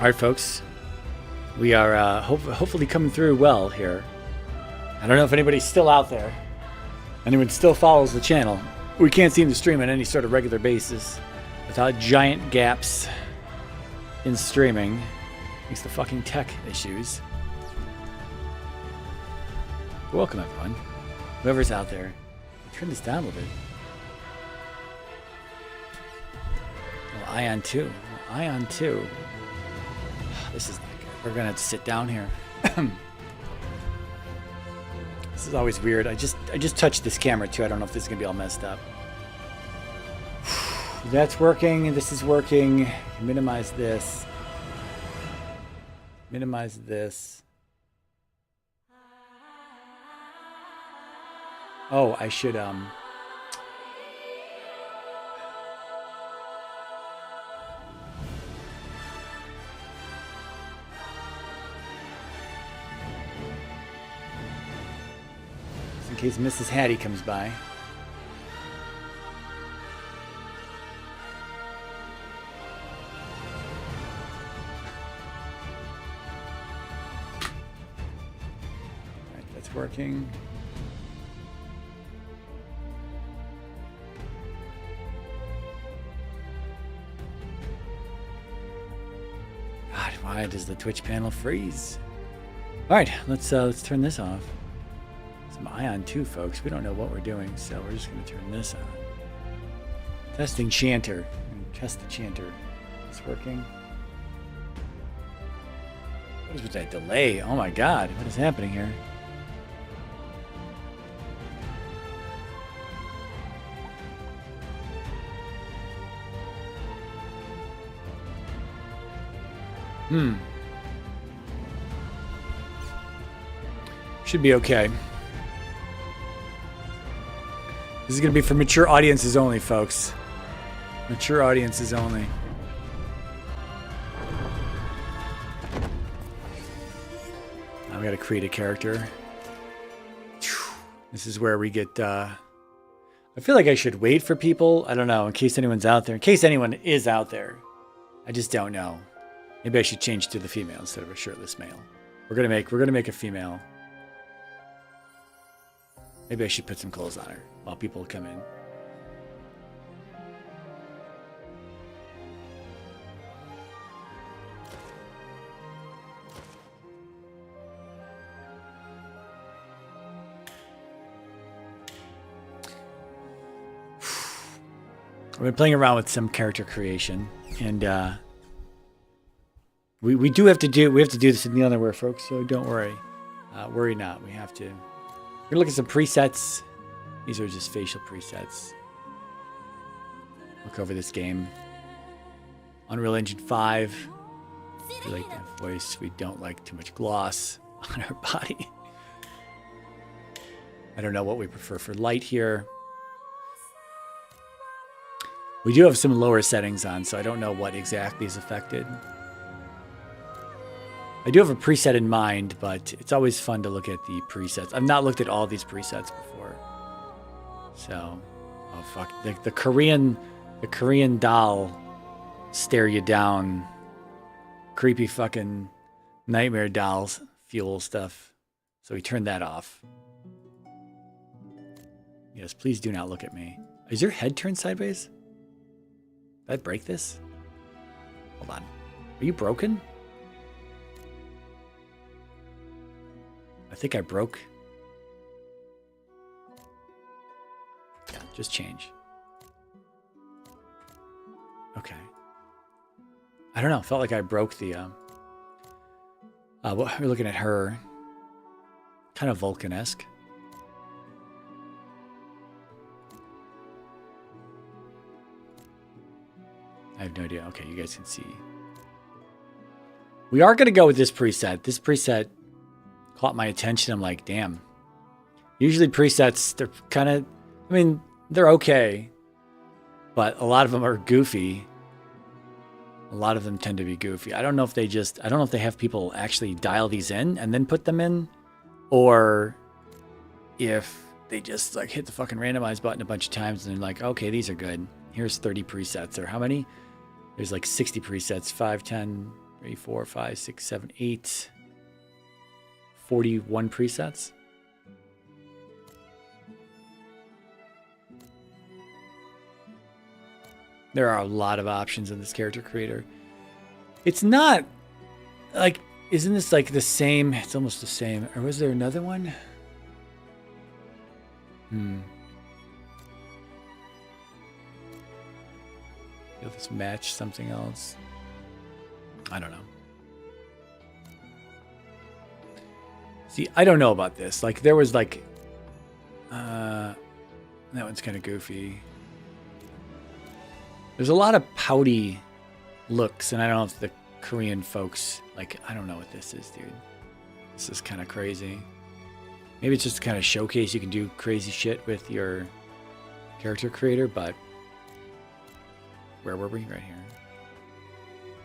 All right, folks. We are hopefully coming through well here. I don't know if anybody's still out there. Anyone still follows the channel. We can't seem to stream on any sort of regular basis without giant gaps in streaming. Thanks to fucking tech issues. Welcome, everyone. Whoever's out there. Turn this down a little bit. Oh, Aion 2. Aion 2. This is not good. We're gonna have to sit down here. This is always weird. I just touched this camera too. I don't know if this is gonna be all messed up. That's working. This is working. Minimize this. Minimize this. Oh, I should in case Mrs. Hattie comes by. Alright, that's working. God, why does the Twitch panel freeze? Alright, let's turn this off. Some Aion 2, folks. We don't know what we're doing, so we're just going to turn this on. Testing Chanter. Test the Chanter. It's working. What is with that delay? Oh my god, what is happening here? Should be okay. This is going to be for mature audiences only, folks. Mature audiences only. Now we got to create a character. This is where we get... I feel like I should wait for people. I don't know, in case anyone's out there. In case anyone is out there. I just don't know. Maybe I should change to the female instead of a shirtless male. We're gonna make a female. Maybe I should put some clothes on her while people come in. I've been playing around with some character creation, and we do have to do this in the underwear, folks. So don't worry, worry not. We have to. We're gonna look at some presets. These are just facial presets. Look over this game. Unreal Engine 5. We like that voice. We don't like too much gloss on our body. I don't know what we prefer for light here. We do have some lower settings on, so I don't know what exactly is affected. I do have a preset in mind, but it's always fun to look at the presets. I've not looked at all these presets before. So, oh fuck, the Korean doll stare you down. Creepy fucking nightmare dolls fuel stuff. So we turned that off. Yes, please do not look at me. Is your head turned sideways? Did I break this? Hold on. Are you broken? I think I broke. Yeah, just change. Okay. I don't know. Felt like I broke the. Well, we're looking at her. Kind of Vulcan-esque. I have no idea. Okay, you guys can see. We are going to go with this preset. This preset caught my attention. I'm like, damn. Usually presets, they're kind of, I mean, they're okay. But a lot of them are goofy. A lot of them tend to be goofy. I don't know if they have people actually dial these in and then put them in. Or if they just like hit the fucking randomize button a bunch of times and they're like, okay, these are good. Here's 30 presets. Or how many? There's like 60 presets, 5, 10, 3, 4, 5, 6, 7, 8, 41 presets. There are a lot of options in this character creator. It's not like, isn't this like the same? It's almost the same. Or was there another one? Will this match something else? I don't know. See, I don't know about this. Like, there was like, that one's kind of goofy. There's a lot of pouty looks, and I don't know if the Korean folks, like, I don't know what this is, dude. This is kind of crazy. Maybe it's just to kind of showcase you can do crazy shit with your character creator, but where were we? Right here.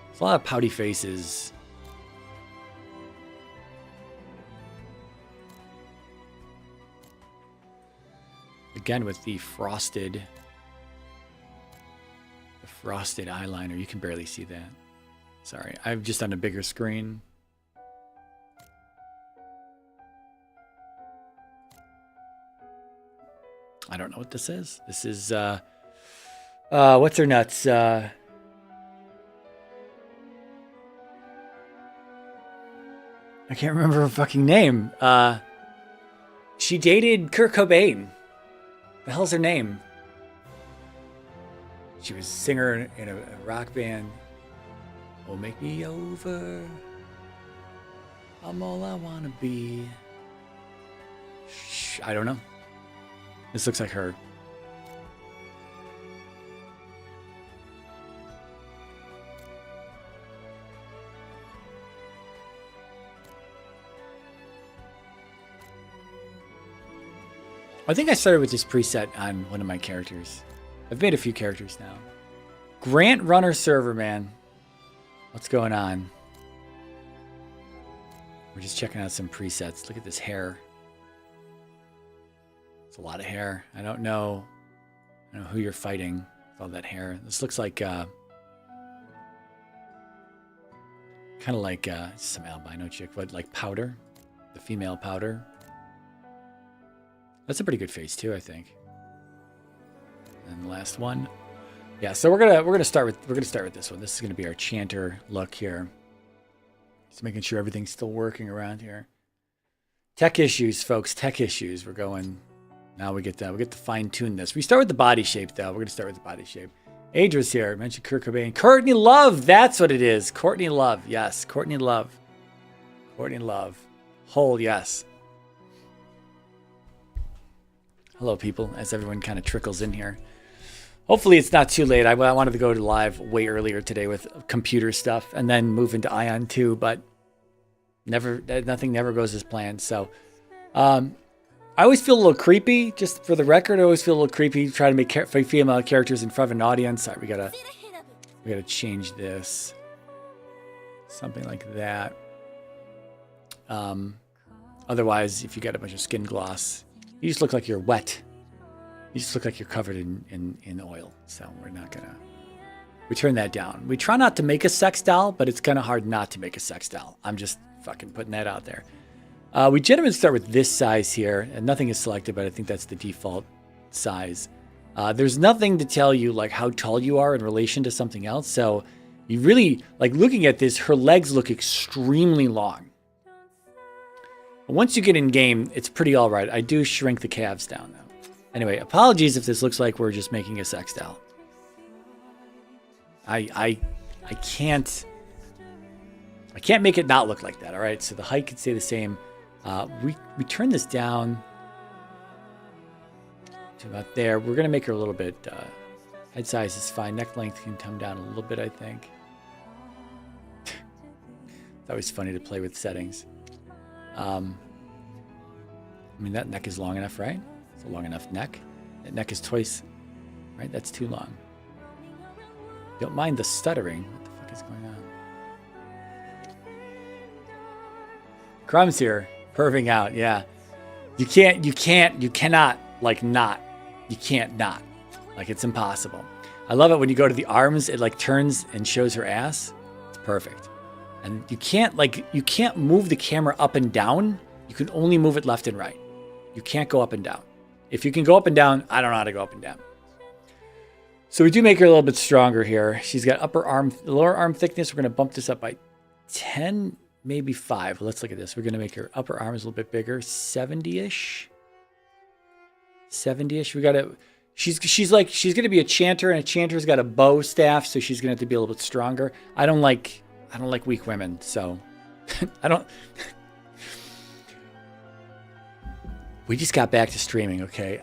There's a lot of pouty faces. Again, with the frosted eyeliner. You can barely see that. Sorry, I've just done a bigger screen. I don't know what this is. This is, what's her nuts? I can't remember her fucking name. She dated Kurt Cobain. The hell's her name? She was a singer in a rock band. Oh, make me over. I'm all I wanna be. I don't know. This looks like her. I think I started with this preset on one of my characters. I've made a few characters now. Grant Runner server, man. What's going on? We're just checking out some presets. Look at this hair. It's a lot of hair. I don't know who you're fighting with all that hair. This looks like kind of like some albino chick, but like Powder, the female Powder. That's a pretty good face too, I think. And the last one. Yeah, so we're gonna start with this one. This is gonna be our Chanter look here. Just making sure everything's still working around here. Tech issues, folks. Tech issues. We're going. Now we get to fine tune this. We start with the body shape though. We're gonna start with the body shape. Adra's here. I mentioned Kurt Cobain. Courtney Love. That's what it is. Courtney Love. Yes, Courtney Love. Courtney Love. Whole yes. Hello, people. As everyone kind of trickles in here. Hopefully it's not too late. I wanted to go to live way earlier today with computer stuff and then move into Aion too, but nothing never goes as planned. So I always feel a little creepy, just for the record. I always feel a little creepy trying to make female characters in front of an audience. Sorry, we gotta change this. Something like that. Otherwise, if you got a bunch of skin gloss, you just look like you're wet. You just look like you're covered in oil. So we turn that down. We try not to make a sex doll, but it's kind of hard not to make a sex doll. I'm just fucking putting that out there. We generally start with this size here, and nothing is selected, but I think that's the default size. There's nothing to tell you like how tall you are in relation to something else. So you really, like looking at this, her legs look extremely long. Once you get in game, it's pretty all right. I do shrink the calves down though. Anyway, apologies if this looks like we're just making a sex doll. I can't make it not look like that. All right, so the height can stay the same. We turn this down to about there. We're gonna make her a little bit. Head size is fine. Neck length can come down a little bit, I think. It's always funny to play with settings. I mean, that neck is long enough, right? It's a long enough neck. That neck is twice, right? That's too long. Don't mind the stuttering. What the fuck is going on? Crumb's here, perving out. Yeah, you cannot like not. You can't not. Like it's impossible. I love it when you go to the arms. It like turns and shows her ass. It's perfect. And you can't move the camera up and down. You can only move it left and right. You can't go up and down. If you can go up and down, I don't know how to go up and down. So we do make her a little bit stronger here. She's got lower arm thickness. We're going to bump this up by 10, maybe 5. Let's look at this. We're going to make her upper arms a little bit bigger, 70-ish. 70-ish. We got to. She's going to be a chanter, and a chanter's got a bow staff, so she's going to have to be a little bit stronger. I don't like weak women, so I don't. We just got back to streaming, okay?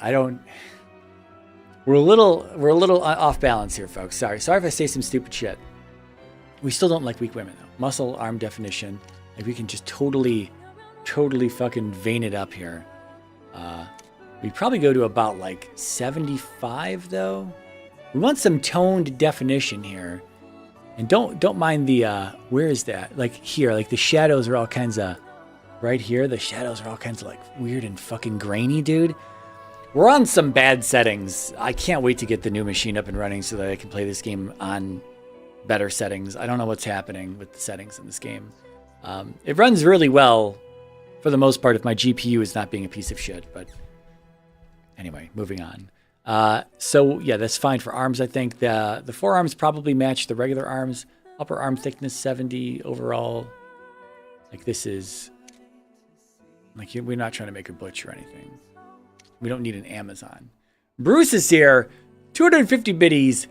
We're a little off balance here, folks. Sorry if I say some stupid shit. We still don't like weak women, though. Muscle arm definition, like we can just totally fucking vein it up here. We probably go to about like 75, though. We want some toned definition here, and don't mind the where is that? Like here, like the shadows are all kinds of right here. The shadows are all kinds of like weird and fucking grainy, dude. We're on some bad settings. I can't wait to get the new machine up and running so that I can play this game on better settings. I don't know what's happening with the settings in this game. It runs really well for the most part if my GPU is not being a piece of shit. But anyway, moving on. So yeah, that's fine for arms. I think the forearms probably match the regular arms. Upper arm thickness 70 overall. Like this is like we're not trying to make her butch or anything. We don't need an Amazon. Bruce is here. 250 biddies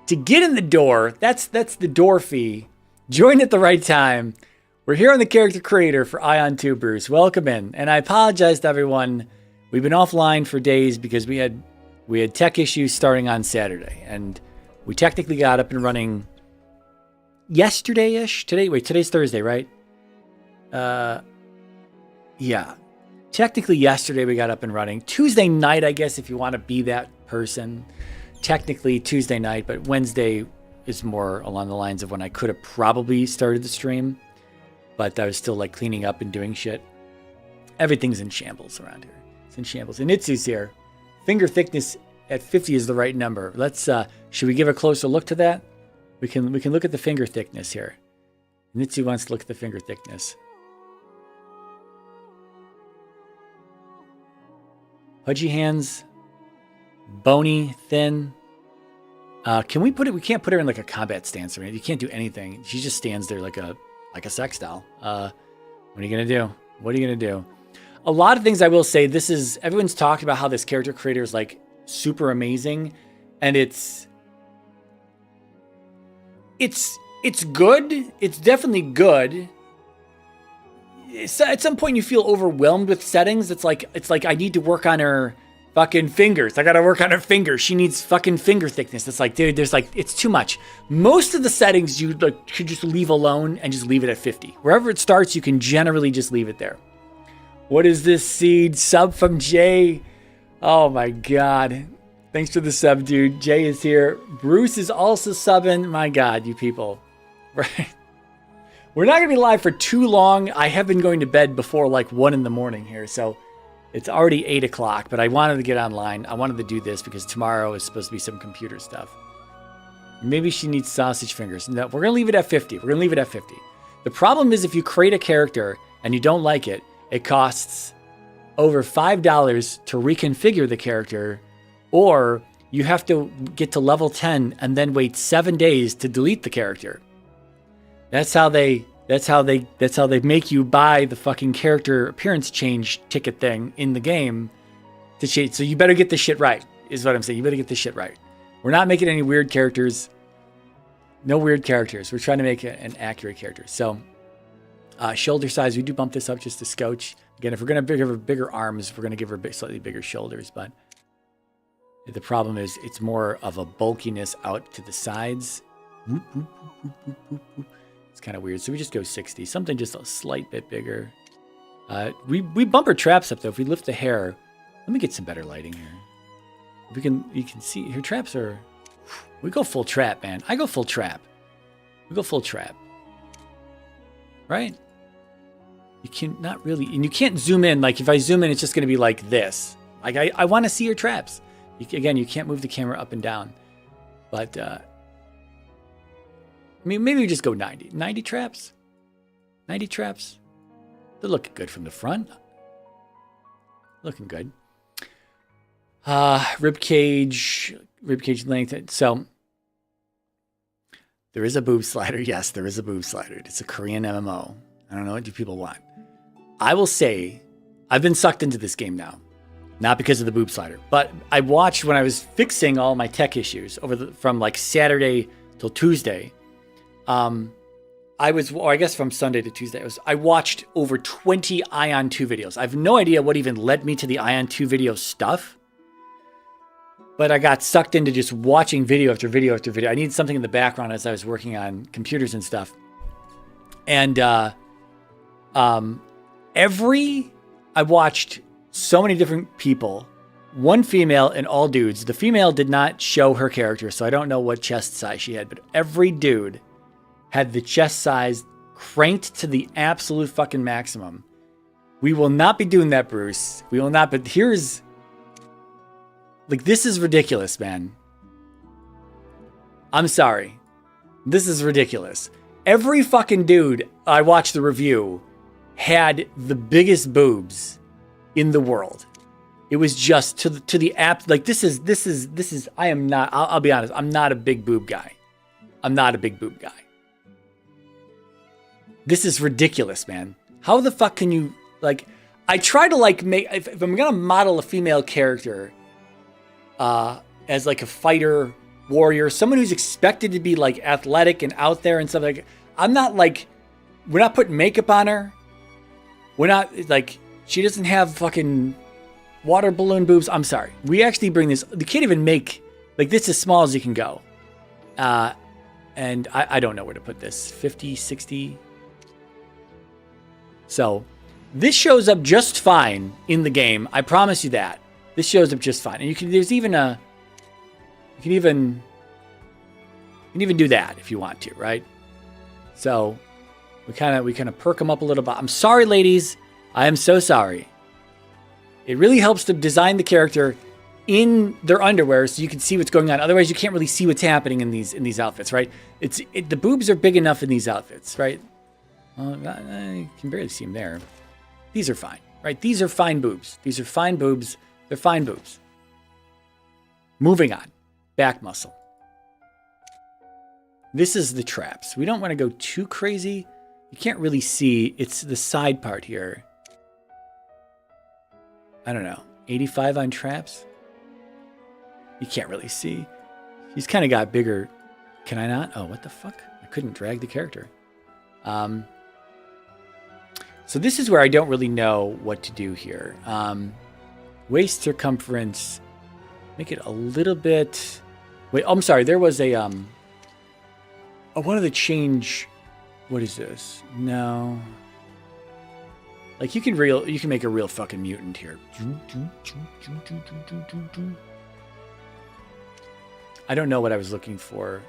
to get in the door. That's the door fee. Join at the right time. We're here on the character creator for Aion 2, Bruce. Welcome in. And I apologize to everyone. We've been offline for days because we had tech issues starting on Saturday. And we technically got up and running yesterday-ish. Today's Thursday, right? Yeah. Technically, yesterday we got up and running. Tuesday night, I guess, if you want to be that person. Technically, Tuesday night, but Wednesday is more along the lines of when I could have probably started the stream. But I was still like cleaning up and doing shit. Everything's in shambles around here. It's in shambles. And Itsu's here. Finger thickness at 50 is the right number. Let's, should we give a closer look to that? We can look at the finger thickness here. Nitsu wants to look at the finger thickness. Pudgy hands, bony, thin. Can we put it? We can't put her in like a combat stance or anything. You can't do anything. She just stands there like a sex doll. What are you gonna do? What are you gonna do? A lot of things I will say. This is everyone's talked about how this character creator is like super amazing, and it's good. It's definitely good. At some point you feel overwhelmed with settings. It's like I need to work on her fucking fingers. I gotta work on her fingers. She needs fucking finger thickness. It's like, dude, it's too much. Most of the settings you should just leave alone and just leave it at 50. Wherever it starts, you can generally just leave it there. What is this seed? Sub from Jay. Oh my God. Thanks for the sub, dude. Jay is here. Bruce is also subbing. My God, you people. Right. We're not going to be live for too long. I have been going to bed before like 1 in the morning here. So it's already 8 o'clock, but I wanted to get online. I wanted to do this because tomorrow is supposed to be some computer stuff. Maybe she needs sausage fingers. No, we're going to leave it at 50. We're going to leave it at 50. The problem is if you create a character and you don't like it, it costs over $5 to reconfigure the character, or you have to get to level 10 and then wait 7 days to delete the character. That's how they make you buy the fucking character appearance change ticket thing in the game to change. So you better get this shit right, is what I'm saying. You better get this shit right. We're not making any weird characters. No weird characters. We're trying to make an accurate character. So shoulder size, we do bump this up just a scotch. Again, if we're going to give her bigger arms, we're going to give her slightly bigger shoulders. But the problem is it's more of a bulkiness out to the sides. It's kind of weird. So we just go 60. Something just a slight bit bigger. We bump her traps up, though. If we lift the hair. Let me get some better lighting here. You can see her traps are... We go full trap, man. I go full trap. We go full trap. Right? You can not really... And you can't zoom in. Like, if I zoom in, it's just going to be like this. Like, I want to see your traps. Again, you can't move the camera up and down. But... I mean, maybe we just go 90. 90 traps? 90 traps. They're looking good from the front. Looking good. Rib cage length. So there is a boob slider. Yes, there is a boob slider. It's a Korean MMO. I don't know what you people want. I will say, I've been sucked into this game now, not because of the boob slider, but I watched when I was fixing all my tech issues from like Saturday till Tuesday. I guess from Sunday to Tuesday, I watched over 20 Aion 2 videos. I have no idea what even led me to the Aion 2 video stuff, but I got sucked into just watching video after video after video. I needed something in the background as I was working on computers and stuff. And I watched so many different people, one female and all dudes. The female did not show her character, so I don't know what chest size she had, but every dude had the chest size cranked to the absolute fucking maximum. We will not be doing that, Bruce. We will not, but here's... Like, this is ridiculous, man. I'm sorry. This is ridiculous. Every fucking dude I watched the review had the biggest boobs in the world. It was just to the app. Like, this is, I am not, I'll be honest, I'm not a big boob guy. I'm not a big boob guy. This is ridiculous, man. How the fuck can you, like, I try to like make, if I'm going to model a female character as like a fighter, warrior, someone who's expected to be like athletic and out there and stuff like, I'm not like, we're not putting makeup on her. We're not like, she doesn't have fucking water balloon boobs. I'm sorry. We actually bring this, you can't even make, like, this as small as you can go. And I don't know where to put this, 50, 60. So this shows up just fine in the game. I promise you that. This shows up just fine. And you can, there's even a, you can even do that if you want to, right? So we kind of perk them up a little bit. I'm sorry, ladies. I am so sorry. It really helps to design the character in their underwear so you can see what's going on. Otherwise, you can't really see what's happening in these outfits, right? The boobs are big enough in these outfits, right? I can barely see them there. These are fine, right? These are fine boobs. These are fine boobs. They're fine boobs. Moving on. Back muscle. This is the traps. We don't want to go too crazy. You can't really see. It's the side part here. I don't know. 85 on traps? You can't really see. He's kind of got bigger. Can I not? Oh, what the fuck? I couldn't drag the character. So this is where I don't really know what to do here. Waist circumference. Make it a little bit... Wait, I'm sorry. There was a... I wanted to change... What is this? No. Like, you can make a real fucking mutant here. I don't know what I was looking for.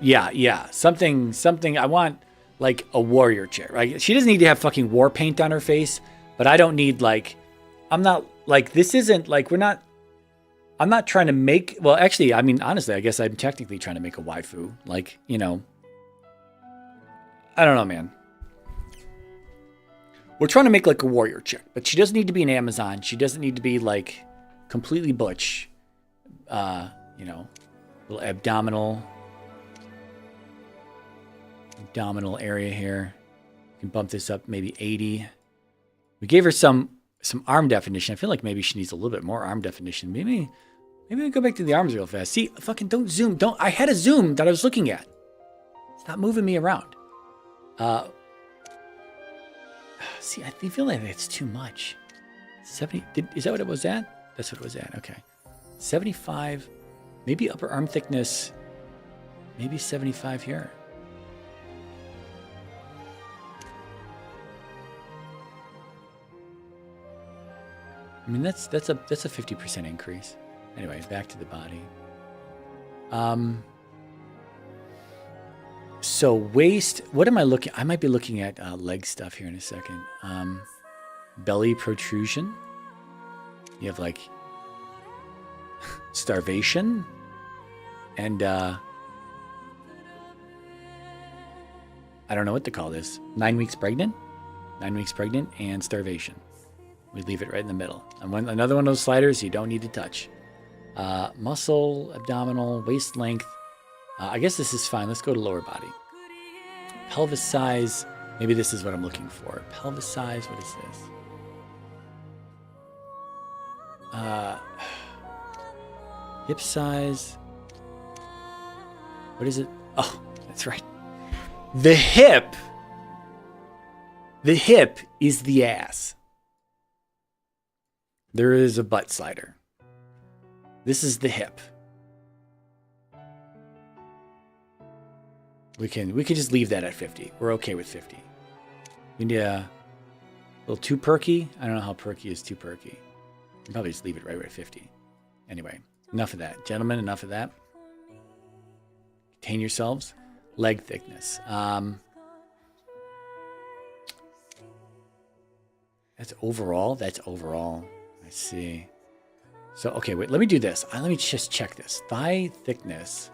Yeah. Something. I want, like, a warrior chair. Right? She doesn't need to have fucking war paint on her face, but I don't need, like... I'm not, like, this isn't, like, I'm not trying to make... Well, actually, I mean, honestly, I guess I'm technically trying to make a waifu. Like, you know... I don't know, man. We're trying to make, like, a warrior chick. But she doesn't need to be an Amazon. She doesn't need to be, like, completely butch. You know, little abdominal area here. We can bump this up maybe 80. We gave her some arm definition. I feel like maybe she needs a little bit more arm definition. Maybe we go back to the arms real fast. See, fucking don't zoom. I had a zoom that I was looking at. Stop moving me around. See, I feel like it's too much. 70, is that what it was at? That's what it was at, okay. 75, maybe upper arm thickness, maybe 75 here. I mean, that's a 50% increase. Anyway, back to the body. So waist, what am I looking? I might be looking at leg stuff here in a second. Belly protrusion. You have like, starvation, and I don't know what to call this. 9 weeks pregnant? 9 weeks pregnant and starvation. We leave it right in the middle. And another one of those sliders you don't need to touch. Muscle, abdominal, waist length. I guess this is fine. Let's go to lower body. Pelvis size. Maybe this is what I'm looking for. Pelvis size. What is this? Hip size. What is it? Oh, that's right. The hip. The hip is the ass. There is a butt slider. This is the hip. We can just leave that at 50. We're okay with 50. We need a little too perky. I don't know how perky is too perky. We can probably just leave it right at 50. Anyway, enough of that. Gentlemen, enough of that. Contain yourselves. Leg thickness. That's overall? That's overall. I see. So, okay, wait. Let me do this. Let me just check this. Thigh thickness.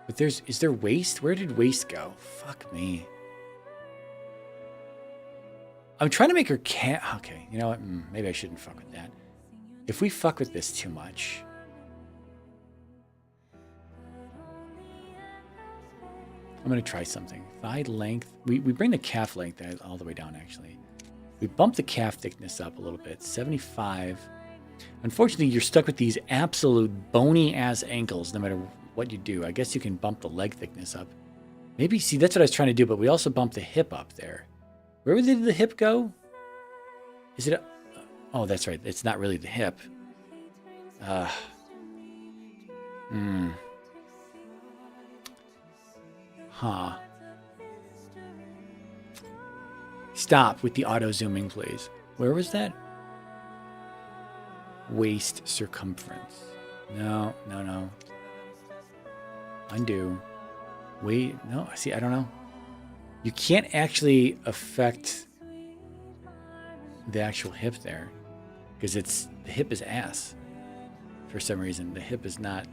But is there waist? Where did waist go? Fuck me. I'm trying to make her okay, you know what? Maybe I shouldn't fuck with that. If we fuck with this too much. I'm going to try something. Thigh length. We bring the calf length all the way down, actually. We bump the calf thickness up a little bit. 75. Unfortunately, you're stuck with these absolute bony-ass ankles no matter what you do. I guess you can bump the leg thickness up. Maybe, see, that's what I was trying to do, but we also bump the hip up there. Where did the hip go? Is it oh, that's right. It's not really the hip. Huh. Stop with the auto zooming, please. Where was that? Waist circumference. No. Undo. Wait, no, see, I don't know. You can't actually affect the actual hip there because the hip is ass. For some reason, the hip is not.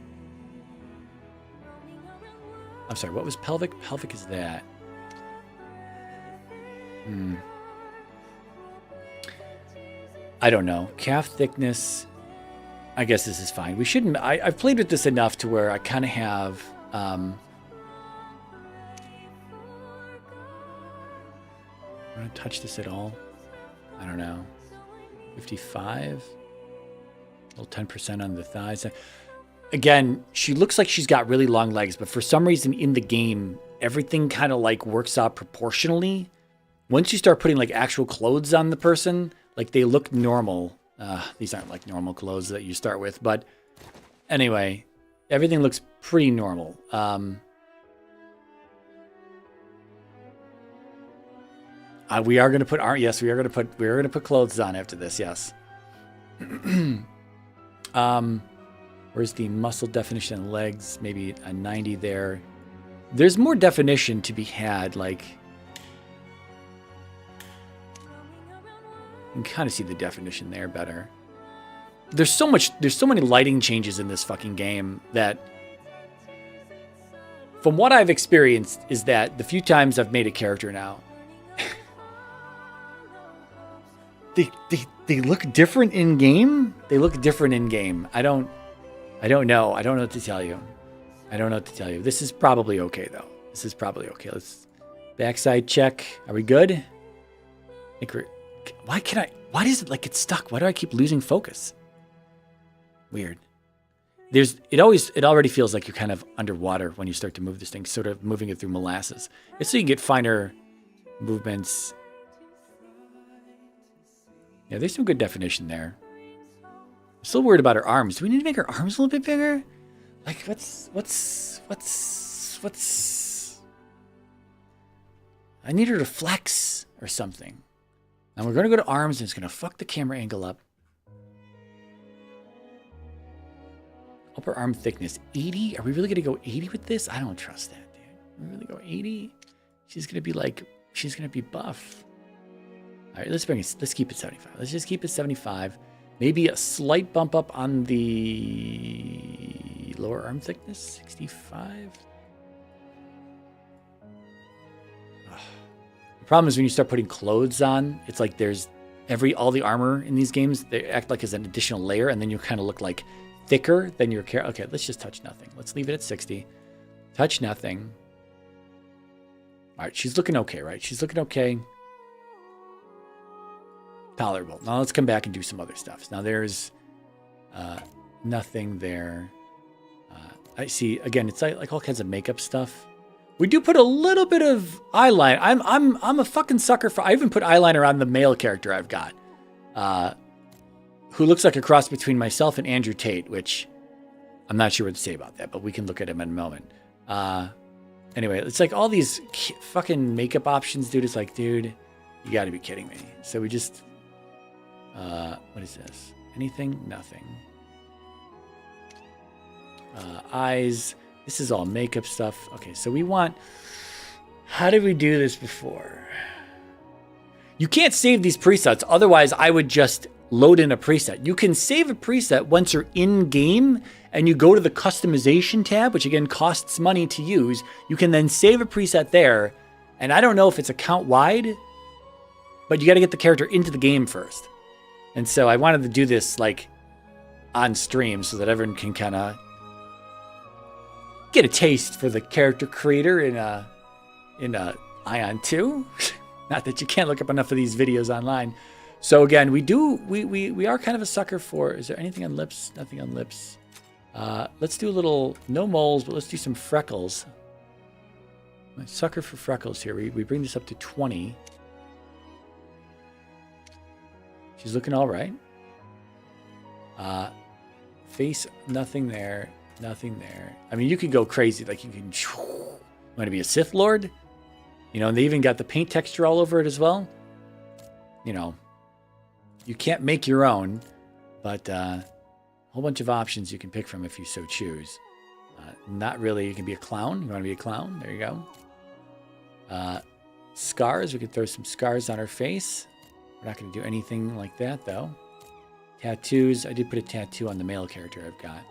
I'm sorry, what was pelvic? Pelvic is that. I don't know. Calf thickness. I guess this is fine. We shouldn't. I've played with this enough to where I kind of have. I'm going to touch this at all. I don't know. 55. A little 10% on the thighs. Again, she looks like she's got really long legs, but for some reason in the game, everything kind of like works out proportionally. Once you start putting like actual clothes on the person, like they look normal. These aren't like normal clothes that you start with, but anyway, everything looks pretty normal. We are going to put yes, we are going to put clothes on after this. Yes. Where's the muscle definition and legs? Maybe a 90 there. There's more definition to be had. Like, you can kind of see the definition there better. There's so many lighting changes in this fucking game that, from what I've experienced, is that the few times I've made a character now, they look different in game. They look different in game. I don't know. I don't know what to tell you. This is probably okay, though. This is probably okay. Let's backside check. Are we good? I think we're... Why does it like it's stuck? Why do I keep losing focus? Weird. It already feels like you're kind of underwater when you start to move this thing, sort of moving it through molasses. It's so you can get finer movements. Yeah, there's some good definition there. I'm still worried about her arms. Do we need to make her arms a little bit bigger? Like, what's... I need her to flex or something. And we're going to go to arms, and it's going to fuck the camera angle up. Upper arm thickness, 80? Are we really going to go 80 with this? I don't trust that, dude. Are we really go 80? She's going to be buff. All right, let's keep it 75. Let's just keep it 75. Maybe a slight bump up on the lower arm thickness, 65. The problem is when you start putting clothes on, it's like there's all the armor in these games, they act like as an additional layer, and then you kind of look like thicker than your character. Okay, let's just touch nothing. Let's leave it at 60. Touch nothing. All right, she's looking okay, right? She's looking okay. Tolerable. Now let's come back and do some other stuff. Now there's nothing there. I see, again, it's like all kinds of makeup stuff. We do put a little bit of eyeliner. I'm a fucking sucker for. I even put eyeliner on the male character I've got, who looks like a cross between myself and Andrew Tate, which I'm not sure what to say about that, but we can look at him in a moment. Anyway, it's like all these fucking makeup options, dude. It's like, dude, you got to be kidding me. So we just, what is this? Anything? Nothing. Eyes. This is all makeup stuff. Okay, so we want... How did we do this before? You can't save these presets. Otherwise, I would just load in a preset. You can save a preset once you're in-game and you go to the customization tab, which again costs money to use. You can then save a preset there. And I don't know if it's account-wide, but you got to get the character into the game first. And so I wanted to do this like on stream so that everyone can kind of get a taste for the character creator in Aion 2. Not that you can't look up enough of these videos online. So again, we are kind of a sucker for, is there anything on lips? Nothing on lips. Let's do a little, no moles, but let's do some freckles. I'm a sucker for freckles here. We bring this up to 20. She's looking all right. Face, nothing there. Nothing there. I mean, you could go crazy. Like, you can... Want to be a Sith Lord? You know, and they even got the paint texture all over it as well. You know, you can't make your own, but a whole bunch of options you can pick from if you so choose. Not really. You can be a clown. You want to be a clown? There you go. Scars. We could throw some scars on her face. We're not going to do anything like that, though. Tattoos. I did put a tattoo on the male character I've got.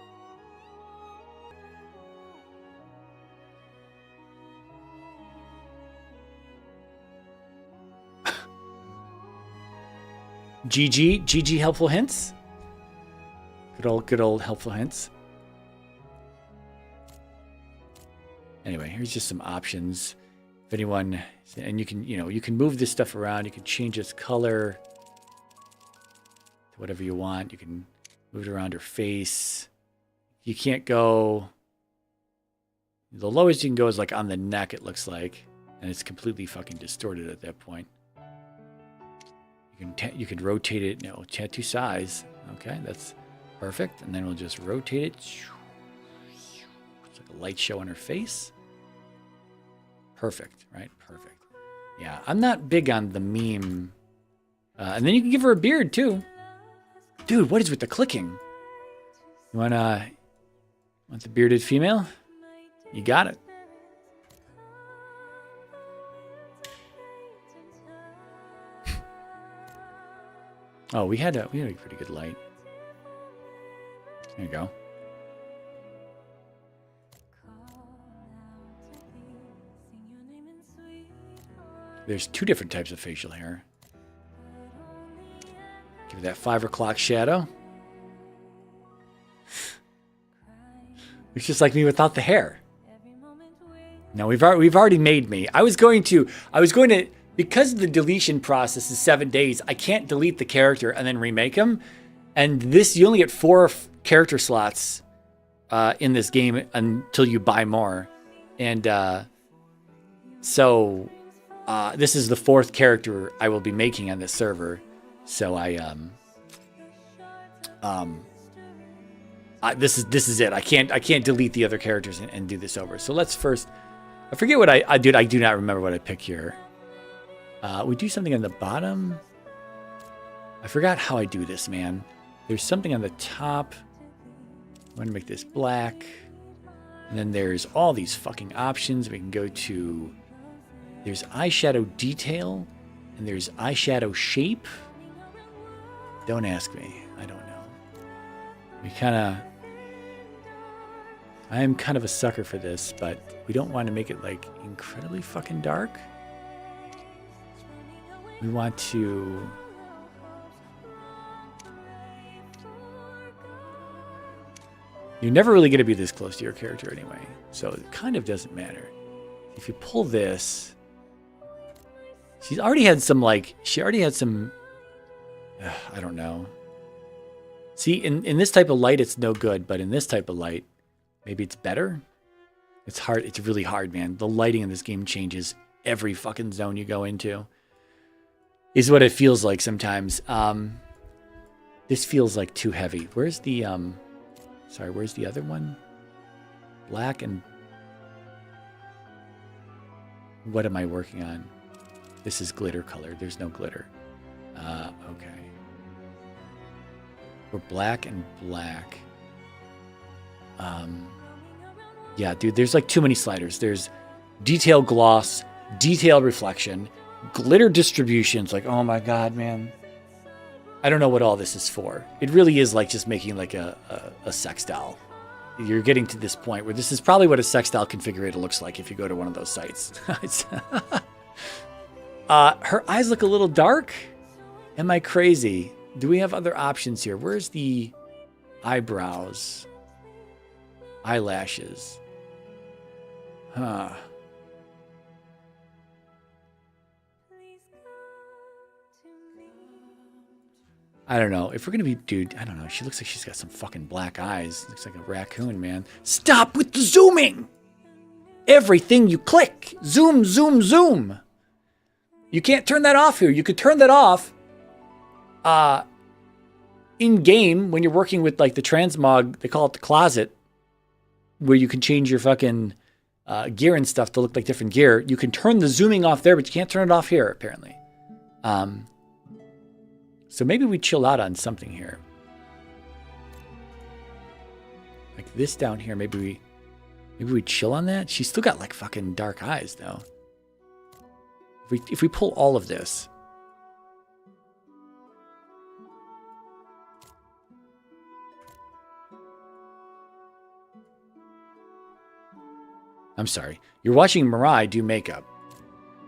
GG helpful hints. Good old helpful hints. Anyway, here's just some options. If anyone, and you can move this stuff around. You can change its color to whatever you want. You can move it around her face. You can't go. The lowest you can go is like on the neck, it looks like, and it's completely fucking distorted at that point. You could rotate it, tattoo size. Okay, that's perfect. And then we'll just rotate it. It's like a light show on her face. Perfect, right? Perfect. Yeah, I'm not big on the meme. And then you can give her a beard too. Dude, what is with the clicking? You want the bearded female? You got it. Oh, we had a pretty good light. There you go. There's two different types of facial hair. Give it that 5 o'clock shadow. It's just like me without the hair. No, we've already made me. I was going to, because the deletion process is 7 days, I can't delete the character and then remake him. And this, you only get 4 character slots in this game until you buy more. And so this is the 4th character I will be making on this server. So this is it. I can't delete the other characters and do this over. So let's first. I forget what I did. I do not remember what I picked here. We do something on the bottom. I forgot how I do this, man. There's something on the top. I'm going to make this black. And then there's all these fucking options. We can go to... There's eyeshadow detail. And there's eyeshadow shape. Don't ask me. I don't know. I am kind of a sucker for this, but we don't want to make it like incredibly fucking dark. We want to... You're never really going to be this close to your character anyway, so it kind of doesn't matter. If you pull this... She already had some... I don't know. See, in this type of light, it's no good, but in this type of light, maybe it's better? It's hard. It's really hard, man. The lighting in this game changes every fucking zone you go into. Is what it feels like sometimes. This feels like too heavy. Where's the... Sorry, where's the other one? Black and... What am I working on? This is glitter color. There's no glitter. Okay. We're black and black. Yeah, dude, there's like too many sliders. There's detail gloss, detail reflection, glitter distributions. Like, oh my God, man. I don't know what all this is for. It really is like just making like a sex doll. You're getting to this point where this is probably what a sex doll configurator looks like if you go to one of those sites. Her eyes look a little dark. Am I crazy? Do we have other options here? Where's the eyebrows? Eyelashes. Huh. I don't know. If we're going to be... Dude, I don't know. She looks like she's got some fucking black eyes. Looks like a raccoon, man. Stop with the zooming! Everything you click. Zoom, zoom, zoom. You can't turn that off here. You could turn that off in-game when you're working with like the transmog. They call it the closet, where you can change your fucking gear and stuff to look like different gear. You can turn the zooming off there, but you can't turn it off here, apparently. So maybe we chill out on something here. Like this down here, maybe we chill on that. She's still got like fucking dark eyes though. If we pull all of this. I'm sorry. You're watching Mirai do makeup.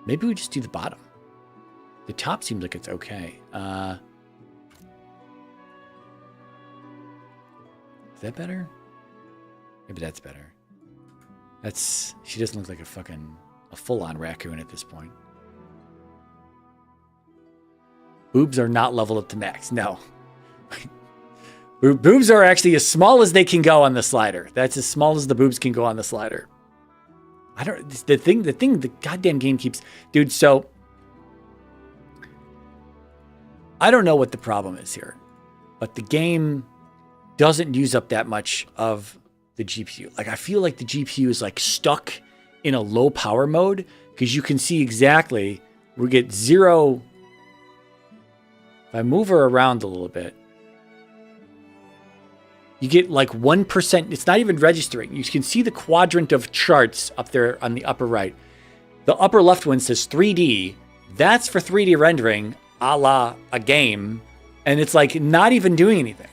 Maybe we just do the bottom. The top seems like it's okay. Is that better? Maybe that's better. She doesn't look like a full-on raccoon at this point. Boobs are not leveled up to max. No. Boobs are actually as small as they can go on the slider. That's as small as the boobs can go on the slider. The goddamn game keeps... Dude, so... I don't know what the problem is here, but the game doesn't use up that much of the GPU. Like, I feel like the GPU is like stuck in a low power mode because you can see exactly, we get 0. If I move her around a little bit, you get like 1%. It's not even registering. You can see the quadrant of charts up there on the upper right. The upper left one says 3D. That's for 3D rendering, a la a game. And it's like not even doing anything.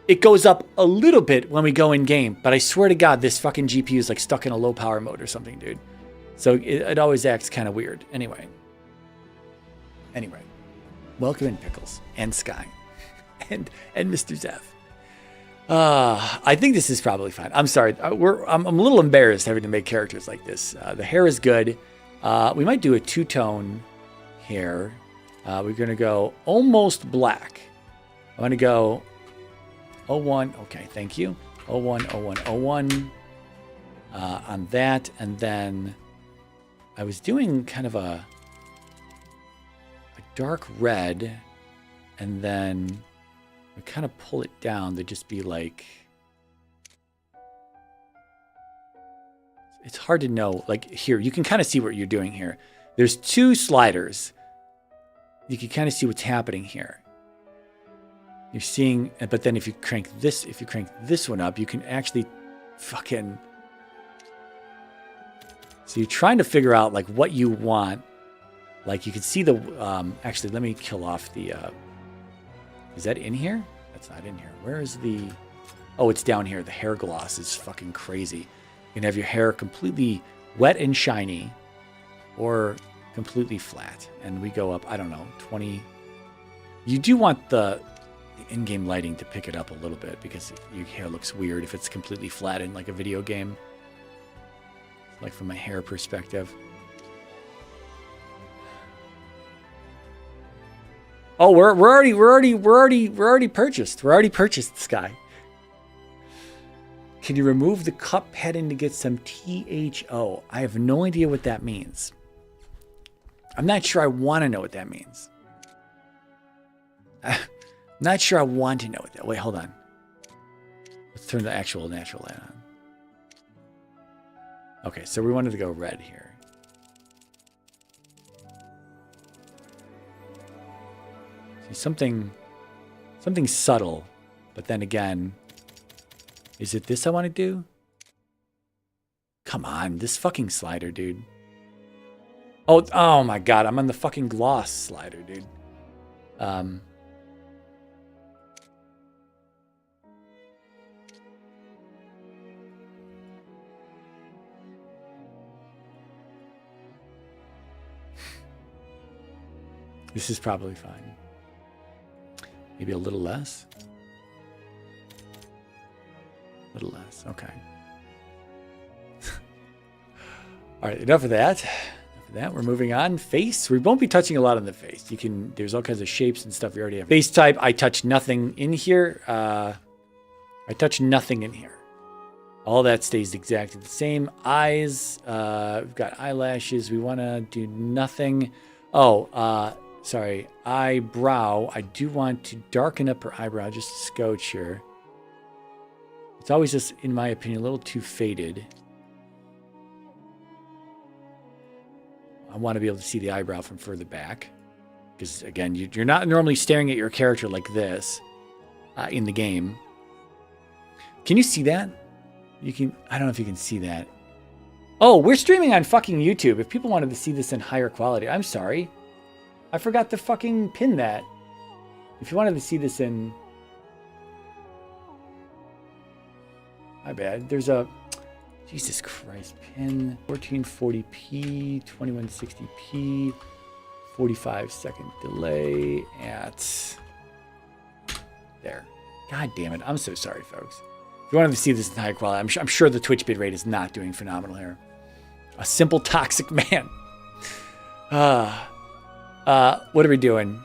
It goes up a little bit when we go in game, but I swear to God, this fucking GPU is like stuck in a low power mode or something, dude. So it always acts kind of weird. Anyway. Welcome in, Pickles and Sky and Mr. Zeph. I think this is probably fine. I'm sorry. I'm a little embarrassed having to make characters like this. The hair is good. We might do a two-tone hair. We're going to go almost black. I'm going to go 01. Okay, thank you. 01, 01, 01 on that. And then I was doing kind of a dark red. And then we kind of pull it down to just be like... It's hard to know. Like here, you can kind of see what you're doing here. There's two sliders. You can kind of see what's happening here. You're seeing, but then if you crank this one up, you can actually fucking... So you're trying to figure out like what you want. Like you can see the, actually, let me kill off the Is that in here? That's not in here. Where is the... Oh, it's down here. The hair gloss is fucking crazy. You can have your hair completely wet and shiny or completely flat. And we go up, I don't know, 20... You do want the in-game lighting to pick it up a little bit because your hair looks weird if it's completely flat in like a video game. Like from a hair perspective. Oh, we're already purchased. We're already purchased this guy. Can you remove the cup heading to get some THO? I have no idea what that means. I'm not sure I want to know what that means. I'm not sure I want to know what that... Wait, hold on. Let's turn the actual natural light on. Okay, so we wanted to go red here. See, something subtle, but then again, is it this I want to do? Come on, this fucking slider, dude. Oh my god, I'm on the fucking gloss slider, dude. This is probably fine. Maybe a little less. A little less, okay. All right, enough of that. We're moving on. Face, we won't be touching a lot on the face. There's all kinds of shapes and stuff we already have. Face type, I touch nothing in here. I touch nothing in here. All that stays exactly the same. Eyes, we've got eyelashes. We want to do nothing. Sorry, eyebrow. I do want to darken up her eyebrow just a scotch here. It's always just, in my opinion, a little too faded. I want to be able to see the eyebrow from further back. Because, again, you're not normally staring at your character like this in the game. Can you see that? I don't know if you can see that. Oh, we're streaming on fucking YouTube. If people wanted to see this in higher quality, I'm sorry. I forgot to fucking pin that. If you wanted to see this in... My bad. There's a... Jesus Christ. Pin 1440p, 2160p, 45-second delay at... There. God damn it. I'm so sorry, folks. If you wanted to see this in high quality, I'm sure the Twitch bitrate is not doing phenomenal here. A simple toxic man. What are we doing?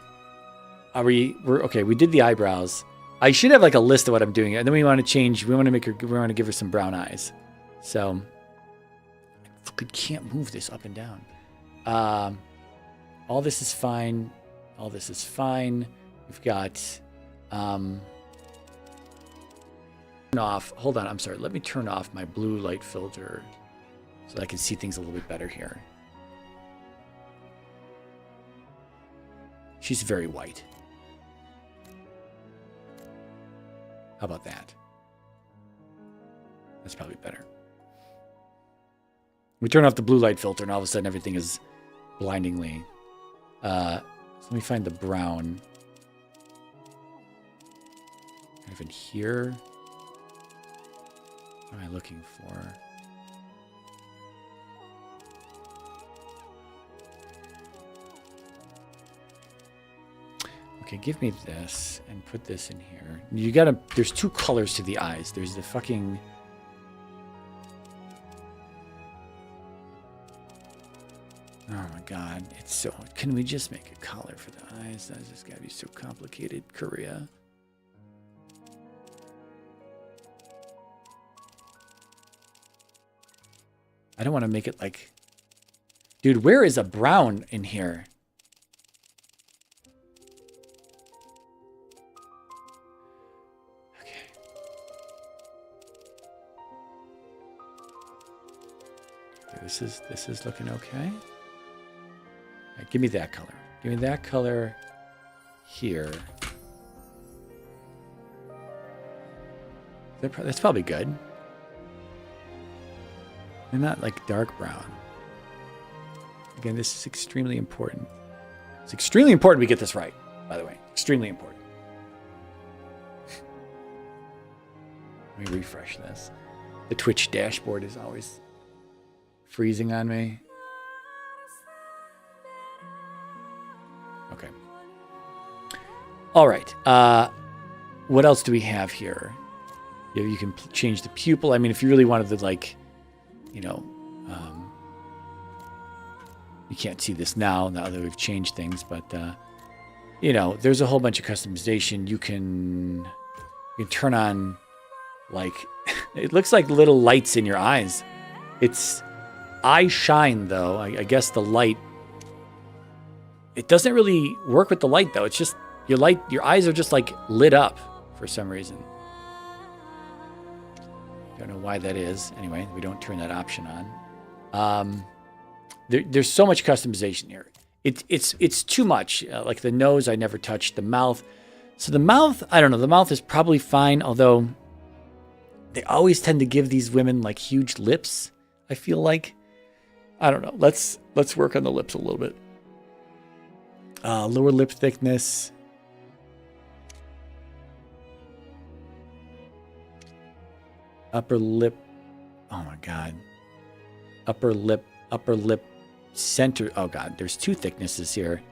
We're okay. We did the eyebrows. I should have like a list of what I'm doing, and then we want to change. We want to give her some brown eyes. So I can't move this up and down. All this is fine. All this is fine. We've got turn off. Hold on. I'm sorry. Let me turn off my blue light filter so that I can see things a little bit better here. She's very white. How about that? That's probably better. We turn off the blue light filter and all of a sudden everything is blindingly. So let me find the brown. Kind of in here. What am I looking for? Okay, give me this and put this in here. You gotta, there's two colors to the eyes. There's the fucking... Oh my god, it's so... Can we just make a color for the eyes? That's just gotta be so complicated. Korea. I don't want to make it like... Dude, where is a brown in here? This is looking okay. All right, give me that color. Give me that color here. That's probably good. And not like dark brown. Again, this is extremely important. It's extremely important we get this right, by the way. Extremely important. Let me refresh this. The Twitch dashboard is always freezing on me. Okay. All right. What else do we have here? You can change the pupil. I mean, if you really wanted to, like, you know, you can't see this now that we've changed things, but, you know, there's a whole bunch of customization. You can turn on, like, it looks like little lights in your eyes. It's eye shine, though. I guess the light, it doesn't really work with the light, though. It's just your eyes are just, like, lit up for some reason. Don't know why that is. Anyway, we don't turn that option on. There's so much customization here. It's too much. Like the nose, I never touched. The mouth. So the mouth, I don't know. The mouth is probably fine, although they always tend to give these women like huge lips, I feel like. I don't know. Let's work on the lips a little bit. Lower lip thickness. Upper lip. Oh my God. Upper lip center. Oh God, there's two thicknesses here.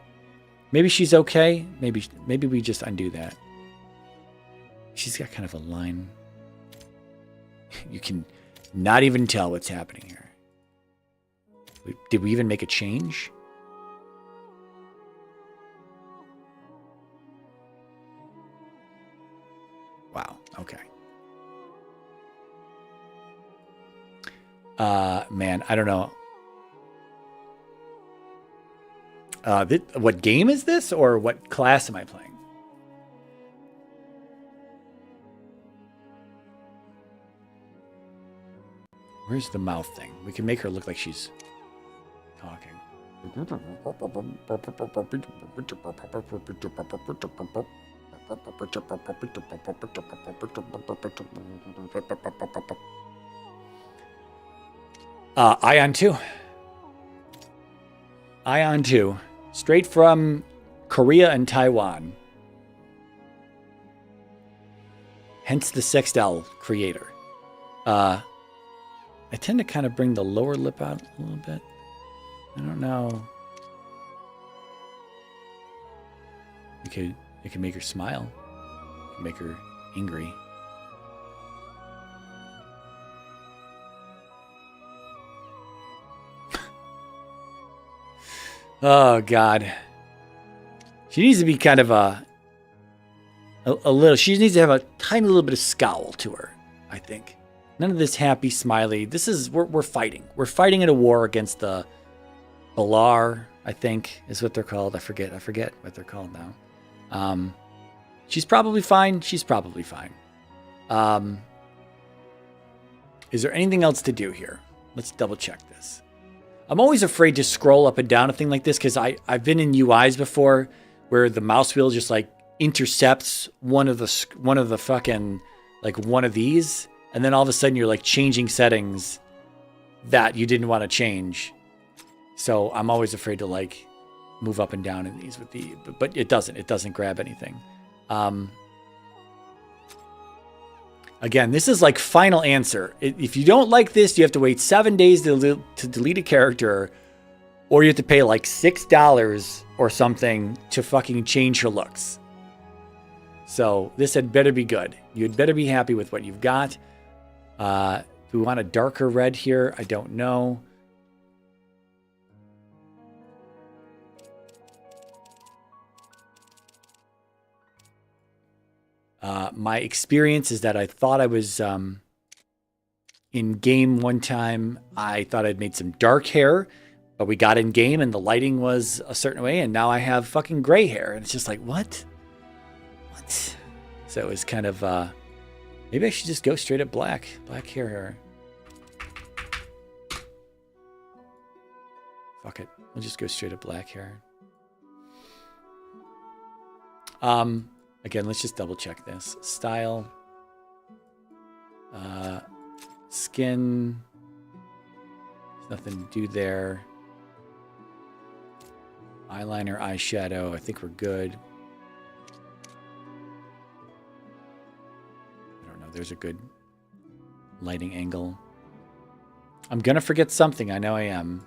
Maybe she's okay. Maybe we just undo that. She's got kind of a line. You can not even tell what's happening here. Did we even make a change? Wow. Okay. Man, I don't know. What game is this, or what class am I playing? Where's the mouth thing? We can make her look like she's talking. Aion 2. Aion 2. Straight from Korea and Taiwan. Hence the Sextile creator. I tend to kind of bring the lower lip out a little bit. I don't know. You can make her smile. You can make her angry. Oh God. She needs to be kind of a little. She needs to have a tiny little bit of scowl to her, I think. None of this happy, smiley. This is we're fighting. We're fighting in a war against the Balar, I think, is what they're called. I forget what they're called now. She's probably fine. She's probably fine. Is there anything else to do here? Let's double check this. I'm always afraid to scroll up and down a thing like this because I've been in UIs before where the mouse wheel just like intercepts one of the fucking like one of these, and then all of a sudden you're like changing settings that you didn't want to change. So I'm always afraid to like move up and down in these with the, but it doesn't grab anything. Again, this is like final answer. If you don't like this, you have to wait 7 days to delete a character, or you have to pay like $6 or something to fucking change her looks. So this had better be good. You'd better be happy with what you've got. Do we want a darker red here? I don't know. My experience is that I thought I was in game one time. I thought I'd made some dark hair, but we got in game and the lighting was a certain way, and now I have fucking gray hair. And it's just like, what? What? So it was kind of, maybe I should just go straight up black hair. Fuck it. We'll just go straight up black hair. Again, let's just double check this. Style. Skin. There's nothing to do there. Eyeliner, eyeshadow. I think we're good. I don't know. There's a good lighting angle. I'm going to forget something. I know I am.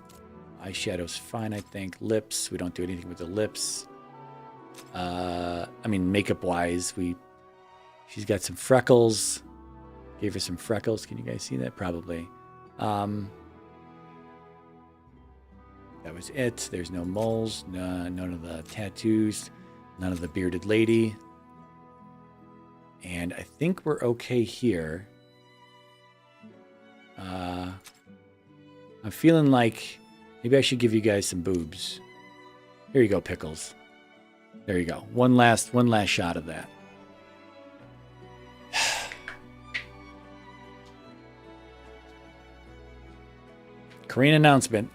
Eyeshadow's fine, I think. Lips. We don't do anything with the lips. I mean, makeup-wise, she's got some freckles. Gave her some freckles. Can you guys see that? Probably. That was it. There's no moles. None of the tattoos. None of the bearded lady. And I think we're okay here. I'm feeling like maybe I should give you guys some boobs. Here you go, Pickles. There you go. One last shot of that. Korean announcement.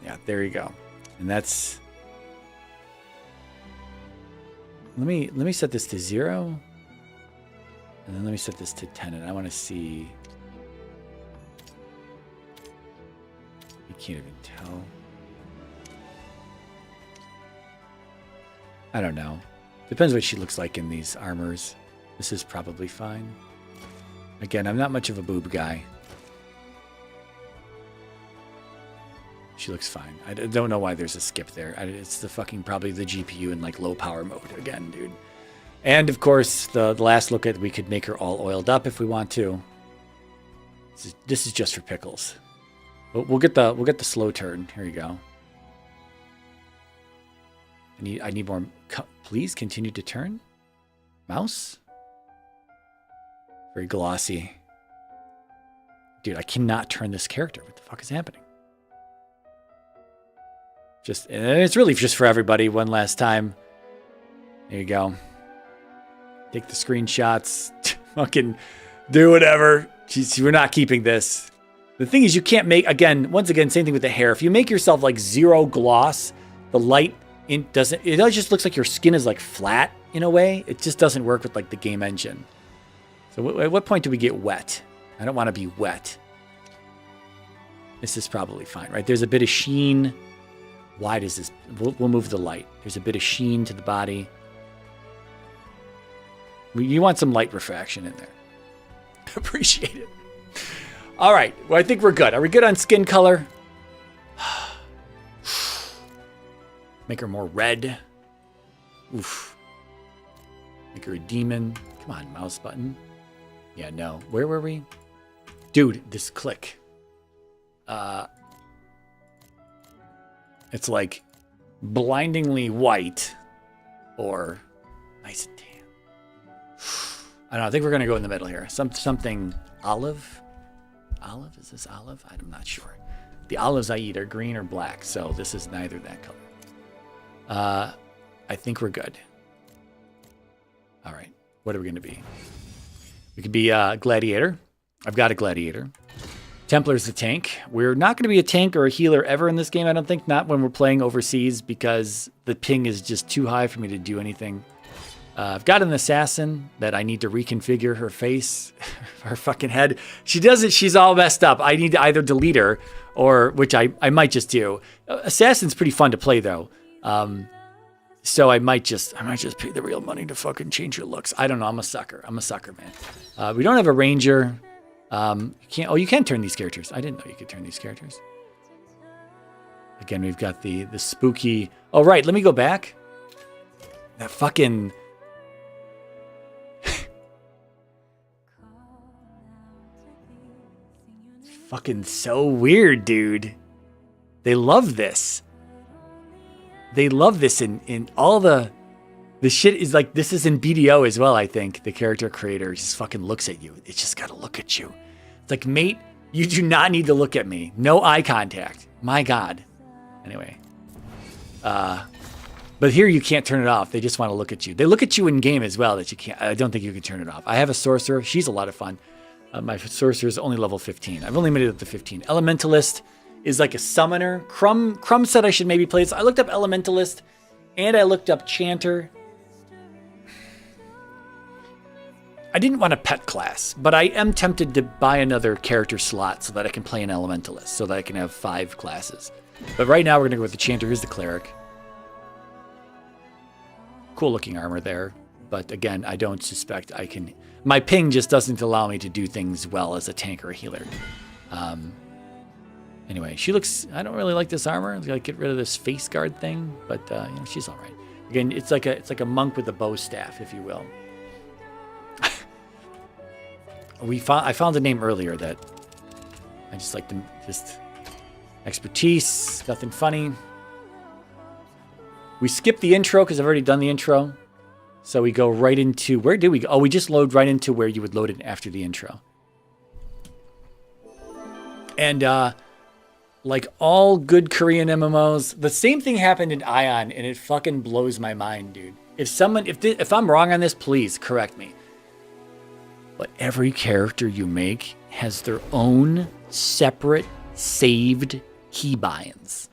Yeah, there you go. And that's... Let me set this to 0. And then let me set this to 10. And I want to see... You can't even tell. I don't know. Depends what she looks like in these armors. This is probably fine. Again, I'm not much of a boob guy. She looks fine. I don't know why there's a skip there. It's the fucking probably the GPU in like low power mode again, dude. And of course, the last look at we could make her all oiled up if we want to. This is just for Pickles. We'll get the slow turn. Here you go. I need more. Please continue to turn. Mouse. Very glossy. Dude, I cannot turn this character. What the fuck is happening? And it's really just for everybody. One last time. There you go. Take the screenshots. Fucking do whatever. We're not keeping this. The thing is, you can't make, once again, same thing with the hair. If you make yourself like 0 gloss, the light it just looks like your skin is like flat in a way. It just doesn't work with like the game engine. So at what point do we get wet? I don't want to be wet. This is probably fine, right? There's a bit of sheen. Why does this? We'll move the light. There's a bit of sheen to the body. You want some light refraction in there. Appreciate it. All right. Well, I think we're good. Are we good on skin color? Make her more red. Oof. Make her a demon. Come on, mouse button. Yeah, no. Where were we? Dude, this click. It's like blindingly white or nice and tan. I don't know. I think we're going to go in the middle here. Something olive. Olive? Is this olive? I'm not sure. The olives I eat are green or black, so this is neither that color. I think we're good. All right. What are we going to be? We could be a gladiator. I've got a gladiator. Templar's the tank. We're not going to be a tank or a healer ever in this game, I don't think. Not when we're playing overseas because the ping is just too high for me to do anything. I've got an assassin that I need to reconfigure her face, her fucking head. She doesn't. She's all messed up. I need to either delete her or, which I might just do. Assassin's pretty fun to play though. So I might just pay the real money to fucking change your looks. I don't know. I'm a sucker, man. We don't have a ranger. You can turn these characters. I didn't know you could turn these characters. Again, we've got the spooky. Oh, right. Let me go back. That fucking. Fucking so weird, dude. They love this. They love this in all the shit is like, this is in BDO as well, I think. The character creator just fucking looks at you. It's just got to look at you. It's like, mate, you do not need to look at me. No eye contact. My God. Anyway. But here you can't turn it off. They just want to look at you. They look at you in game as well that you can't. I don't think you can turn it off. I have a sorcerer. She's a lot of fun. My sorcerer is only level 15. I've only made it up to 15. Elementalist is like a summoner. Crumb said I should maybe play this. I looked up Elementalist and I looked up Chanter. I didn't want a pet class, but I am tempted to buy another character slot so that I can play an Elementalist, so that I can have 5 classes. But right now we're going to go with the Chanter. Here's the cleric. Cool looking armor there, But again, I don't suspect I can... My ping just doesn't allow me to do things well as a tank or a healer. Anyway, she looks... I don't really like this armor. I've got to get rid of this face guard thing. But, you know, she's all right. Again, it's like a monk with a bow staff, if you will. I found a name earlier that I just like to... Just expertise, nothing funny. We skip the intro because I've already done the intro. So we go right into... Where did we go? Oh, we just load right into where you would load it after the intro. And like all good Korean MMOs, the same thing happened in Aion, and it fucking blows my mind, dude. If I'm wrong on this, please correct me. But every character you make has their own separate saved keybinds.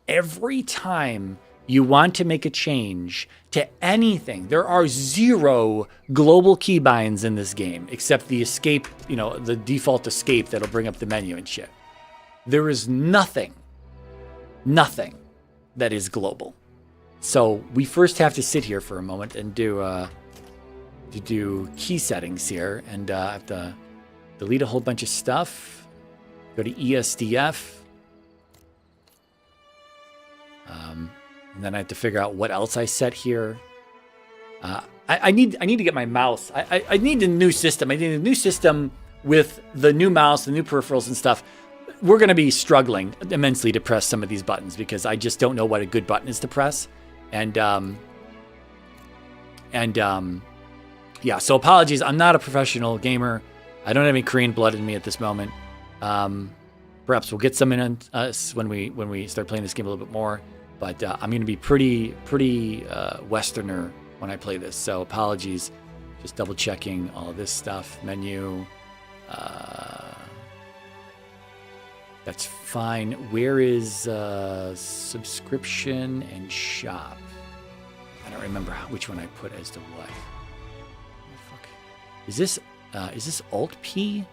Every time you want to make a change to anything, there are 0 global keybinds in this game, except the escape, you know, the default escape that'll bring up the menu and shit. There is nothing that is global. So we first have to sit here for a moment and do key settings here, and I have to delete a whole bunch of stuff. Go to ESDF. And then I have to figure out what else I set here. I need to get my mouse. I need a new system. I need a new system with the new mouse, the new peripherals and stuff. We're going to be struggling immensely to press some of these buttons because I just don't know what a good button is to press. Yeah, so apologies. I'm not a professional gamer. I don't have any Korean blood in me at this moment. Perhaps we'll get some in us when we start playing this game a little bit more. But I'm going to be pretty Westerner when I play this. So apologies. Just double checking all of this stuff. Menu. That's fine. Where is subscription and shop? I don't remember which one I put as to what. Oh, fuck. Is this Alt P?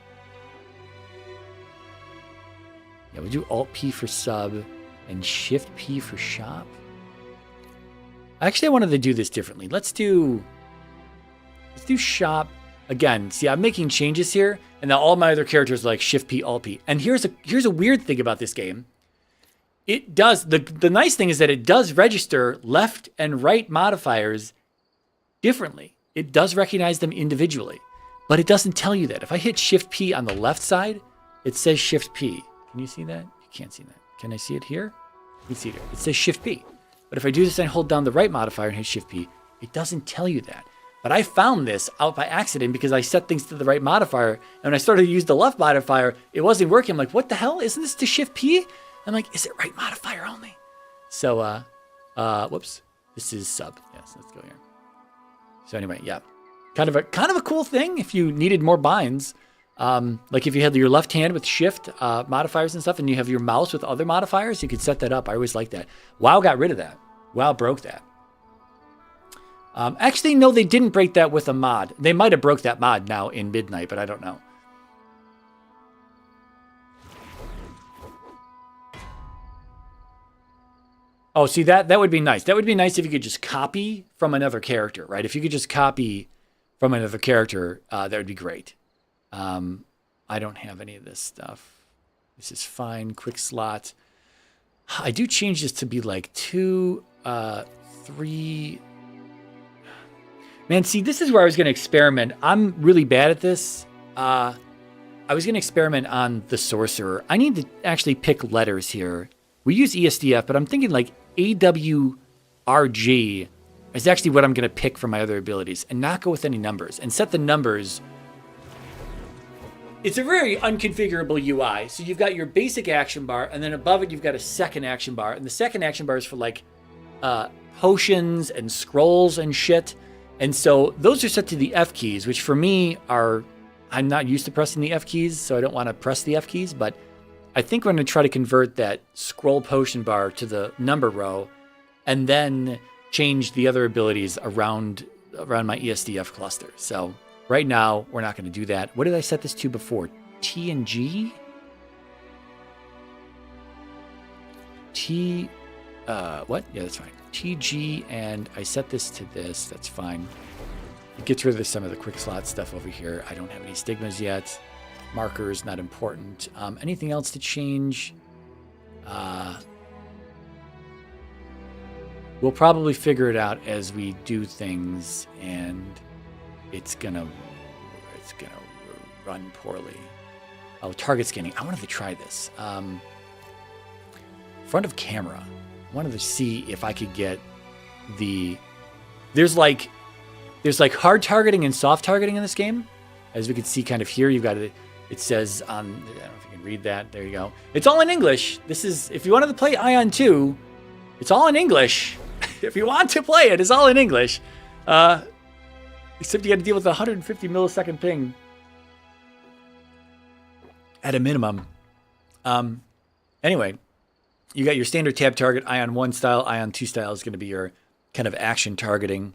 Yeah, we do Alt P for sub and Shift P for shop. Actually, I wanted to do this differently. Let's do shop again. See, I'm making changes here, and now all my other characters are like Shift P, Alt P. And here's a weird thing about this game. It does the nice thing is that it does register left and right modifiers differently. It does recognize them individually, but it doesn't tell you that. If I hit Shift P on the left side, it says Shift P. Can you see that? You can't see that. Can I see it here? You can see it here. It says Shift P. But if I do this and hold down the right modifier and hit Shift P, it doesn't tell you that. But I found this out by accident because I set things to the right modifier. And when I started to use the left modifier, it wasn't working. I'm like, what the hell? Isn't this to Shift P? I'm like, is it right modifier only? So, whoops. This is sub. Yes, let's go here. So anyway, yeah. Kind of a cool thing if you needed more binds. Like if you had your left hand with shift modifiers and stuff, and you have your mouse with other modifiers, you could set that up. I always liked that. WoW got rid of that. WoW broke that. Actually, no, they didn't break that with a mod. They might have broke that mod now in Midnight, but I don't know. Oh, see, that would be nice. That would be nice if you could just copy from another character, right? If you could just copy from another character, that would be great. I don't have any of this stuff. This is fine. Quick slot. I do change this to be like 2, 3. Man, see, this is where I was going to experiment. I'm really bad at this. I was going to experiment on the sorcerer. I need to actually pick letters here. We use ESDF, but I'm thinking like AWRG is actually what I'm going to pick for my other abilities and not go with any numbers and set the numbers. It's a very unconfigurable UI. So you've got your basic action bar, and then above it, you've got a second action bar. And the second action bar is for like potions and scrolls and shit. And so those are set to the F keys, which for me are, I'm not used to pressing the F keys, so I don't want to press the F keys. But I think we're going to try to convert that scroll potion bar to the number row and then change the other abilities around my ESDF cluster. So right now, we're not going to do that. What did I set this to before? T and G? What? Yeah, that's fine. TG, and I set this to this. That's fine. It gets rid of some of the quick slot stuff over here. I don't have any stigmas yet. Markers, not important. Anything else to change? We'll probably figure it out as we do things, and it's gonna run poorly. Oh, target scanning. I wanted to try this. Front of camera. I wanted to see if I could get the... There's like hard targeting and soft targeting in this game. As we can see kind of here, you've got it. It says on... I don't know if you can read that. There you go. It's all in English. This is... If you wanted to play Aion 2, it's all in English. If you want to play it, it's all in English. Except you got to deal with a 150 millisecond ping. At a minimum. Anyway, you got your standard tab target, Aion 1 style. Aion 2 style is going to be your kind of action targeting,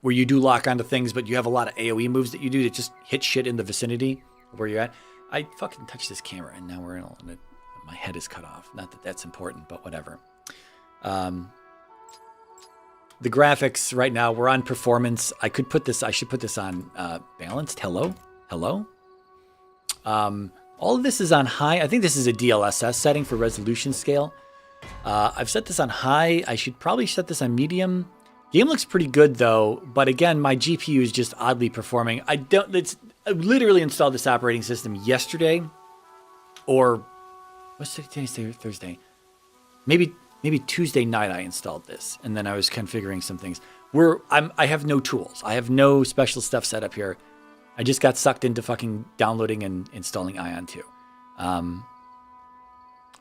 where you do lock onto things, but you have a lot of AoE moves that you do to just hit shit in the vicinity of where you're at. I fucking touched this camera, and now we're in my head is cut off. Not that that's important, but whatever. The graphics right now, we're on performance. I should put this on balanced. Hello. All of this is on high. I think this is a DLSS setting for resolution scale. I've set this on high. I should probably set this on medium. Game looks pretty good though, but again, my GPU is just oddly performing. I literally installed this operating system yesterday, or what's today? Thursday. Maybe Tuesday night I installed this, and then I was configuring some things. I have no tools. I have no special stuff set up here. I just got sucked into fucking downloading and installing Aion 2.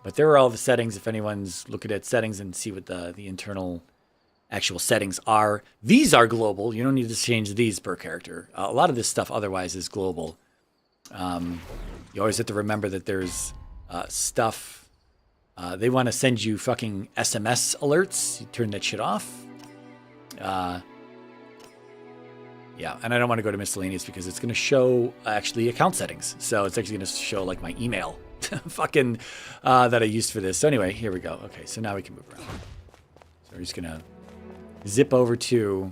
But there are all the settings if anyone's looking at settings and see what the internal actual settings are. These are global. You don't need to change these per character. A lot of this stuff otherwise is global. You always have to remember that there's stuff. They want to send you fucking SMS alerts. You turn that shit off. Yeah, and I don't want to go to miscellaneous because it's going to show actually account settings. So it's actually going to show like my email fucking that I used for this. So anyway, here we go. Okay, so now we can move around. So we're just going to zip over to...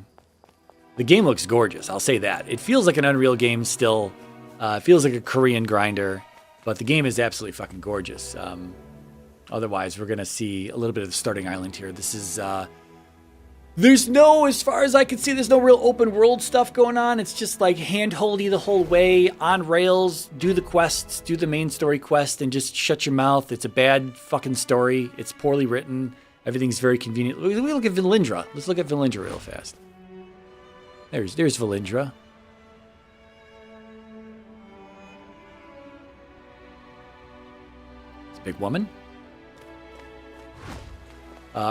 The game looks gorgeous, I'll say that. It feels like an Unreal game still. It feels like a Korean grinder, but the game is absolutely fucking gorgeous. Otherwise, we're going to see a little bit of the starting island here. This is... There's no, as far as I can see, there's no real open world stuff going on. It's just like hand-holdy the whole way, on rails, do the quests, do the main story quest, and just shut your mouth. It's a bad fucking story. It's poorly written. Everything's very convenient. We look at Valindra. Let's look at Valindra real fast. There's Valindra. It's a big woman.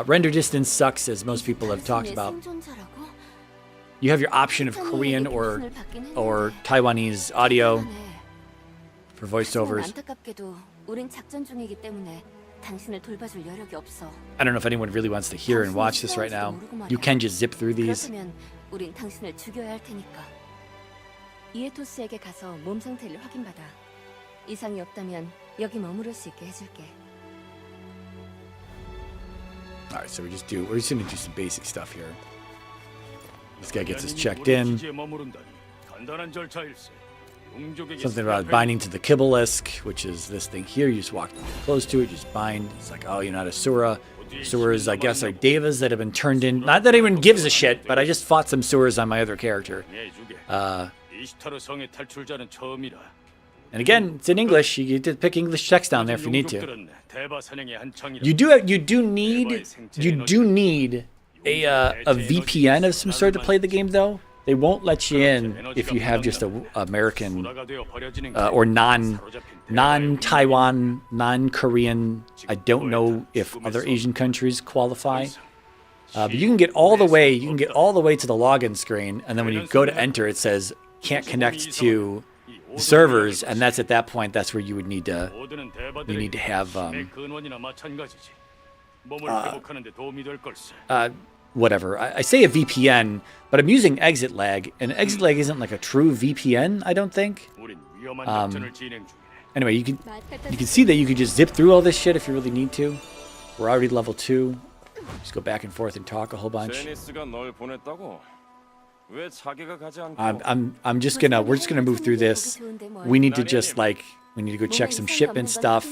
Render distance sucks, as most people have talked about. You have your option of Korean or Taiwanese audio for voiceovers. I don't know if anyone really wants to hear and watch this right now. You can just zip through these. All right, so we're just gonna do some basic stuff here. This guy gets us checked in. Something about binding to the Kibalisk, which is this thing here. You just walk close to it, just bind. It's like, oh, you're not a Sura. Suras, I guess, are devas that have been turned in. Not that anyone gives a shit, but I just fought some Suras on my other character. And again, it's in English. You get to pick English text down there if you need to. You do need a VPN of some sort to play the game, though. They won't let you in if you have just a American or non-Taiwan, non-Korean. I don't know if other Asian countries qualify. But you can get all the way. You can get all the way to the login screen, and then when you go to enter, it says can't connect to servers, and that's at that point. That's where you would need to. You need to have whatever. I say a VPN, but I'm using exit lag, and exit lag isn't like a true VPN. I don't think. Anyway, you can see that you can just zip through all this shit if you really need to. We're already level 2. Just go back and forth and talk a whole bunch. I'm just gonna, we're just gonna move through this. We need to just like, we need to go check some shipment stuff.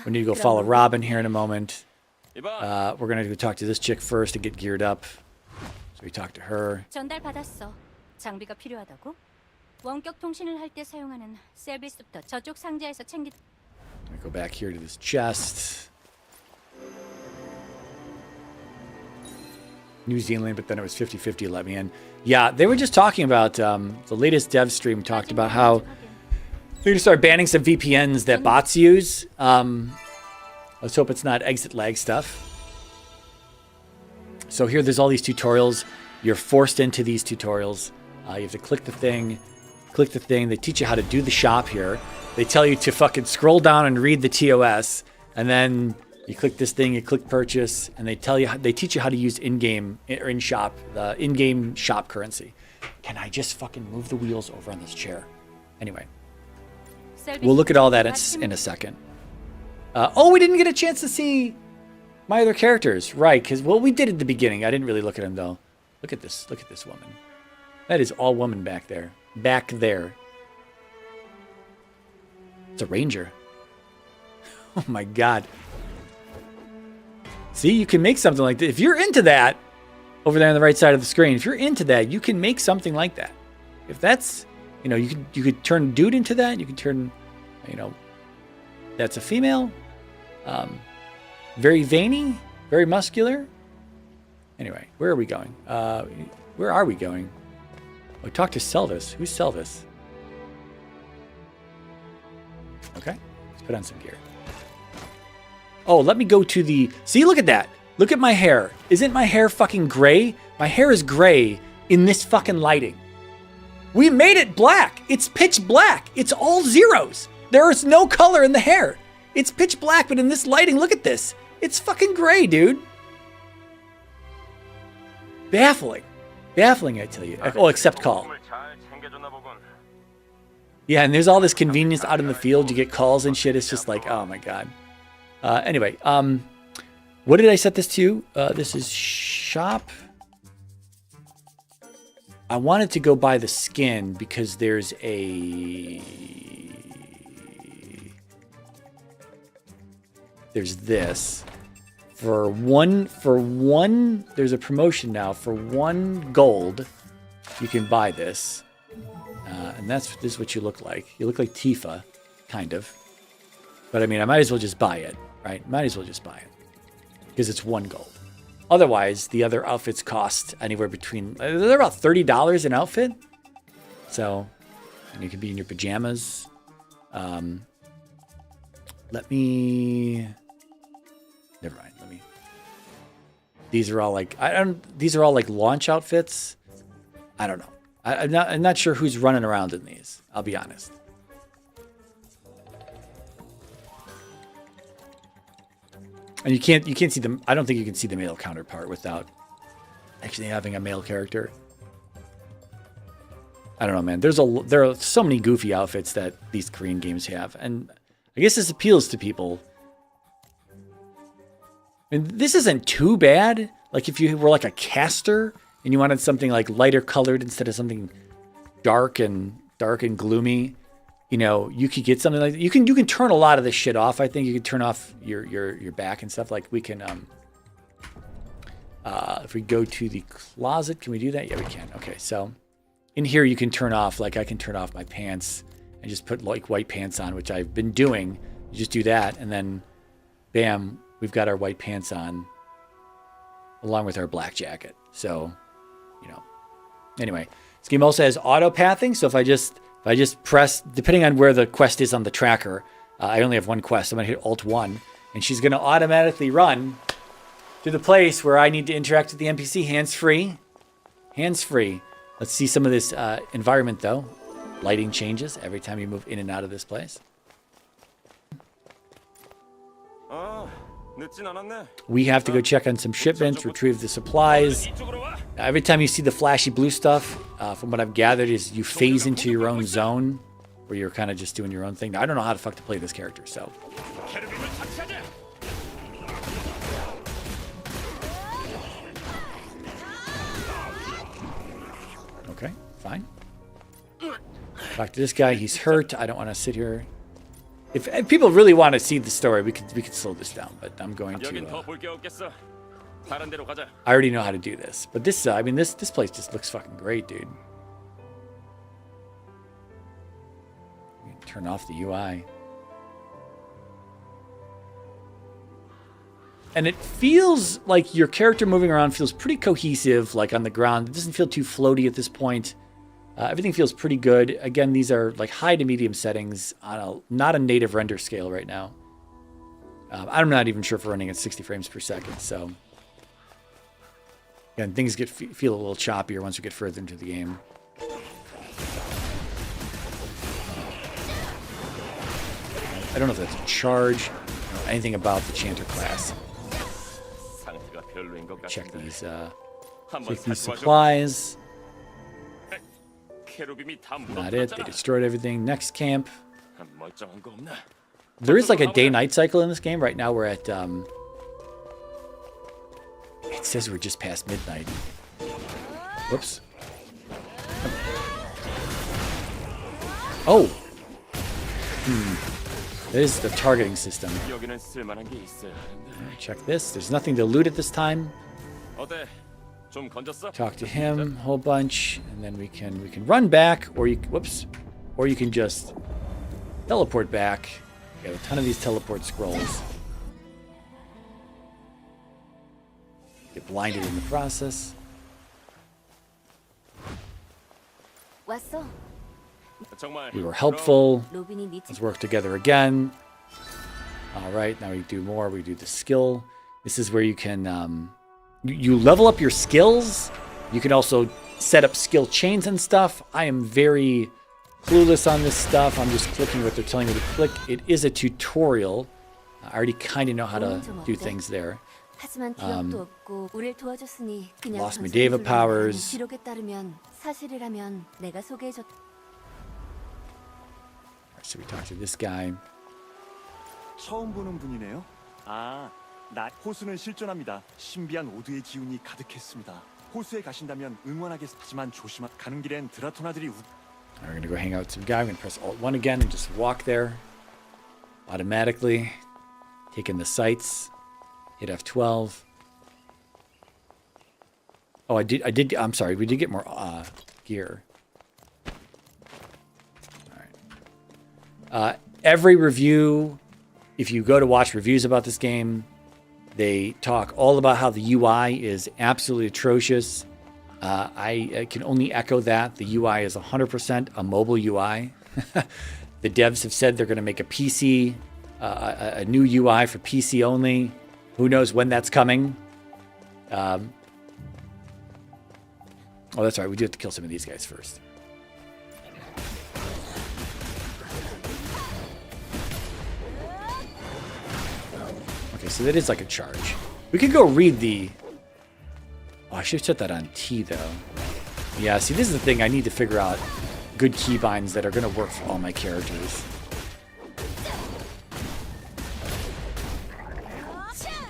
We need to go follow Robin here in a moment. We're gonna go talk to this chick first to get geared up. So we talk to her. 전달받았어. 장비가 필요하다고? 원격 통신을 할 때 사용하는 서비스부터 저쪽 상자에서 챙기. Let me go back here to this chest. New Zealand, but then it was 50-50 let me in. Yeah, they were just talking about the latest dev stream talked about how they're gonna start banning some VPNs that bots use. Let's hope it's not exit lag stuff. So here, there's all these tutorials. You're forced into these tutorials. You have to click the thing. They teach you how to do the shop here. They tell you to fucking scroll down and read the TOS, and then you click this thing, you click purchase, and they teach you how to use in-game or in-shop, the in-game shop currency. Can I just fucking move the wheels over on this chair? Anyway, we'll look at all that in a second. Oh, we didn't get a chance to see my other characters, right? Because well, we did at the beginning. I didn't really look at them though. Look at this woman. That is all woman back there. Back there. It's a ranger. Oh my god. See, you can make something like that. If you're into that, over there on the right side of the screen, if you're into that, you can make something like that. If that's, you know, you could turn dude into that. You can turn, you know, that's a female. Very veiny, very muscular. Anyway, where are we going? Where are we going? Oh, talk to Selvis. Who's Selvis? Okay, let's put on some gear. Oh, let me go to the... See, look at that. Look at my hair. Isn't my hair fucking gray? My hair is gray in this fucking lighting. We made it black. It's pitch black. It's all zeros. There is no color in the hair. It's pitch black, but in this lighting, look at this. It's fucking gray, dude. Baffling. Baffling, I tell you. Oh, accept call. Yeah, and there's all this convenience out in the field. You get calls and shit. It's just like, oh my god. Anyway, what did I set this to? This is shop. I wanted to go buy the skin because there's this. For one, there's a promotion now. For 1 gold, you can buy this. And this is what you look like. You look like Tifa, kind of. But I mean, I might as well just buy it, right? Might as well just buy it. Because it's 1 gold. Otherwise, the other outfits cost anywhere between... They're about $30 an outfit. So, and you can be in your pajamas. Let me... Never mind. Let me... These are all like... These are all like launch outfits. I don't know. I'm not sure who's running around in these. I'll be honest. And you can't see them. I don't think you can see the male counterpart without actually having a male character. I don't know, man. There are so many goofy outfits that these Korean games have, and I guess this appeals to people. And this isn't too bad. Like if you were like a caster and you wanted something like lighter colored instead of something dark and gloomy. You know, you could get something like that. You can turn a lot of this shit off. I think you can turn off your back and stuff. Like we can if we go to the closet, can we do that? Yeah, we can. Okay, so in here you can turn off, like I can turn off my pants and just put like white pants on, which I've been doing. You just do that and then bam, we've got our white pants on along with our black jacket. So, you know. Anyway, this game also has auto pathing, so if I just press, depending on where the quest is on the tracker, I only have 1 quest. I'm going to hit Alt-1, and she's going to automatically run to the place where I need to interact with the NPC hands-free. Hands-free. Let's see some of this environment, though. Lighting changes every time you move in and out of this place. We have to go check on some shipments, retrieve the supplies. Every time you see the flashy blue stuff, from what I've gathered, is you phase into your own zone where you're kind of just doing your own thing. Now, I don't know how the fuck to play this character, so. Talk to this guy. He's hurt. I don't want to sit here. If people really want to see the story, we could slow this down. But I'm going to. I already know how to do this. But this, I mean, this place just looks fucking great, dude. Turn off the UI. And it feels like your character moving around feels pretty cohesive, like on the ground. It doesn't feel too floaty at this point. Everything feels pretty good. Again, these are like high to medium settings on not a native render scale right now. I'm not even sure if we're running at 60 frames per second. So, again, things feel a little choppier once we get further into the game. I don't know if that's a charge or anything about the Chanter class. Check these supplies. Not it. They destroyed everything. Next camp. There is like a day-night cycle in this game. Right now we're at... it says we're just past midnight. Whoops. Oh! That is the targeting system. Check this. There's nothing to loot at this time. Talk to him a whole bunch, and then we can run back, or you can just teleport back. We got a ton of these teleport scrolls. Get blinded in the process. We were helpful. Let's work together again. All right, now we do more. We do the skill. This is where you can you level up your skills. You can also set up skill chains and stuff. I am very clueless on this stuff. I'm just clicking what they're telling me to click. It is a tutorial. I already kind of know how to do things there. Lost Medeva powers. So we talk to this guy. 처음 보는 분이네요. 호수는 실존합니다. 신비한 오드의 기운이 가득했습니다. 호수에 가신다면 응원하겠지만 가는 길엔 드라토나들이 We're gonna go hang out with some guy. I'm gonna press Alt 1 again and just walk there automatically. Take in the sights. Hit F12. Oh, I did. I'm sorry. We did get more gear. All right. Every review, if you go to watch reviews about this game, they talk all about how the UI is absolutely atrocious. I can only echo that. The UI is 100% a mobile UI. The devs have said they're going to make a PC, a new UI for PC only. Who knows when that's coming? Oh, that's right. We do have to kill some of these guys first. Okay, so that is like a charge. We could go read the... Oh, I should have set that on T, though. Yeah, see, this is the thing. I need to figure out good keybinds that are going to work for all my characters.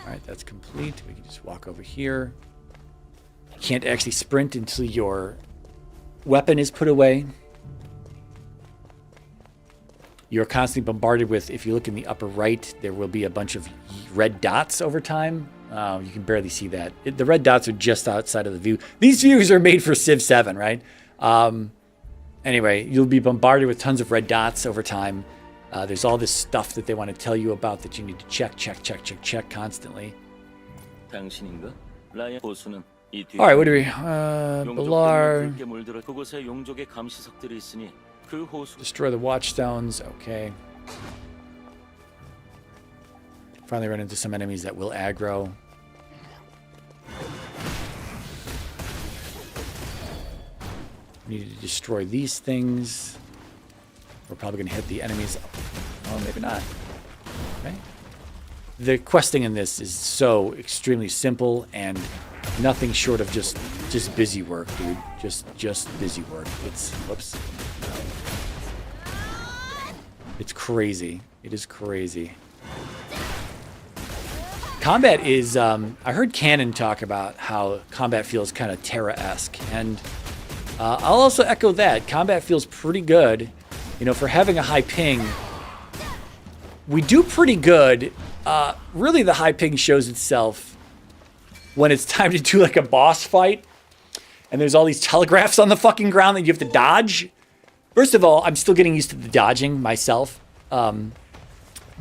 All right, that's complete. We can just walk over here. You can't actually sprint until your weapon is put away. You're constantly bombarded with, if you look in the upper right, there will be a bunch of red dots over time. You can barely see that. The red dots are just outside of the view. These views are made for Civ 7, right? Anyway, you'll be bombarded with tons of red dots over time. There's all this stuff that they want to tell you about that you need to check constantly. All right, what do we... Balar... Destroy the watchstones. Okay. Finally run into some enemies that will aggro. Need to destroy these things. We're probably going to hit the enemies. Oh, maybe not. Okay. The questing in this is so extremely simple and nothing short of just busy work, dude. Just busy work. It's... Whoops. It's crazy. It is crazy. Combat is... I heard Cannon talk about how combat feels kind of Terra-esque. And I'll also echo that. Combat feels pretty good. You know, for having a high ping, we do pretty good. Really, the high ping shows itself when it's time to do like a boss fight, and there's all these telegraphs on the fucking ground that you have to dodge. First of all, I'm still getting used to the dodging myself,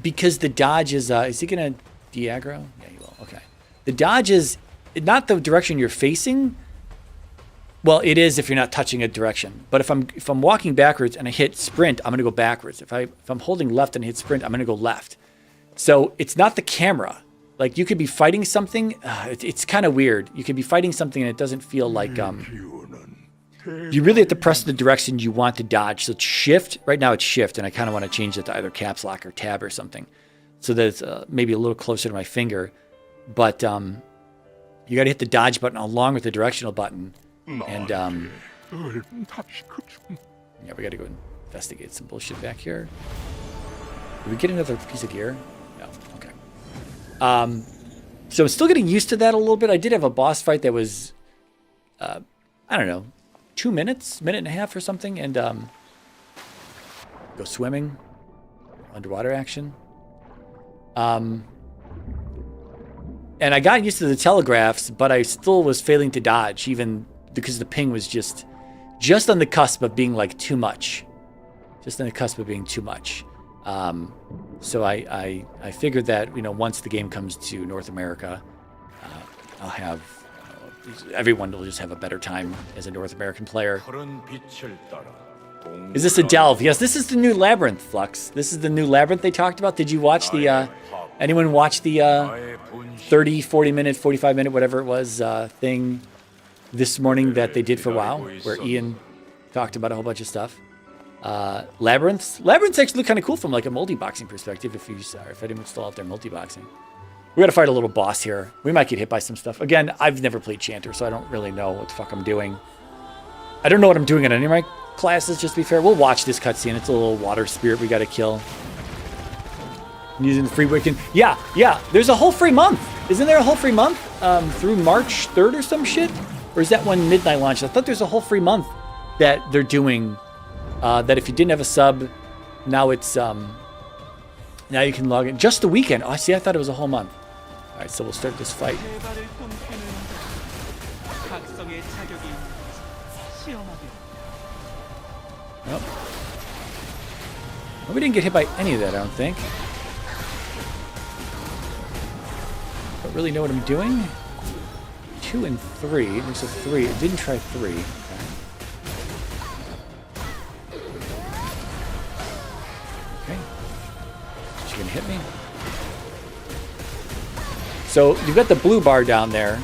because the dodge is he gonna de-aggro? Yeah, he will. Okay. The dodge is not the direction you're facing. Well, it is if you're not touching a direction. But if I'm walking backwards and I hit sprint, I'm gonna go backwards. If I'm holding left and hit sprint, I'm gonna go left. So it's not the camera. Like, you could be fighting something. It's kind of weird. You could be fighting something and it doesn't feel like you really have to press the direction you want to dodge. So it's shift. Right now it's shift, and I kind of want to change it to either caps lock or tab or something, so that it's maybe a little closer to my finger. But you got to hit the dodge button along with the directional button. And yeah, we got to go investigate some bullshit back here. Did we get another piece of gear? No. Okay. So I'm still getting used to that a little bit. I did have a boss fight that was, I don't know, 2 minutes, minute and a half or something, and go swimming, underwater action. And I got used to the telegraphs, but I still was failing to dodge, even because the ping was just on the cusp of being like too much. Just on the cusp of being too much. So I figured that, you know, once the game comes to North America, I'll have everyone will just have a better time as a North American player. Is this a delve? Yes, this is the new Labyrinth, Flux. This is the new Labyrinth they talked about. Did you watch the, anyone watch the 30, 40 minute, 45 minute, whatever it was, thing this morning that they did for WoW, where Aion talked about a whole bunch of stuff? Labyrinths actually look kind of cool from like a multi-boxing perspective, if anyone's still out there multi-boxing. We gotta fight a little boss here. We might get hit by some stuff. Again, I've never played Chanter, so I don't really know what the fuck I'm doing. I don't know what I'm doing in any of my classes, just to be fair. We'll watch this cutscene. It's a little water spirit we gotta kill. Using the free weekend. Yeah, there's a whole free month. Isn't there a whole free month? Through March 3rd or some shit? Or is that when midnight launch? I thought there's a whole free month that they're doing, that if you didn't have a sub, now it's, now you can log in. Just the weekend. Oh, see, I thought it was a whole month. All right, so we'll start this fight. Nope. Well, we didn't get hit by any of that, I don't think. Don't really know what I'm doing. 2 and 3. There's a 3. I didn't try 3. Okay. Is she gonna hit me? So you've got the blue bar down there.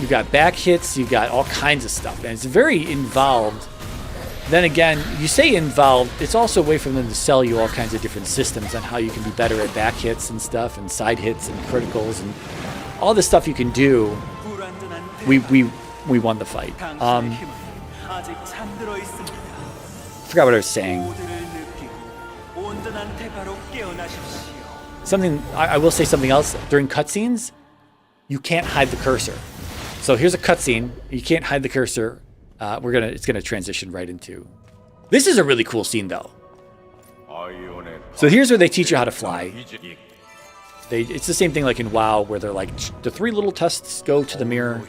You've got back hits, you've got all kinds of stuff, and it's very involved. Then again, you say involved, it's also a way for them to sell you all kinds of different systems on how you can be better at back hits and stuff, and side hits and criticals, and all the stuff you can do. We won the fight. Forgot what I was saying. Something I will say something else. During cutscenes, you can't hide the cursor. So here's a cutscene. You can't hide the cursor. It's gonna transition right into. This is a really cool scene though. So here's where they teach you how to fly. It's the same thing like in WoW, where they're like, the 3 little tests go to the mirror.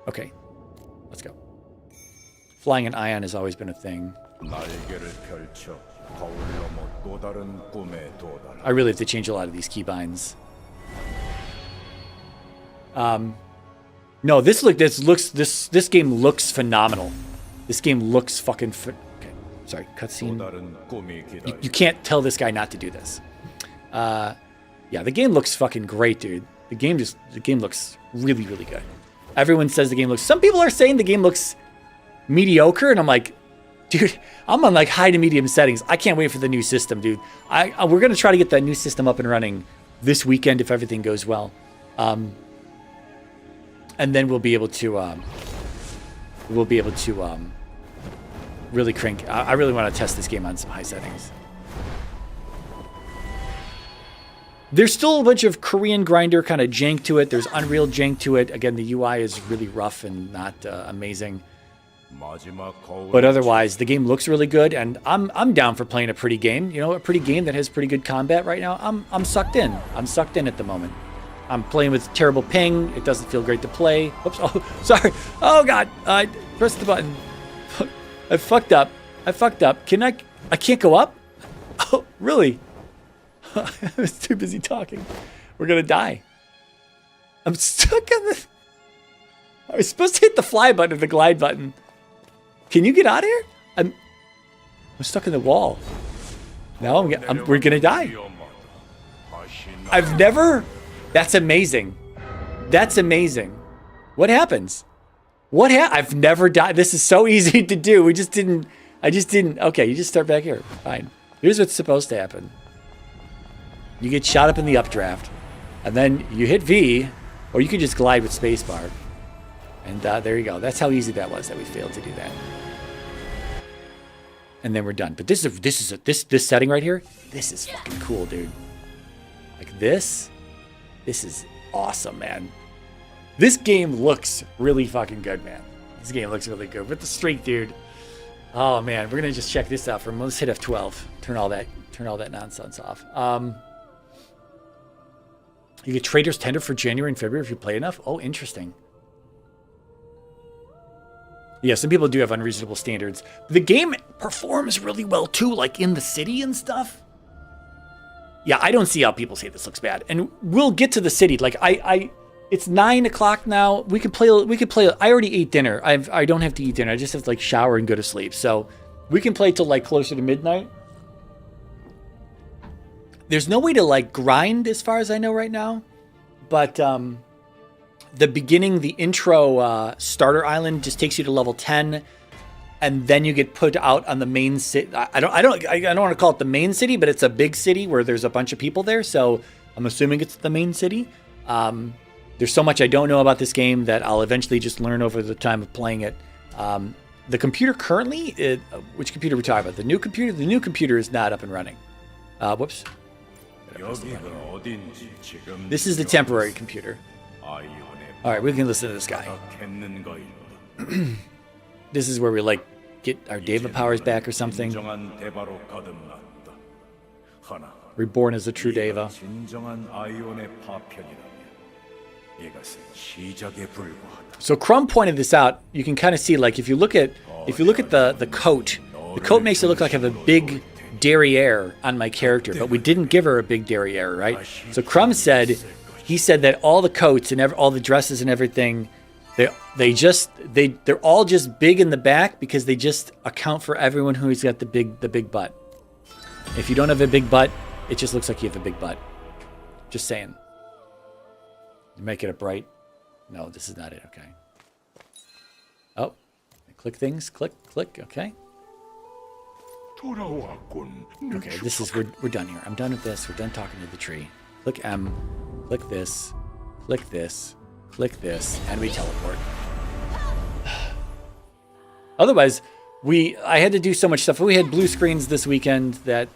Okay, let's go. Flying an Aion has always been a thing. I really have to change a lot of these keybinds. No, this game looks phenomenal. This game looks fucking okay. Sorry, cutscene. You can't tell this guy not to do this. Yeah, the game looks fucking great, dude. The game looks really, really good. Everyone says the game looks. Some people are saying the game looks mediocre, and I'm like, dude, I'm on like high to medium settings. I can't wait for the new system, dude. We're gonna try to get that new system up and running this weekend if everything goes well. And then we'll be able to really crank. I really want to test this game on some high settings. There's still a bunch of Korean grinder kind of jank to it. There's Unreal jank to it. Again, the UI is really rough and not amazing. But otherwise, the game looks really good, and I'm down for playing a pretty game. You know, a pretty game that has pretty good combat right now. I'm sucked in. I'm sucked in at the moment. I'm playing with terrible ping. It doesn't feel great to play. Oops. Oh, sorry. Oh God. I pressed the button. I fucked up. Can I can't go up? Oh, really? I was too busy talking. We're gonna die. I'm stuck on the. I was supposed to hit the fly button or the glide button. Can you get out of here? I'm stuck in the wall. Now we're gonna die. I've never. That's amazing. That's amazing. What happens? I've never died. This is so easy to do. I just didn't. Okay, you just start back here. Fine. Here's what's supposed to happen. You get shot up in the updraft, and then you hit V, or you can just glide with spacebar. And there you go. That's how easy that was that we failed to do that. And then we're done. But this setting right here, this is fucking cool, dude. Like this is awesome, man. This game looks really fucking good, man. This game looks really good. With the streak, dude. Oh man, we're gonna just check this out let's hit F12. Turn all that nonsense off. You get Trader's Tender for January and February if you play enough. Oh, interesting. Yeah, some people do have unreasonable standards. The game performs really well too, like in the city and stuff. Yeah, I don't see how people say this looks bad. And we'll get to the city. Like it's 9 o'clock now. We could play. I already ate dinner. I don't have to eat dinner. I just have to like shower and go to sleep. So we can play till like closer to midnight. There's no way to like grind as far as I know right now. But the beginning, the intro starter island just takes you to level 10. And then you get put out on the main city. I don't want to call it the main city, but it's a big city where there's a bunch of people there. So I'm assuming it's the main city. There's so much I don't know about this game that I'll eventually just learn over the time of playing it. The computer currently, which computer are we talking about? The new computer? The new computer is not up and running. Whoops. This is the temporary computer. All right, we can listen to this guy. This is where we like get our Deva powers back or something. Reborn as a true Deva. So Crumb pointed this out. You can kind of see, like, if you look at the coat makes it look like I have a big derriere on my character, but we didn't give her a big derriere, right? So Crumb said that all the coats and all the dresses and everything, they're all just big in the back because they just account for everyone who's got the big butt. If you don't have a big butt, it just looks like you have a big butt. Just saying. Make it a bright. No, this is not it. Okay. Oh, click things. Click. Okay. Okay, this is we're done here. I'm done with this. We're done talking to the tree. Click M. Click this. Click this. Click this, and we teleport. Otherwise, I had to do so much stuff. We had blue screens this weekend that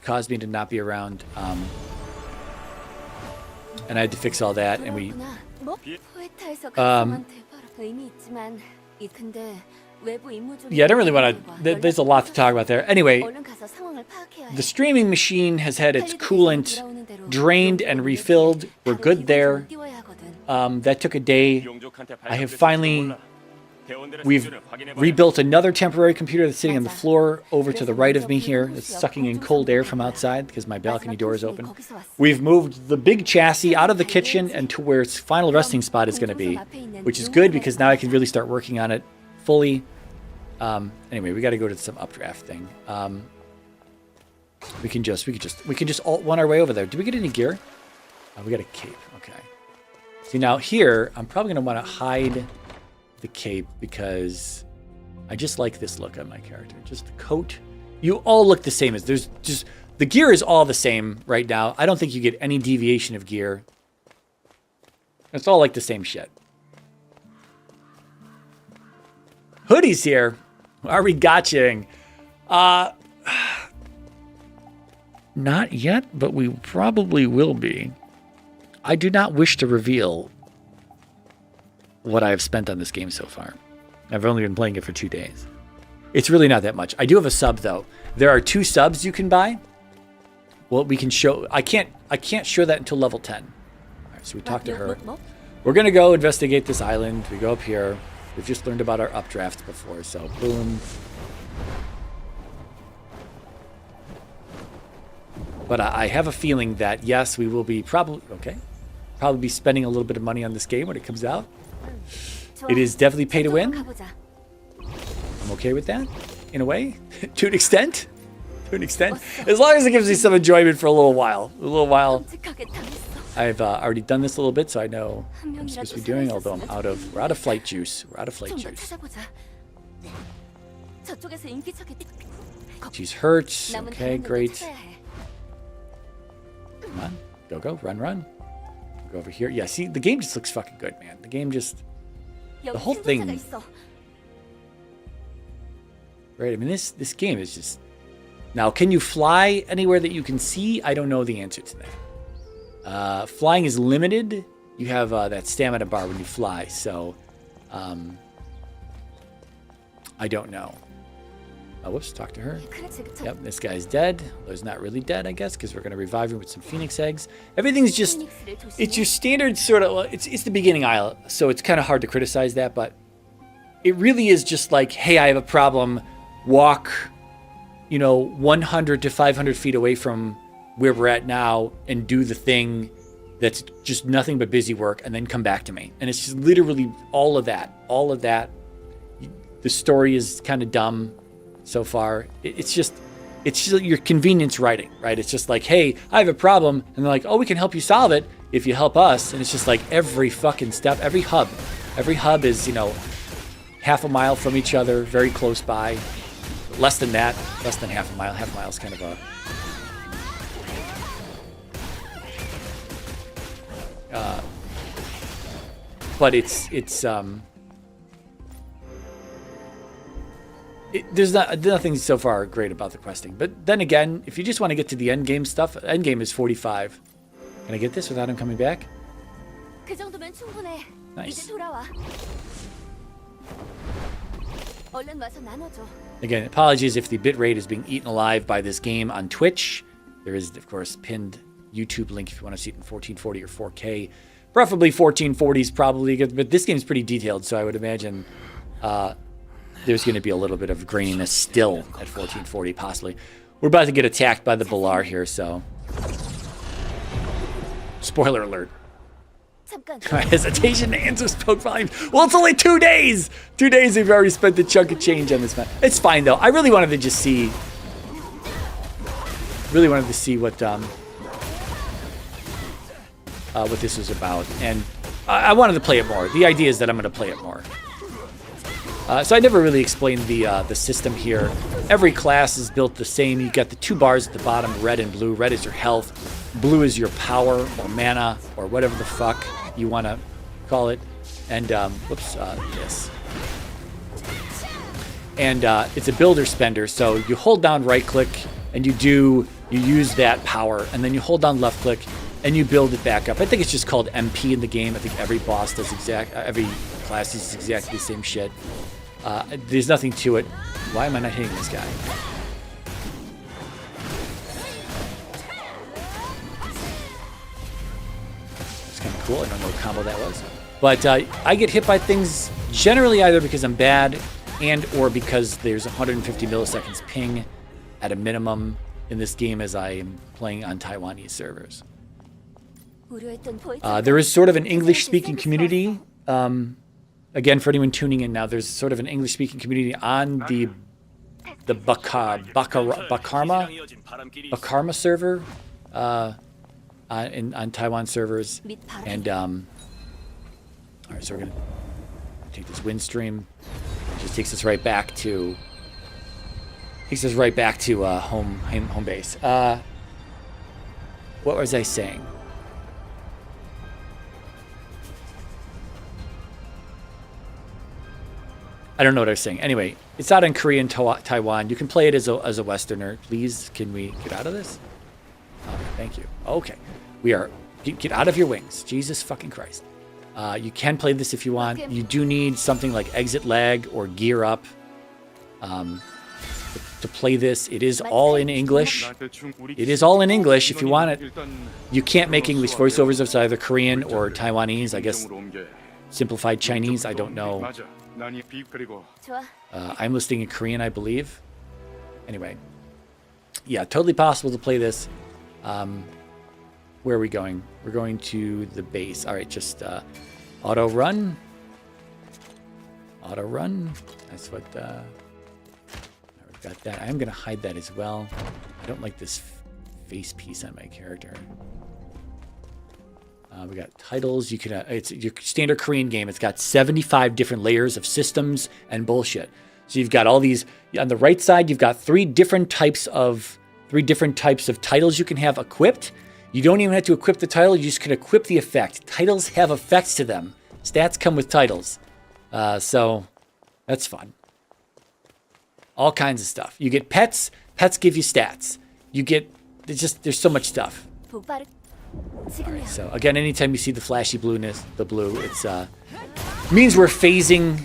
caused me to not be around. And I had to fix all that, and we. Yeah, I don't really want to. There's a lot to talk about there. Anyway, the streaming machine has had its coolant drained and refilled. We're good there. That took a day. I have finally. We've rebuilt another temporary computer that's sitting on the floor over to the right of me here. It's sucking in cold air from outside because my balcony door is open. We've moved the big chassis out of the kitchen and to where its final resting spot is going to be, which is good because now I can really start working on it fully. Anyway, we got to go to some updraft thing. We can just alt one our way over there. Did we get any gear? We got a cape. Okay. See, now here, I'm probably going to want to hide the cape because I just like this look on my character. Just the coat. You all look the same. There's just the gear is all the same right now. I don't think you get any deviation of gear. It's all like the same shit. Hoodie's here. Are we gotching? Not yet, but we probably will be. I do not wish to reveal what I have spent on this game so far. I've only been playing it for 2 days. It's really not that much. I do have a sub though. There are 2 subs you can buy. Well, we can show. I can't show that until level 10. All right, so we talk to her. We're gonna go investigate this island. We go up here. We've just learned about our updraft before, so boom. But I have a feeling that yes, we will be probably be spending a little bit of money on this game when it comes out. It is definitely pay to win. I'm okay with that, in a way, to an extent. To an extent, as long as it gives me some enjoyment for a little while. I've already done this a little bit, so I know what I'm supposed to be doing. Although we're out of flight juice. We're out of flight juice. She's hurt. Okay, great. Come on, go, run. Go over here. Yeah, see, the game just looks fucking good, man. The game just, the whole thing. Right. I mean, this game is just. Now, can you fly anywhere that you can see? I don't know the answer to that. Flying is limited. You have that stamina bar when you fly, so I don't know. Whoops, talk to her. Yep, this guy's dead. Although he's not really dead, I guess, because we're going to revive him with some phoenix eggs. Everything's just, it's your standard sort of, it's the beginning isle, so it's kind of hard to criticize that, but it really is just like, hey, I have a problem, walk 100 to 500 feet away from where we're at now and do the thing that's just nothing but busy work and then come back to me. And it's just literally all of that. The story is kind of dumb so far. It's just your convenience writing, right? It's just like, hey, I have a problem. And they're like, oh, we can help you solve it if you help us. And it's just like every fucking step, every hub is, half a mile from each other, very close by. Less than that, less than half a mile. Half a mile is kind of a... but there's nothing so far great about the questing. But then again, if you just want to get to the end game stuff, end game is 45. Can I get this without him coming back? Nice. Again, apologies if the bitrate is being eaten alive by this game on Twitch. There is, of course, pinned YouTube link if you want to see it in 1440 or 4K. Preferably 1440 is probably good, but this game is pretty detailed, so I would imagine there's going to be a little bit of graininess still at 1440, possibly. We're about to get attacked by the Balar here, so... Spoiler alert. My hesitation to answer spoke volumes. Well, it's only 2 days! 2 days we've already spent a chunk of change on this map. It's fine, though. I really wanted to just see... what this was about. And I wanted to play it more. The idea is that I'm going to play it more. So I never really explained the system here. Every class is built the same. You got the 2 bars at the bottom, red and blue. Red is your health. Blue is your power or mana or whatever the fuck you want to call it. And, yes. And it's a builder spender. So you hold down right click and you use that power. And then you hold down left click and you build it back up. I think it's just called MP in the game. I think every boss does every class uses exactly the same shit. There's nothing to it. Why am I not hitting this guy? It's kind of cool. I don't know what combo that was. But I get hit by things generally either because I'm bad and or because there's 150 milliseconds ping at a minimum in this game as I am playing on Taiwanese servers. There is sort of an English-speaking community. Again, for anyone tuning in now, there's sort of an English-speaking community on the Bakarma server on Taiwan servers. And all right, so we're gonna take this wind stream. It just takes us right back to home base. What was I saying? I don't know what I was saying. Anyway, it's out in Korea and Taiwan. You can play it as a Westerner. Please, can we get out of this? Thank you. Okay. We are... Get out of your wings. Jesus fucking Christ. You can play this if you want. You do need something like exit lag or gear up to play this. It is all in English. It is all in English if you want it. You can't make English voiceovers. It's either Korean or Taiwanese. I guess simplified Chinese. I don't know. I'm listening in Korean, I believe. Anyway, yeah, totally possible to play this. Where are we going? We're going to the base. All right, just auto run. Auto run. That's what. We've got that. I'm gonna hide that as well. I don't like this face piece on my character. We got titles. You can. It's your standard Korean game. It's got 75 different layers of systems and bullshit. So you've got all these. On the right side, you've got three different types of titles you can have equipped. You don't even have to equip the title. You just can equip the effect. Titles have effects to them. Stats come with titles. So that's fun. All kinds of stuff. You get pets. Pets give you stats. You get, there's so much stuff. All right, so again, anytime you see the flashy blueness, the blue, it's means we're phasing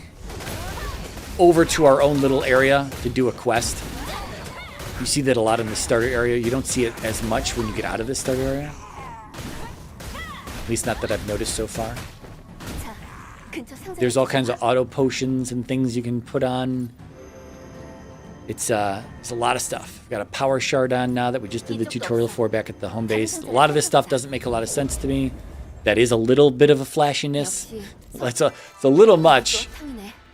over to our own little area to do a quest. You see that a lot in the starter area. You don't see it as much when you get out of the starter area. At least not that I've noticed so far. There's all kinds of auto potions and things you can put on. It's a lot of stuff. We've got a power shard on now that we just did the tutorial for back at the home base. A lot of this stuff doesn't make a lot of sense to me. That is a little bit of a flashiness. It's a little much.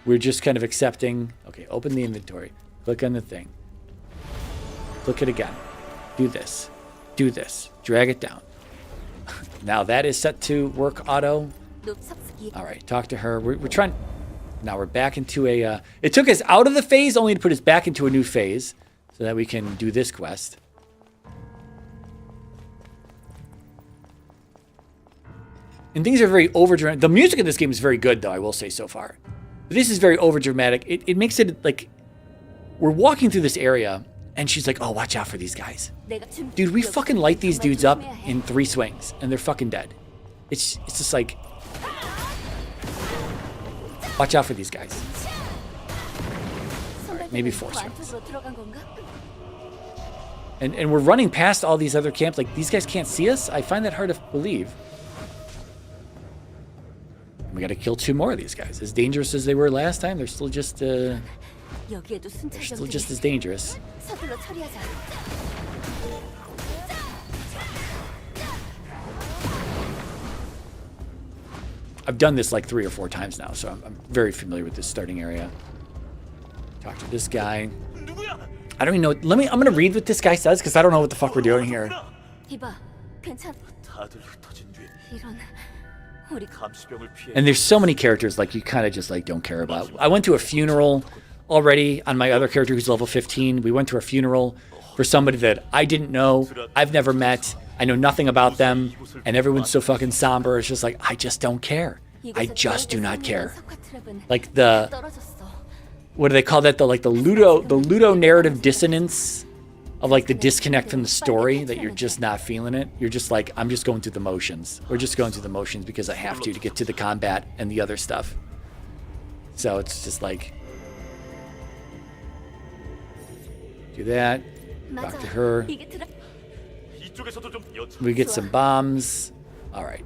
We're just kind of accepting. Okay, open the inventory. Click on the thing. Click it again. Do this. Do this. Drag it down. Now that is set to work auto. All right, talk to her. We're trying. Now we're back into a. It took us out of the phase only to put us back into a new phase so that we can do this quest. And things are very overdramatic. The music in this game is very good, though, I will say so far. But this is very overdramatic. It makes it like we're walking through this area. And she's like, oh, watch out for these guys. Dude, we fucking light these dudes up in 3 swings, and they're fucking dead. It's just like, watch out for these guys. All right, maybe 4 swings. And we're running past all these other camps. Like, these guys can't see us? I find that hard to believe. We got to kill 2 more of these guys. As dangerous as they were last time, they're still just... they're still just as dangerous. I've done this like 3 or 4 times now, so I'm very familiar with this starting area. Talk to this guy. I don't even know. I'm gonna read what this guy says because I don't know what the fuck we're doing here. And there's so many characters like you kind of just like don't care about. I went to a funeral already on my other character who's level 15. We went to a funeral for somebody that I didn't know, I've never met, I know nothing about them, and everyone's so fucking somber. It's just like, I just don't care. I just do not care. Like the, what do they call that? The ludo narrative dissonance of like the disconnect from the story, that you're just not feeling it. You're just like, I'm just going through the motions. We're just going through the motions because I have to get to the combat and the other stuff. So it's just like, do that. Talk to her. We get some bombs. All right.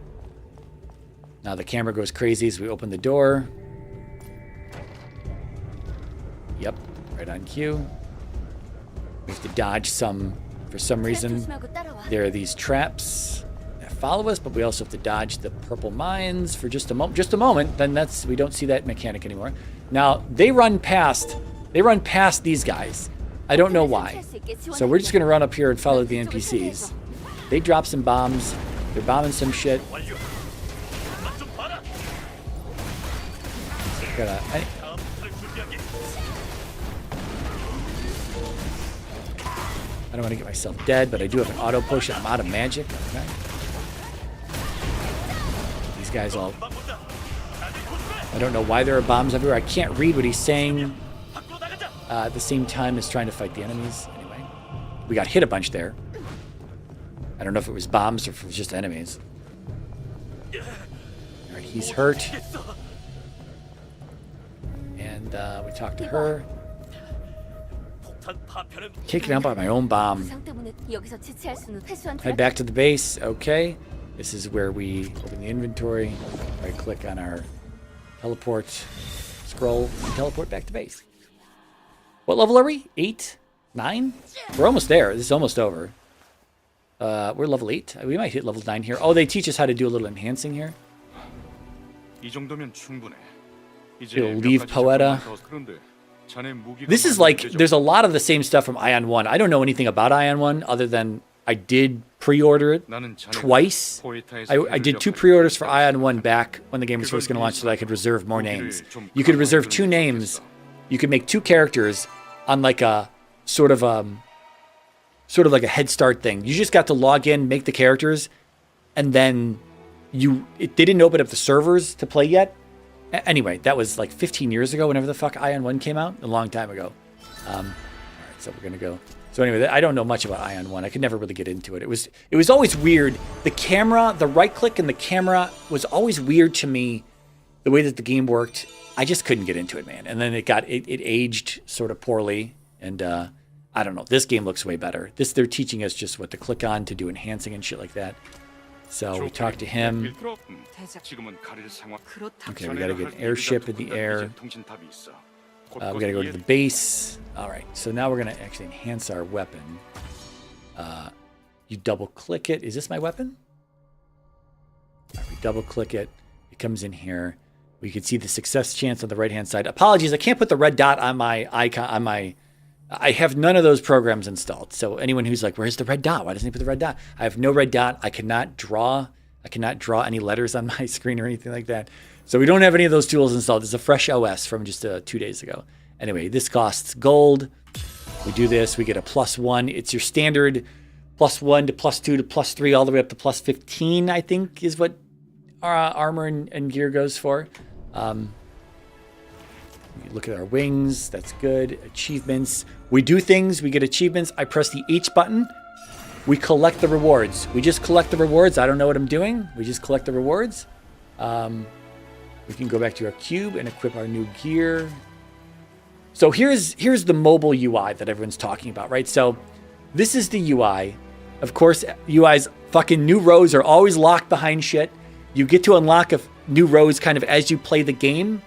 Now the camera goes crazy as we open the door. Yep, right on cue. We have to dodge some, for some reason, there are these traps that follow us, but we also have to dodge the purple mines for just a moment. Then we don't see that mechanic anymore. Now they run past these guys. I don't know why. So we're just gonna run up here and follow the NPCs. They drop some bombs. They're bombing some shit. I don't want to get myself dead, but I do have an auto potion. I'm out of magic. Okay. These guys all... I don't know why there are bombs everywhere. I can't read what he's saying at the same time as trying to fight the enemies. Anyway, we got hit a bunch there. I don't know if it was bombs or if it was just enemies. Alright, he's hurt. And we talked to her. Taken out by my own bomb. 부상 때문에 여기서 지체할 수는 회수한 Head back to the base. Okay. This is where we open the inventory. Right click on our teleport. Scroll and teleport back to base. What level are we? 8? 9? We're almost there. This is almost over. We're level 8. We might hit level 9 here. Oh, they teach us how to do a little enhancing here. 이 정도면 충분해. You'll leave Poeta. This is like, there's a lot of the same stuff from Aion 1. I don't know anything about Aion 1 other than I did pre-order it twice. I did 2 pre-orders for Aion 1 back when the game was first going to launch so that I could reserve more names. You could reserve 2 names. You could make 2 characters on like a sort of like a head start thing. You just got to log in, make the characters, and then they didn't open up the servers to play yet. Anyway, that was like 15 years ago, whenever the fuck Aion 1 came out, a long time ago. All right, so we're gonna go. So anyway, I don't know much about Aion 1. I could never really get into it. It was always weird. The camera, the right click and the camera was always weird to me. The way that the game worked, I just couldn't get into it, man. And then it aged sort of poorly. And I don't know. This game looks way better. They're teaching us just what to click on to do enhancing and shit like that. So we talked to him. Okay, we got to get an airship in the air. We got to go to the base. All right, so now we're going to actually enhance our weapon. You double click it. Is this my weapon? All right, we double click it. It comes in here. We can see the success chance on the right-hand side. Apologies, I can't put the red dot on my icon, I have none of those programs installed. So anyone who's like, where's the red dot? Why doesn't he put the red dot? I have no red dot. I cannot draw any letters on my screen or anything like that. So we don't have any of those tools installed. It's a fresh OS from just 2 days ago. Anyway, this costs gold. We do this, we get a +1. It's your standard +1 to +2 to +3 all the way up to +15, I think is what armor and gear goes for. Look at our wings. That's good. Achievements. We do things. We get achievements. I press the H button. We collect the rewards. We just collect the rewards. I don't know what I'm doing. We just collect the rewards. We can go back to our cube and equip our new gear. So here's the mobile UI that everyone's talking about, right? So this is the UI. Of course, UI's fucking new rows are always locked behind shit. You get to unlock new rows kind of as you play the game,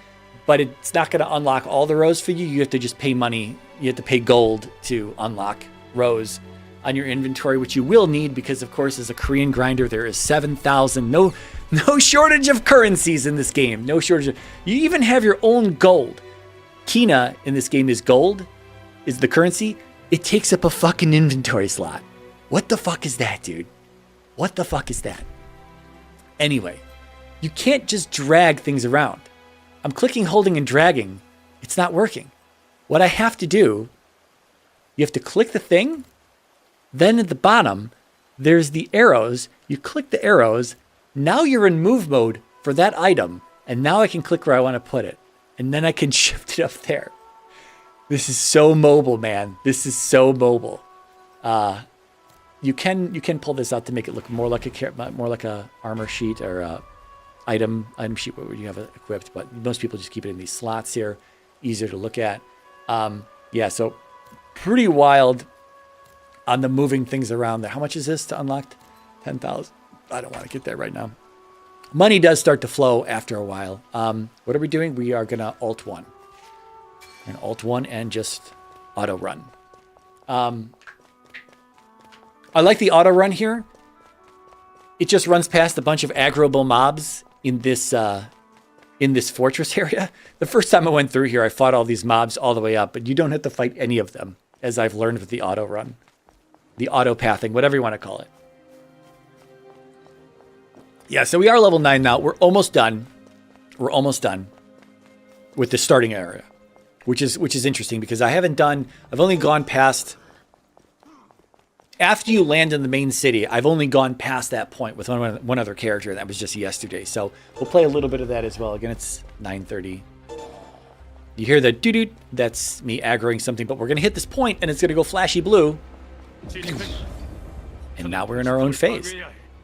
but it's not going to unlock all the rows for you. You have to just pay money. You have to pay gold to unlock rows on your inventory, which you will need because, of course, as a Korean grinder, there is 7,000. No shortage of currencies in this game. No shortage. You even have your own gold. Kina in this game is gold, is the currency. It takes up a fucking inventory slot. What the fuck is that, dude? What the fuck is that? Anyway, you can't just drag things around. I'm clicking, holding, and dragging. It's not working. What I have to do, you have to click the thing. Then at the bottom, there's the arrows. You click the arrows. Now you're in move mode for that item. And now I can click where I want to put it. And then I can shift it up there. This is so mobile, man. This is so mobile. You can pull this out to make it look more like a armor sheet or a item sheet where you have it equipped, but most people just keep it in these slots here, easier to look at. Yeah, so pretty wild on the moving things around there. How much is this to unlock? 10,000. I don't want to get there right now. Money does start to flow after a while. What are we doing? We are gonna Alt 1. We're gonna Alt 1 and just auto run. I like the auto run here. It just runs past a bunch of aggroable mobs in this fortress area. The first time I went through here, I fought all these mobs all the way up, but you don't have to fight any of them, as I've learned with the auto run. The auto pathing, whatever you want to call it. Yeah, so we are level 9 now. We're almost done. We're almost done with the starting area, which is interesting because I've only gone past. After you land in the main city, I've only gone past that point with one other character, and that was just yesterday. So we'll play a little bit of that as well. Again, it's 9:30. You hear the doo-doo? That's me aggroing something, but we're going to hit this point, and it's going to go flashy blue. And now we're in our own phase.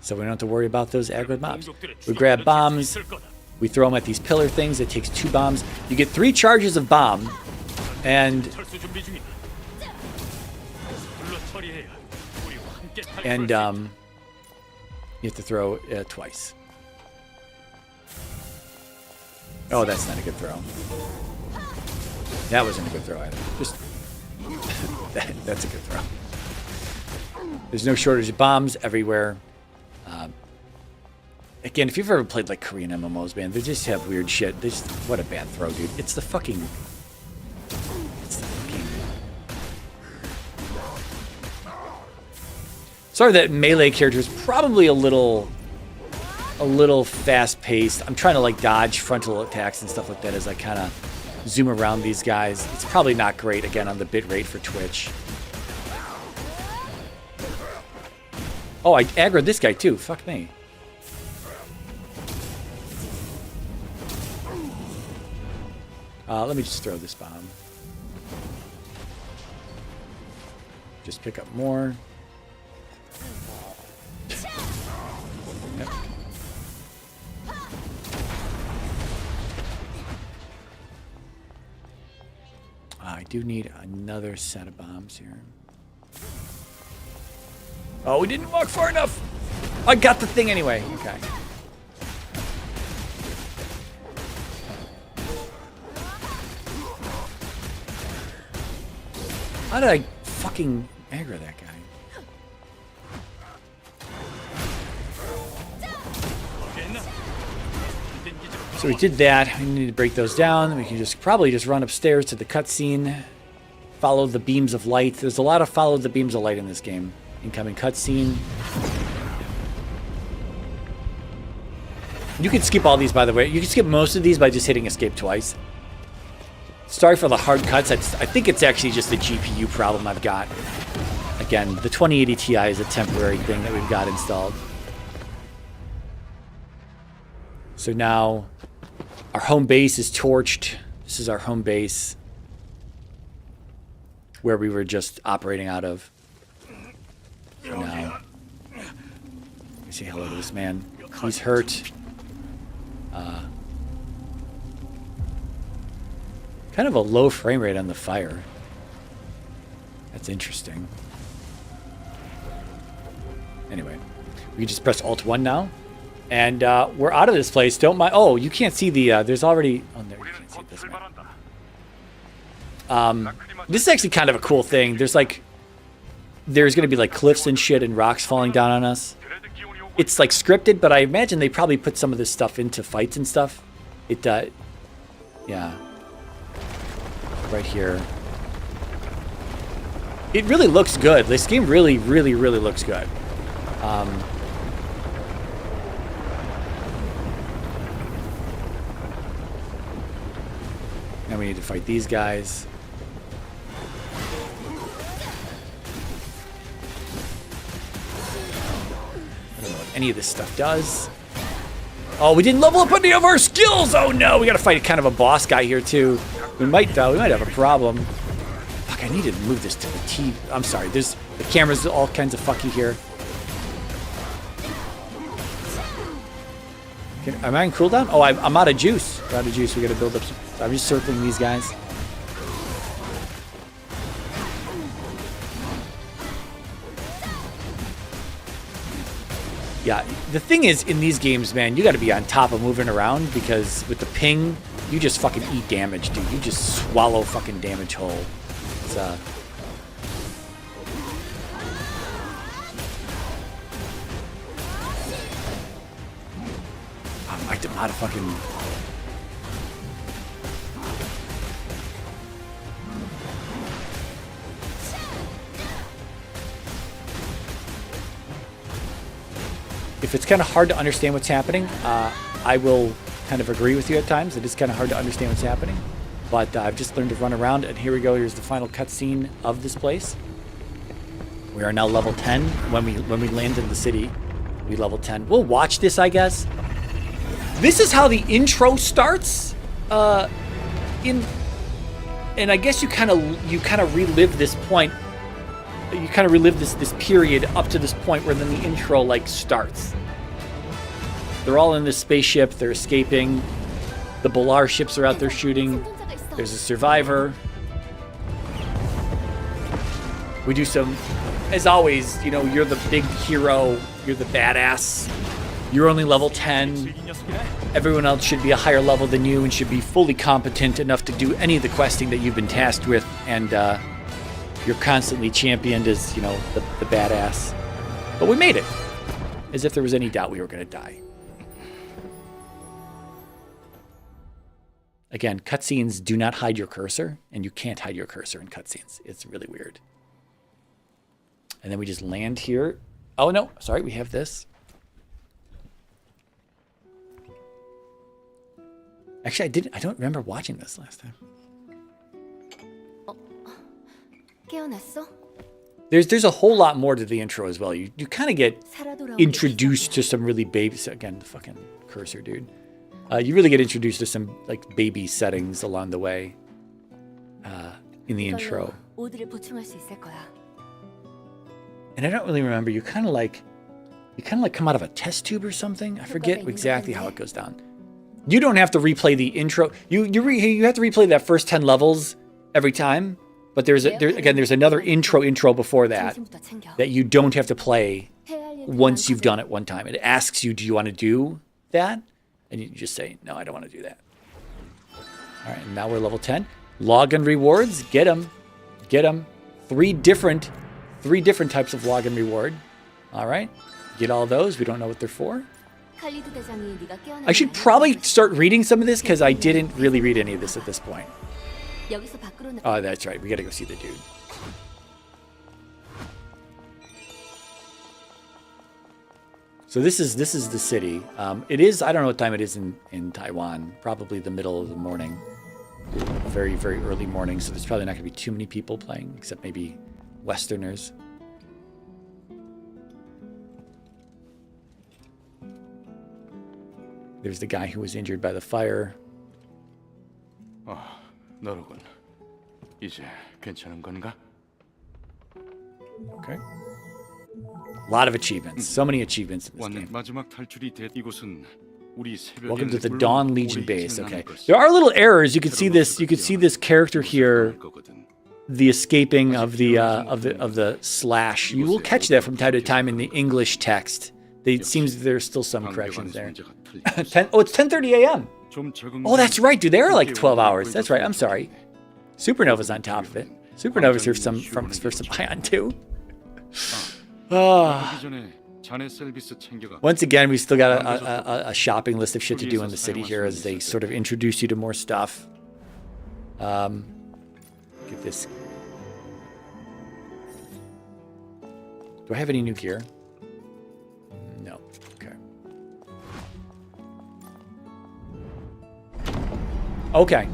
So we don't have to worry about those aggroed mobs. We grab bombs. We throw them at these pillar things. It takes 2 bombs. You get 3 charges of bomb, and 철수 준비 중이다. 불러 처리해야 우리와 함께 and 탈출할 수 있다. you have to throw twice. Oh, that's not a good throw. That wasn't a good throw either. Just that's a good throw. There's no shortage of bombs everywhere. Again, if you've ever played like Korean MMOs, man, they just have weird shit. They just, what a bad throw, dude. It's the fucking. Sorry, that melee character is probably a little fast-paced. I'm trying to like dodge frontal attacks and stuff like that as I kind of zoom around these guys. It's probably not great again on the bit rate for Twitch. Oh, I aggroed this guy too. Fuck me. Let me just throw this bomb. Just pick up more. Yep. I do need another set of bombs here. Oh, we didn't walk far enough. I got the thing anyway. Okay. How did I fucking aggro that guy? So we did that. We need to break those down. We can just probably just run upstairs to the cutscene. Follow the beams of light. There's a lot of follow the beams of light in this game. Incoming cutscene. You can skip all these, by the way. You can skip most of these by just hitting escape twice. Sorry for the hard cuts. I think it's actually just a GPU problem I've got. Again, the 2080 Ti is a temporary thing that we've got installed. So now our home base is torched. This is our home base where we were just operating out of. So now, let me say hello to this man. He's hurt. Kind of a low frame rate on the fire. That's interesting. Anyway, we can just press Alt-1 now. And we're out of this place. Don't mind. Oh, you can't see the. There's already. Oh, there. You can't see this one. This is actually kind of a cool thing. There's like. There's going to be like cliffs and shit and rocks falling down on us. It's like scripted, but I imagine they probably put some of this stuff into fights and stuff. It. Yeah. Right here. It really looks good. This game really, really, really looks good. Now we need to fight these guys. I don't know what any of this stuff does. Oh, we didn't level up any of our skills! Oh no, we gotta fight kind of a boss guy here too. We might have a problem. Fuck, I need to move this to the T. I'm sorry, the camera's all kinds of fucky here. Am I in cooldown? Oh, I'm out of juice. We're out of juice. We gotta build up some. I'm just circling these guys. Yeah, the thing is, in these games, man, you gotta be on top of moving around because with the ping, you just fucking eat damage, dude. You just swallow fucking damage whole. It's, I'm out of fucking... If it's kind of hard to understand what's happening, I will kind of agree with you at times. It is kind of hard to understand what's happening. But I've just learned to run around, and here we go. Here's the final cutscene of this place. We are now level 10. When we land in the city, we level 10. We'll watch this, I guess. This is how the intro starts. And I guess you kind of relive this point. You kind of relive this period up to this point where then the intro like starts. They're all in this spaceship. They're escaping. The Bolar ships are out there shooting. There's a survivor. We do some, as always, you know, you're the big hero. You're the badass. You're only level 10. Everyone else should be a higher level than you and should be fully competent enough to do any of the questing that you've been tasked with. And you're constantly championed as, you know, the badass. But we made it. As if there was any doubt we were going to die. Again, cutscenes do not hide your cursor, and you can't hide your cursor in cutscenes. It's really weird. And then we just land here. Oh, no. Sorry, we have this. Actually, I don't remember watching this last time. 깨어났어? There's a whole lot more to the intro as well. You kind of get introduced to some really babies. Again, the fucking cursor, dude. You really get introduced to some like baby settings along the way in the intro. 오드를 보충할 수 있을 거야. And I don't really remember. You kind of like come out of a test tube or something. I forget exactly how it goes down. You don't have to replay the intro. You have to replay that first 10 levels every time. But there's another intro before that you don't have to play once you've done it one time. It asks you, do you want to do that? And you just say, no, I don't want to do that. All right, and now we're level 10. Login rewards, get them. Get them. Three different types of login reward. All right, get all those. We don't know what they're for. I should probably start reading some of this because I didn't really read any of this at this point. Oh, that's right. We got to go see the dude. So this is the city. It is, I don't know what time it is in Taiwan. Probably the middle of the morning. Very, very early morning. So there's probably not going to be too many people playing, except maybe Westerners. There's the guy who was injured by the fire. 너로군. 이제 괜찮은 건가? Okay. A lot of achievements. So many achievements in this game. 마지막 탈출이 된 이곳은 우리 새벽에 Welcome to the Dawn Legion base. Okay. There are little errors. You can see this. You can see this character here. The escaping of the slash. You will catch that from time to time in the English text. It seems there's still some corrections there. It's 10:30 a.m. Oh, that's right, dude. They are like 12 hours. That's right. I'm sorry. Supernova's on top of it. Supernova's here for some Aion too. Once again, we still got a shopping list of shit to do in the city here as they sort of introduce you to more stuff. Get this. Do I have any new gear? No. Okay.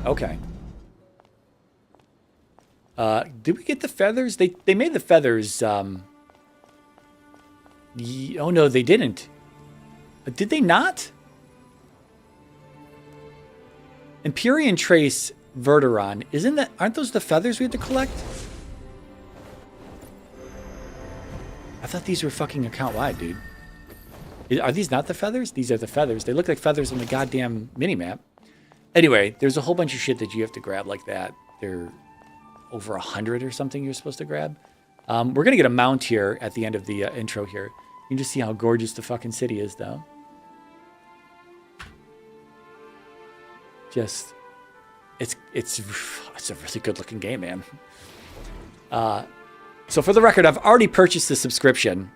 Did we get the feathers? They made the feathers. Oh no, they didn't. Did they not? Empyrean Trace Verteron. Aren't those the feathers we had to collect? I thought these were fucking account-wide, dude. Are these not the feathers? These are the feathers. They look like feathers on the goddamn minimap. Anyway, there's a whole bunch of shit that you have to grab like that. They're over 100 or something you're supposed to grab. We're going to get a mount here at the end of the intro here. You can just see how gorgeous the fucking city is, though. It's a really good-looking game, man. So for the record, I've already purchased the subscription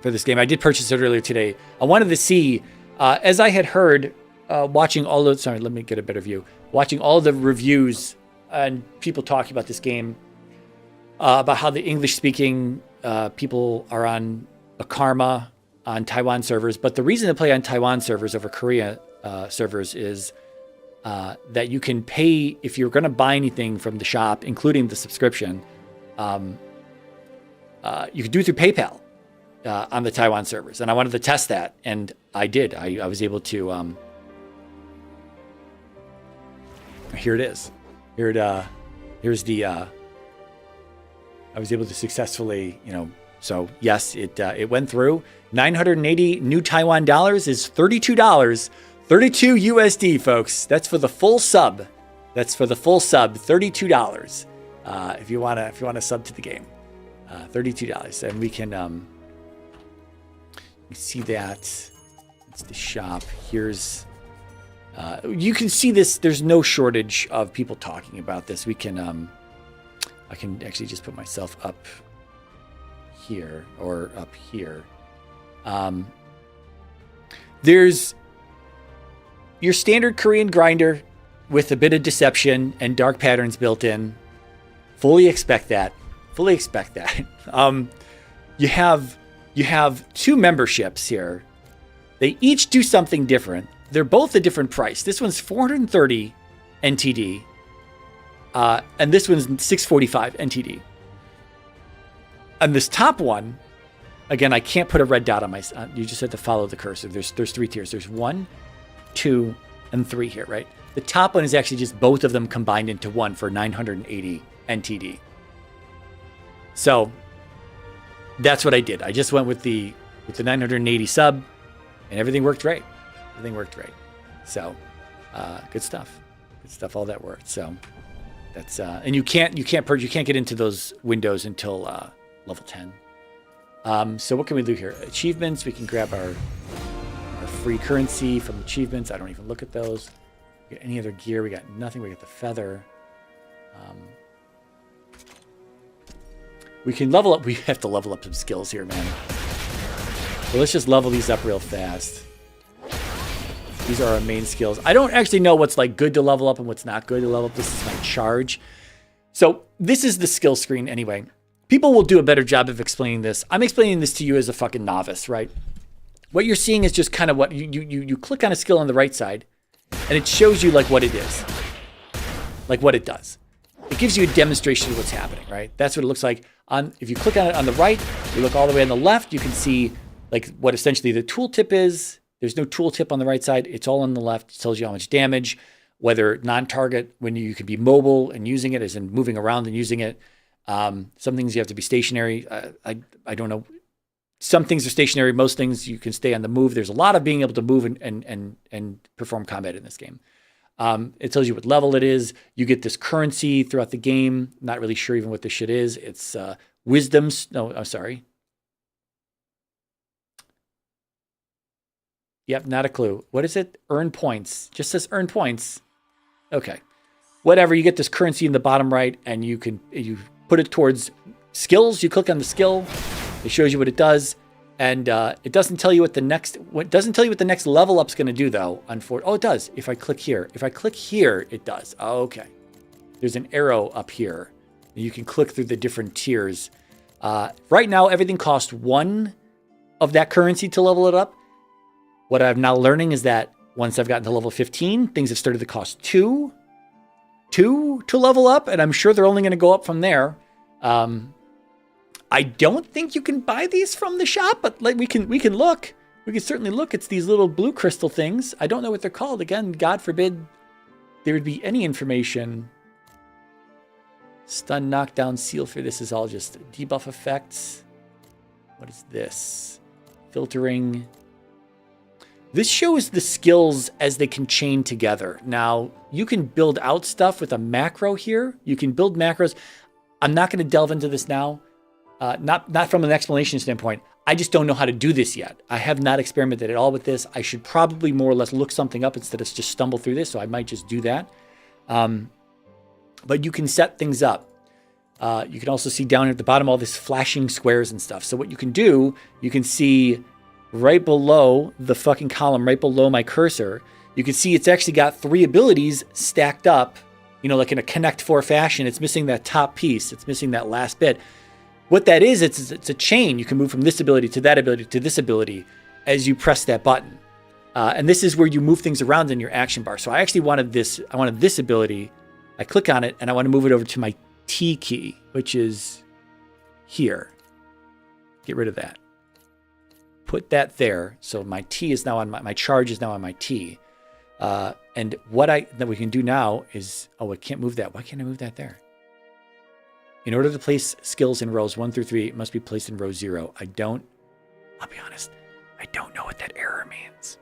for this game. I did purchase it earlier today. I wanted to see, as I had heard, watching all the... Sorry, let me get a better view. Watching all the reviews and people talking about this game, about how the English-speaking people are on Karma on Taiwan servers. But the reason to play on Taiwan servers over Korea servers is that you can pay, if you're going to buy anything from the shop, including the subscription, you can do it through PayPal on the Taiwan servers. And I wanted to test that, and I did. I was able to... here it is. Here's the... I was able to successfully, So yes, it went through. 980 new Taiwan dollars is $32. 32 USD, folks. That's for the full sub. That's for the full sub. $32. If you wanna sub to the game, $32, and we can see that. It's the shop. Here's. You can see this. There's no shortage of people talking about this. We can. I can actually just put myself up here or up here. There's your standard Korean grinder with a bit of deception and dark patterns built in. Fully expect that. Fully expect that. You have two memberships here. They each do something different. They're both a different price. This one's 430 NTD, and this one's 645 NTD. And this top one, again, I can't put a red dot on my. You just have to follow the cursor. There's 3 tiers. There's 1, 2, and 3 here, right? The top one is actually just both of them combined into one for 980 NTD. So that's what I did. I just went with the 980 sub, and everything worked great. Everything worked great. So good stuff. Good stuff. All that worked. So that's and you can't get into those windows until level 10. So what can we do here? Achievements. We can grab our free currency from achievements. I don't even look at those. We got any other gear? We got nothing. We got the feather. We can level up. We have to level up some skills here, man. So let's just level these up real fast. These are our main skills. I don't actually know what's like good to level up and what's not good to level up. This is my charge. So this is the skill screen anyway. People will do a better job of explaining this. I'm explaining this to you as a fucking novice, right? What you're seeing is just kind of what you click on a skill on the right side and it shows you like what it is, like what it does. It gives you a demonstration of what's happening, right? That's what it looks like. If you click on it on the right, you look all the way on the left, you can see like what essentially the tooltip is. There's no tooltip on the right side. It's all on the left. It tells you how much damage, whether non-target, when you can be mobile and using it, as in moving around and using it. Some things you have to be stationary. I don't know. Some things are stationary. Most things you can stay on the move. There's a lot of being able to move and perform combat in this game. It tells you what level it is. You get this currency throughout the game. Not really sure even what this shit is. It's wisdom. No, I'm sorry. Yep, not a clue. What is it? Earn points. Just says earn points. Okay. Whatever. You get this currency in the bottom right, and you put it towards skills. You click on the skill. It shows you what it does, and it doesn't tell you what the next level up's going to do though. Oh, it does. If I click here, it does. Oh, okay. There's an arrow up here. You can click through the different tiers. Right now, everything costs 1 of that currency to level it up. What I'm now learning is that once I've gotten to level 15, things have started to cost 2 to level up, and I'm sure they're only going to go up from there. I don't think you can buy these from the shop, but like we can look. We can certainly look. It's these little blue crystal things. I don't know what they're called. Again, God forbid there would be any information. Stun, knockdown, seal for this is all just debuff effects. What is this? Filtering. This shows the skills as they can chain together. Now, you can build out stuff with a macro here. You can build macros. I'm not going to delve into this now. Not from an explanation standpoint. I just don't know how to do this yet. I have not experimented at all with this. I should probably more or less look something up instead of just stumble through this. So I might just do that. But you can set things up. You can also see down at the bottom all this flashing squares and stuff. So what you can do, you can see right below the fucking column, right below my cursor, you can see it's actually got 3 abilities stacked up, you know, like in a Connect 4 fashion. It's missing that top piece. It's missing that last bit. What that is, it's a chain. You can move from this ability to that ability to this ability as you press that button. And this is where you move things around in your action bar. So I actually wanted this. I wanted this ability. I click on it and I want to move it over to my T key, which is here. Get rid of that. Put that there. So my T is now on my charge is now on my T. And what that we can do now is, oh, I can't move that. Why can't I move that there? In order to place skills in rows 1 through 3, it must be placed in row 0. I'll be honest, I don't know what that error means.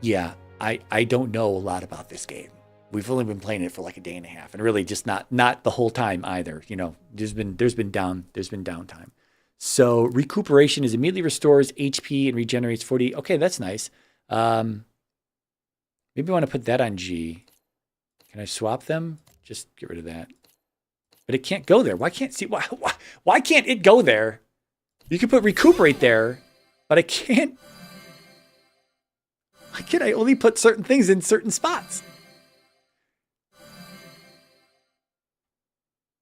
Yeah, I don't know a lot about this game. We've only been playing it for like a day and a half, and really just not the whole time either. You know, there's been downtime. So recuperation is immediately restores HP and regenerates 40. Okay, that's nice. Maybe I want to put that on G. Can I swap them? Just get rid of that. But it can't go there. Why can't it go there? You can put recuperate there, but I can't. Why can't I only put certain things in certain spots?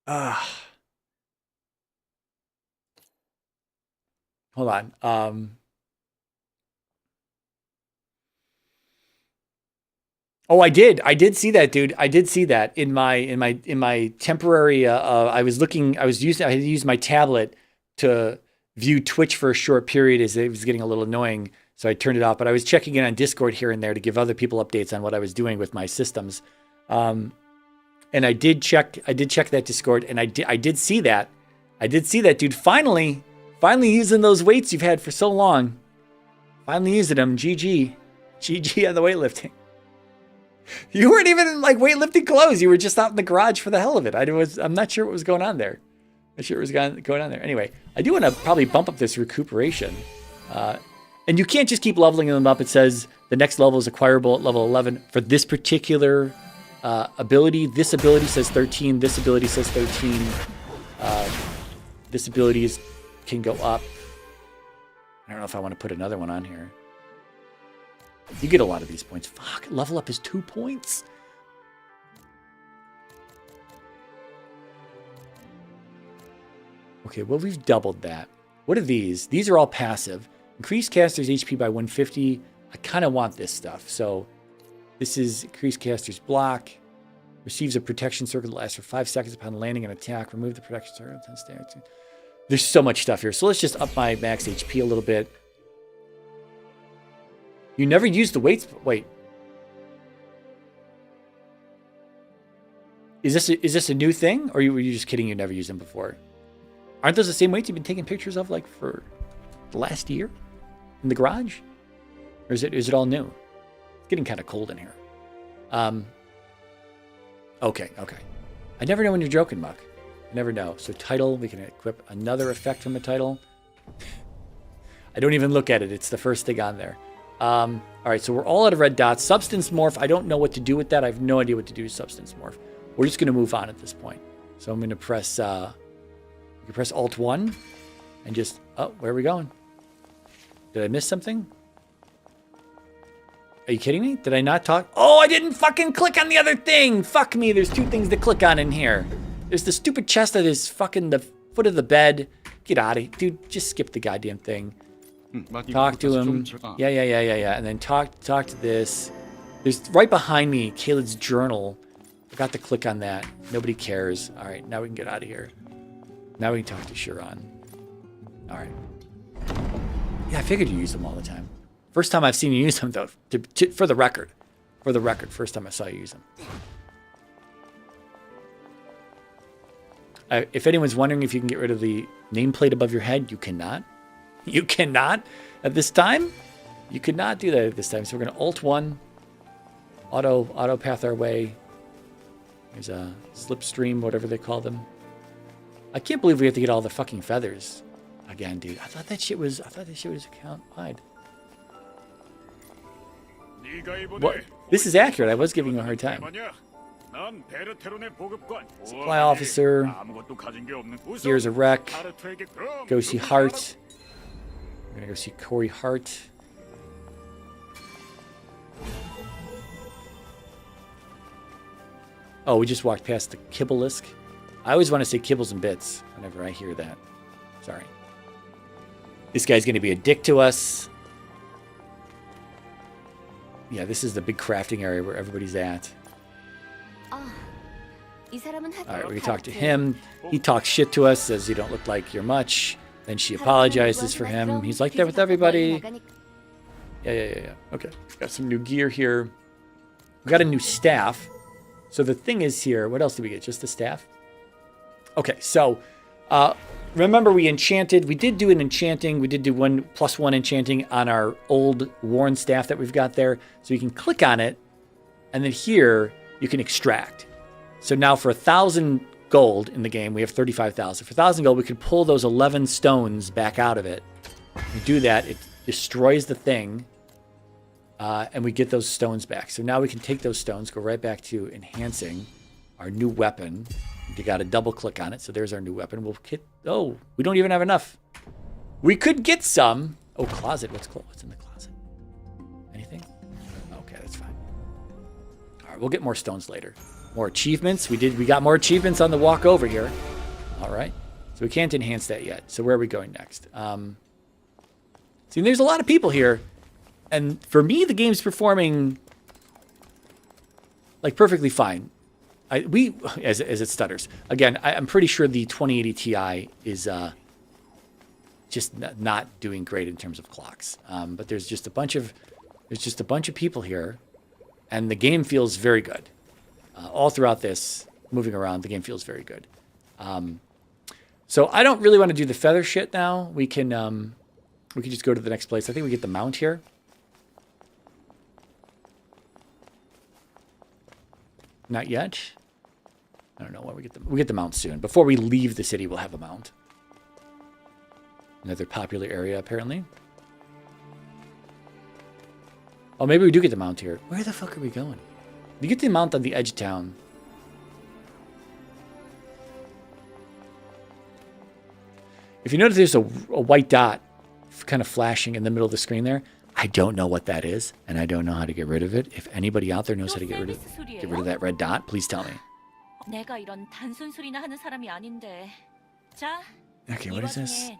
Hold on. Oh, I did see that, dude. I did see that in my temporary. I had to use my tablet to view Twitch for a short period as it was getting a little annoying, so I turned it off. But I was checking in on Discord here and there to give other people updates on what I was doing with my systems. And I did check that Discord, and I did see that. I did see that, dude. Finally using those weights you've had for so long. Finally using them. GG on the weightlifting. You weren't even in like weightlifting clothes. You were just out in the garage for the hell of it. I'm not sure what was going on there. Not sure what was going on there. Anyway, I do want to probably bump up this recuperation. And you can't just keep leveling them up. It says the next level is acquirable at level 11 for this particular ability. This ability says 13. This ability says 13. This ability can go up. I don't know if I want to put another one on here. You get a lot of these points. Fuck, level up is 2 points. Okay, well, we've doubled that. What are these? These are all passive. Increase caster's HP by 150. I kind of want this stuff. So this is increase caster's block. Receives a protection circle that lasts for 5 seconds upon landing an attack. Remove the protection circle. There's so much stuff here. So let's just up my max HP a little bit. You never use the weights. Wait. Is this a new thing? Or were you just kidding? You never used them before? Aren't those the same weights you've been taking pictures of like for the last year in the garage? Or is it all new? It's getting kind of cold in here. Okay. I never know when you're joking, Muck. I never know. So title, we can equip another effect from the title. I don't even look at it. It's the first thing on there. All right, so we're all out of red dots. Substance morph, I don't know what to do with that. I have no idea what to do with substance morph. We're just going to move on at this point. So I'm going to press, you can press Alt-1 and just, oh, where are we going? Did I miss something? Are you kidding me? Did I not talk? Oh, I didn't fucking click on the other thing. Fuck me, there's 2 things to click on in here. There's the stupid chest that is fucking the foot of the bed. Get out of here. Dude, just skip the goddamn thing. Talk to him. Yeah. And then talk to this. There's right behind me, Caleb's journal. Forgot to click on that. Nobody cares. All right, now we can get out of here. Now we can talk to Sharon. All right. Yeah, I figured you use them all the time. First time I've seen you use them, though, for the record. For the record, first time I saw you use them. If anyone's wondering if you can get rid of the nameplate above your head, you cannot. You cannot at this time. You could not do that at this time. So we're going to Alt-1, auto path our way. There's a slipstream, whatever they call them. I can't believe we have to get all the fucking feathers again, dude. I thought that shit was account wide. What? This is accurate. I was giving you a hard time. Supply officer. Here's a wreck. Go see Hart. We're gonna go see Corey Hart. Oh, we just walked past the Kibbleisk. I always want to say kibbles and bits whenever I hear that. Sorry. This guy's gonna be a dick to us. Yeah, this is the big crafting area where everybody's at. Alright, we talk to him. He talks shit to us, says you don't look like you're much. Then she apologizes for him. He's like that with everybody. Yeah. Okay. Got some new gear here. We got a new staff. So the thing is here, what else did we get? Just the staff? Okay, so remember we enchanted. We did do an enchanting. We did do 1+1 enchanting on our old worn staff that we've got there. So you can click on it, and then here you can extract. So now for 1,000 gold in the game, we have 35,000. For 1,000 gold, we could pull those 11 stones back out of it. We do that, it destroys the thing, and we get those stones back. So now we can take those stones, go right back to enhancing our new weapon. You got to double click on it. So there's our new weapon. We'll get, oh, we don't even have enough. We could get some. Oh, closet. What's in the closet? Anything? Okay, that's fine. All right, we'll get more stones later. More achievements. We got more achievements on the walk over here. All right. So we can't enhance that yet. So where are we going next? See, there's a lot of people here. And for me, the game's performing like perfectly fine. As it stutters. Again, I'm pretty sure the 2080 Ti is just not doing great in terms of clocks. But there's just a bunch of people here, and the game feels very good. All throughout this, moving around, the game feels very good. So I don't really want to do the feather shit now. We can just go to the next place. I think we get the mount here. Not yet. I don't know when we get the mount soon. Before we leave the city, we'll have a mount. Another popular area, apparently. Oh, maybe we do get the mount here. Where the fuck are we going? You get the mount on the edge of town. If you notice there's a white dot kind of flashing in the middle of the screen there, I don't know what that is, and I don't know how to get rid of it. If anybody out there knows how to get rid of that red dot, please tell me. 내가 이런 단순 소리나 하는 사람이 아닌데. 자, Okay, what is this?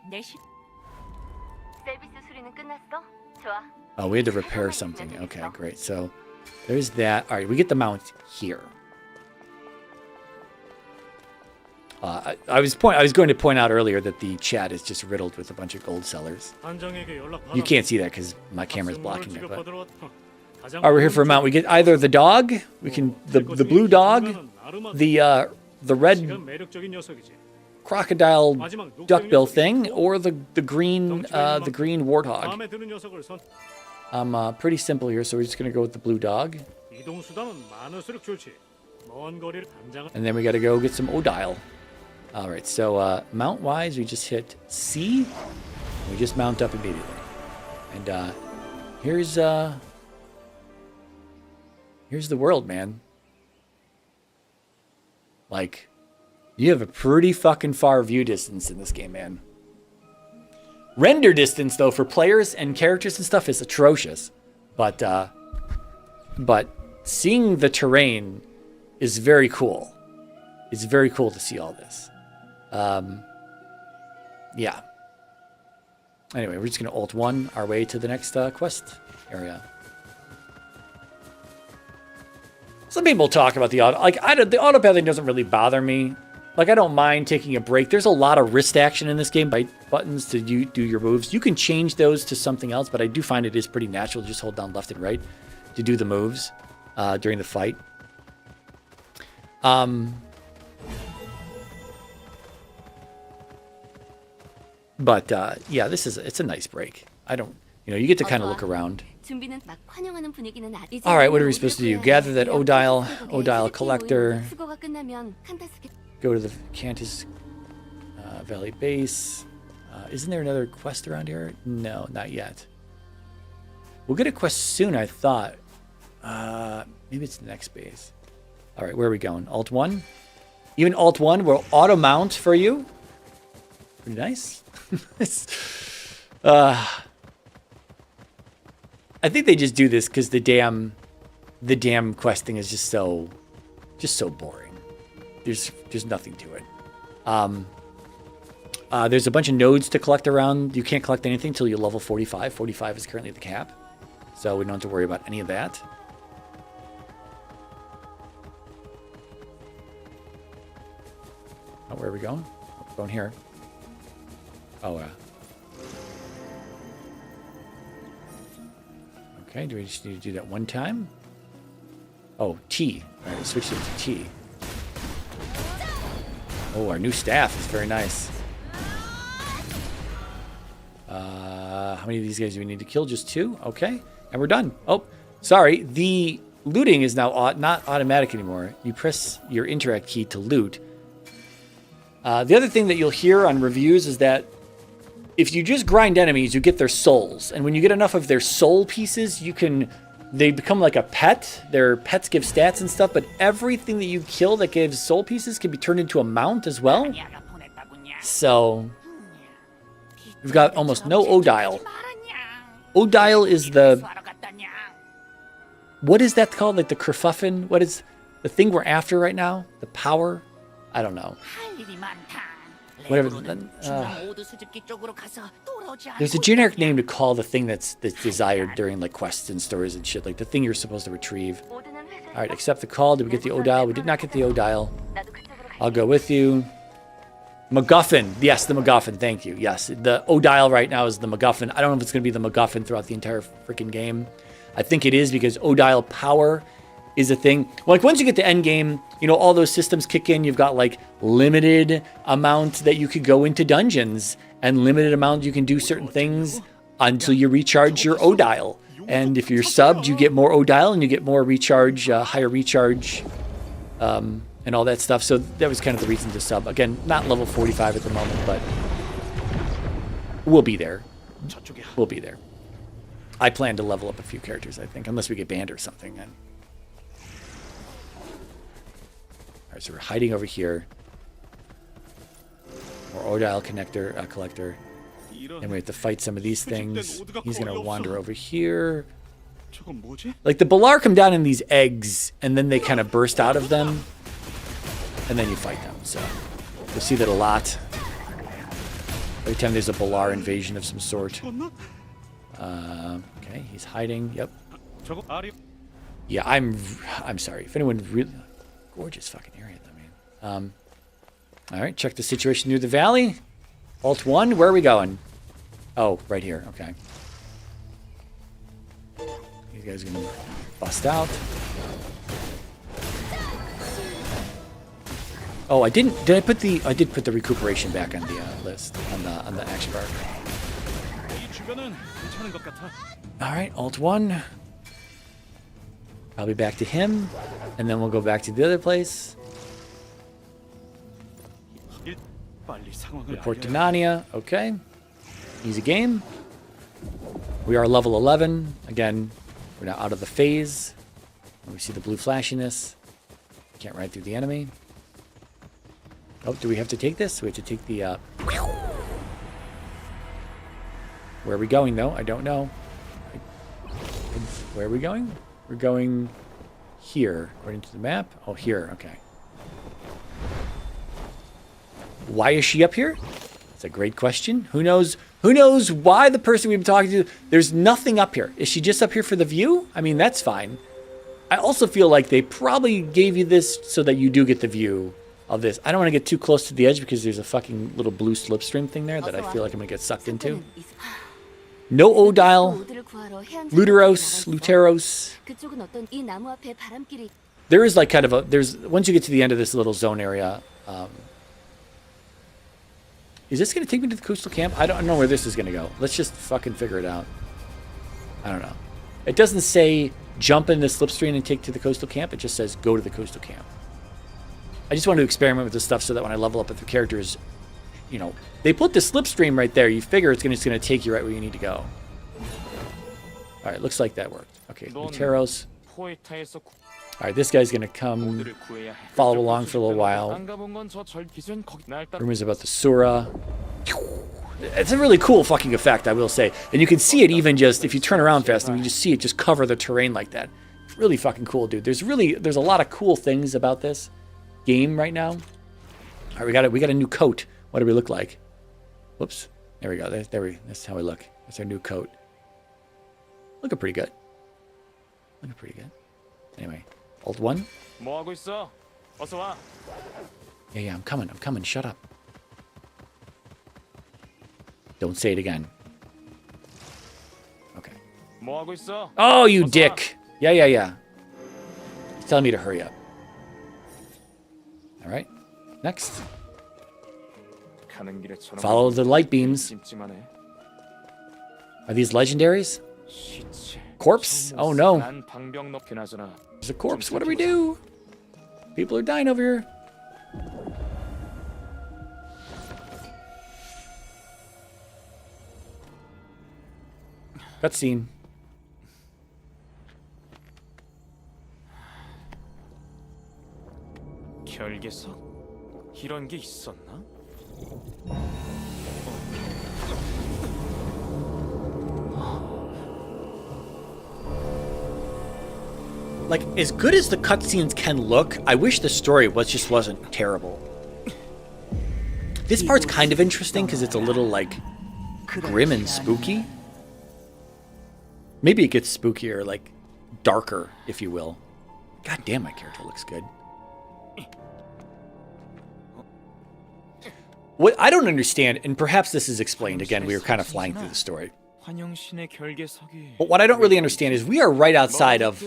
서비스 수리는 끝났어? 좋아. Oh, we had to repair something. Okay, great. So there's that. All right, we get the mount here. I was going to point out earlier that the chat is just riddled with a bunch of gold sellers. You can't see that because my camera's blocking it. But all right, we're here for a mount. We get either the dog, we can the blue dog, the red crocodile duckbill thing, or the green warthog. I'm pretty simple here, so we're just gonna go with the blue dog. And then we got to go get some Odile. All right, so mount-wise, we just hit C. We just mount up immediately. And here's the world, man. Like, you have a pretty fucking far view distance in this game, man. Render distance, though, for players and characters and stuff is atrocious. But seeing the terrain is very cool. It's very cool to see all this. Yeah. Anyway, we're just going to Alt-1 our way to the next quest area. Some people talk about the auto... Like, the auto-pathing doesn't really bother me. Like, I don't mind taking a break. There's a lot of wrist action in this game by buttons to do your moves. You can change those to something else, but I do find it is pretty natural to just hold down left and right to do the moves during the fight. But yeah, it's a nice break. I don't, you get to kind of look around. All right, what are we supposed to do? Gather that Odile collector. Go to the Cantus Valley base. Isn't there another quest around here? No, not yet. We'll get a quest soon, I thought. Maybe it's the next base. All right, where are we going? Alt-1? Even Alt-1 will auto-mount for you. Pretty nice. I think they just do this because the damn questing is just so boring. There's nothing to it. There's a bunch of nodes to collect around. You can't collect anything until you level 45. 45 is currently the cap, so we don't have to worry about any of that. Oh, where are we going? Oh, we're going here. Oh, okay, do we just need to do that one time? Oh, T. All right, we switched it to T. Oh, our new staff is very nice. How many of these guys do we need to kill? Just 2? Okay. And we're done. Oh, sorry. The looting is now not automatic anymore. You press your interact key to loot. The other thing that you'll hear on reviews is that if you just grind enemies, you get their souls. And when you get enough of their soul pieces, they become like a pet. Their pets give stats and stuff, but everything that you kill that gives soul pieces can be turned into a mount as well. So we've got almost no Odile. Odile is the... What is that called? Like the kerfuffin? What is the thing we're after right now? The power? I don't know. Whatever. There's a generic name to call the thing that's desired during like quests and stories and shit. Like the thing you're supposed to retrieve. All right, accept the call. Did we get the Odile? We did not get the Odile. I'll go with you. MacGuffin. Yes, the MacGuffin. Thank you. Yes, the Odile right now is the MacGuffin. I don't know if it's going to be the MacGuffin throughout the entire freaking game. I think it is because Odile power is a thing. Like once you get to end game, you know, all those systems kick in. You've got like limited amount that you could go into dungeons and limited amount you can do certain things until you recharge your Odile. And if you're subbed, you get more Odile and you get more recharge, higher recharge, and all that stuff. So that was kind of the reason to sub. Again, not level 45 at the moment, but we'll be there. We'll be there. I plan to level up a few characters, I think, unless we get banned or something. And... All right, so we're hiding over here. More Odile collector. And we have to fight some of these things. He's going to wander over here. Like the Balar come down in these eggs, and then they kind of burst out of them. And then you fight them. So you'll see that a lot. Every time there's a Balar invasion of some sort. Okay, he's hiding. Yep. Yeah, I'm sorry. If anyone really... Gorgeous fucking area, though, man. All right, check the situation near the valley. Alt 1, where are we going? Oh, right here. Okay. These guys are going to bust out. Oh, I didn't... Did I put the... I did put the recuperation back on the list, on the action bar. All right, Alt 1. I'll be back to him, and then we'll go back to the other place. Report to Narnia. Okay. Easy game. We are level 11. Again, we're now out of the phase. We see the blue flashiness. Can't ride through the enemy. Oh, do we have to take this? We have to take the... Where are we going, though? I don't know. Where are we going? We're going here, according to the map. Oh, here. Okay. Why is she up here? That's a great question. Who knows? Who knows why the person we've been talking to... There's nothing up here. Is she just up here for the view? I mean, that's fine. I also feel like they probably gave you this so that you do get the view of this. I don't want to get too close to the edge because there's a fucking little blue slipstream thing there that I feel like I'm going to get sucked into. No Odile. Luteros. There is like kind of a... There's once you get to the end of this little zone area... is this going to take me to the coastal camp? I don't know where this is going to go. Let's just fucking figure it out. I don't know. It doesn't say jump in the slipstream and take to the coastal camp. It just says go to the coastal camp. I just want to experiment with this stuff so that when I level up with the characters, you know, they put the slipstream right there. You figure it's just going to take you right where you need to go. All right, looks like that worked. Okay, Luteros. All right, this guy's going to come follow along for a little while. Rumors about the Sura. It's a really cool fucking effect, I will say. And you can see it even just, if you turn around fast, and you just see it just cover the terrain like that. Really fucking cool, dude. There's a lot of cool things about this game right now. All right, we got a new coat. What do we look like? Whoops. There we go. That's how we look. That's our new coat. Looking pretty good. Looking pretty good. Anyway, Alt 1. Yeah, I'm coming. Shut up. Don't say it again. Okay. Oh, you dick. Yeah. Tell telling me to hurry up. All right, next. 가는 길에 저런 Follow the light beams. 찜찜하네. Are these legendaries? 시체. Corpse? Oh no. 난 방병 넣기나저나. There's a corpse. What do we do? People are dying over here. Cutscene. 결계석? 이런 게 있었나? Like, as good as the cutscenes can look, I wish the story wasn't terrible. This part's kind of interesting because it's a little, like, grim and spooky. Maybe it gets spookier, like, darker, if you will. God damn, my character looks good. What I don't understand, and perhaps this is explained, again, we were kind of flying through the story. 환영신의 결계석이. But what I don't really understand is we are right outside of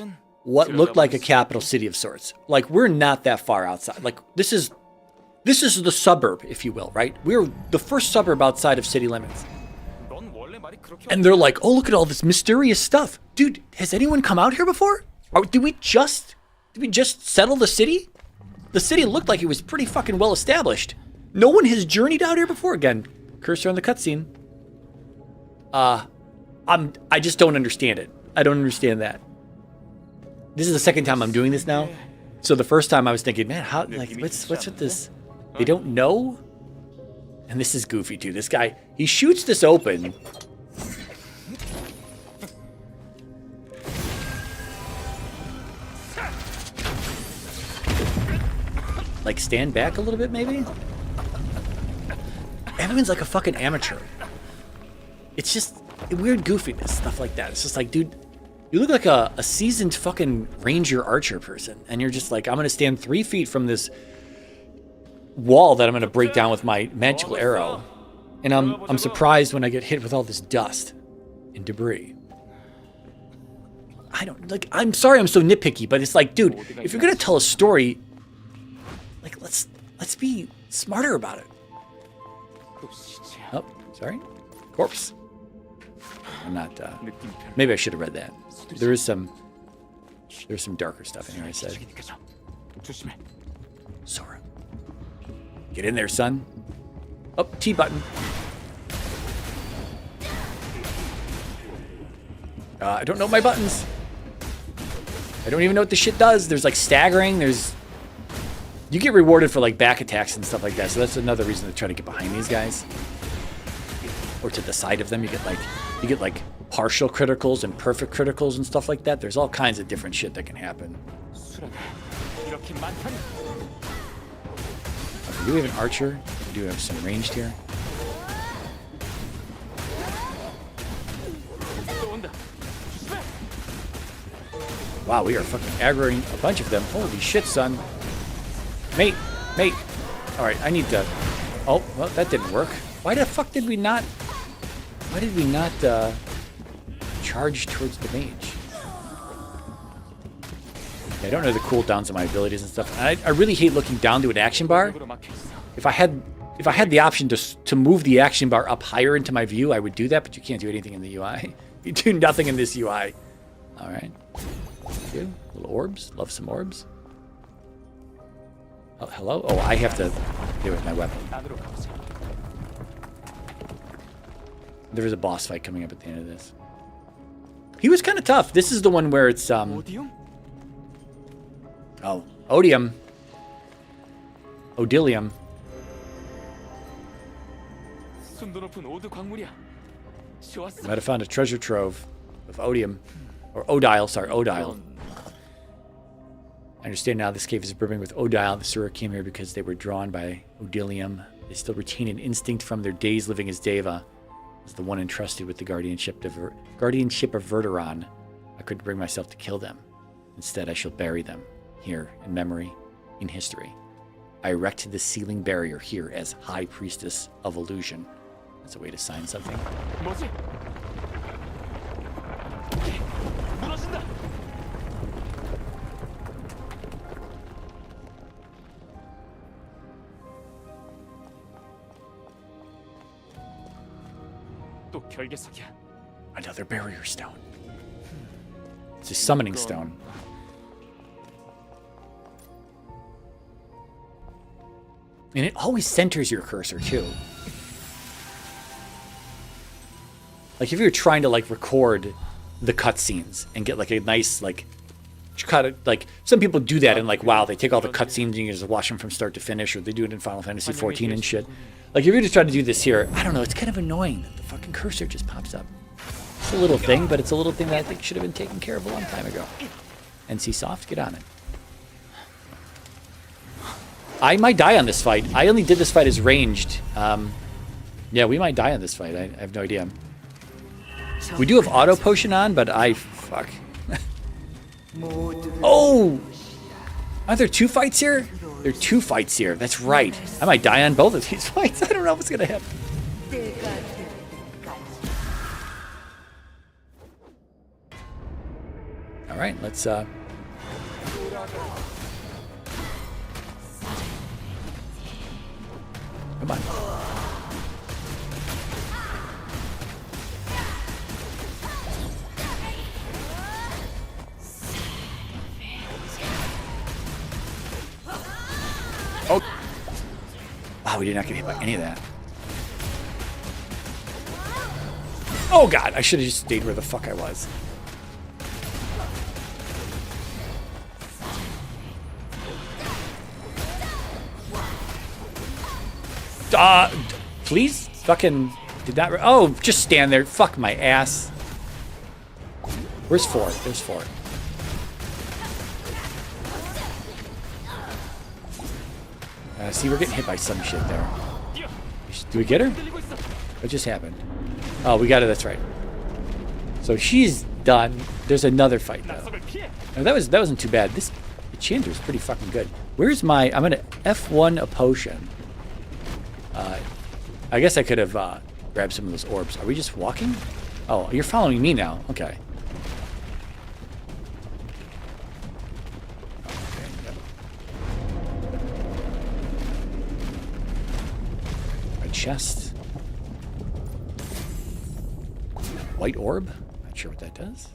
what looked like a capital city of sorts. Like, we're not that far outside. Like, this is the suburb, if you will, right? We're the first suburb outside of city limits. 넌 원래 말이 그렇게 And they're like, oh, look at all this mysterious stuff. Dude, has anyone come out here before? Or did we just settle the city? The city looked like it was pretty fucking well established. No one has journeyed out here before. Again, cursor on the cutscene. I just don't understand it. I don't understand that. This is the second time I'm doing this now. So the first time I was thinking, man, how, like, what's with this? They don't know? And this is goofy too. This guy, he shoots this open. Like, stand back a little bit, maybe? Everyone's like a fucking amateur. It's just weird goofiness, stuff like that. It's just like, dude, you look like a seasoned fucking ranger archer person. And you're just like, I'm going to stand 3 feet from this wall that I'm going to break down with my magical arrow. And I'm surprised when I get hit with all this dust and debris. I don't, like, I'm sorry I'm so nitpicky, but it's like, dude, if you're going to tell a story, like, let's be smarter about it. Oh, sorry. Corpse. I'm not, maybe I should have read that. There's some darker stuff in here, I said. Sora. Get in there, son. Oh, T button. I don't know my buttons. I don't even know what this shit does. There's like staggering, you get rewarded for like back attacks and stuff like that, so that's another reason to try to get behind these guys. Or to the side of them, you get like partial criticals and perfect criticals and stuff like that. There's all kinds of different shit that can happen. Okay, do we have an archer? We do have some ranged here. Wow, we are fucking aggroing a bunch of them. Holy shit, son. Mate. Alright, I need to... Oh, well, that didn't work. Why the fuck did we not... Why did we not, charge towards the mage? I don't know the cooldowns of my abilities and stuff. And I really hate looking down to an action bar. If I had the option to move the action bar up higher into my view, I would do that, but you can't do anything in the UI. You do nothing in this UI. Alright. Thank you. Little orbs. Love some orbs. Oh, hello? Oh, I have to deal with my weapon. There is a boss fight coming up at the end of this. He was kind of tough. This is the one where it's, Odium? Oh, Odium. Odilium. Might have found a treasure trove of Odium. Or Odile, sorry, Odile. I understand now this cave is brimming with Odile. The Sura came here because they were drawn by Odilium. They still retain an instinct from their days living as Deva, as the one entrusted with the guardianship of Verderon. I couldn't bring myself to kill them. Instead, I shall bury them, here, in memory, in history. I erected the sealing barrier here as High Priestess of Illusion. That's a way to sign something. 또 결계석이야. Another barrier stone. It's a summoning stone. And it always centers your cursor too. Like if you're trying to like record the cutscenes and get like a nice like cut it, like some people do that in like WoW, they take all the cutscenes and you just watch them from start to finish, or they do it in Final Fantasy 14 and shit. Like if you're just trying to do this here, I don't know, it's kind of annoying that the fucking cursor just pops up. It's a little thing, but it's a little thing that I think should have been taken care of a long time ago. NCSoft, get on it. I might die on this fight. I only did this fight as ranged. Yeah, we might die on this fight. I have no idea. We do have auto potion on, but fuck. Oh! Are there 2 fights here? There are 2 fights here. That's right. I might die on both of these fights. I don't know what's gonna happen. All right, let's come on. Oh. Wow, we did not get hit by any of that. Oh god, I should have just stayed where the fuck I was. Please? Fucking did that. Oh, just stand there. Fuck my ass. Where's 4? There's 4. See, we're getting hit by some shit there. Do we get her? What just happened? Oh, we got her. That's right. So she's done. There's another fight though. No, that wasn't too bad. The Chanter is pretty fucking good. Where's my? I'm gonna F1 a potion. I guess I could have grabbed some of those orbs. Are we just walking? Oh, you're following me now. Okay. My chest. White orb? Not sure what that does.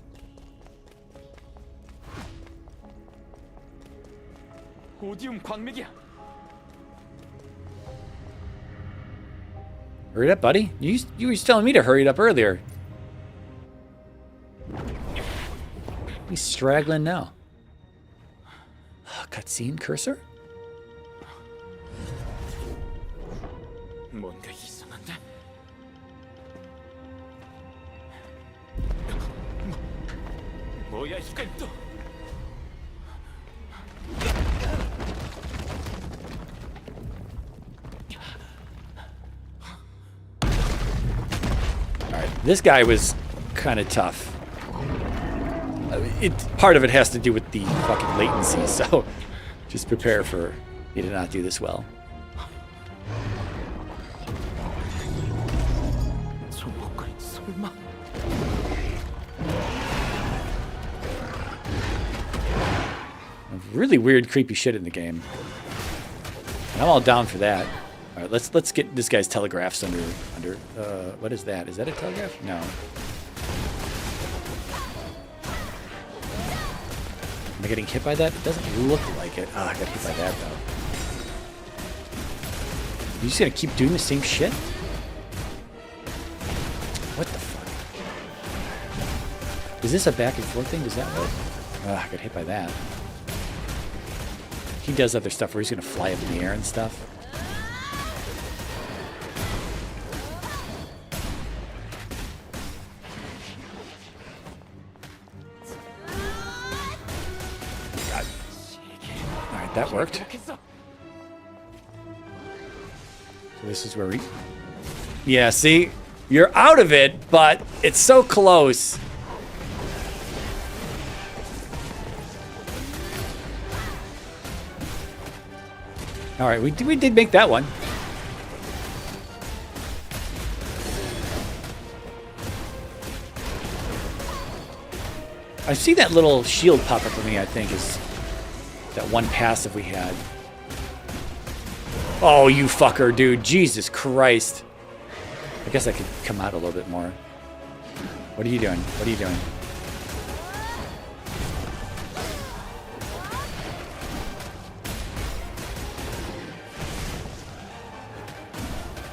오디움 광맥이야. Hurry it up, buddy. You were telling me to hurry it up earlier. He's straggling now. Cutscene cursor? 뭔가 이상한데? 뭐야 이건 또? This guy was kind of tough. Part of it has to do with the fucking latency, so just prepare for me to not do this well. Really weird, creepy shit in the game. And I'm all down for that. All right, let's get this guy's telegraphs under. What is that? Is that a telegraph? No. Am I getting hit by that? It doesn't look like it. Oh, I got hit by that though. You just gonna keep doing the same shit? What the fuck? Is this a back and forth thing? Does that work? Oh, I got hit by that. He does other stuff where he's gonna fly up in the air and stuff. That worked. So this is where we... Yeah, see? You're out of it, but it's so close. All right, we did make that one. I see that little shield pop up for me, I think, is... that one passive we had. Oh, you fucker, dude. Jesus Christ. I guess I could come out a little bit more. What are you doing? What are you doing?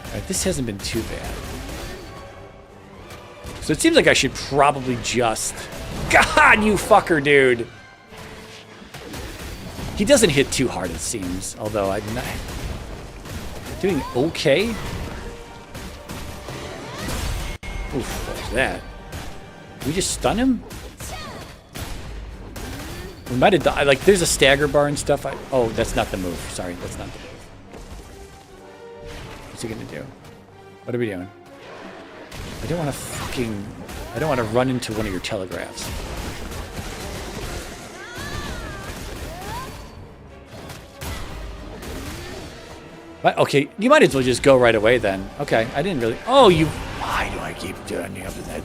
Alright, this hasn't been too bad. So it seems like I should probably just... God, you fucker, dude! He doesn't hit too hard, it seems. Although I'm not... doing okay? Oof, what was that? Did we just stun him? We might have died. Like, there's a stagger bar and stuff. Oh, that's not the move. Sorry, that's not the move. What's he gonna do? What are we doing? I don't want to fucking... I don't want to run into one of your telegraphs. But, okay, you might as well just go right away then. Okay, I didn't really... Oh, you... Why do I keep doing that?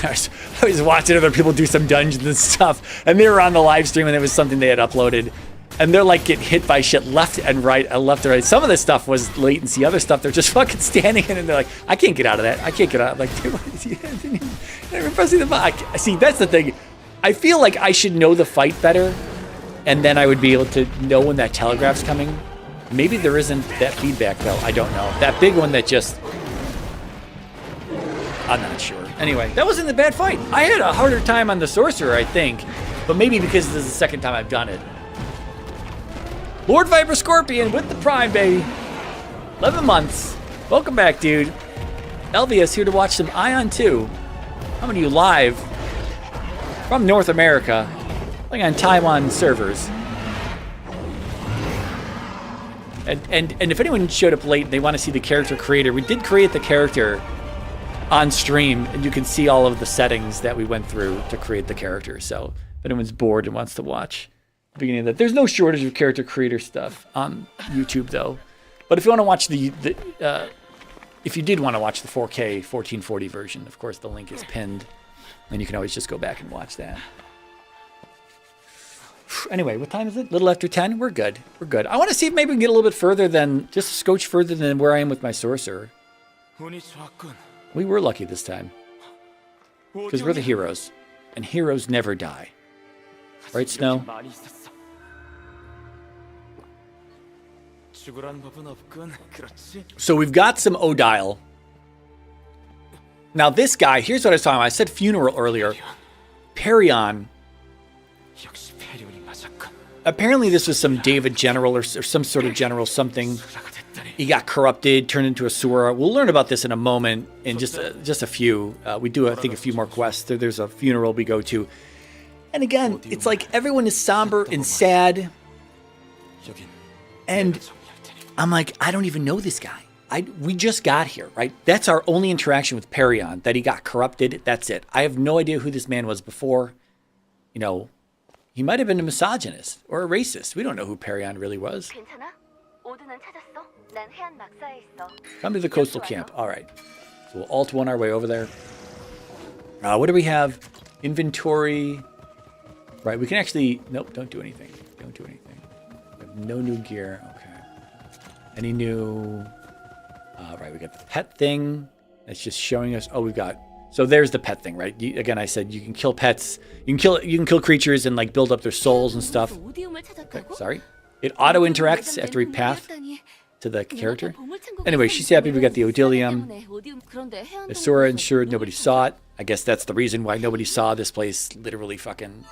I was watching other people do some dungeons and stuff, and they were on the live stream, and it was something they had uploaded, and they're like getting hit by shit left and right, left and right. Some of this stuff was latency, other stuff they're just fucking standing in, and they're like, I can't get out of that. I can't get out. I'm like, dude, what is he? I didn't even pressing the button. See, that's the thing. I feel like I should know the fight better, and then I would be able to know when that telegraph's coming. Maybe there isn't that feedback though. I don't know. That big one that just... I'm not sure. Anyway, that wasn't a bad fight. I had a harder time on the sorcerer, I think. But maybe because this is the second time I've done it. Lord Viper Scorpion with the Prime, baby. 11 months. Welcome back, dude. Elvius here to watch some Aion 2. Coming to you live from North America. Playing on Taiwan servers. And if anyone showed up late and they want to see the character creator, we did create the character on stream, and you can see all of the settings that we went through to create the character. So if anyone's bored and wants to watch the beginning of that, there's no shortage of character creator stuff on YouTube though. But if you want to watch if you did want to watch the 4K 1440 version, of course the link is pinned, and you can always just go back and watch that. Anyway, what time is it? A little after 10? We're good. We're good. I want to see if maybe we can get a little bit further than, just a scotch further than where I am with my sorcerer. We were lucky this time. Because we're the heroes. And heroes never die. Right, Snow? So we've got some Odile. Now this guy, here's what I was talking about. I said funeral earlier. Aion. Apparently this was some David general or some sort of general something. He got corrupted, turned into a Sura. We'll learn about this in a moment in just a few. We do, I think, a few more quests. There's a funeral we go to. And again, it's like everyone is somber and sad. And I'm like, I don't even know this guy. We just got here, right? That's our only interaction with Aion, that he got corrupted. That's it. I have no idea who this man was before. You know, he might have been a misogynist or a racist. We don't know who Aion really was. Come to the coastal camp. All right. So we'll alt-1 our way over there. What do we have? Inventory. Right, we can actually... Nope, don't do anything. Don't do anything. We have no new gear. Okay. Any new... right, we got the pet thing. That's just showing us... Oh, we've got... So there's the pet thing, right? Again, I said you can kill pets. You can kill creatures and like build up their souls and stuff. Okay, sorry. It auto-interacts after we path to the character. Anyway, she's happy we got the Odilium. The Sora ensured nobody saw it. I guess that's the reason why nobody saw this place literally fucking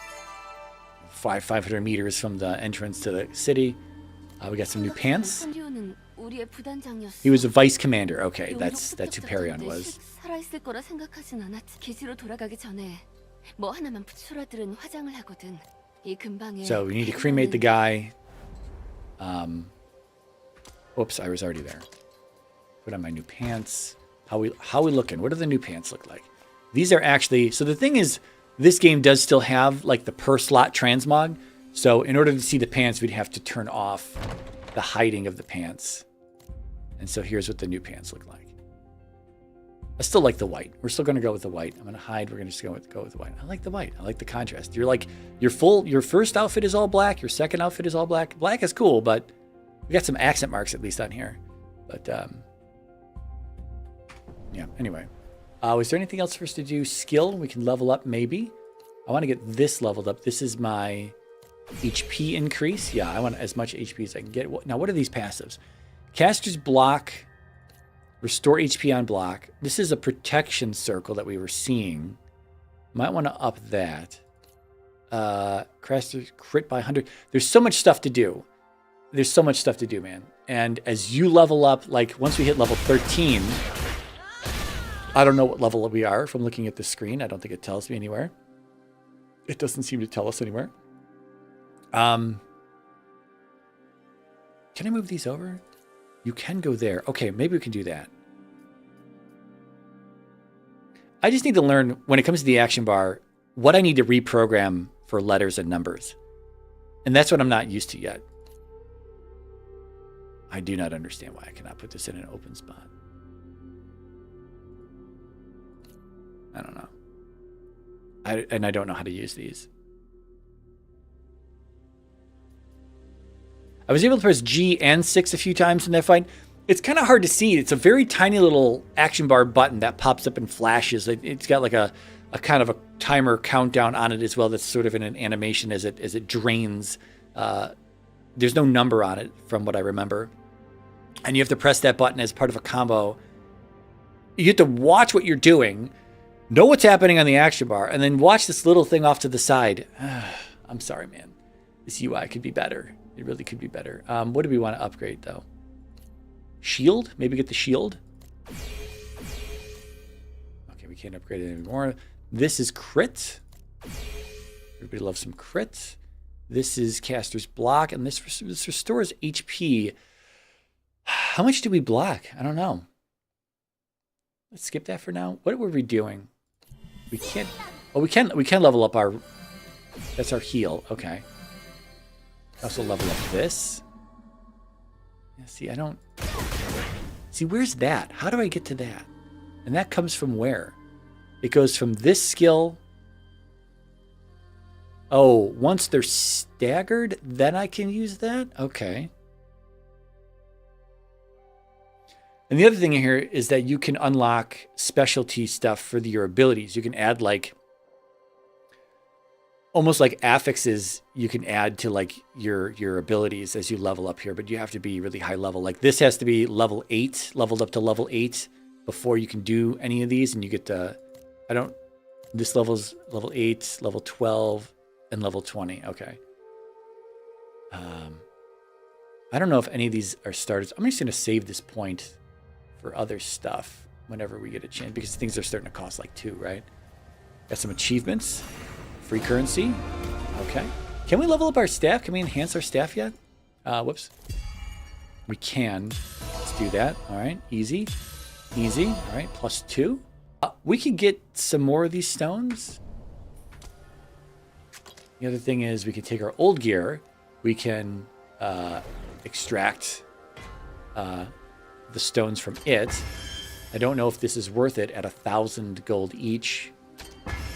500 meters from the entrance to the city. We got some new pants. He was a vice commander. Okay, that's who Aion was. So we need to cremate the guy. Oops, I was already there. Put on my new pants. How we looking? What do the new pants look like? These are actually... So the thing is, this game does still have like the per slot transmog. So in order to see the pants, we'd have to turn off the hiding of the pants. And so here's what the new pants look like. I still like the white. We're still going to go with the white. I'm going to hide. We're going to just go with the white. I like the white. I like the contrast. You're like, your first outfit is all black. Your second outfit is all black. Black is cool, but we got some accent marks at least on here. But yeah, anyway. Was there anything else for us to do? Skill, we can level up maybe. I want to get this leveled up. This is my HP increase. Yeah, I want as much HP as I can get. Now, what are these passives? Caster's block, restore HP on block. This is a protection circle that we were seeing. Might want to up that. Caster's crit by 100. There's so much stuff to do. There's so much stuff to do, man. And as you level up, like once we hit level 13, I don't know what level we are from looking at the screen. I don't think it tells me anywhere. It doesn't seem to tell us anywhere. Can I move these over? You can go there. Okay, maybe we can do that. I just need to learn, when it comes to the action bar, what I need to reprogram for letters and numbers. And that's what I'm not used to yet. I do not understand why I cannot put this in an open spot. I don't know. I don't know how to use these. I was able to press G and 6 a few times in that fight. It's kind of hard to see. It's a very tiny little action bar button that pops up and flashes. It's got like a kind of a timer countdown on it as well. That's sort of in an animation as it drains. There's no number on it from what I remember. And you have to press that button as part of a combo. You have to watch what you're doing, know what's happening on the action bar, and then watch this little thing off to the side. I'm sorry, man. This UI could be better. It really could be better. What do we want to upgrade, though? Shield? Maybe get the shield? Okay, we can't upgrade it anymore. This is crit. Everybody loves some crit. This is caster's block, and this restores HP. How much do we block? I don't know. Let's skip that for now. What were we doing? We can't... Oh, we can level up our... That's our heal. Okay. Also level up this. Yeah, see, I don't... See, where's that? How do I get to that? And that comes from where? It goes from this skill... Oh, once they're staggered, then I can use that? Okay. And the other thing here is that you can unlock specialty stuff for your abilities. You can add like... Almost like affixes you can add to like your abilities as you level up here, but you have to be really high level. Like this has to be level 8, leveled up to level 8 before you can do any of these. And you get to, this level's level 8, level 12, and level 20. Okay. I don't know if any of these are starters. I'm just going to save this point for other stuff whenever we get a chance, because things are starting to cost like 2, right? Got some achievements. Free currency. Okay. Can we level up our staff? Can we enhance our staff yet? Whoops. We can. Let's do that. All right. Easy. Easy. All right. +2. We can get some more of these stones. The other thing is we can take our old gear. We can extract the stones from it. I don't know if this is worth it at 1,000 gold each.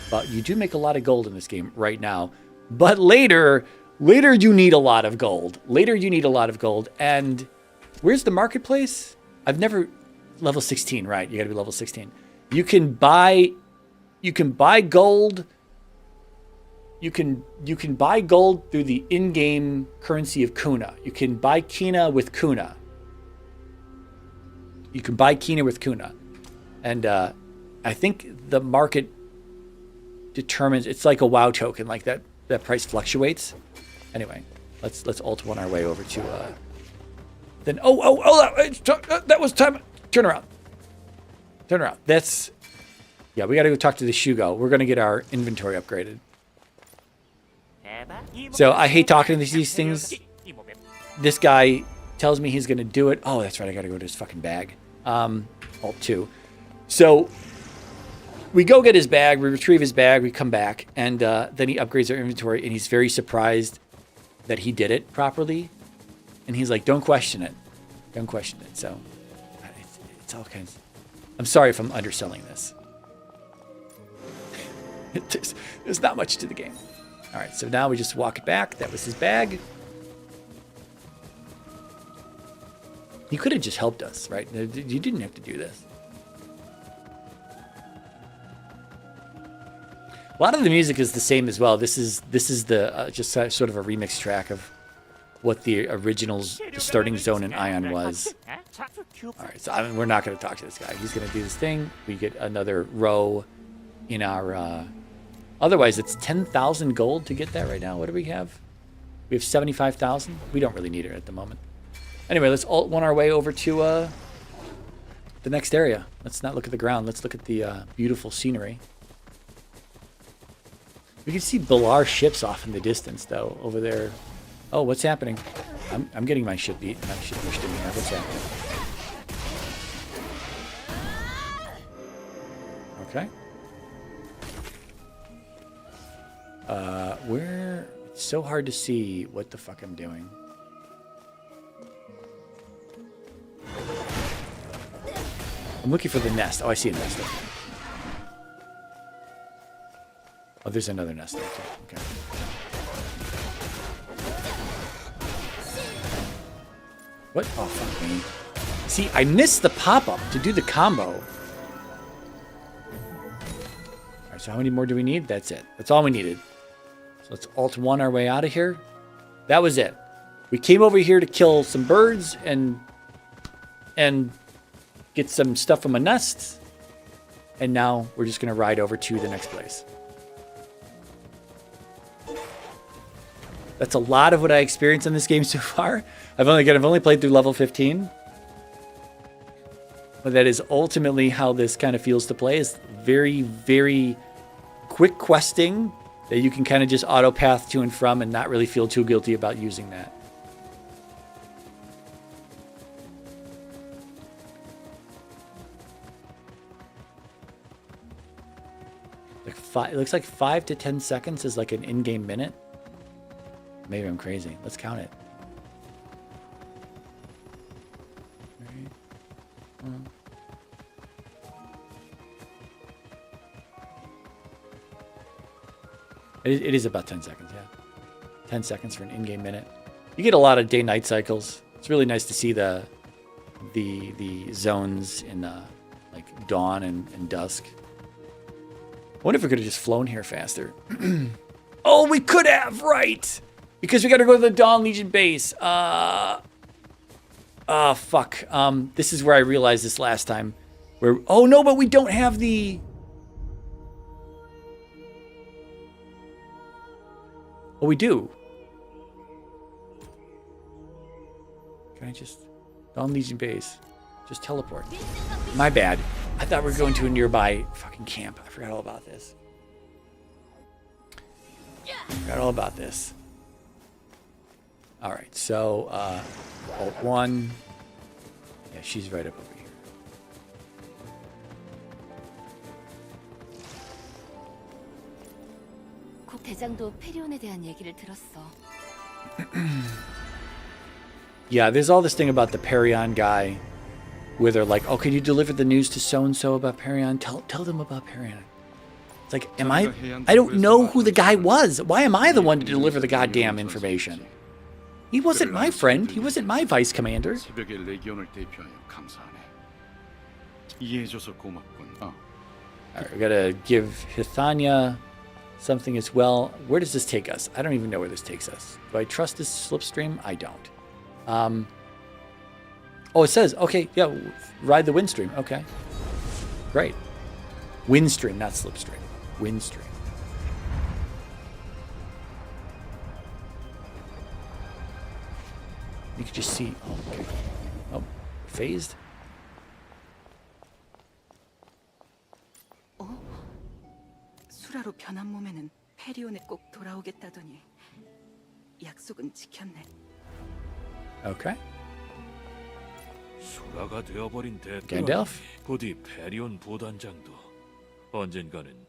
But you do make a lot of gold in this game right now. But later you need a lot of gold. Later you need a lot of gold. And where's the marketplace? I've never... Level 16, right. You got to be level 16. You can buy gold. You can buy gold through the in-game currency of Kuna. You can buy Kina with Kuna. You can buy Kina with Kuna. And I think the market determines, it's like a WoW token, like that price fluctuates. Anyway, let's alt one our way over to then that was time. Turn around. That's, yeah, we got to go talk to the Shugo. We're going to get our inventory upgraded. So I hate talking to these things. This guy tells me he's going to do it. Oh, that's right, I got to go to his fucking bag. Alt 2. So we go get his bag, we retrieve his bag, we come back, and then he upgrades our inventory, and he's very surprised that he did it properly. And he's like, don't question it. Don't question it. So it's all kinds. I'm sorry if I'm underselling this. There's not much to the game. All right, so now we just walk it back. That was his bag. He could have just helped us, right? You didn't have to do this. A lot of the music is the same as well. This is the just sort of a remix track of what the original's starting zone in Aion was. All right, so we're not going to talk to this guy. He's going to do this thing. We get another row in our... otherwise, it's 10,000 gold to get that right now. What do we have? We have 75,000. We don't really need it at the moment. Anyway, let's Alt-1 our way over to the next area. Let's not look at the ground. Let's look at the beautiful scenery. We can see Bilar ships off in the distance, though, over there. Oh, what's happening? I'm getting my ship beat. My ship pushed in here. What's happening? Okay. Where... It's so hard to see what the fuck I'm doing. I'm looking for the nest. Oh, I see a nest. Okay. Oh, there's another nest there, too. Okay. What? Oh, fuck me. See, I missed the pop-up to do the combo. All right, so how many more do we need? That's it. That's all we needed. So let's Alt-1 our way out of here. That was it. We came over here to kill some birds and get some stuff from a nest. And now we're just going to ride over to the next place. That's a lot of what I experienced in this game so far. I've only played through level 15. But that is ultimately how this kind of feels to play. Is very, very quick questing that you can kind of just auto path to and from and not really feel too guilty about using that. It looks like 5 to 10 seconds is like an in-game minute. Maybe I'm crazy. Let's count it. It is about 10 seconds, yeah. 10 seconds for an in-game minute. You get a lot of day-night cycles. It's really nice to see the zones in like dawn and dusk. I wonder if we could have just flown here faster. Oh, we could have, right? Because we got to go to the Dawn Legion base. Fuck. This is where I realized this last time. Oh, no, but we don't have the... Oh, we do. Can I just... Dawn Legion base. Just teleport. My bad. I thought we were going to a nearby fucking camp. I forgot all about this. Forgot all about this. All right, so Alt-1. Yeah, she's right up over here. 곧 대장도 페리온에 대한 얘기를 들었어. Yeah, there's all this thing about the Perion guy, where they're like, "Oh, can you deliver the news to so and so about Perion? Tell them about Perion." It's like, I don't know who the guy was. Why am I the one to deliver the goddamn information? He wasn't my friend. He wasn't my vice commander. 새벽에 레기온을 대표하여 감사하네. 이해해줘서 고맙군. All right, we gotta give Hithania something as well. Where does this take us? I don't even know where this takes us. Do I trust this slipstream? I don't. Oh, it says, okay, yeah, ride the windstream. Okay, great. Windstream, not slipstream. Windstream. You can just see. Oh, okay. Oh, phased. 수라로 변한 몸에는 페리온에 꼭 돌아오겠다더니 약속은 지켰네. Okay. 수라가 되어버린 대표. Gandalf. 부디 페리온 보단장도 언젠가는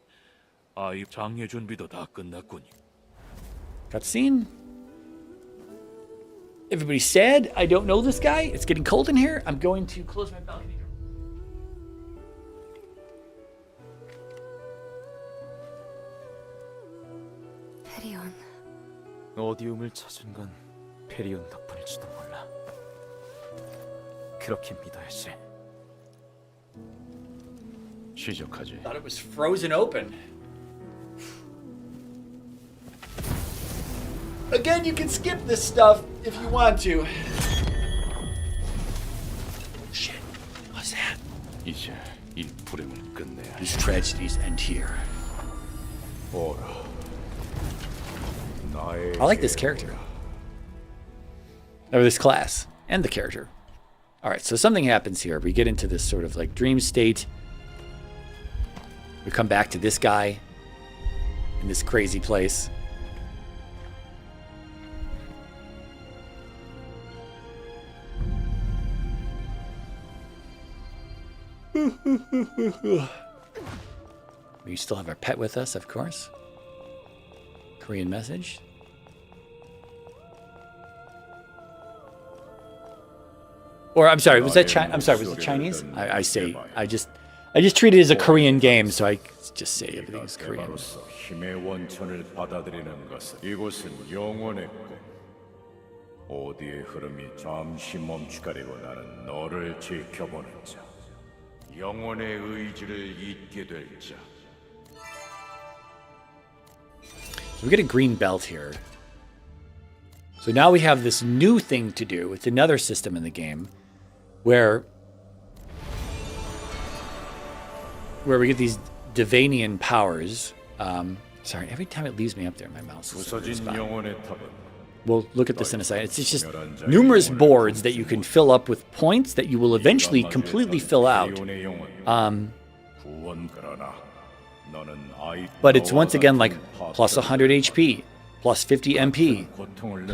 아이 장례 준비도 다 끝났군요. Cutscene. Everybody's sad. I don't know this guy. It's getting cold in here. I'm going to close my balcony door. 페리온. 오디움을 찾은 건 페리온 덕분일지도 몰라. 그렇게 믿어야지. 시작하지. Thought it was frozen open. Again, you can skip this stuff if you want to. Shit. What's that? 이제 이 불행을 끝내야 해. These tragedies end here. I like this character. Or this class. And the character. Alright, so something happens here. We get into this sort of like dream state. We come back to this guy in this crazy place. We still have our pet with us, of course. Korean message. Or I'm sorry, was that I'm sorry, was it Chinese? I just treat it as a Korean game, so I just say everything's Korean. 힘의 원천을 받아들이는 것은 이곳은 영원의 꿈. 어디의 흐름이 잠시 멈추가리고 나는 너를 지켜보는 자. 영혼의 의지를 잊게 될 자. So we get a green belt here. So now we have this new thing to do with another system in the game where we get these Divanian powers. Sorry, every time it leaves me up there, my mouse is 부서진 영혼의 탑은 We'll look at this in a second. It's just numerous boards that you can fill up with points that you will eventually completely fill out. But it's once again like plus 100 HP, plus 50 MP,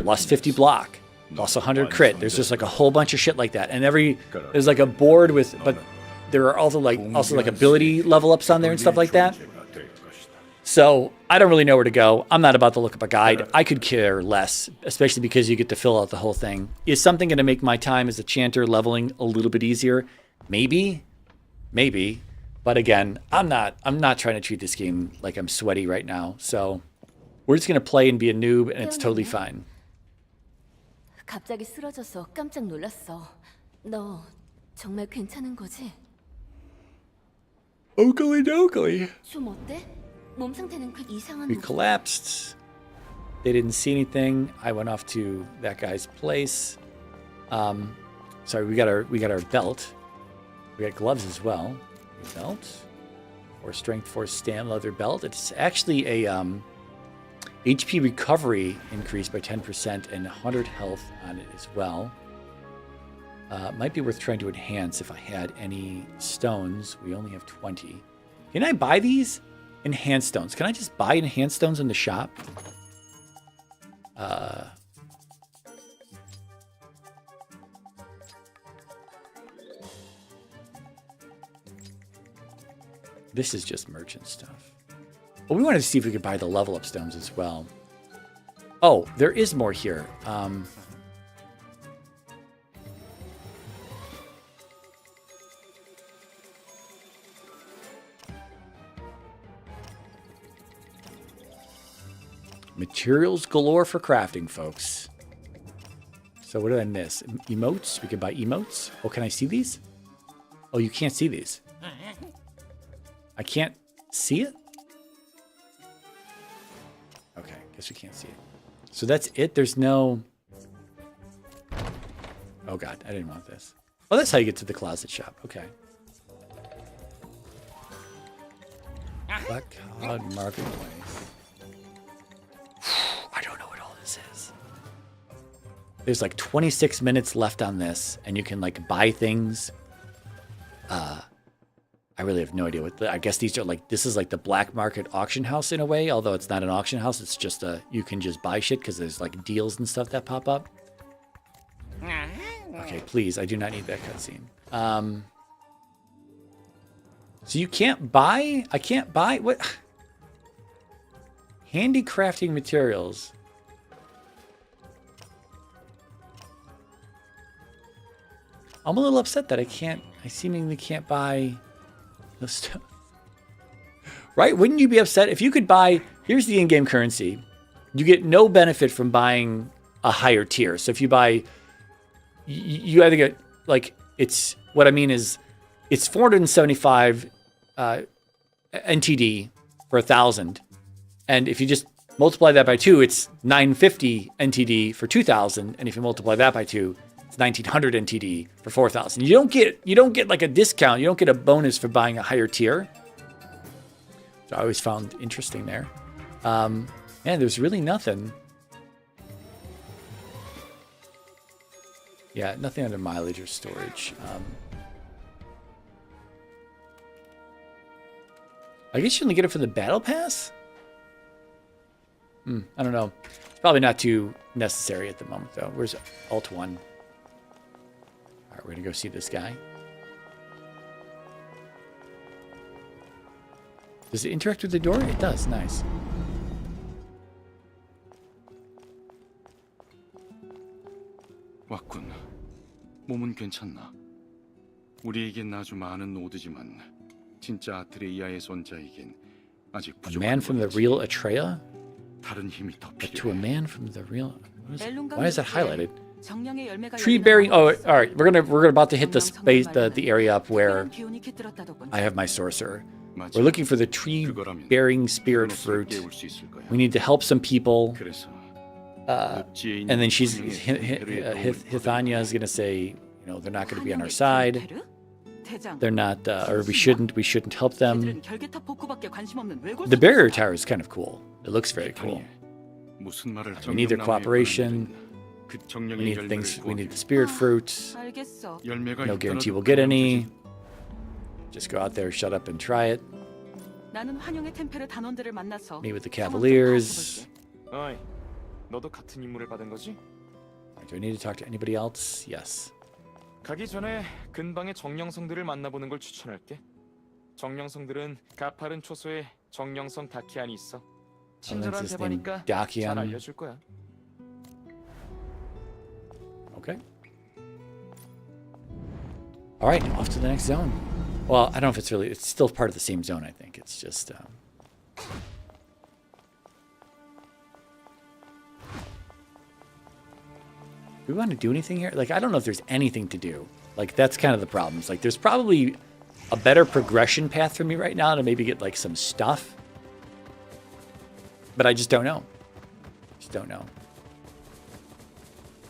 plus 50 block, plus 100 crit. There's just like a whole bunch of shit like that. And there's like a board with, but there are also like ability level ups on there and stuff like that. So I don't really know where to go. I'm not about to look up a guide. I could care less, especially because you get to fill out the whole thing. Is something going to make my time as a chanter leveling a little bit easier? Maybe. But again, I'm not trying to treat this game like I'm sweaty right now. So we're just going to play and be a noob, and it's totally fine. 갑자기 쓰러져서 깜짝 놀랐어. 너 정말 괜찮은 거지? Oakley dokley. 좀 어때? 몸 상태는 그 이상한 We collapsed. They didn't see anything. I went off to that guy's place. Sorry, we got our belt. We got gloves as well. Belt. 4 strength, 4 stamina leather belt. It's actually a HP recovery increase by 10% and 100 health on it as well. Might be worth trying to enhance if I had any stones. We only have 20. Can I buy these? Enhanced stones. Can I just buy enhanced stones in the shop? This is just merchant stuff. Well, we wanted to see if we could buy the level up stones as well. Oh, there is more here. Materials galore for crafting, folks. So what did I miss? Emotes? We can buy emotes. Oh, can I see these? Oh, you can't see these. I can't see it? Okay, guess we can't see it. So that's it? There's no... Oh god, I didn't want this. Oh, that's how you get to the closet shop. Okay. Black Cloud Marketplace. I don't know what all this is. There's like 26 minutes left on this, and you can like buy things. I really have no idea what I guess these are like. This is like the black market auction house in a way, although it's not an auction house. It's just you can just buy shit because there's like deals and stuff that pop up. Okay, please, I do not need that cutscene. So you can't buy? I can't buy? What? Handicrafting materials. I'm a little upset that I seemingly can't buy the stuff. Right? Wouldn't you be upset if you could buy, here's the in-game currency. You get no benefit from buying a higher tier. So if you buy, you either get, like, it's what I mean is it's 475 NTD for 1,000. And if you just multiply that by 2, it's 950 NTD for 2,000. And if you multiply that by 2, it's 1,900 NTD for 4,000. You don't get like a discount. You don't get a bonus for buying a higher tier. So I always found interesting there. And there's really nothing. Yeah, nothing under mileage or storage. I guess you only get it for the battle pass? I don't know. It's probably not too necessary at the moment, though. Where's Alt 1? All right, we're going to go see this guy. Does it interact with the door? It does. Nice. 왔군. 몸은 괜찮나? 우리에겐 아주 많은 노드지만 진짜 아트레이아의 손자에겐 아직 A man from the real Atreya? 다른 힘이 더 But to a 필요해. man from the real... 엘룬 Why is that highlighted? 정령의 열매가 Tree 열리는 bearing... Oh, 곳에서 all right. We're about to hit the space, the area up where 특별한 기운이 깃들었다더군. I have my sorcerer. 맞아. We're looking for the tree-bearing spirit fruit. 깨울 수 있을 거야. We need to help some people. 그래서 And then Hithanya is going to say, you know, they're not going to be on our side. 템페르? 대장, They're not, or we shouldn't help them. 걔들은 결계탑 복구밖에 관심 없는 외골 The barrier tower is kind of cool. It looks very cool. 무슨 말을 We need their cooperation. 그 We 정령의 need 열매를 things. We need the 구하게. spirit fruits. 알겠어. 열매가 No 있더라도 guarantee we'll get any. 그냥 Just go out there, shut up, and try it. 나는 환영의 템페르 단원들을 만나서 Meet with the 상황 좀 Cavaliers. 파악해볼게. 어이, 너도 같은 임무를 받은 거지? Do I need to talk to anybody else? Yes. 가기 전에 근방의 정령성들을 만나보는 걸 추천할게. 정령성들은 가파른 초소에 정령성 다키안이 있어. 친절한 his name 대바니까 Dakian. 잘 알려줄 거야. Okay. All right, off to the next zone. Well, I don't know if it's really, it's still part of the same zone, I think. It's just, do we want to do anything here? Like, I don't know if there's anything to do. Like, that's kind of the problem. It's like, there's probably a better progression path for me right now to maybe get, like, some stuff. But I just don't know. Just don't know.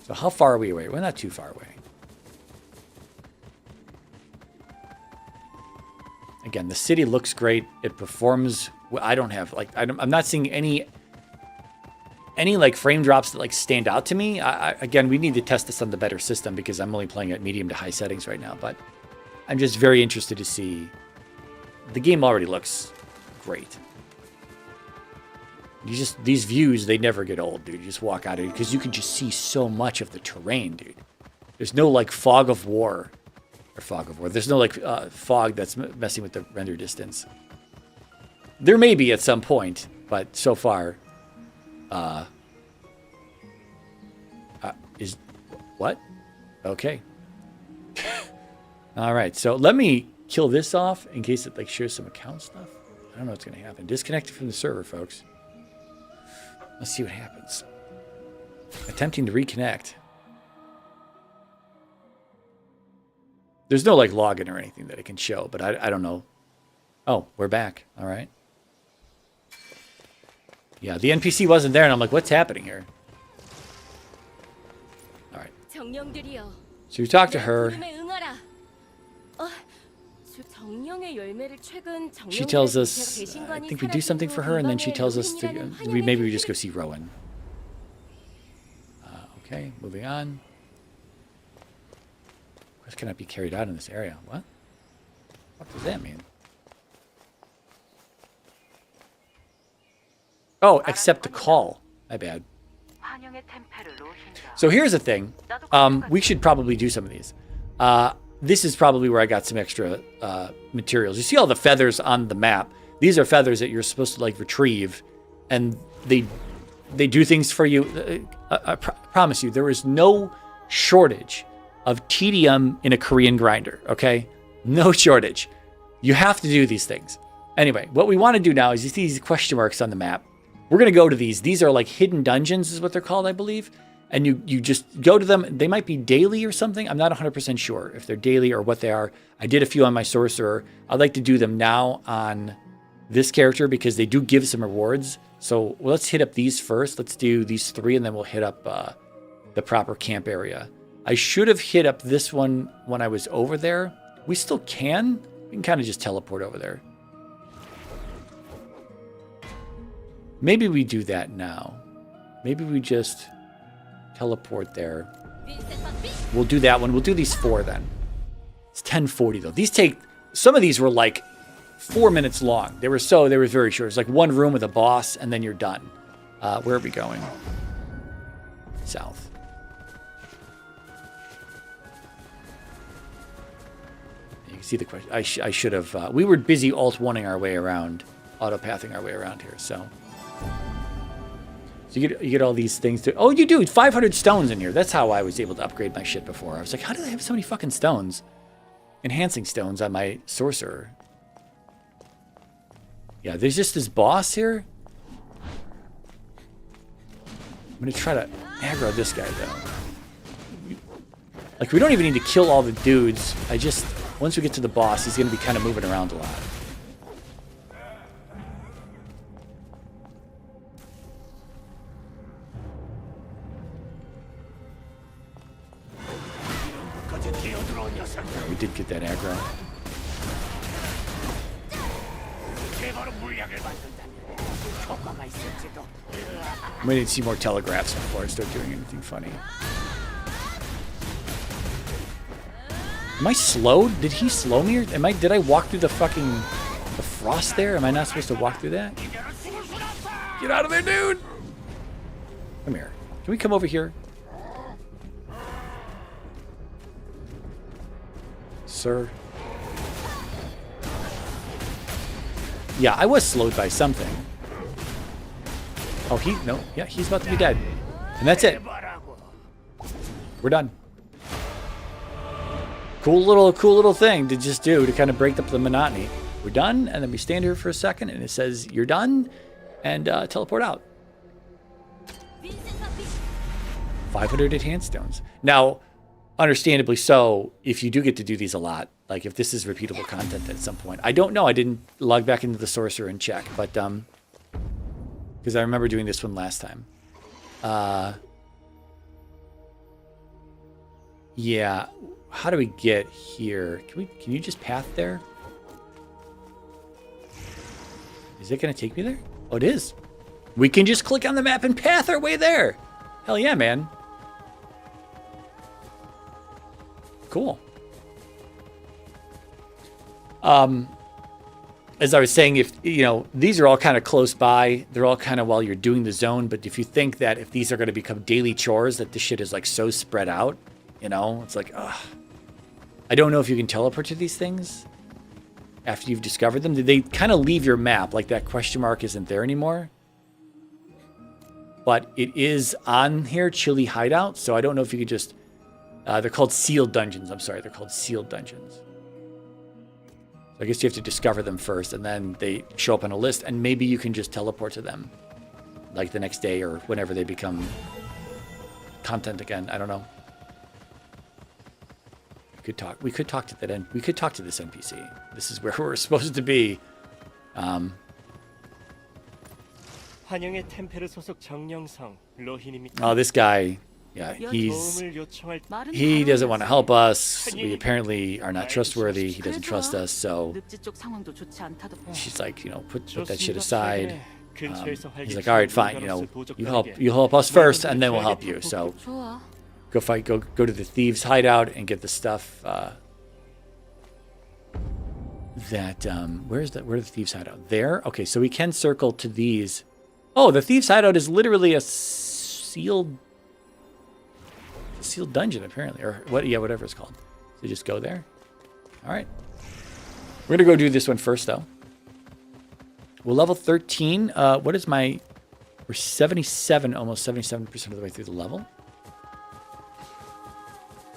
So how far are we away? We're not too far away. Again, the city looks great. It performs. I don't have like I'm not seeing any like frame drops that like stand out to me. Again, we need to test this on the better system because I'm only playing at medium to high settings right now. But I'm just very interested to see. The game already looks great. These views, they never get old, dude. You just walk out of it because you can just see so much of the terrain, dude. There's no like fog of war. There's no like fog that's messing with the render distance. There may be at some point, but so far, is what? Okay. All right. So let me kill this off in case it like shares some account stuff. I don't know what's gonna happen. Disconnected from the server, folks. Let's see what happens. Attempting to reconnect. There's no like login or anything that it can show, but I don't know. Oh, we're back. All right. Yeah, the NPC wasn't there, and I'm like, what's happening here? All right. 정령들이여. So you talk to 내 her. 부름에 응하라. 정령의 열매를 최근 She tells us, I think we do something for her, and then she tells us to maybe we just go see Rowan. Okay, moving on. Quest cannot be carried out in this area. What? What does that mean? Oh, accept the call. My bad. 환영의 템페르 로힌자. So here's the thing. We should probably do some of these. This is probably where I got some extra materials. You see all the feathers on the map. These are feathers that you're supposed to like retrieve, and they do things for you. I promise you, there is no shortage of tedium in a Korean grinder, okay? No shortage. You have to do these things. Anyway, what we want to do now is you see these question marks on the map. We're going to go to these. These are like hidden dungeons is what they're called, I believe. And you just go to them. They might be daily or something. I'm not 100% sure if they're daily or what they are. I did a few on my sorcerer. I'd like to do them now on this character because they do give some rewards. So let's hit up these first. Let's do these 3 and then we'll hit up the proper camp area. I should have hit up this one when I was over there. We still can. We can kind of just teleport over there. Maybe we do that now. Maybe we just teleport there. We'll do that one. We'll do these 4 then. It's 10:40 though. These take, some of these were like 4 minutes long. They were very short. It's like one room with a boss and then you're done. Where are we going? South. You can see the question. I should have, we were busy alt-1ing our way around, auto-pathing our way around here, so. So you get all these things to... Oh, you do! 500 stones in here. That's how I was able to upgrade my shit before. I was like, how do they have so many fucking stones? Enhancing stones on my sorcerer. Yeah, there's just this boss here. I'm going to try to aggro this guy, though. Like, we don't even need to kill all the dudes. Once we get to the boss, he's going to be kind of moving around a lot. We did get that aggro. I'm waiting to see more telegraphs before I start doing anything funny. Am I slowed? Did he slow me? Or did I walk through the frost there? Am I not supposed to walk through that? Get out of there, dude! Come here. Can we come over here? Sir. Yeah, I was slowed by something. Oh, he's about to be dead. And that's it. We're done. Cool little thing to just do to kind of break up the monotony. We're done, and then we stand here for a second, and it says, you're done, and teleport out. 500 enhanced stones. Now, understandably so, if you do get to do these a lot, like if this is repeatable content at some point. I don't know. I didn't log back into the sorcerer and check, but because I remember doing this one last time. Yeah. How do we get here? Can you just path there? Is it going to take me there? Oh, it is. We can just click on the map and path our way there. Hell yeah, man. Cool. As I was saying, if these are all kind of close by, they're all kind of while you're doing the zone. But if you think that if these are going to become daily chores, that this shit is like so spread out, it's like, ugh. I don't know if you can teleport to these things after you've discovered them. Did they kind of leave your map? Like that question mark isn't there anymore. But it is on here, Chili Hideout. So I don't know if you could just... they're called sealed dungeons. I'm sorry, they're called sealed dungeons. So I guess you have to discover them first, and then they show up on a list, and maybe you can just teleport to them, like the next day or whenever they become content again. I don't know. We could talk to that end. We could talk to this NPC. This is where we're supposed to be. Oh, this guy. Yeah, he doesn't want to help us. We apparently are not trustworthy. He doesn't trust us, so she's like, put that shit aside. He's like, all right, fine. You help us first, and then we'll help you. So go to the thieves' hideout and get the stuff. Where's the thieves' hideout? There. Okay, so we can circle to these. Oh, the thieves' hideout is literally a sealed dungeon, apparently, or whatever it's called. So just go there. All right. We're gonna go do this one first, though. We're level 13. What is my... We're 77, almost 77% of the way through the level.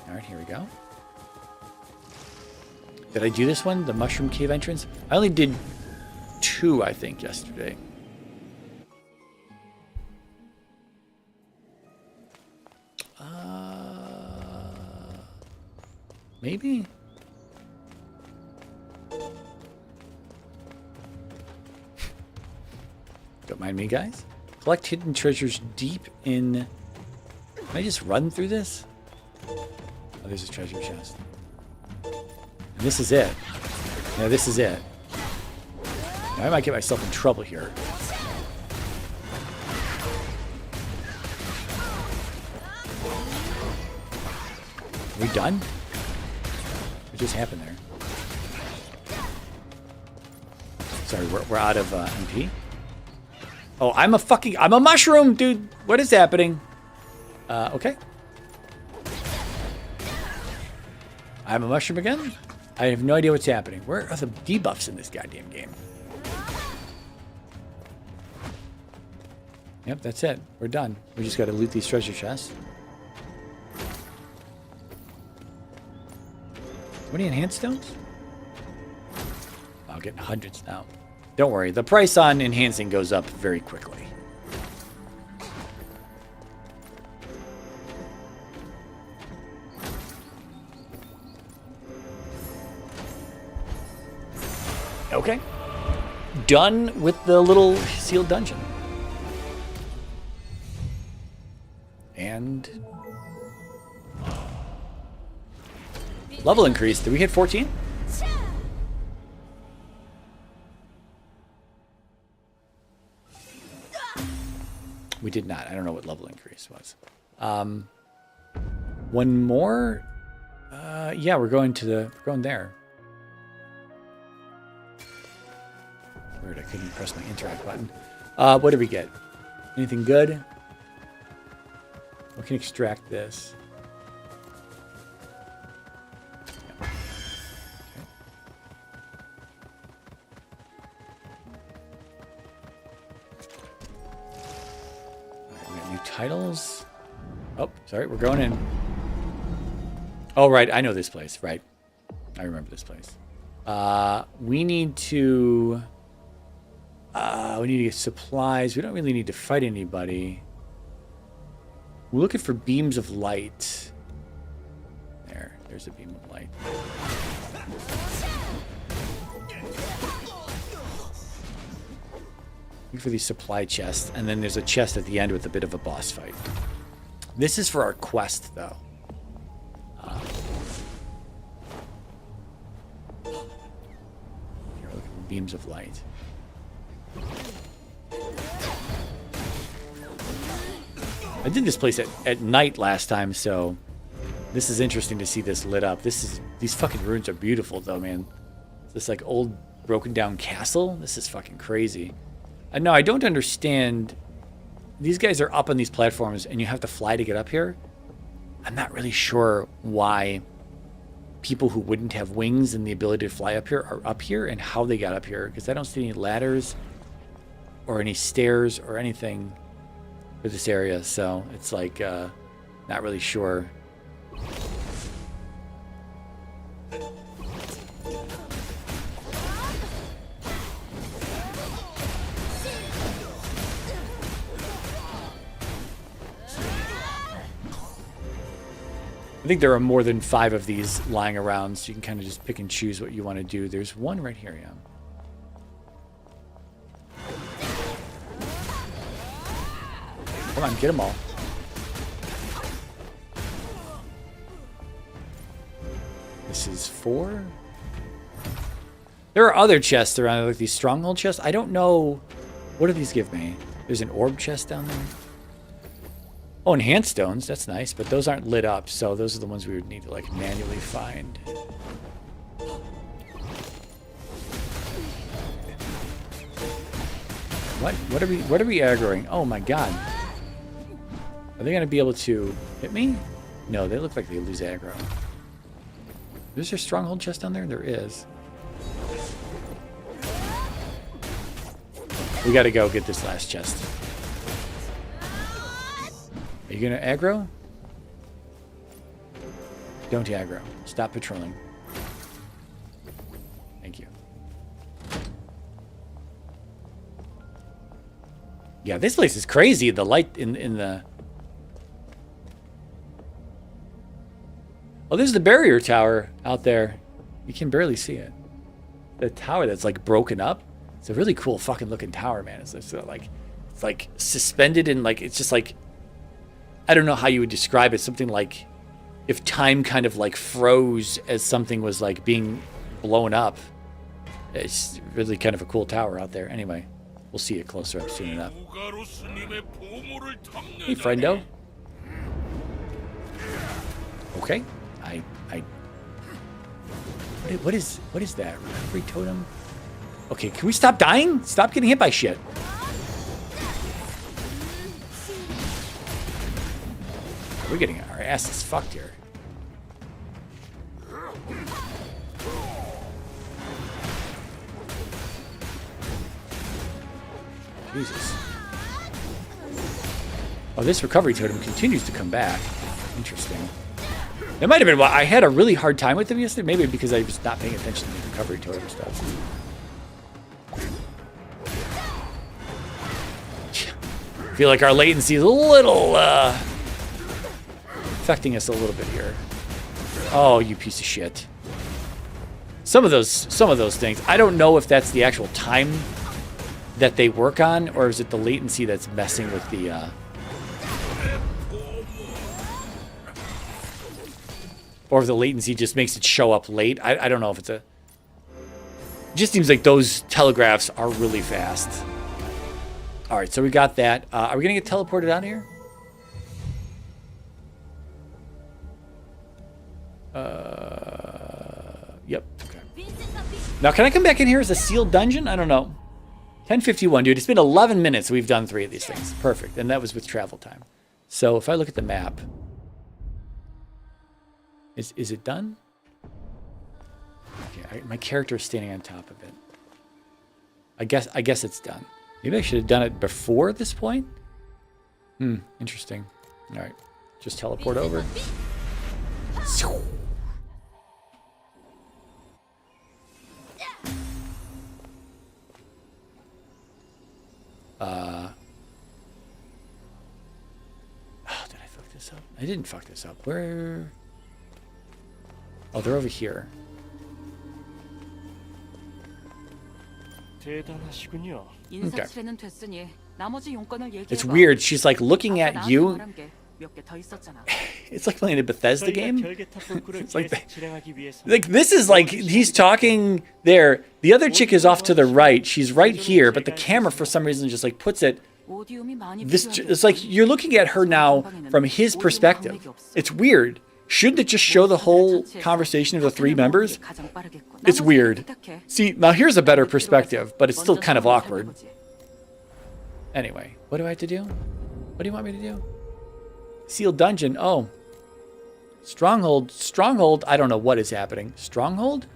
All right, here we go. Did I do this one? The Mushroom Cave entrance? I only did 2, I think, yesterday. Maybe? Don't mind me, guys. Collect hidden treasures deep in... Can I just run through this? Oh, there's a treasure chest. And this is it. Yeah, this is it. Now, I might get myself in trouble here. Are we done? What just happened there? Sorry, we're out of MP. Oh, I'm a mushroom, dude. What is happening? Okay. I'm a mushroom again? I have no idea what's happening. Where are the debuffs in this goddamn game? Yep, that's it. We're done. We just got to loot these treasure chests. What are enhanced stones? I'll get hundreds now. Don't worry, the price on enhancing goes up very quickly. Okay. Done with the little sealed dungeon. And level increase. Did we hit 14? We did not. I don't know what level increase was. One more. Yeah, we're going there. Weird, I couldn't press my interact button. What did we get? Anything good? We can extract this. Yeah. Okay. We got new titles. Oh, sorry, we're going in. Oh, right, I know this place. Right, I remember this place. We need to get supplies. We don't really need to fight anybody. We're looking for beams of light. There's a beam of light. Looking for these supply chests, and then there's a chest at the end with a bit of a boss fight. This is for our quest, though. Here, we're looking for beams of light. I did this place at night last time, so this is interesting to see this lit up. These fucking ruins are beautiful, though, man. This like old broken down castle. This is fucking crazy. No, I don't understand. These guys are up on these platforms, and you have to fly to get up here. I'm not really sure why people who wouldn't have wings and the ability to fly up here are up here, and how they got up here, because I don't see any ladders or any stairs or anything for this area, so it's like not really sure. I think there are more than 5 of these lying around, so you can kind of just pick and choose what you want to do. There's one right here, yeah. Come on, get them all. This is 4. There are other chests around, like these stronghold chests. I don't know. What do these give me? There's an orb chest down there. Oh, enhanced stones. That's nice, but those aren't lit up, so those are the ones we would need to like manually find. What are we aggroing? Oh my god. Are they going to be able to hit me? No, they look like they lose aggro. Is there a stronghold chest down there? There is. We got to go get this last chest. Are you going to aggro? Don't aggro. Stop patrolling. Thank you. Yeah, this place is crazy. The light in the... Oh, there's the barrier tower out there. You can barely see it. The tower that's like broken up. It's a really cool fucking looking tower, man. It's like suspended in like, it's just like, I don't know how you would describe it. Something like if time kind of like froze as something was like being blown up. It's really kind of a cool tower out there. Anyway, we'll see it closer up soon enough. Hey, friendo. Okay. What is that? Recovery totem? Okay, can we stop dying? Stop getting hit by shit. We're getting our asses fucked here. Jesus. Oh, this recovery totem continues to come back. Interesting. It might have been why I had a really hard time with him yesterday. Maybe because I was not paying attention to the recovery totem stuff. I feel like our latency is a little affecting us a little bit here. Oh, you piece of shit. Some of those things. I don't know if that's the actual time that they work on, or is it the latency that's messing with the or if the latency just makes it show up late. I don't know if it's a... It just seems like those telegraphs are really fast. All right, so we got that. Are we going to get teleported out of here? Yep. Okay. Now, can I come back in here as a sealed dungeon? I don't know. 10:51, dude. It's been 11 minutes. We've done 3 of these things. Perfect. And that was with travel time. So if I look at the map... Is it done? Okay, my character is standing on top of it. I guess it's done. Maybe I should have done it before this point? Interesting. All right. Just teleport over. Oh, did I fuck this up? I didn't fuck this up. Where... Oh, they're over here. 인사치레는 됐으니 나머지 용건을 얘기해봐. It's weird. She's like looking at you. 몇개 더 있었잖아. It's like playing a Bethesda game. It's like this is like he's talking there. The other chick is off to the right. She's right here, but the camera for some reason just like puts it. It's like you're looking at her now from his perspective. It's weird. Shouldn't it just show the whole conversation of the 3 members? It's weird. See, now here's a better perspective, but it's still kind of awkward. Anyway, what do I have to do? What do you want me to do? Sealed dungeon. Oh. Stronghold. Stronghold. I don't know what is happening. Stronghold?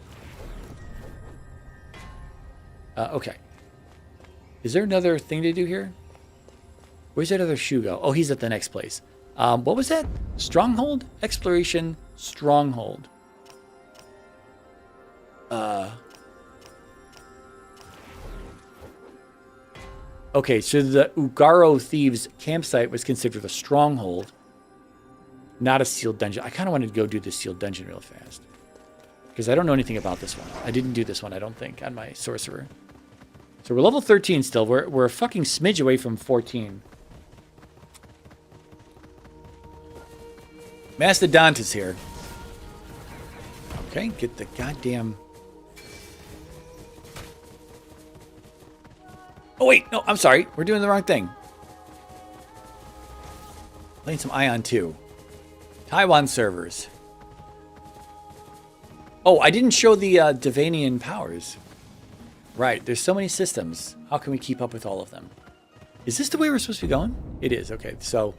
Okay. Is there another thing to do here? Where's that other shoe go? Oh, he's at the next place. What was that? Stronghold? Exploration. Stronghold. Okay, so the Ugaro Thieves campsite was considered a stronghold, not a sealed dungeon. I kind of wanted to go do this sealed dungeon real fast, because I don't know anything about this one. I didn't do this one, I don't think, on my sorcerer. So we're level 13 still. We're a fucking smidge away from 14. Mastodont is here. Okay, get the goddamn... Oh, wait. No, I'm sorry. We're doing the wrong thing. Playing some Aion 2. Taiwan servers. Oh, I didn't show the Devanian powers. Right. There's so many systems. How can we keep up with all of them? Is this the way we're supposed to be going? It is. Okay, so...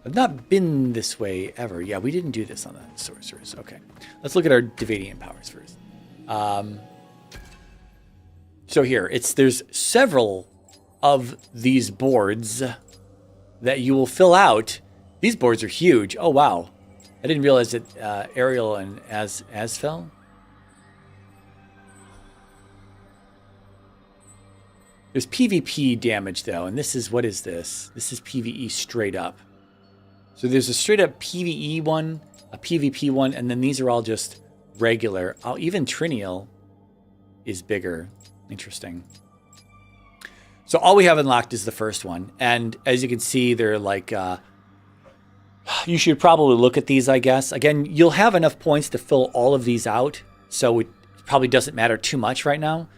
I've not been this way ever. Yeah, we didn't do this on the sorcerers. Okay. Let's look at our Devanian powers first. So here, there's several of these boards that you will fill out. These boards are huge. Oh, wow. I didn't realize that Ariel and Asfel. There's PvP damage, though, and this is, what is this? This is PvE straight up. So there's a straight up PvE one, a PvP one, and then these are all just regular. Oh, even Trinial is bigger. Interesting. So all we have unlocked is the first one. And as you can see, they're like, you should probably look at these, I guess. Again, you'll have enough points to fill all of these out. So it probably doesn't matter too much right now.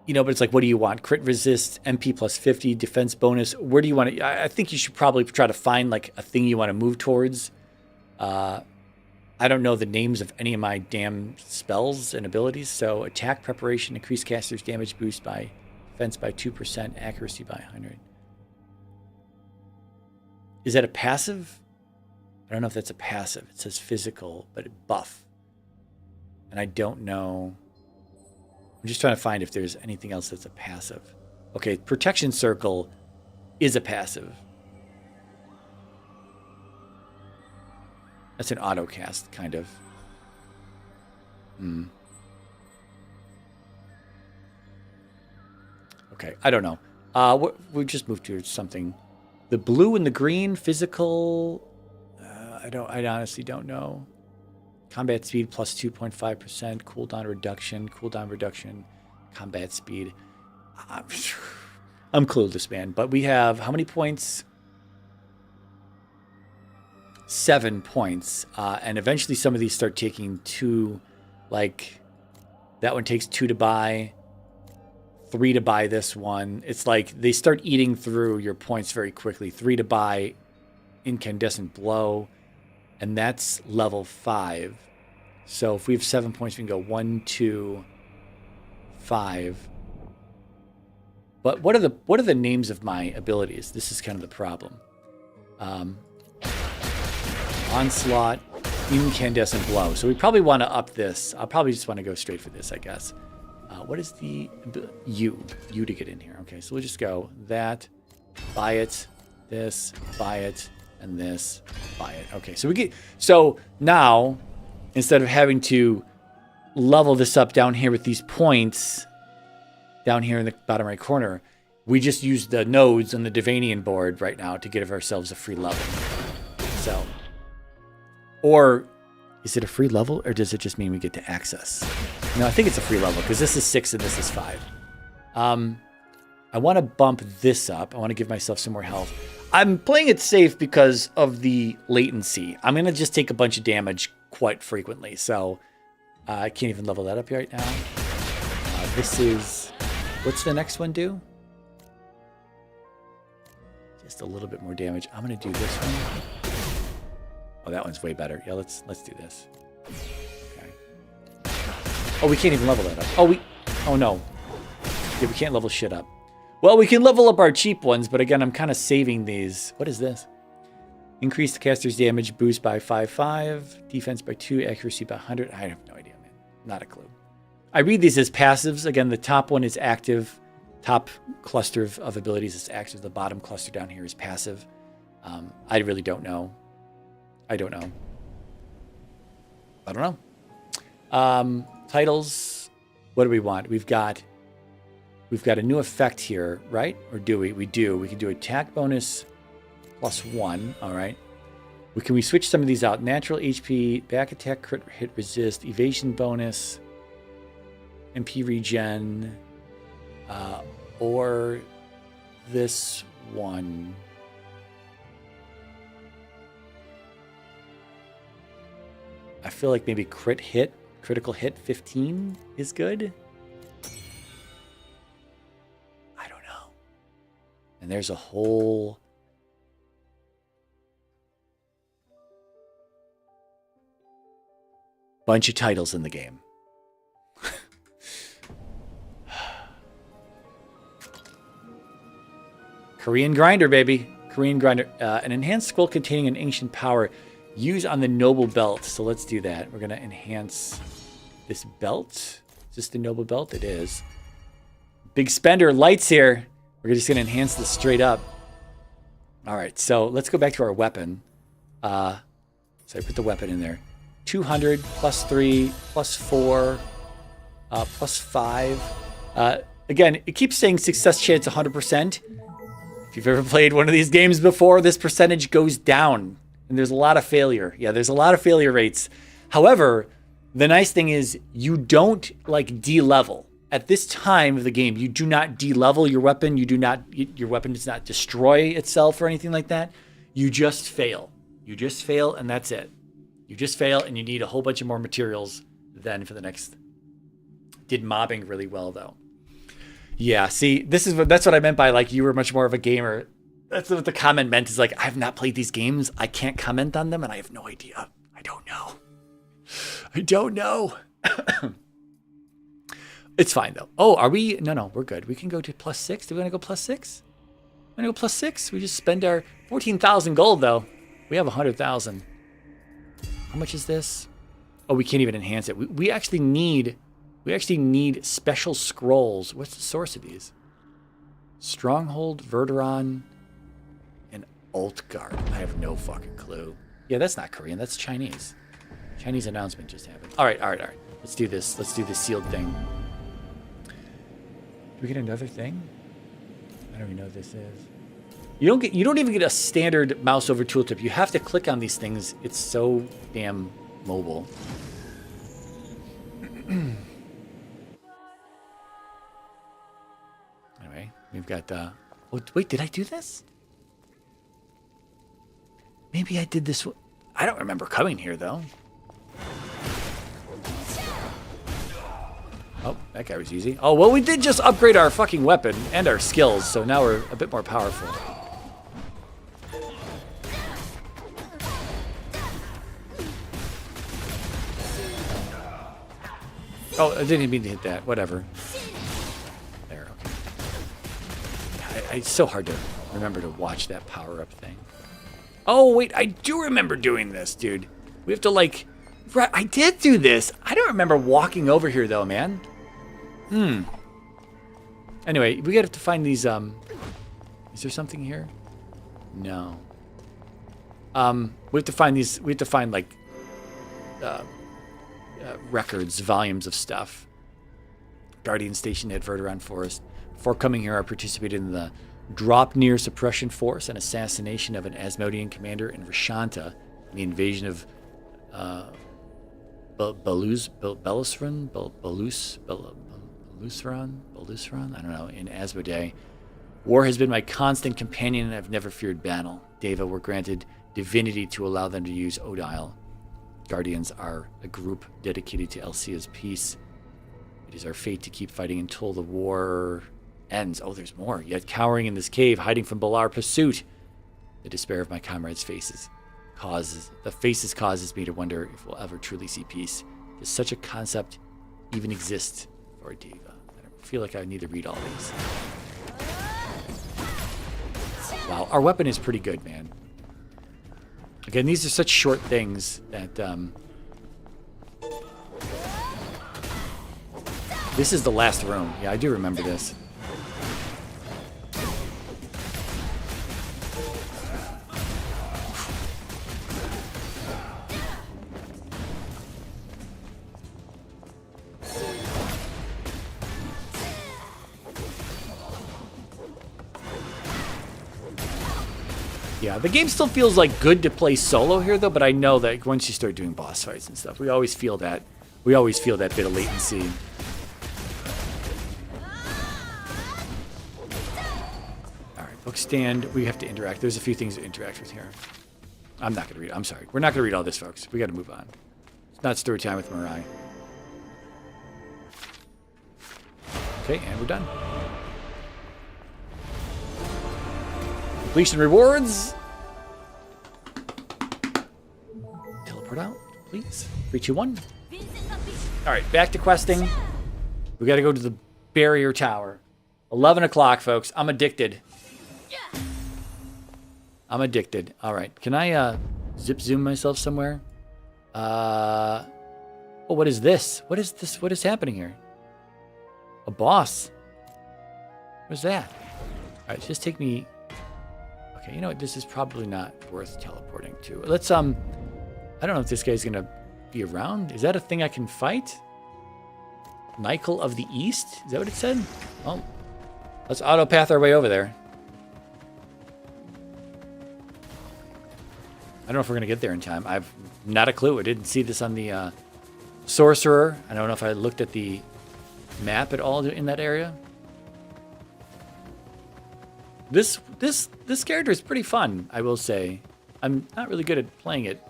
You know, but it's like, what do you want? Crit resist, MP plus 50, defense bonus. Where do you want to? I think you should probably try to find like a thing you want to move towards. I don't know the names of any of my damn spells and abilities. So attack preparation, increase caster's damage boost by defense by 2%, accuracy by 100. Is that a passive? I don't know if that's a passive. It says physical, but buff. And I don't know. I'm just trying to find if there's anything else that's a passive. Okay, protection circle is a passive. That's an auto cast, kind of. Okay, I don't know. We just moved to something. The blue and the green, physical. I honestly don't know. Combat speed plus 2.5%, cooldown reduction, combat speed. I'm clueless, man. But we have how many points? 7 points. And eventually some of these start taking 2. Like, that one takes 2 to buy, 3 to buy this one. It's like they start eating through your points very quickly. 3 to buy incandescent blow. And that's level 5. So if we have 7 points, we can go 1, 2, 5. But what are the names of my abilities? This is kind of the problem. Onslaught, incandescent blow. So we probably want to up this. I'll probably just want to go straight for this, I guess. What is the U to get in here? Okay, so we'll just go that, buy it, this, buy it, and this, buy it. Okay, so now instead of having to level this up down here with these points down here in the bottom right corner, we just use the nodes on the Devanian board right now to give ourselves a free level. So, or is it a free level, or does it just mean we get to access? No, I think it's a free level because this is 6 and this is 5. I want to bump this up. I want to give myself some more health. I'm playing it safe because of the latency. I'm going to just take a bunch of damage quite frequently. So I can't even level that up right now. This is... What's the next one do? Just a little bit more damage. I'm going to do this one. Oh, that one's way better. Yeah, let's do this. Okay. Oh, we can't even level that up. Oh, no. Yeah, we can't level shit up. Well, we can level up our cheap ones, but again, I'm kind of saving these. What is this? Increase the caster's damage boost by 5/5, defense by 2, accuracy by 100. I have no idea, man. Not a clue. I read these as passives. Again, the top one is active. Top cluster of abilities is active. The bottom cluster down here is passive. I really don't know. I don't know. Titles. What do we want? We've got a new effect here, right? Or do we? We do. We can do attack bonus +1. All right. Can we switch some of these out? Natural HP, back attack, crit hit resist, evasion bonus, MP regen, or this one. I feel like maybe critical hit 15 is good. I don't know. And there's a whole bunch of titles in the game. Korean Grinder, baby. Korean Grinder. An enhanced scroll containing an ancient power. Use on the noble belt. So let's do that. We're going to enhance this belt. Is this the noble belt? It is. Big spender lights here. We're just going to enhance this straight up. All right. So let's go back to our weapon. So I put the weapon in there. 200 +3 +4 +5. Again, it keeps saying success chance 100%. If you've ever played one of these games before, this percentage goes down. And there's a lot of failure. Yeah, there's a lot of failure rates. However, the nice thing is you don't like de-level. At this time of the game, you do not de-level your weapon. Your weapon does not destroy itself or anything like that. You just fail. You just fail and that's it. You just fail and you need a whole bunch of more materials then for the next. Did mobbing really well though. Yeah, see, that's what I meant by like you were much more of a gamer. That's what the comment meant is like, I have not played these games. I can't comment on them and I have no idea. I don't know. I don't know. It's fine though. Oh, are we? No, we're good. We can go to +6. Do we want to go +6? Want to go +6? We just spend our 14,000 gold though. We have 100,000. How much is this? Oh, we can't even enhance it. We actually need special scrolls. What's the source of these? Stronghold, Verderon, and Altgard. I have no fucking clue. Yeah, that's not Korean. That's Chinese. Chinese announcement just happened. All right. Let's do this. Let's do the sealed thing. Do we get another thing? I don't even know what this is. You don't even get a standard mouse over tooltip. You have to click on these things. It's so damn mobile. Anyway, we've got oh, wait, did I do this? Maybe I did this. I don't remember coming here though. Oh, that guy was easy. Oh, well, we did just upgrade our fucking weapon and our skills, so now we're a bit more powerful. Oh, I didn't mean to hit that. Whatever. There, okay. It's so hard to remember to watch that power-up thing. Oh, wait, I do remember doing this, dude. We have to, like... Right, I did do this. I don't remember walking over here, though, man. Anyway, we have to find these, Is there something here? No. We have to find these... We have to find, like... records, volumes of stuff. Guardian stationed at Verderon Forest. Before coming here, I participated in the Drop-Near Suppression Force and assassination of an Asmodean commander in Rashanta, and the invasion of Belusran, I don't know, in Asmodee. War has been my constant companion and I've never feared battle. Deva were granted divinity to allow them to use Odile. Guardians are a group dedicated to Elsia's peace. It is our fate to keep fighting until the war ends. Oh, there's more. Yet cowering in this cave, hiding from Balar pursuit. The despair of my comrades' faces causes me to wonder if we'll ever truly see peace. Does such a concept even exist for a Deva? I don't feel like I need to read all these. Wow, our weapon is pretty good, man. Again, these are such short things that, this is the last room. Yeah, I do remember this. Yeah, the game still feels like good to play solo here, though. But I know that once you start doing boss fights and stuff, we always feel that bit of latency. All right, book stand. We have to interact. There's a few things to interact with here. I'm not gonna read. I'm sorry. We're not gonna read all this, folks. We got to move on. It's not story time with Mirai. Okay, and we're done. Completion rewards. Teleport out, please. 3, 2, 1. All right, back to questing. We got to go to the barrier tower. 11 o'clock, folks. I'm addicted. I'm addicted. All right, can I zip zoom myself somewhere? Oh, what is this? What is this? What is happening here? A boss. What is that? All right, just take me. Okay, you know what? This is probably not worth teleporting to. Let's, I don't know if this guy's gonna be around. Is that a thing I can fight? Michael of the East? Is that what it said? Well, let's autopath our way over there. don't know if we're gonna get there in time. I've not a clue. I didn't see this on the sorcerer. I don't know if I looked at the map at all in that area. This character is pretty fun, I will say. I'm not really good at playing it.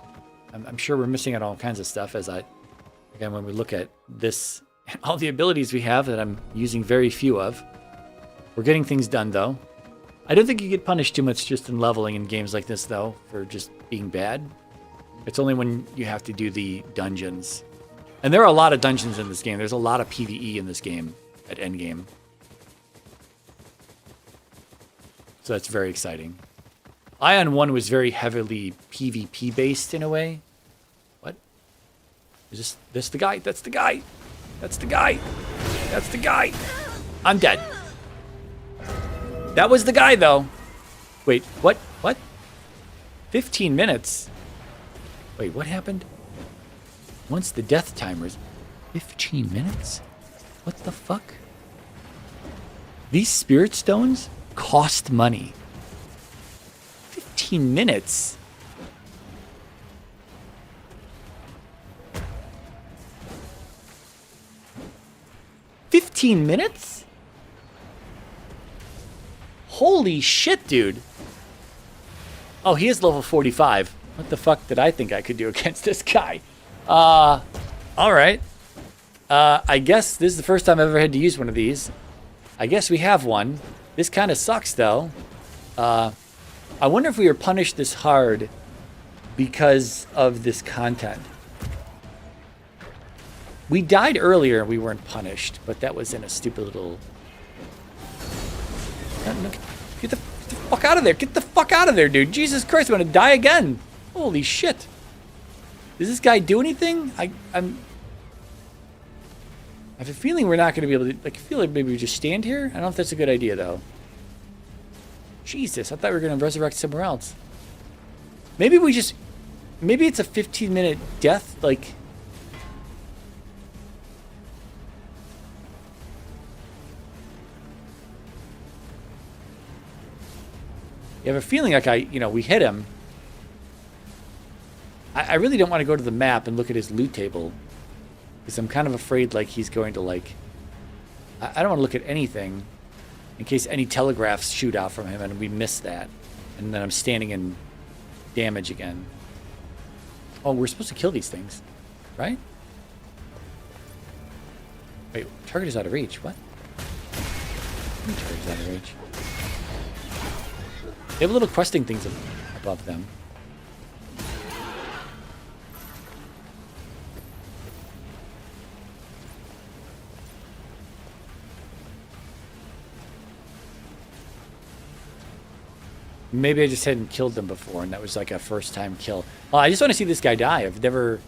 I'm sure we're missing out on all kinds of stuff again, when we look at this, all the abilities we have that I'm using very few of. We're getting things done, though. I don't think you get punished too much just in leveling in games like this, though, for just being bad. It's only when you have to do the dungeons. And there are a lot of dungeons in this game. There's a lot of PvE in this game at endgame. So that's very exciting. Aion 1 was very heavily PvP based in a way. What? Is this the guy? That's the guy. That's the guy. That's the guy. I'm dead. That was the guy, though. Wait, what? What? 15 minutes? Wait, what happened? Once the death timers... 15 minutes? What the fuck? These spirit stones cost money. 15 minutes? $15 minutes? Holy shit, dude. Oh, he is level 45. What the fuck did I think I could do against this guy? Alright. I guess this is the first time I've ever had to use one of these. I guess we have one. This kind of sucks, though. I wonder if we were punished this hard because of this content. We died earlier and we weren't punished, but that was in a stupid little... Get the fuck out of there. Get the fuck out of there, dude. Jesus Christ, I'm gonna die again. Holy shit. Does this guy do anything? I have a feeling we're not gonna be able to... Like, I feel like maybe we just stand here. I don't know if that's a good idea, though. Jesus, I thought we were gonna resurrect somewhere else. Maybe we just... Maybe it's a 15-minute death, like... You have a feeling like we hit him. I really don't want to go to the map and look at his loot table. Because I'm kind of afraid, like, he's going to, like... I don't want to look at anything in case any telegraphs shoot out from him and we miss that. And then I'm standing in damage again. Oh, we're supposed to kill these things, right? Wait, target is out of reach. What? Target is out of reach. They have little questing things above them. Maybe I just hadn't killed them before, and that was like a first-time kill. Well, I just want to see this guy die. I've never...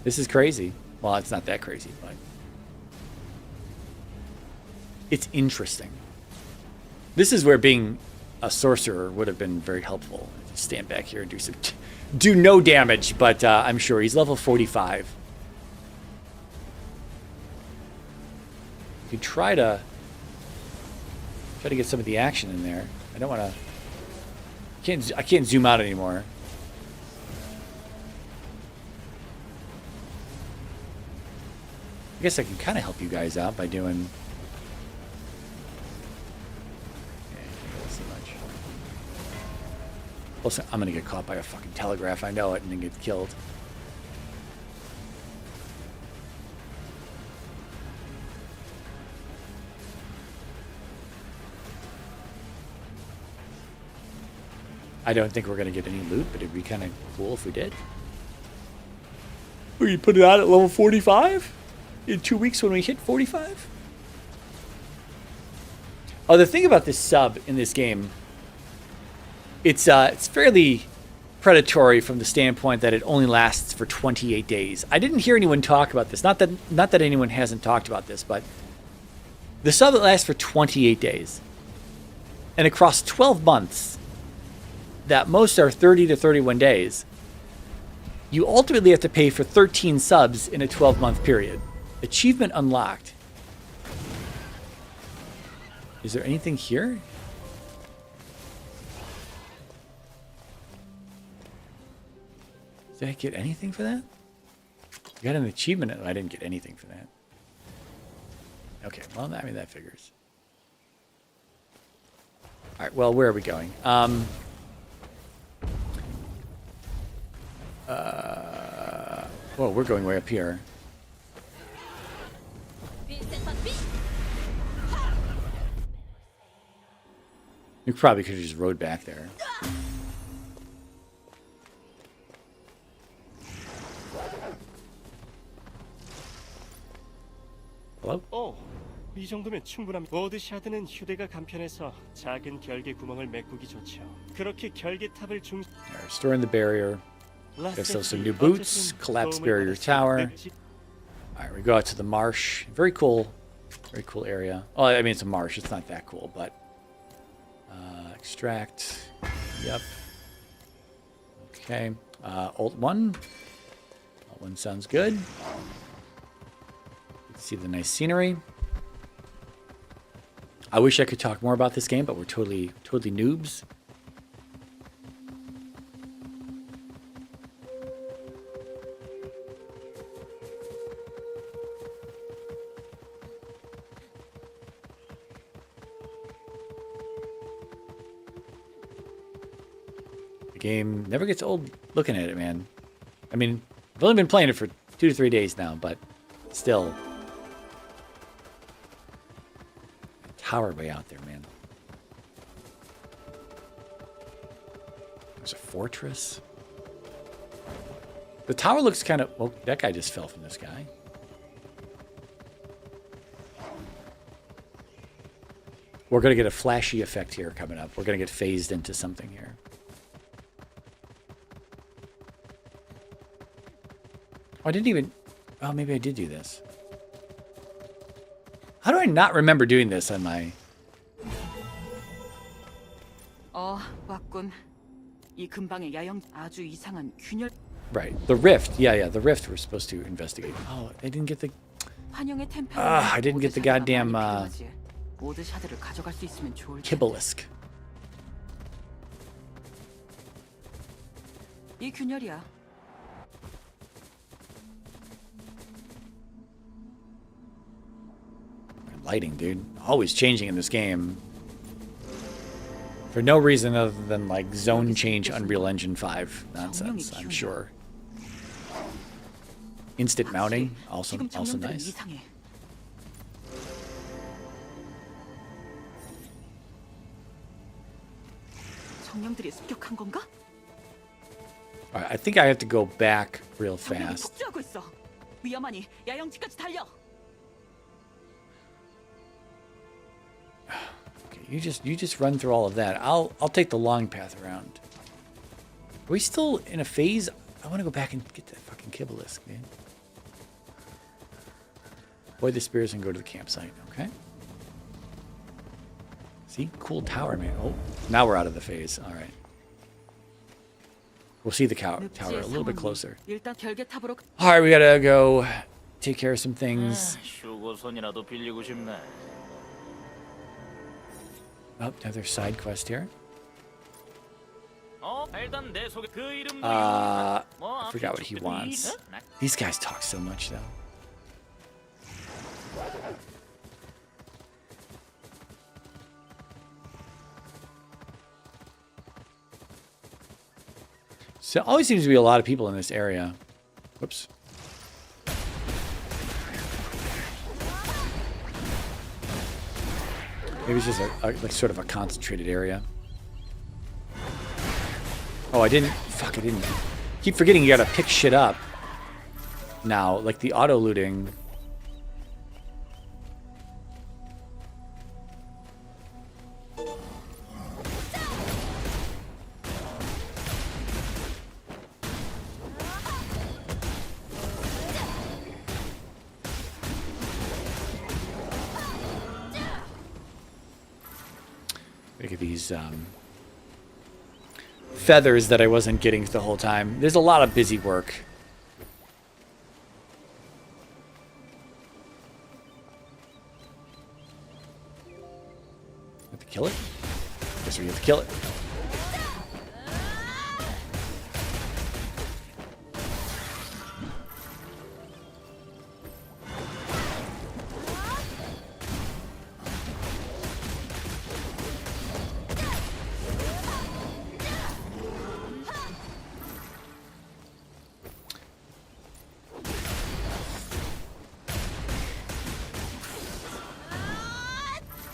This is crazy. Well, it's not that crazy, but... It's interesting. This is where being a sorcerer would have been very helpful. Just stand back here and do no damage, but I'm sure he's level 45. You try to get some of the action in there. I don't want to... I can't zoom out anymore. I guess I can kind of help you guys out by doing... Also, I'm gonna get caught by a fucking telegraph, I know it, and then get killed. I don't think we're gonna get any loot, but it'd be kind of cool if we did. We put it out at level 45? In 2 weeks when we hit 45? Oh, the thing about this sub in this game... It's fairly predatory from the standpoint that it only lasts for 28 days. I didn't hear anyone talk about this. Not that anyone hasn't talked about this, but the sub lasts for 28 days. And across 12 months, that most are 30 to 31 days, you ultimately have to pay for 13 subs in a 12-month period. Achievement unlocked. Is there anything here? Did I get anything for that? I got an achievement. I didn't get anything for that. Okay, well, I mean, that figures. All right, well, where are we going? Whoa, we're going way up here. We probably could have just rode back there. Hello? 이 정도면 충분합니다. 워드샤드는 휴대가 간편해서 작은 결계 구멍을 메꾸기 좋죠. 그렇게 결계탑을 중. Restoring the barrier. Got some new boots. Collapse barrier tower. All right, we go out to the marsh. Very cool area. Oh, I mean, it's a marsh. It's not that cool, but extract. Yep. Okay. Alt 1. Alt 1 sounds good. See the nice scenery. I wish I could talk more about this game, but we're totally noobs. The game never gets old looking at it, man. I mean, I've only been playing it for 2 to 3 days now, but still. Tower way out there, man. There's a fortress. The tower looks kind of... Well, that guy just fell from the sky. We're going to get a flashy effect here coming up. We're going to get phased into something here. Oh, I didn't even... Oh, maybe I did do this. How do I not remember doing this on my... 왔군. 이 근방에 야영 아주 이상한 균열. Right, the rift. Yeah, the rift we're supposed to investigate. Oh, I didn't get the... 환영의 템플. I didn't get the goddamn 워드샤드를 가져갈 수 있으면 좋을 텐데. Kibalisk. 이 균열이야. Lighting, dude. Always changing in this game. For no reason other than, like, zone change Unreal Engine 5 nonsense, I'm sure. Instant mounting, also nice. 정령들이 습격한 건가? Alright, I think I have to go back real fast. 폭주하고 있어. 위험하니 야영지까지 달려. Okay, you just run through all of that. I'll take the long path around. Are we still in a phase? I want to go back and get that fucking Kibalisk, man. Avoid the spears and go to the campsite. Okay. See, cool tower, man. Oh, now we're out of the phase. All right. We'll see the tower a little bit closer. All right, we gotta go take care of some things. Oh, another side quest here. I forgot what he wants. These guys talk so much, though. So always seems to be a lot of people in this area. Whoops. Maybe it's just like sort of a concentrated area. Oh, I didn't. Fuck, I didn't. Keep forgetting you gotta pick shit up. Now, like the auto looting. Look at these feathers that I wasn't getting the whole time. There's a lot of busy work. Have to kill it? Guess we have to kill it.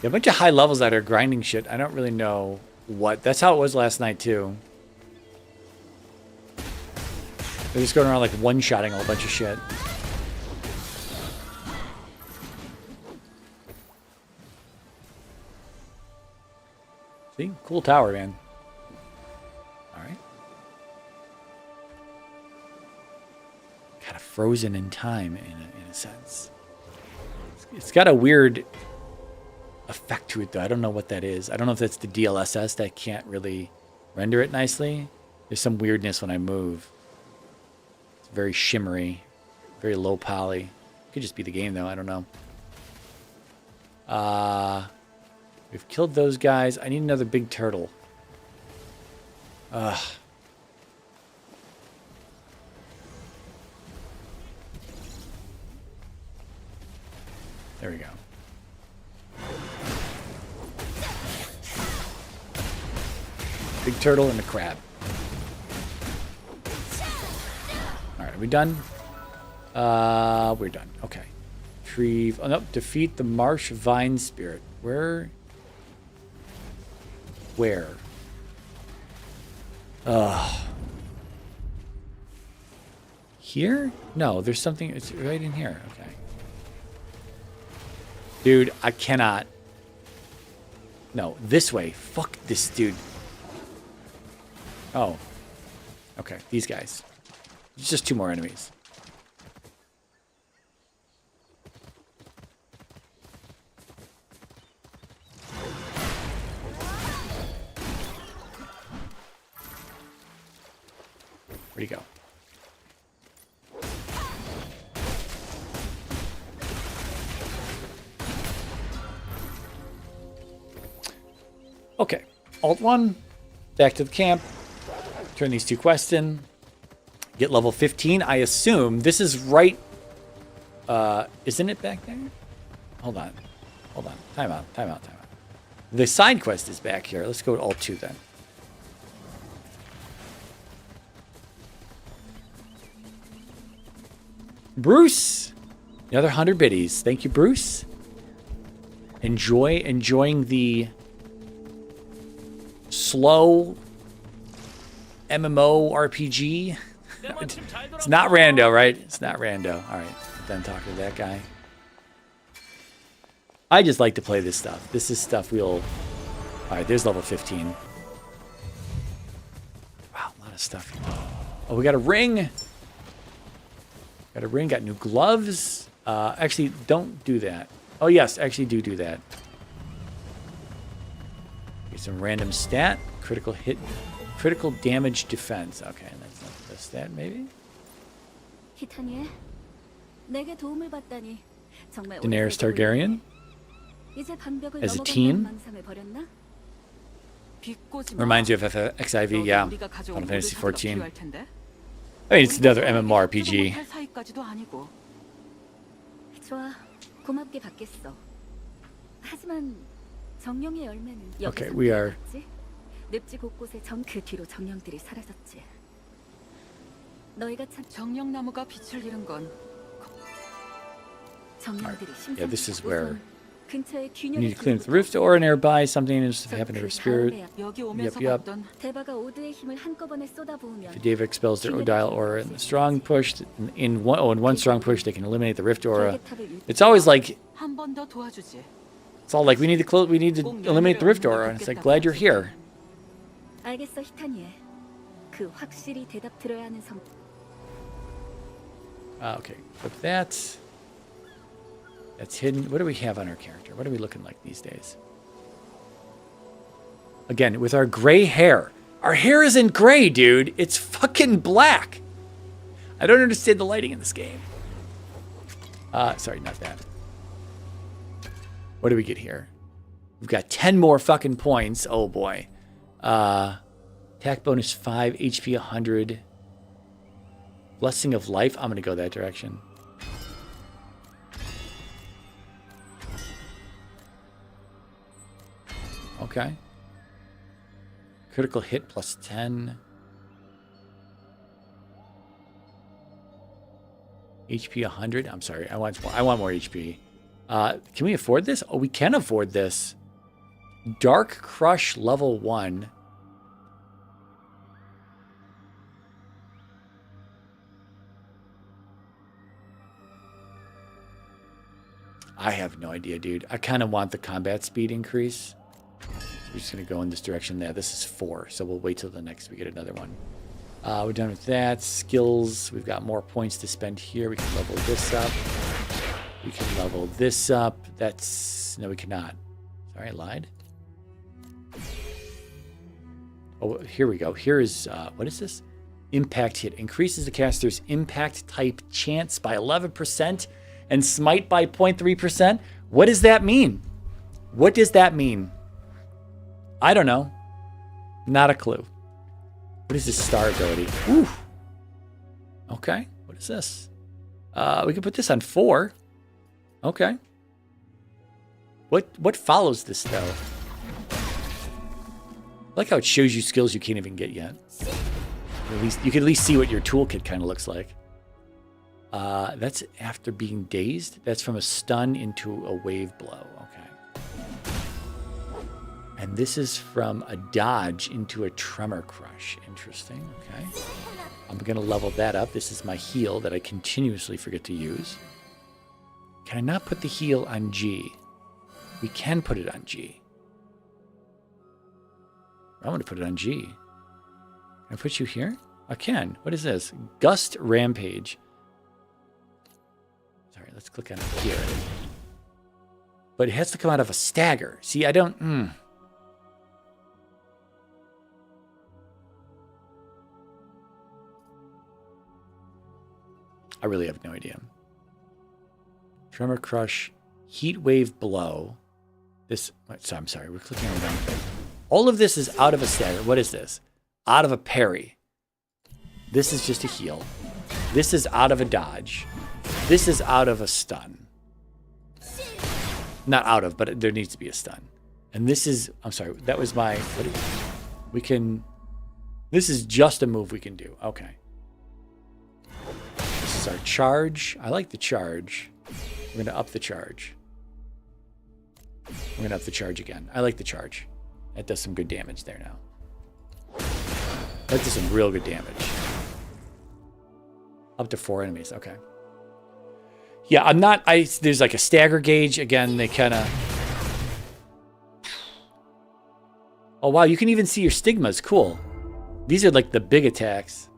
Yeah, a bunch of high levels that are grinding shit. I don't really know what. That's how it was last night, too. They're just going around like one-shotting a whole bunch of shit. See? Cool tower, man. Alright. Kind of frozen in time, in a sense. It's got a weird effect to it, though. I don't know what that is. I don't know if that's the DLSS that can't really render it nicely. There's some weirdness when I move. It's very shimmery, very low poly. Could just be the game, though. I don't know. We've killed those guys. I need another big turtle. There we go. Big turtle and a crab. Alright, are we done? We're done. Okay. Retrieve. Oh, no. Defeat the marsh vine spirit. Where? Here? No, there's something. It's right in here. Okay. Dude, I cannot. No, this way. Fuck this dude. Oh. Okay, these guys. It's just 2 more enemies. Where'd he go? Okay. Alt 1. Back to the camp. Turn these 2 quests in. Get level 15. I assume this is right. Isn't it back there? Hold on. Hold on. Time out. Time out. Time out. The side quest is back here. Let's go to Alt 2 then. Bruce! Another 100 biddies. Thank you, Bruce. Enjoying the slow MMO RPG. It's not rando, right? It's not rando. All right, done talking to that guy. I just like to play this stuff. This is stuff we'll... All right, there's level 15. Wow, a lot of stuff. Oh, we got a ring. Got a ring, got new gloves. Actually, don't do that. Oh, yes, actually do that. Get some random stat. Critical hit. Critical damage defense. Okay, that's not the stat, maybe? Daenerys Targaryen. As a teen. Reminds you of XIV, yeah. Final Fantasy 14. I mean, it's another MMORPG. Okay, we are... Yeah, this is where you need to clean up the rift or nearby. Something is happened to her spirit. Yep. If Deva expels their Odile aura in the strong push, in one strong push, they can eliminate the rift aura. It's always like, it's all like we need to eliminate the rift aura. It's like, glad you're here. Okay, but that's hidden. What do we have on our character? What are we looking like these days? Again, with our gray hair. Our hair isn't gray, dude. It's fucking black. I don't understand the lighting in this game. Sorry, not that. What do we get here? We've got 10 more fucking points. Oh, boy. Attack bonus 5, HP 100. Blessing of Life. I'm going to go that direction. Okay. Critical hit plus 10. HP 100. I'm sorry. I want more HP. Can we afford this? Oh, we can afford this. Dark Crush level 1. I have no idea, dude. I kind of want the combat speed increase. So we're just going to go in this direction there. This is 4, so we'll wait till the next we get another one. We're done with that. Skills. We've got more points to spend here. We can level this up. We can level this up. That's... No, we cannot. Sorry, I lied. Oh, here we go. Here is... what is this? Impact hit. Increases the caster's impact type chance by 11% and smite by 0.3%. What does that mean? What does that mean? I don't know. Not a clue. What is this star ability? Ooh. Okay. What is this? We can put this on 4. Okay. What follows this though? I like how it shows you skills you can't even get yet. At least you can at least see what your toolkit kind of looks like. That's after being dazed. That's from a stun into a wave blow. Okay. And this is from a dodge into a tremor crush. Interesting. Okay. I'm going to level that up. This is my heal that I continuously forget to use. Can I not put the heal on G? We can put it on G. I want to put it on G. Can I put you here? I can. What is this? Gust Rampage. Sorry, let's click on it here. But it has to come out of a stagger. See, I don't... I really have no idea. Tremor Crush, Heat Wave Blow. This... So I'm sorry, we're clicking on the wrong thing. All of this is out of a stagger. What is this? Out of a parry. This is just a heal. This is out of a dodge. This is out of a stun. Not out of, but there needs to be a stun. And this is... I'm sorry, that was my... We can... This is just a move we can do. Okay. This is our charge. I like the charge. We're going to up the charge. We're going to up the charge again. I like the charge. That does some good damage there now. That does some real good damage. Up to 4 enemies. Okay. Yeah, I'm not... There's like a stagger gauge. Again, they kind of... Oh, wow. You can even see your stigmas. Cool. These are like the big attacks.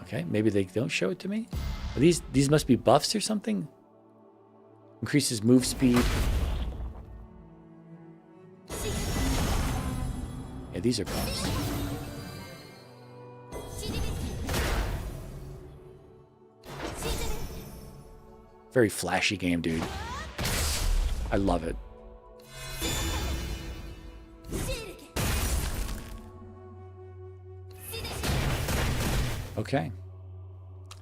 Okay, maybe they don't show it to me. Are these must be buffs or something? Increases move speed. Yeah, these are buffs. Very flashy game, dude. I love it. Okay.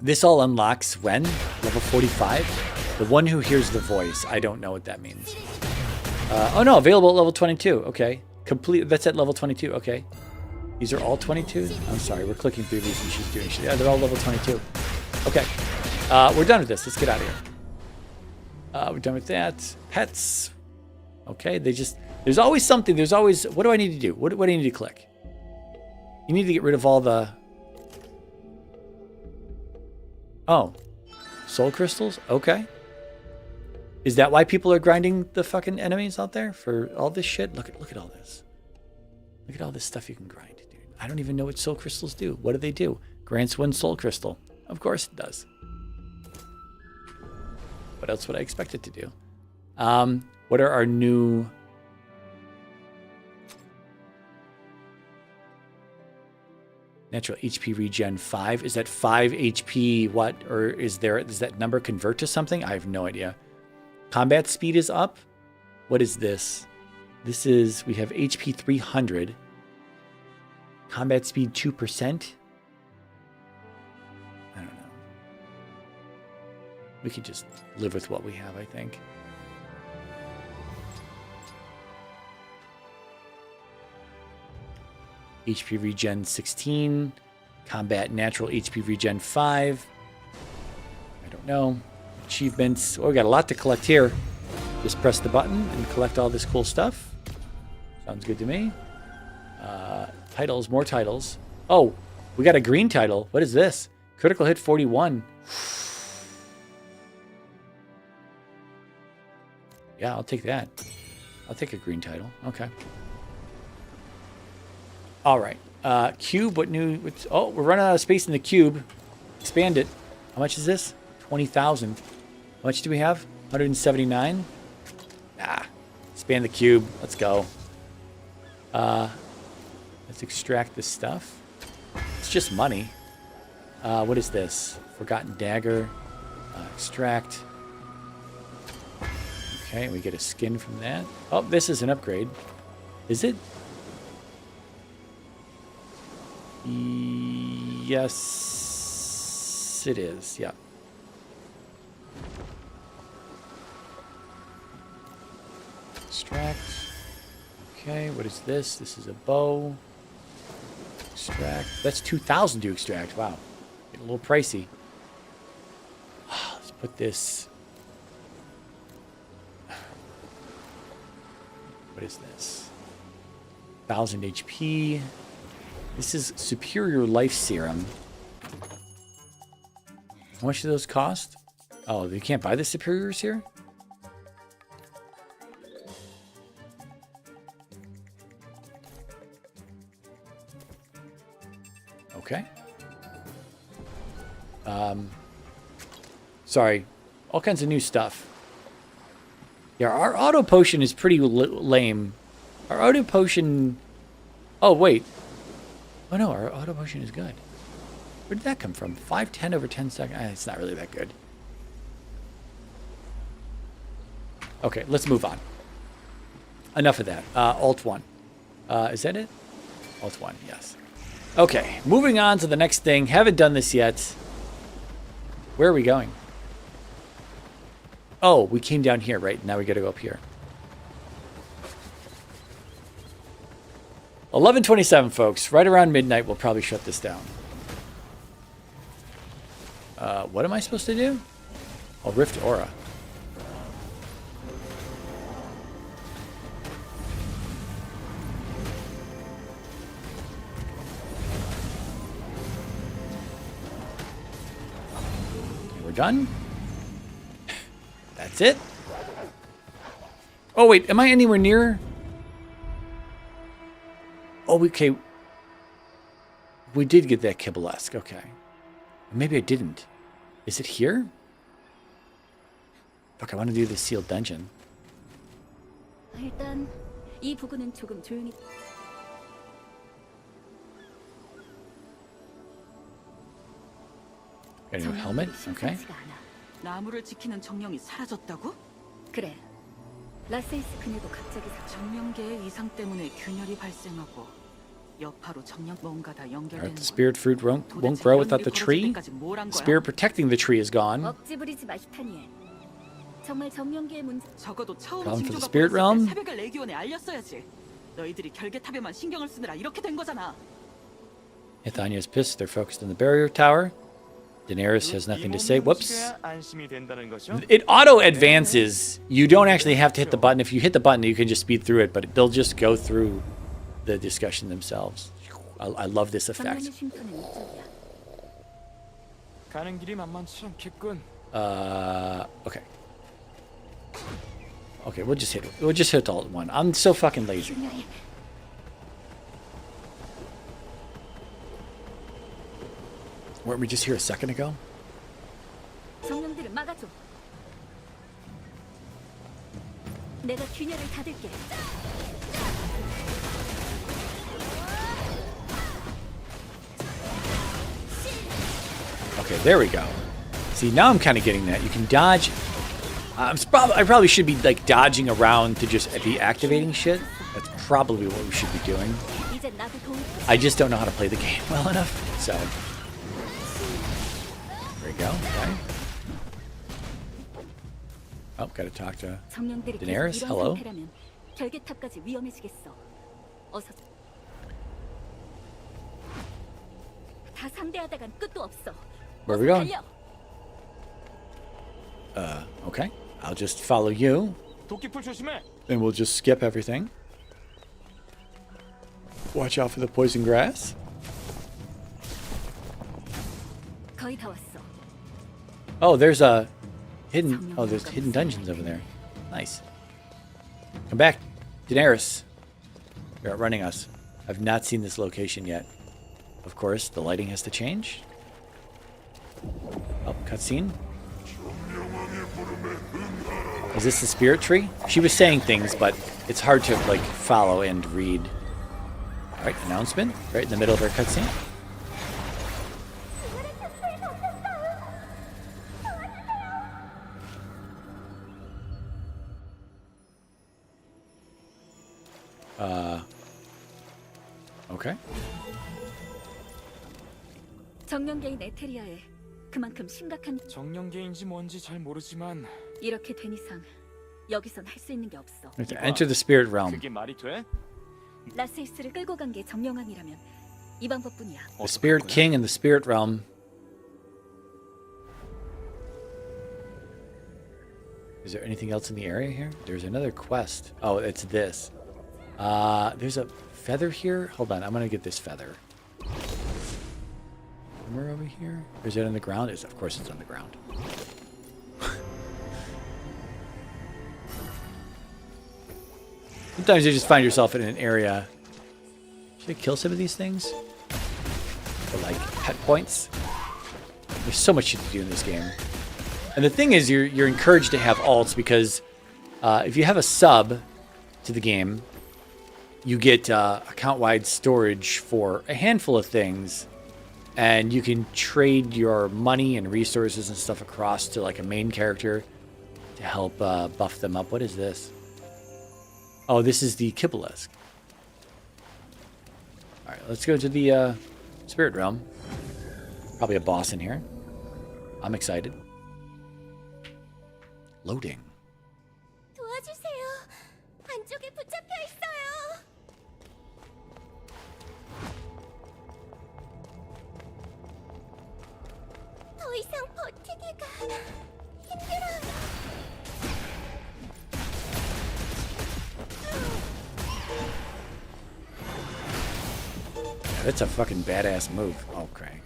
This all unlocks when? Level 45? The one who hears the voice. I don't know what that means. Oh no, available at level 22. Okay. Complete. That's at level 22. Okay. These are all 22? I'm sorry, we're clicking through these and she's doing shit. Yeah, they're all level 22. Okay. We're done with this. Let's get out of here. We're done with that. Pets. Okay, there's always something. There's always, what do I need to do? What do I need to click? You need to get rid of all the... Oh. Soul crystals? Okay. Is that why people are grinding the fucking enemies out there? For all this shit? Look at all this. Look at all this stuff you can grind, dude. I don't even know what soul crystals do. What do they do? Grants one soul crystal. Of course it does. What else would I expect it to do? What are our new... Natural HP regen 5. Is that 5 HP what? Or does that number convert to something? I have no idea. Combat speed is up. What is this? This is, we have HP 300. Combat speed 2%. I don't know. We could just live with what we have, I think. HP regen 16. Combat natural HP regen 5. I don't know. achievements. Oh, we got a lot to collect here. Just press the button and collect all this cool stuff. Sounds good to me. Titles, more titles. Oh, we got a green title. What is this? Critical hit 41. Yeah, I'll take that. I'll take a green title. Okay. All right. Cube, what new? Oh, we're running out of space in the cube. Expand it. How much is this? 20,000. How much do we have? 179? Ah. Expand the cube. Let's go. Let's extract this stuff. It's just money. What is this? Forgotten dagger. Extract. Okay, we get a skin from that. Oh, this is an upgrade. Is it? Yes, it is. Yeah. Extract. Okay, what is this? This is a bow. Extract. That's 2,000 to extract. Wow. Getting a little pricey. Let's put this. What is this? 1,000 HP. This is Superior Life Serum. How much do those cost? Oh, you can't buy the Superiors here? Okay. Sorry. All kinds of new stuff. Yeah, our auto potion is pretty lame. Our auto potion... Oh, wait. Oh, no, our auto potion is good. Where did that come from? 510 over 10 seconds. It's not really that good. Okay, let's move on. Enough of that. Alt 1. Is that it? Alt 1, yes. Okay, moving on to the next thing. Haven't done this yet. Where are we going? Oh, we came down here, right? Now we got to go up here. 11:27, folks. Right around midnight, we'll probably shut this down. What am I supposed to do? Oh, Rift Aura. Okay, we're done. That's it. Oh, wait. Am I anywhere near? Oh, okay. We did get that Kibbalesque. Okay. Maybe I didn't. Is it here? Fuck, I want to do the sealed dungeon. 일단 이 부근은 조금 조용히. Got a new helmet? Okay. 나무를 지키는 정령이 사라졌다고? 그래. 라세이스 그녀도 갑자기 정령계의 이상 때문에 균열이 발생하고 여파로 정령 뭔가 다 Alright, 연결되는 the spirit fruit won't grow without the tree. The spirit protecting the tree is gone. 억지 부리지 마, 히타니엘. 정말 정령계의 문제. 적어도 처음 Problem for the 징조가 spirit 보였을 때 realm? 새벽을 레기온에 알렸어야지. 너희들이 결계탑에만 신경을 쓰느라 이렇게 된 거잖아. Ithania's pissed. They're focused on the barrier tower. Daenerys has nothing to say. Whoops. 안심이 된다는 거죠? It auto advances. You don't actually have to hit the button. If you hit the button, you can just speed through it, but they'll just go through the discussion themselves. I love this effect. 정령의 쉼터는 이쪽이야. 가는 길이 만만치 않겠군. Okay. Okay, we'll just hit alt one. I'm so fucking lazy. 균열이 Weren't we just here a second ago? 정령들을 막아줘. 내가 균열을 닫을게. Okay, there we go. See, now I'm kind of getting that. You can dodge. I probably should be like dodging around to just be activating shit. That's probably what we should be doing. 이제 나도 도울. I just don't know how to play the game well enough. So there we go. Okay. Oh, gotta talk to 정령들이 Daenerys. 계속 이런 Hello. 상태라면 결계탑까지 위험해지겠어. 어서. 다 상대하다간 끝도 없어. Where are we going? 달려. Okay. I'll just follow you, 도끼풀 조심해. and we'll just skip everything. Watch out for the poison grass. 거의 다 왔어. Oh, there's a hidden... Oh, there's hidden dungeons over there. Nice. Come back, Daenerys. You're outrunning us. I've not seen this location yet. Of course, the lighting has to change. Oh, cutscene. Is this the spirit tree? She was saying things, but it's hard to, like, follow and read. All right, announcement. Right in the middle of our cutscene. Okay. 정령계인 에테리아에 그만큼 심각한 정령계인지 뭔지 잘 모르지만 이렇게 된 이상 여기선 할 수 있는 게 없어. We have to enter the spirit realm. 그게 말이 돼? 라스이스를 끌고 간 게 정령왕이라면 이 방법뿐이야. The spirit king and the spirit realm. Is there anything else in the area here? There's another quest. Oh, it's this. There's a feather here. Hold on, I'm gonna get this feather. Somewhere over here? Or is it on the ground? Of course it's on the ground. Sometimes you just find yourself in an area. Should I kill some of these things? For like pet points? There's so much shit to do in this game. And the thing is, you're encouraged to have alts because if you have a sub to the game, you get account-wide storage for a handful of things, and you can trade your money and resources and stuff across to like a main character to help buff them up. What is this? Oh, this is the Kibboleth. All right, let's go to the spirit realm. Probably a boss in here. I'm excited. Loading. 도와주세요. 안쪽에 붙잡혀 있어요. 더 이상 버티기가 힘들어요. Yeah, that's a fucking badass move. Okay.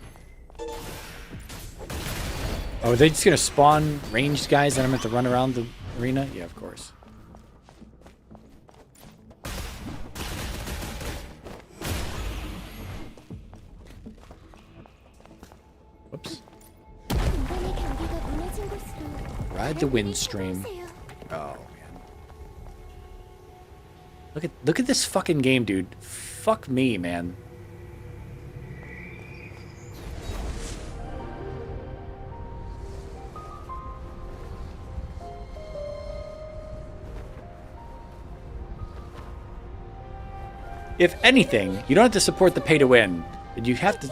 Oh, are they just gonna spawn ranged guys and I'm going to run around the arena? Yeah, of course. Whoops. 인간의 경계가 무너진 곳으로 Ride the wind stream. 보세요. Oh man. Look at this fucking game, dude. Fuck me, man. If anything, you don't have to support the pay to win. But you have to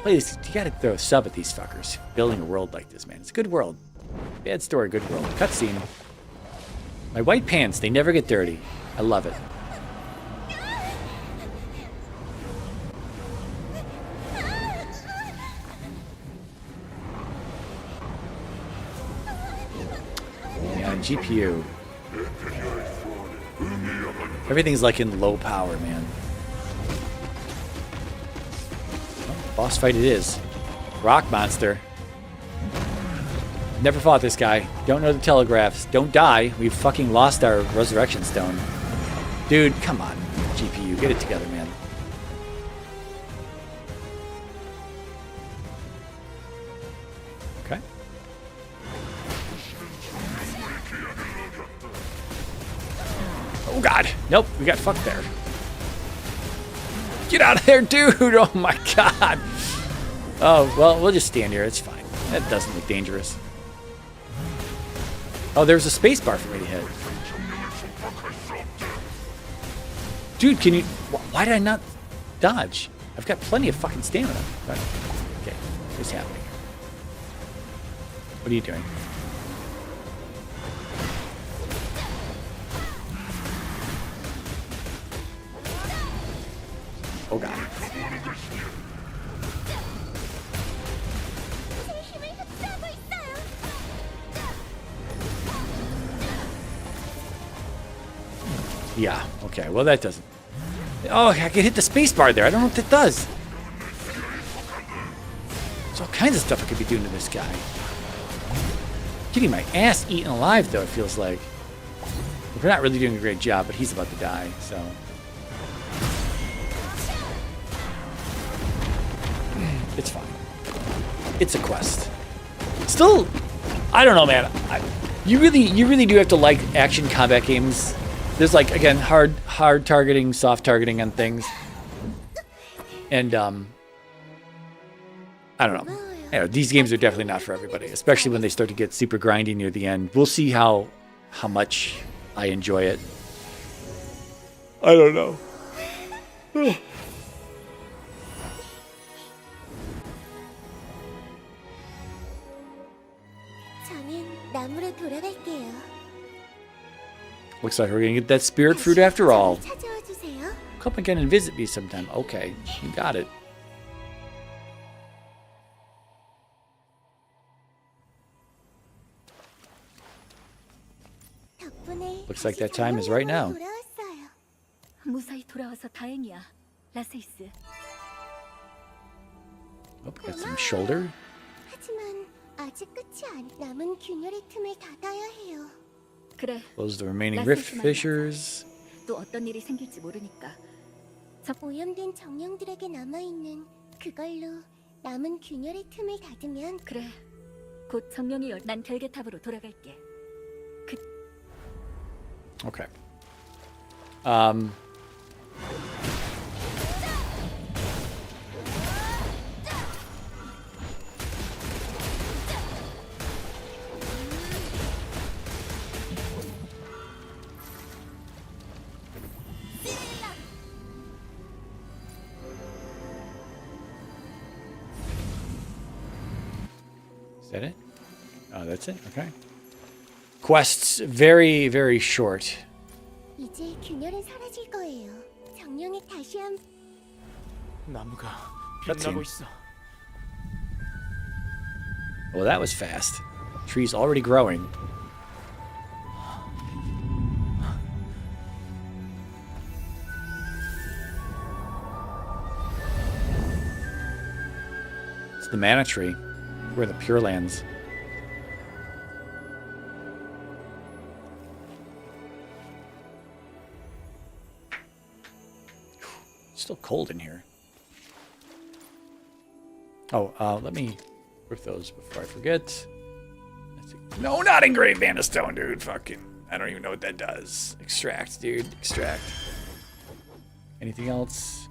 please, you gotta throw a sub at these fuckers. Building a world like this, man. It's a good world. Bad story, good world. Cutscene. My white pants, they never get dirty. I love it. Yeah, GPU. Everything's like in low power, man. Well, boss fight it is. Rock monster. Never fought this guy. Don't know the telegraphs. Don't die. We've fucking lost our resurrection stone. Dude, come on. GPU, get it together, man. Okay. Oh god. Nope, we got fucked there. Get out of there, dude! Oh my god. Oh, well, we'll just stand here. It's fine. That doesn't look dangerous. Oh, there's a space bar for me to hit. Dude, can you... Why did I not dodge? I've got plenty of fucking stamina. Right. Okay, what's happening here? What are you doing? Oh god. Yeah, okay. Well, that doesn't... Oh, I can hit the space bar there. I don't know what that does. There's all kinds of stuff I could be doing to this guy. Getting my ass eaten alive, though, it feels like. We're not really doing a great job, but he's about to die, so... It's fine. It's a quest. Still, I don't know, man. You really do have to like action combat games. There's like, again, hard targeting, soft targeting on things. And I don't know. You know, these games are definitely not for everybody, especially when they start to get super grindy near the end. We'll see how much I enjoy it. I don't know. 저는 나무로 돌아갈게요. Looks like we're gonna get that spirit fruit after all. 찾아와 주세요. Come again and visit me sometime. Okay, you got it. 덕분에 Looks like 다시 that time is right now. 돌아왔어요. 무사히 돌아와서 다행이야, 라세이스. Oh, got some shoulder. 하지만 아직 끝이 남은 균열의 틈을 닫아야 해요. 그래, Close the remaining rift fissures. 또 어떤 일이 생길지 모르니까. 오염된 정령들에게 남아있는 그걸로 남은 균열의 틈을 닫으면 그래, 곧 정령이 난 별개탑으로 돌아갈게. Okay. Is that it? Oh, that's it? Okay. Quests very, very short. 이제 균열은 사라질 거예요. 정령이 다시 한 나무가 Cutscene. 빛나고 있어. Well, that was fast. Tree's already growing. It's the mana tree. We're the Pure Lands. It's still cold in here. Oh, let me rip those before I forget. No, not engraved Mana Stone, dude. Fucking, I don't even know what that does. Extract, dude. Extract. Anything else?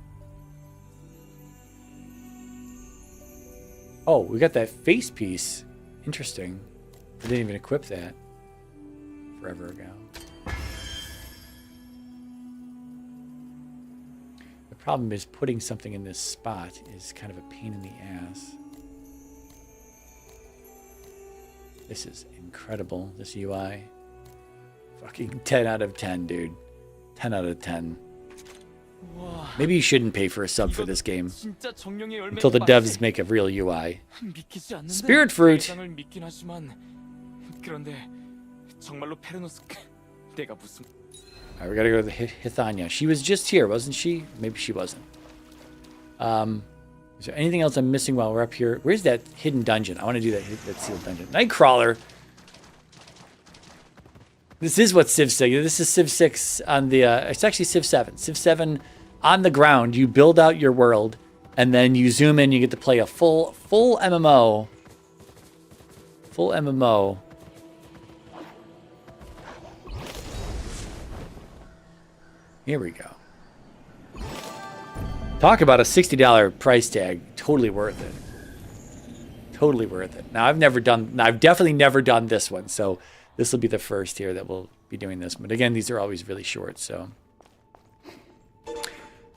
Oh, we got that face piece. Interesting. I didn't even equip that forever ago. The problem is putting something in this spot is kind of a pain in the ass. This is incredible, this UI. Fucking 10 out of 10, dude. 10 out of 10. Maybe you shouldn't pay for a sub for this game until the devs make a real UI. Spirit fruit! Alright, we gotta go to the Hithania. She was just here, wasn't she? Maybe she wasn't. Is there anything else I'm missing while we're up here? Where's that hidden dungeon? I want to do that sealed dungeon. Nightcrawler! This is what Civ 6. This is Civ 6 on the... it's actually Civ 7. Civ 7, on the ground, you build out your world, and then you zoom in, you get to play a full MMO. Full MMO. Here we go. Talk about a $60 price tag. Totally worth it. Totally worth it. Now, I've definitely never done this one, so this will be the first here that we'll be doing this. But again, these are always really short, so.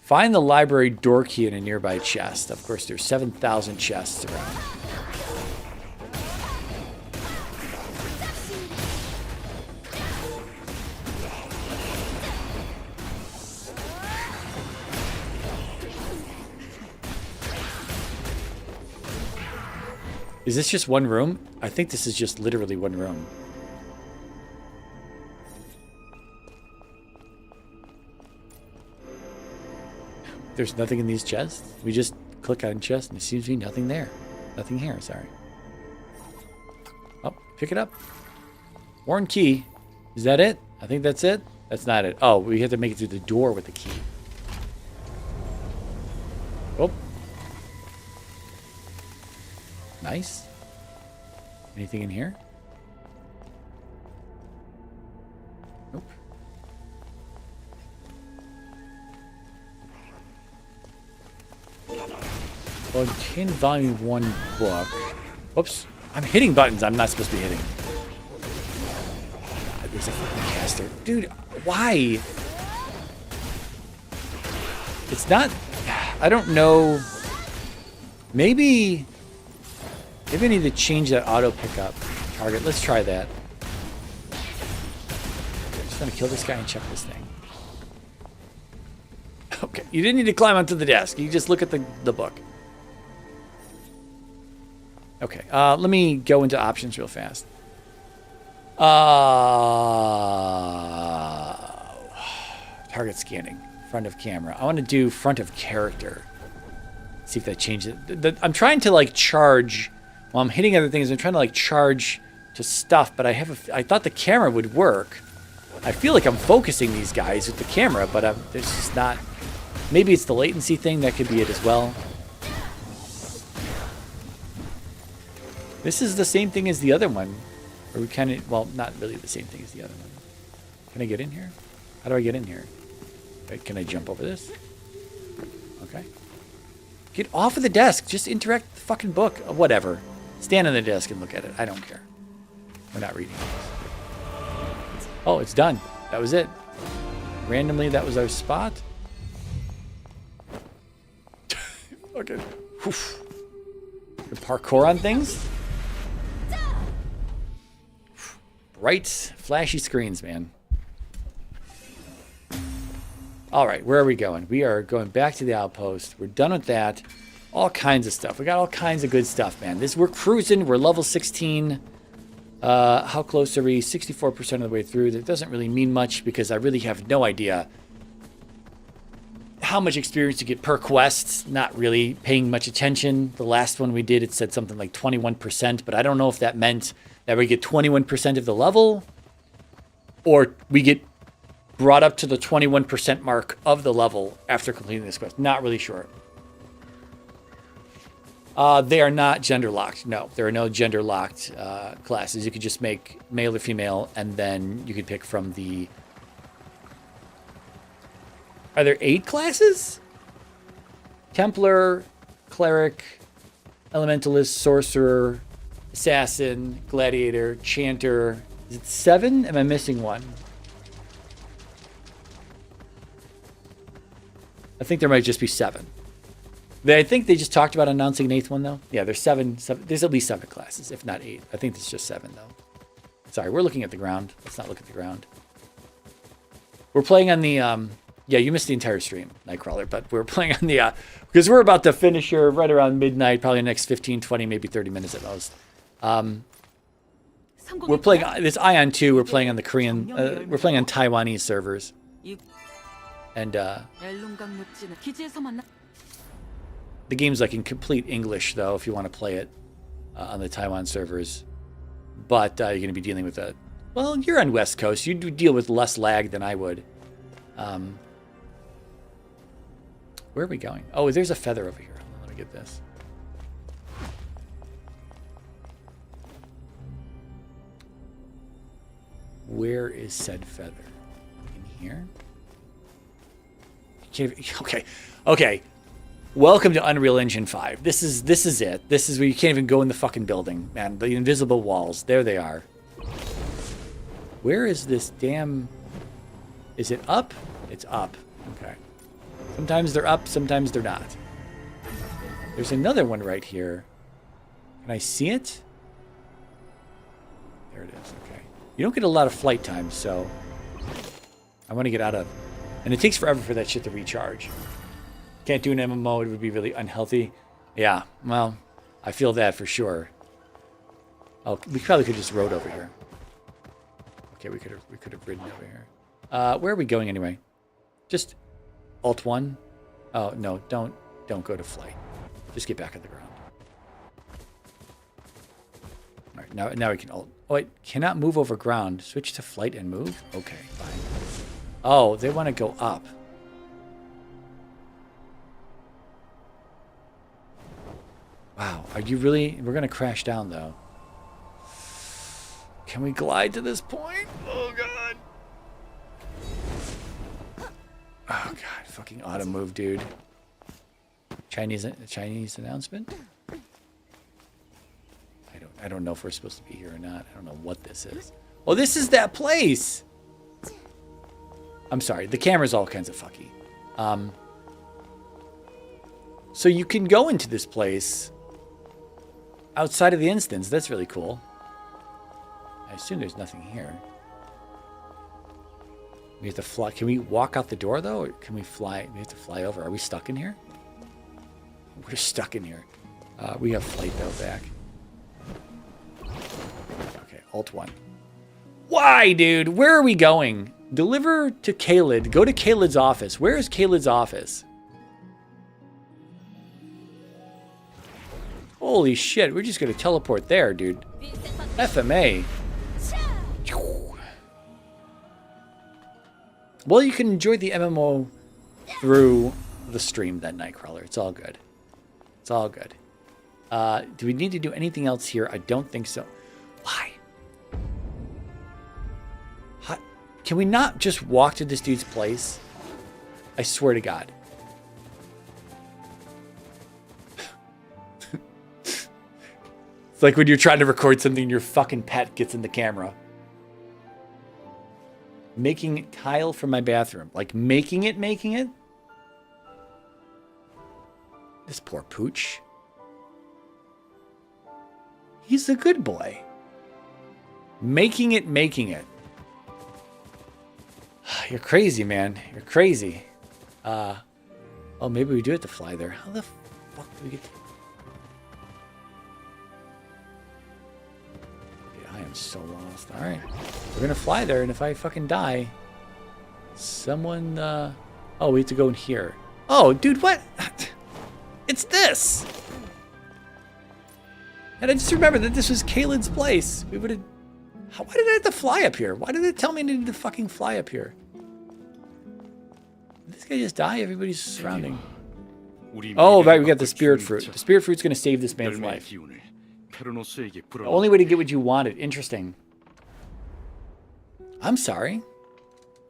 Find the library door key in a nearby chest. Of course, there's 7,000 chests around. Is this just one room? I think this is just literally one room. there's nothing in these chests? We just click on chest and it seems to be nothing there. Nothing here, sorry. Oh, pick it up. Worn key. Is that it? I think that's it. That's not it. Oh, we have to make it through the door with the key. Oh. Nice. Anything in here? Nope. Well, in volume 1 book. Whoops. I'm hitting buttons I'm not supposed to be hitting. God, there's a fucking caster. Dude, why? It's not... I don't know. Maybe I need to change that auto pickup target. Let's try that. I'm just gonna kill this guy and check this thing. Okay, you didn't need to climb onto the desk. You just look at the book. Okay, let me go into options real fast. Target scanning. Front of camera. I want to do front of character. See if that changes it. I'm trying to like charge while I'm hitting other things. I'm trying to like charge to stuff, but I thought the camera would work. I feel like I'm focusing these guys with the camera, but there's just not. Maybe it's the latency thing. That could be it as well. This is the same thing as the other one. Or we kind of, well, not really the same thing as the other one. Can I get in here? How do I get in here? Wait, can I jump over this? Okay. Get off of the desk. Just interact with the fucking book. Whatever. Stand on the desk and look at it. I don't care. We're not reading this. Oh, it's done. That was it. Randomly, that was our spot. Okay. Oof. The parkour on things. Bright, flashy screens, man. All right, where are we going? We are going back to the outpost. We're done with that. All kinds of stuff. We got all kinds of good stuff, man. We're cruising. We're level 16. How close are we? 64% of the way through. That doesn't really mean much because I really have no idea how much experience you get per quest. Not really paying much attention. The last one we did, it said something like 21%, but I don't know if that meant that we get 21% of the level or we get brought up to the 21% mark of the level after completing this quest. Not really sure. They are not gender locked. No, there are no gender locked classes. You could just make male or female, and then you could pick from the... Are there 8 classes? Templar, Cleric, Elementalist, Sorcerer, Assassin, Gladiator, Chanter. Is it 7? Am I missing one? I think there might just be 7. I think they just talked about announcing an 8th one, though. Yeah, there's 7. There's at least 7 classes, if not 8. I think it's just 7, though. Sorry, we're looking at the ground. Let's not look at the ground. We're playing on the... yeah, you missed the entire stream, Nightcrawler, but we're playing on the... because we're about to finish here right around midnight, probably the next 15, 20, maybe 30 minutes at most. We're playing... This Aion 2, we're playing on the Korean... we're playing on Taiwanese servers. And, the game's like in complete English, though, if you want to play it on the Taiwan servers. But you're going to be dealing with a... Well, you're on West Coast. You do deal with less lag than I would. Where are we going? Oh, there's a feather over here. Let me get this. Where is said feather? In here? Okay. Okay. Welcome to Unreal Engine 5. This is it. This is where you can't even go in the fucking building, man. The invisible walls. There they are. Where is this damn... Is it up? It's up. Okay. Sometimes they're up, sometimes they're not. There's another one right here. Can I see it? There it is. Okay. You don't get a lot of flight time, so... I want to get out of... And it takes forever for that shit to recharge. Can't do an MMO, it would be really unhealthy. Yeah, well, I feel that for sure. Oh, we probably could have just rode over here. Okay, we could have ridden over here. Where are we going anyway? Just Alt 1. Oh, no, don't go to flight. Just get back on the ground. All right, now we can ult. Oh, wait, cannot move over ground. Switch to flight and move? Okay, fine. Oh, they want to go up. Wow, are you really? We're going to crash down, though. Can we glide to this point? Oh, God. Oh, God, fucking auto move, dude. Chinese announcement? I don't know if we're supposed to be here or not. I don't know what this is. Oh, this is that place! I'm sorry, the camera's all kinds of fucky. So you can go into this place outside of the instance. That's really cool. I assume there's nothing here. We have to fly. Can we walk out the door, though? Or can we fly? We have to fly over. Are we stuck in here? We're stuck in here. We have flight, though, back. Okay, Alt 1. Why, dude? Where are we going? Deliver to Khalid. Go to Khalid's office. Where is Khalid's office? Holy shit, we're just going to teleport there, dude. FMA. Well, you can enjoy the MMO through the stream then, Nightcrawler. It's all good. It's all good. Do we need to do anything else here? I don't think so. Why? Can we not just walk to this dude's place? I swear to God. It's like when you're trying to record something and your fucking pet gets in the camera. Making tile for my bathroom. Like making it? This poor pooch. He's a good boy. Making it. You're crazy, man. You're crazy. Oh, maybe we do have to fly there. How the fuck do we get to... I am so lost. All right. We're going to fly there, and if I fucking die, someone... Oh, we have to go in here. Oh, dude, what? It's this! And I just remembered that this was Kaylin's place. We would have... Why did I have to fly up here? Why did it tell me I needed to fucking fly up here? Did this guy just die? Everybody's surrounding. Oh, right, we got the spirit fruit. The spirit fruit's going to save this man's life. The only way to get what you wanted. Interesting. I'm sorry.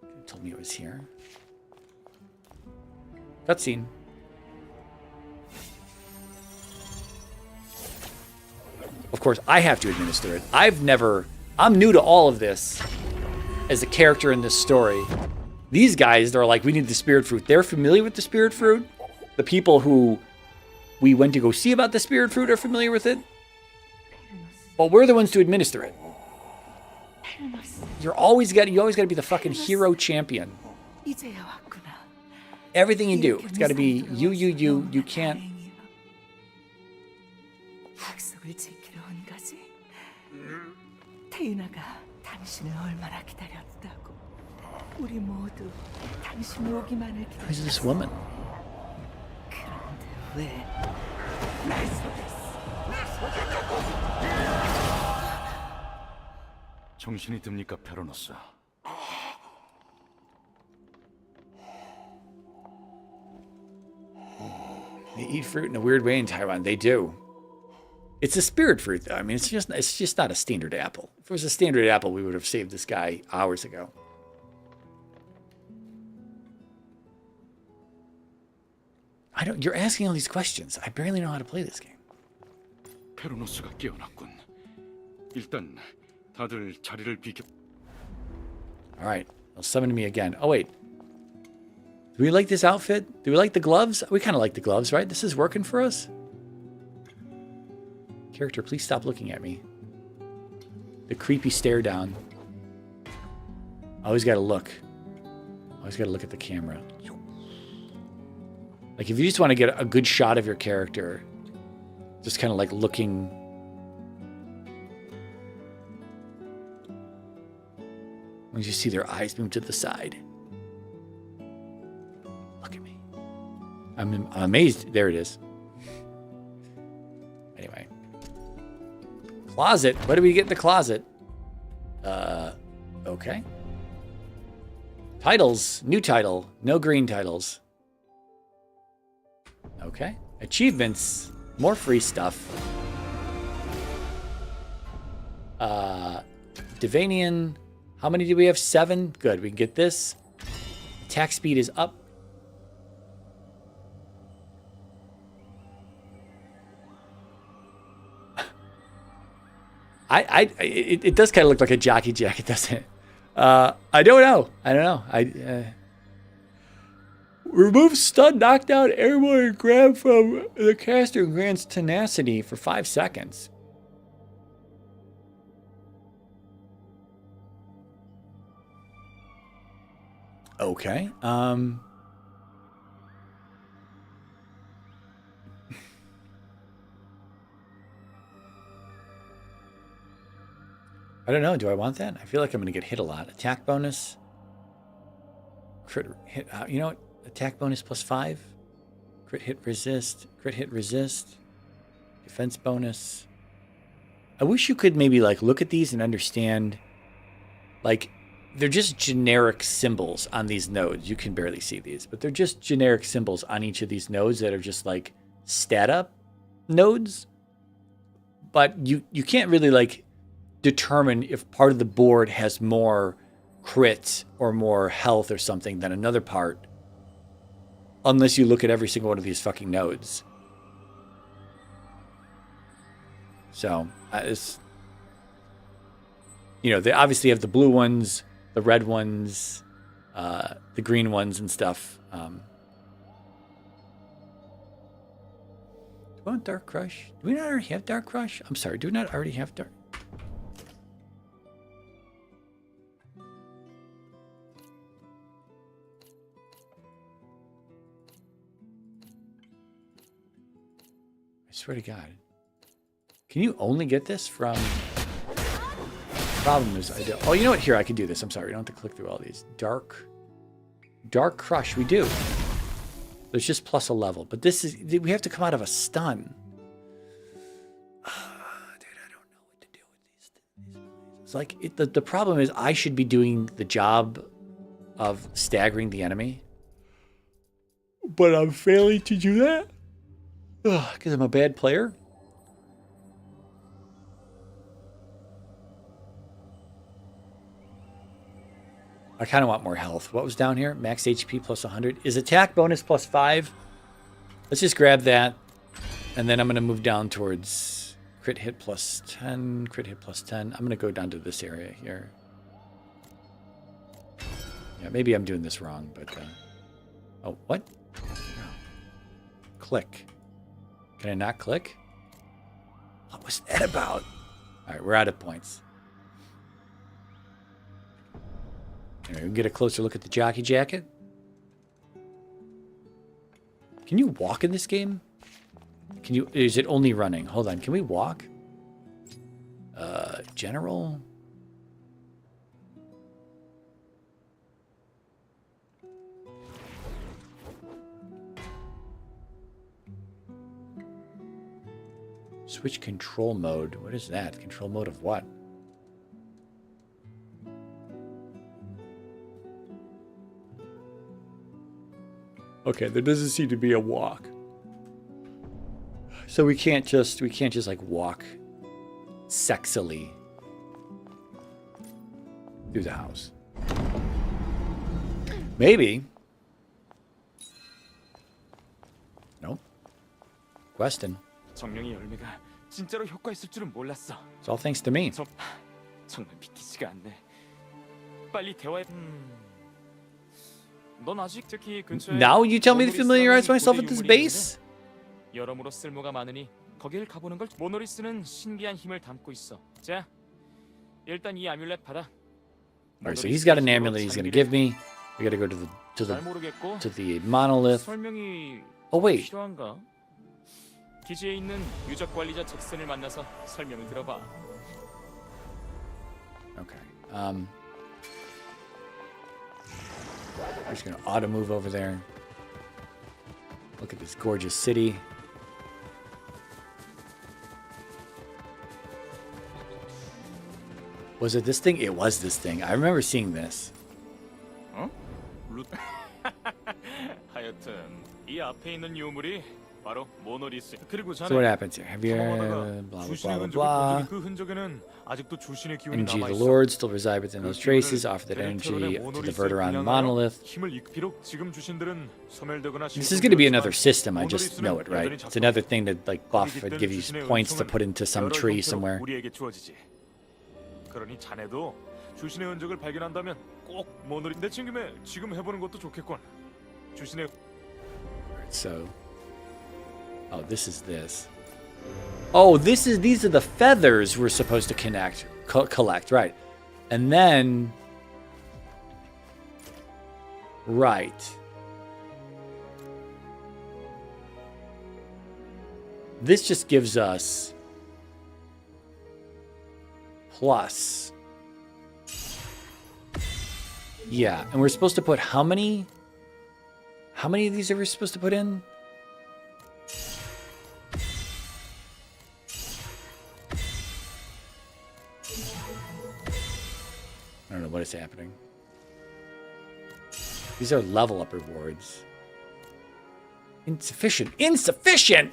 You told me it was here. Cutscene. Of course, I have to administer it. I'm new to all of this as a character in this story. These guys, they're like, we need the spirit fruit. They're familiar with the spirit fruit. The people who we went to go see about the spirit fruit are familiar with it. But we're the ones to administer it. You always got to be the fucking hero champion. Everything you do, it's got to be you. You can't. Who's this woman? 정신이 듭니까, 페로노스? They eat fruit in a weird way in Taiwan. They do. It's a spirit fruit, though. I mean, it's just not a standard apple. If it was a standard apple, we would have saved this guy hours ago. You're asking all these questions. I barely know how to play this game. 페로노스가 깨어났군. 일단 다들 자리를 비켜. All right, they'll summon me again. Oh wait, do we like this outfit? Do we like the gloves? We kind of like the gloves, right? This is working for us. Character, please stop looking at me. The creepy stare down. Always gotta look. Always gotta look at the camera. Like if you just want to get a good shot of your character, just kind of like looking. When you see their eyes move to the side. Look at me. I'm amazed. There it is. Anyway. Closet. What do we get in the closet? Okay. Titles. New title. No green titles. Okay. Achievements. More free stuff. Divanian. How many do we have? 7. Good. We can get this. Attack speed is up. It does kind of look like a jockey jacket, doesn't it? I don't know. Remove stun, knockdown, airborne, and grab from the caster and grants tenacity for 5 seconds. Okay. I don't know. Do I want that? I feel like I'm going to get hit a lot. Attack bonus. Crit hit. You know what? Attack bonus +5. Crit hit resist. Crit hit resist. Defense bonus. I wish you could maybe like look at these and understand. Like, they're just generic symbols on these nodes. You can barely see these, but they're just generic symbols on each of these nodes that are just like stat up nodes. But you can't really like determine if part of the board has more crits or more health or something than another part unless you look at every single one of these fucking nodes. So it's, you know, they obviously have the blue ones, the red ones, the green ones and stuff. Do we want Dark Crush? Do we not already have Dark Crush? I'm sorry, do we not already have Dark? I swear to God. Can you only get this from... Problem is, I do. Oh, you know what? Here, I can do this. I'm sorry. We don't have to click through all these. Dark Crush. We do. There's just plus a level. But this is... We have to come out of a stun. Dude, I don't know what to do with these. It's like... The problem is I should be doing the job of staggering the enemy. But I'm failing to do that. Because I'm a bad player. I kind of want more health. What was down here? Max HP plus 100. Is attack bonus plus 5? Let's just grab that. And then I'm going to move down towards crit hit plus 10. Crit hit plus 10. I'm going to go down to this area here. Yeah, maybe I'm doing this wrong, but... Oh, what? Click. Can I not click? What was that about? All right, we're out of points. Anyway, we can get a closer look at the jockey jacket. Can you walk in this game? Can you? Is it only running? Hold on. Can we walk? General. Switch control mode. What is that? Control mode of what? Okay, there doesn't seem to be a walk. So we can't just like walk sexily through the house. Maybe. Nope. Questing. 정령의 열매가 진짜로 효과 있을 줄은 몰랐어. It's all thanks to me. 정말 믿기지가 않네. 빨리 대화해. 넌 아직 특히 근처에 Now you tell me to familiarize myself with this base? 여러모로 쓸모가 많으니 거길 가보는 걸. 모노리스는 신비한 힘을 담고 있어. 자, 일단 이 아뮬렛 받아. Alright, so he's got an amulet he's gonna give me. We gotta go to the monolith. 설명이 Oh wait. 필요한가? 기지에 있는 유적 관리자 잭슨을 만나서 설명을 들어봐. Okay. I'm just gonna auto move over there. Look at this gorgeous city. Was it this thing? It was this thing. I remember seeing this. 어? 하여튼 이 앞에 있는 유물이 바로 모노리스. 그리고 So 자네 what happens here? Have you blah blah 주신의 blah 흔적을 blah 보더니 그 흔적에는 아직도 주신의 기운이 Energy 남아 of the 있어. Lord still reside within those traces. Offer that energy to the Verteron monolith. 힘을 비록 지금 주신들은 소멸되거나 This is going to be another system. I just know it, right? It's another thing to like buff and give you points to put into some tree somewhere. 우리에게 주어지지. 그러니 자네도 주신의 흔적을 발견한다면 꼭 모노리 내 친김에 지금 해보는 것도 좋겠군. 주신의 So, oh, this is this. Oh, these are the feathers we're supposed to collect, right? And then, right. This just gives us plus. Yeah, and we're supposed to put how many? How many of these are we supposed to put in? I don't know what is happening. These are level up rewards. Insufficient. Insufficient!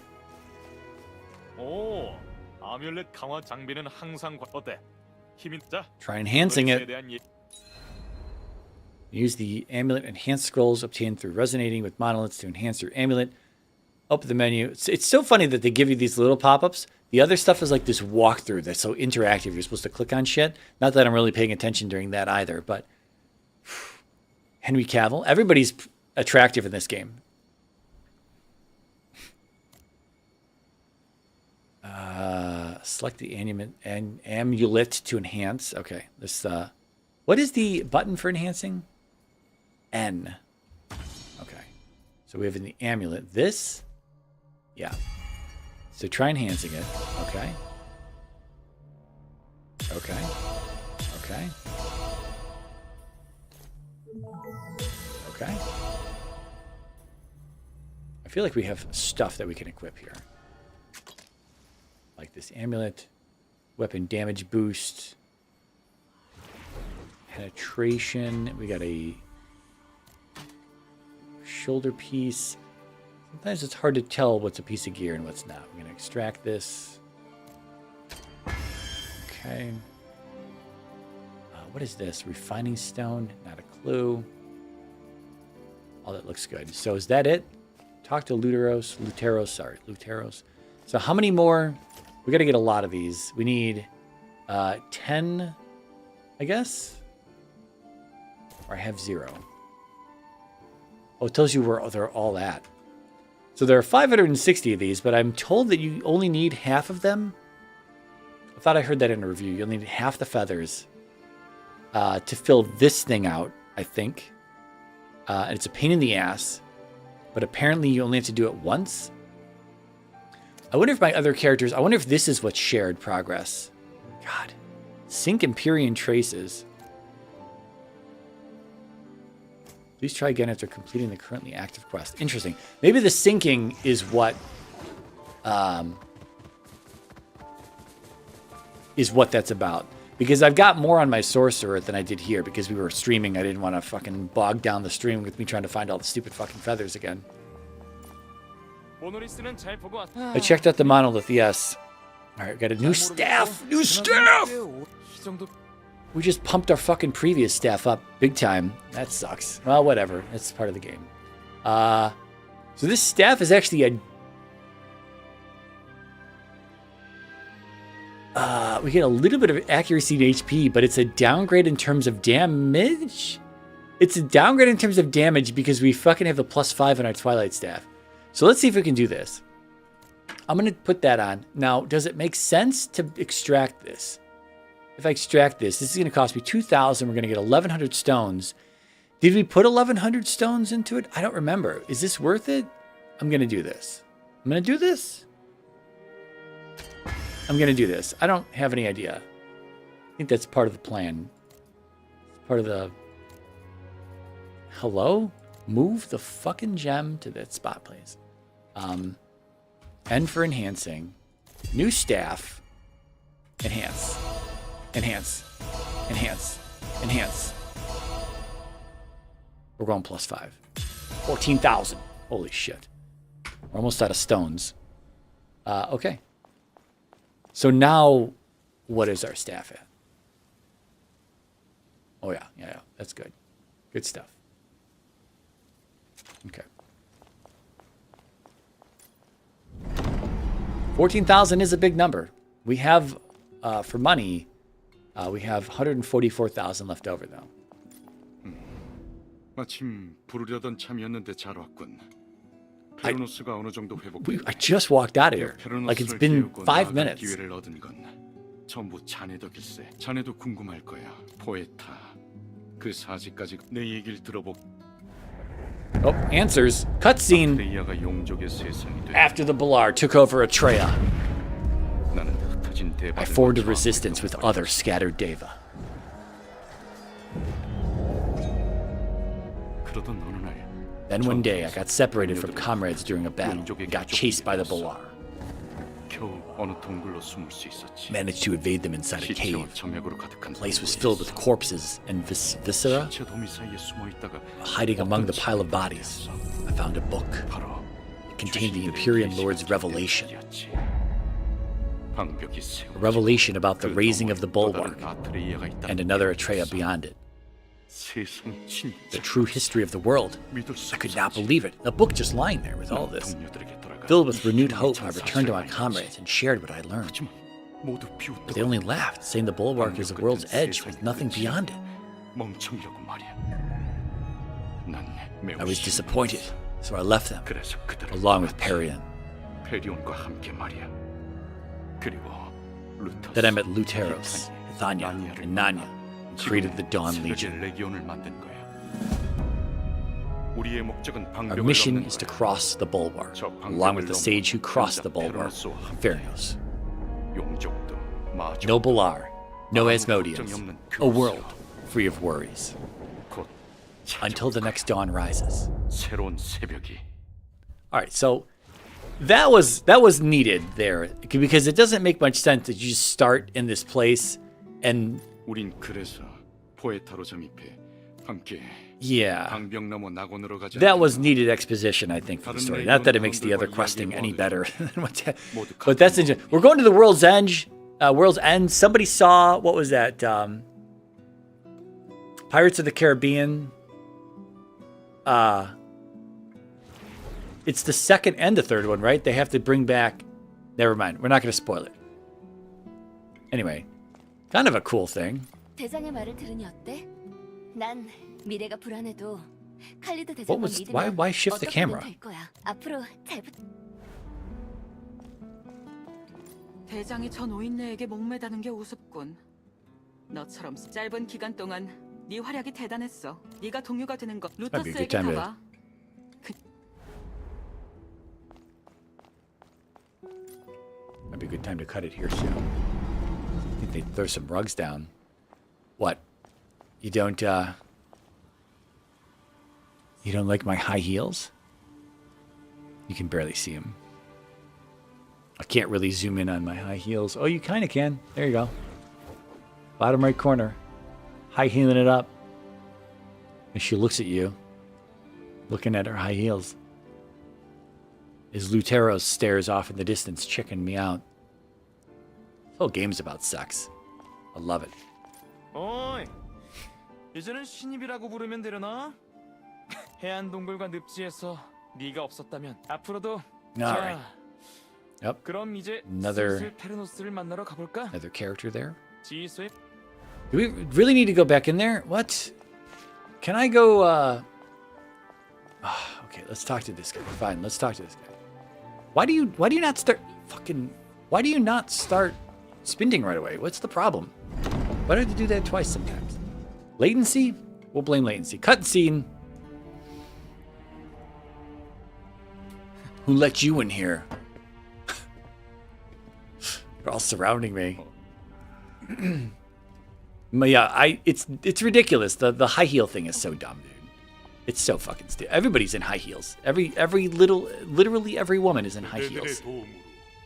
오, 아뮬렛 강화 장비는 항상 어때? 힘이 자. Try enhancing it. Use the amulet enhance scrolls obtained through resonating with monoliths to enhance your amulet. Open the menu. It's so funny that they give you these little pop-ups. The other stuff is like this walkthrough that's so interactive. You're supposed to click on shit. Not that I'm really paying attention during that either, but Henry Cavill. Everybody's attractive in this game. Select the amulet to enhance. Okay, this. What is the button for enhancing? N. Okay, so we have in the amulet this. Yeah. So try enhancing it. Okay. Okay. Okay. Okay. I feel like we have stuff that we can equip here. Like this amulet, weapon damage boost, penetration. We got a shoulder piece. Sometimes it's hard to tell what's a piece of gear and what's not. I'm going to extract this. Okay. What is this? Refining stone? Not a clue. All that looks good. So is that it? Talk to Luteros. So how many more? We got to get a lot of these. We need 10, I guess? Or I have 0. Oh, it tells you where they're all at. So there are 560 of these, but I'm told that you only need half of them. I thought I heard that in a review. You'll need half the feathers to fill this thing out, I think. And it's a pain in the ass, but apparently you only have to do it once. I wonder if my other characters, I wonder if this is what's shared progress. God. Sync Empyrean traces. Please try again after completing the currently active quest. Interesting. Maybe the syncing is what that's about. Because I've got more on my sorcerer than I did here because we were streaming. I didn't want to fucking bog down the stream with me trying to find all the stupid fucking feathers again. I checked out the monolith, yes. All right, got a new staff. New staff! We just pumped our fucking previous staff up big time. That sucks. Well, whatever. That's part of the game. So this staff is actually we get a little bit of accuracy and HP, but it's a downgrade in terms of damage? It's a downgrade in terms of damage because we fucking have the +5 on our Twilight Staff. So let's see if we can do this. I'm going to put that on. Now, does it make sense to extract this? If I extract this, this is going to cost me 2,000. We're going to get 1,100 stones. Did we put 1,100 stones into it? I don't remember. Is this worth it? I'm going to do this. I'm going to do this. I'm going to do this. I don't have any idea. I think that's part of the plan. It's part of the... Hello? Move the fucking gem to that spot, please. N for enhancing. New staff. Enhance. Enhance. Enhance. Enhance. We're going +5. 14,000. Holy shit. We're almost out of stones. Okay. So now, what is our staff at? Oh, yeah. Yeah. That's good. Good stuff. Okay. 14,000 is a big number. We have, for money, we have 144,000 left over, though. 마침 부르려던 참이었는데 잘 왔군. 페르노스가 어느 정도 회복됐고. I just walked out of here. Like it's been 5 minutes. 기회를 얻은 건 전부 자네 덕일세. 자네도 궁금할 거야. 포에타. 그 사지까지 내 얘기를 들어보. Oh, answers. Cutscene. 아트레이아가 용족의 세상이 돼. After the Balar took over Atreya, 나는 흩어진 대바를 I formed a resistance with other scattered Deva. 그러던 어느 날 Then one day I got separated from comrades during a battle and got chased by the Balar. 겨우 어느 동굴로 숨을 수 있었지. Managed to evade them inside a 시체와 cave. 정액으로 가득한 The place was filled with corpses and viscera. 시체 도미 사이에 숨어 있다가 Hiding among the pile of bodies, I found a book. 바로 It contained the Imperial Lord's revelation. 방벽이 세워. A revelation about the raising of the 또 bulwark 다른 아트레이아가 있다는 and another Atreya beyond it. 세상 진짜 The true history of the world. 믿을 수 I could not 없었지. believe it. The book just lying there with all this. 동료들에게 돌아가 Filled with renewed hope, I 이상 returned to my 사실을 comrades and shared what I learned. 하지만 모두 But they only laughed, saying the bulwark is the world's edge with nothing beyond it. 멍청이라고 말이야. 난 매우 I was disappointed, so I left them, 그래서 그들을 along with 만났지. Perion. 페리온과 함께 말이야. 그리고 루터스, Then I met Luteros, Ithania, and Nanya, and created the Dawn Legion. 레기온을 만든 거야. 우리의 목적은 Our 방벽을 mission 넘는 is to 거야. cross the bulwark, 저 along with the 방벽을 sage who crossed the 넘는 bulwark, 페르노스와 함께 Fernos. 용족도 마족도 No Balar, no 아무 Asmodeans, 걱정이 없는 a world 그곳으로 free of worries, 곧 until the next dawn rises. 새로운 새벽이. All right, so that was needed there because it doesn't make much sense that you just start in this place and 우린 그래서 포에타로 잠입해 함께 yeah, 방벽 넘어 낙원으로 가자. that was needed exposition, I think, for the story. Not that it makes the other questing any better than what's but that's interesting. We're going to the World's End. World's End. Somebody saw what was that? Pirates of the Caribbean. It's the second and the third one, right? They have to bring back. Never mind. We're not going to spoil it. Anyway, kind of a cool thing. 대장의 말을 들으니 어때? 난 미래가 불안해도 칼리드 What 대장만 was? 믿으면 Why shift the 어떻게든 camera? 될 거야. 앞으로 잘 대장이 저 노인네에게 목매다는 게 우습군. 너처럼 짧은 기간 동안 네 활약이 대단했어. 네가 동료가 되는 거 Might be a good 루터스에게 time to- 가봐. Might be a good time to cut it here soon. I think they throw some rugs down. What? You don't like my high heels? You can barely see them. I can't really zoom in on my high heels. Oh, you kind of can. There you go. Bottom right corner. High heeling it up. And she looks at you, looking at her high heels. As Luteros stares off in the distance, checking me out. This whole game's about sex. I love it. 어이, 이제는 신입이라고 부르면 되려나? 해안 동굴과 늪지에서 네가 없었다면 앞으로도 Alright. 자, Yep. 그럼 이제 Another- 슬슬 페르노스를 만나러 가볼까? Another character there. 지휘소에 Do we really need to go back in there? What? Can I go, okay, let's talk to this guy. Fine, let's talk to this guy. Why do you not start spinning right away? What's the problem? Why do I have to do that twice sometimes? Latency? We'll blame latency. Cutscene. Who let you in here? They're all surrounding me. But yeah, it's ridiculous. The high heel thing is so dumb, dude. It's so fucking stupid. Everybody's in high heels. Literally every woman is in high 그대들의 heels. 도움으로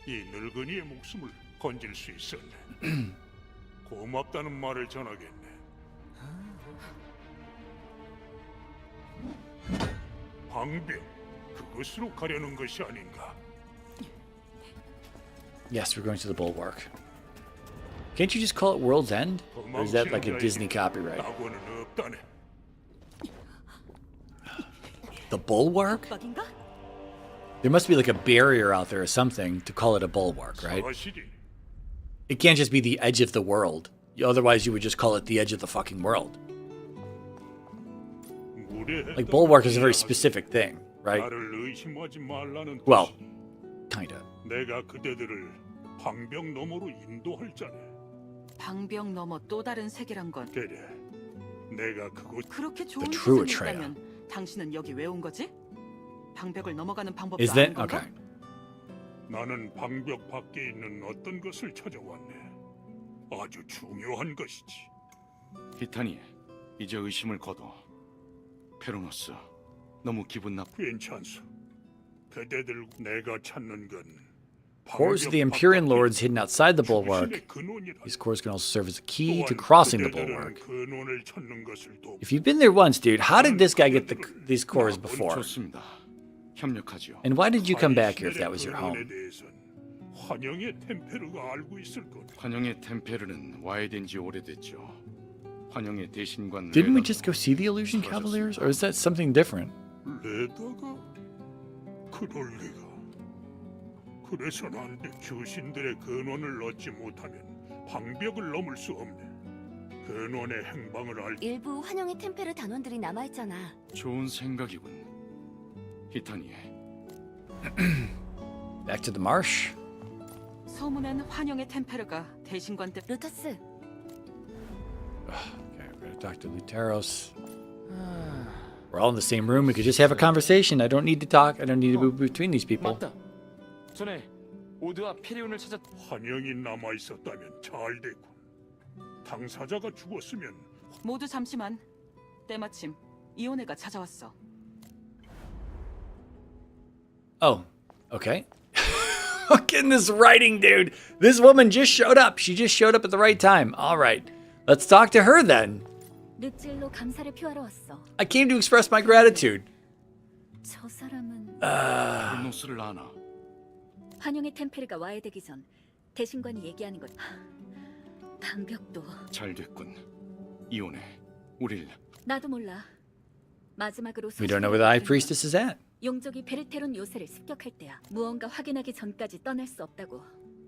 이 늙은이의 목숨을 건질 수 있었네. 고맙다는 말을 전하겠네. 방벽, 그것으로 가려는 것이 아닌가? Yes, we're going to the bulwark. Can't you just call it World's End? Or is that like a Disney copyright? 낙원은 없다네. The bulwark? 빡인가? There must be like a barrier out there or something to call it a bulwark, right? 사실이 It can't just be the edge of the world. Otherwise, you would just call it the edge of the fucking world. 무례했다. Like, bulwark is a very specific thing, right? 나를 의심하지 말라는 Well, 뜻이. kinda. 내가 그대들을 방벽 너머로 인도할 자네. 방벽 너머 또 다른 세계란 건 그래, 내가 그곳 그렇게 좋은 The true 세상이 betrayal. 있다면 당신은 여기 왜 온 거지? 방벽을 넘어가는 방법도 Is 아는 that 건가? okay? 나는 방벽 밖에 있는 어떤 것을 찾아왔네. 아주 중요한 것이지. 히타니, 이제 의심을 거둬. 페로노스, 너무 기분 나쁘. 괜찮소. 그대들 내가 찾는 건 Cores of the Empyrean Lords hidden outside the bulwark. These cores can also serve as a key to crossing the bulwark. If you've been there once, dude, how did this guy get these cores before? 좋습니다. 협력하지요. And why did you come back here if that was your home? 환영의 템페르가 알고 있을 것. 환영의 템페르는 와야된 지 오래됐죠. 환영의 대신관 Didn't we just go see the Illusion Cavaliers? Or is that something different? 레다가 그럴 리가. 그래서는 안 돼. 주신들의 근원을 얻지 못하면 방벽을 넘을 수 없네. 근원의 행방을 알. 일부 환영의 템페르 단원들이 남아있잖아. 좋은 생각이군. 히타니, Back to the marsh? 소문엔 환영의 템페르가 대신관 때 루터스, Okay, we're gonna talk to Luteros. We're all in the same room. We could just have a conversation. I don't need to talk. I don't need to move between these people. 맞다. 전에 오드와 페리온을 찾았. 환영이 남아 있었다면 잘 됐군. 당사자가 죽었으면 모두 잠시만. 때마침 이오네가 찾아왔어. Oh, okay. Fucking this writing, dude. This woman just showed up. She just showed up at the right time. All right. Let's talk to her then. 늪질로 감사를 표하러 왔어. I came to express my gratitude. 저 사람은 페로노스를 아나. 환영의 템페르가 와해되기 전 대신관이 얘기하는 것. 방벽도 잘 됐군. 이오네, 우릴 나도 몰라. 마지막으로 We don't know where the High Priestess is at. 용족이 베르테론 요새를 습격할 때야. 무언가 확인하기 전까지 떠날 수 없다고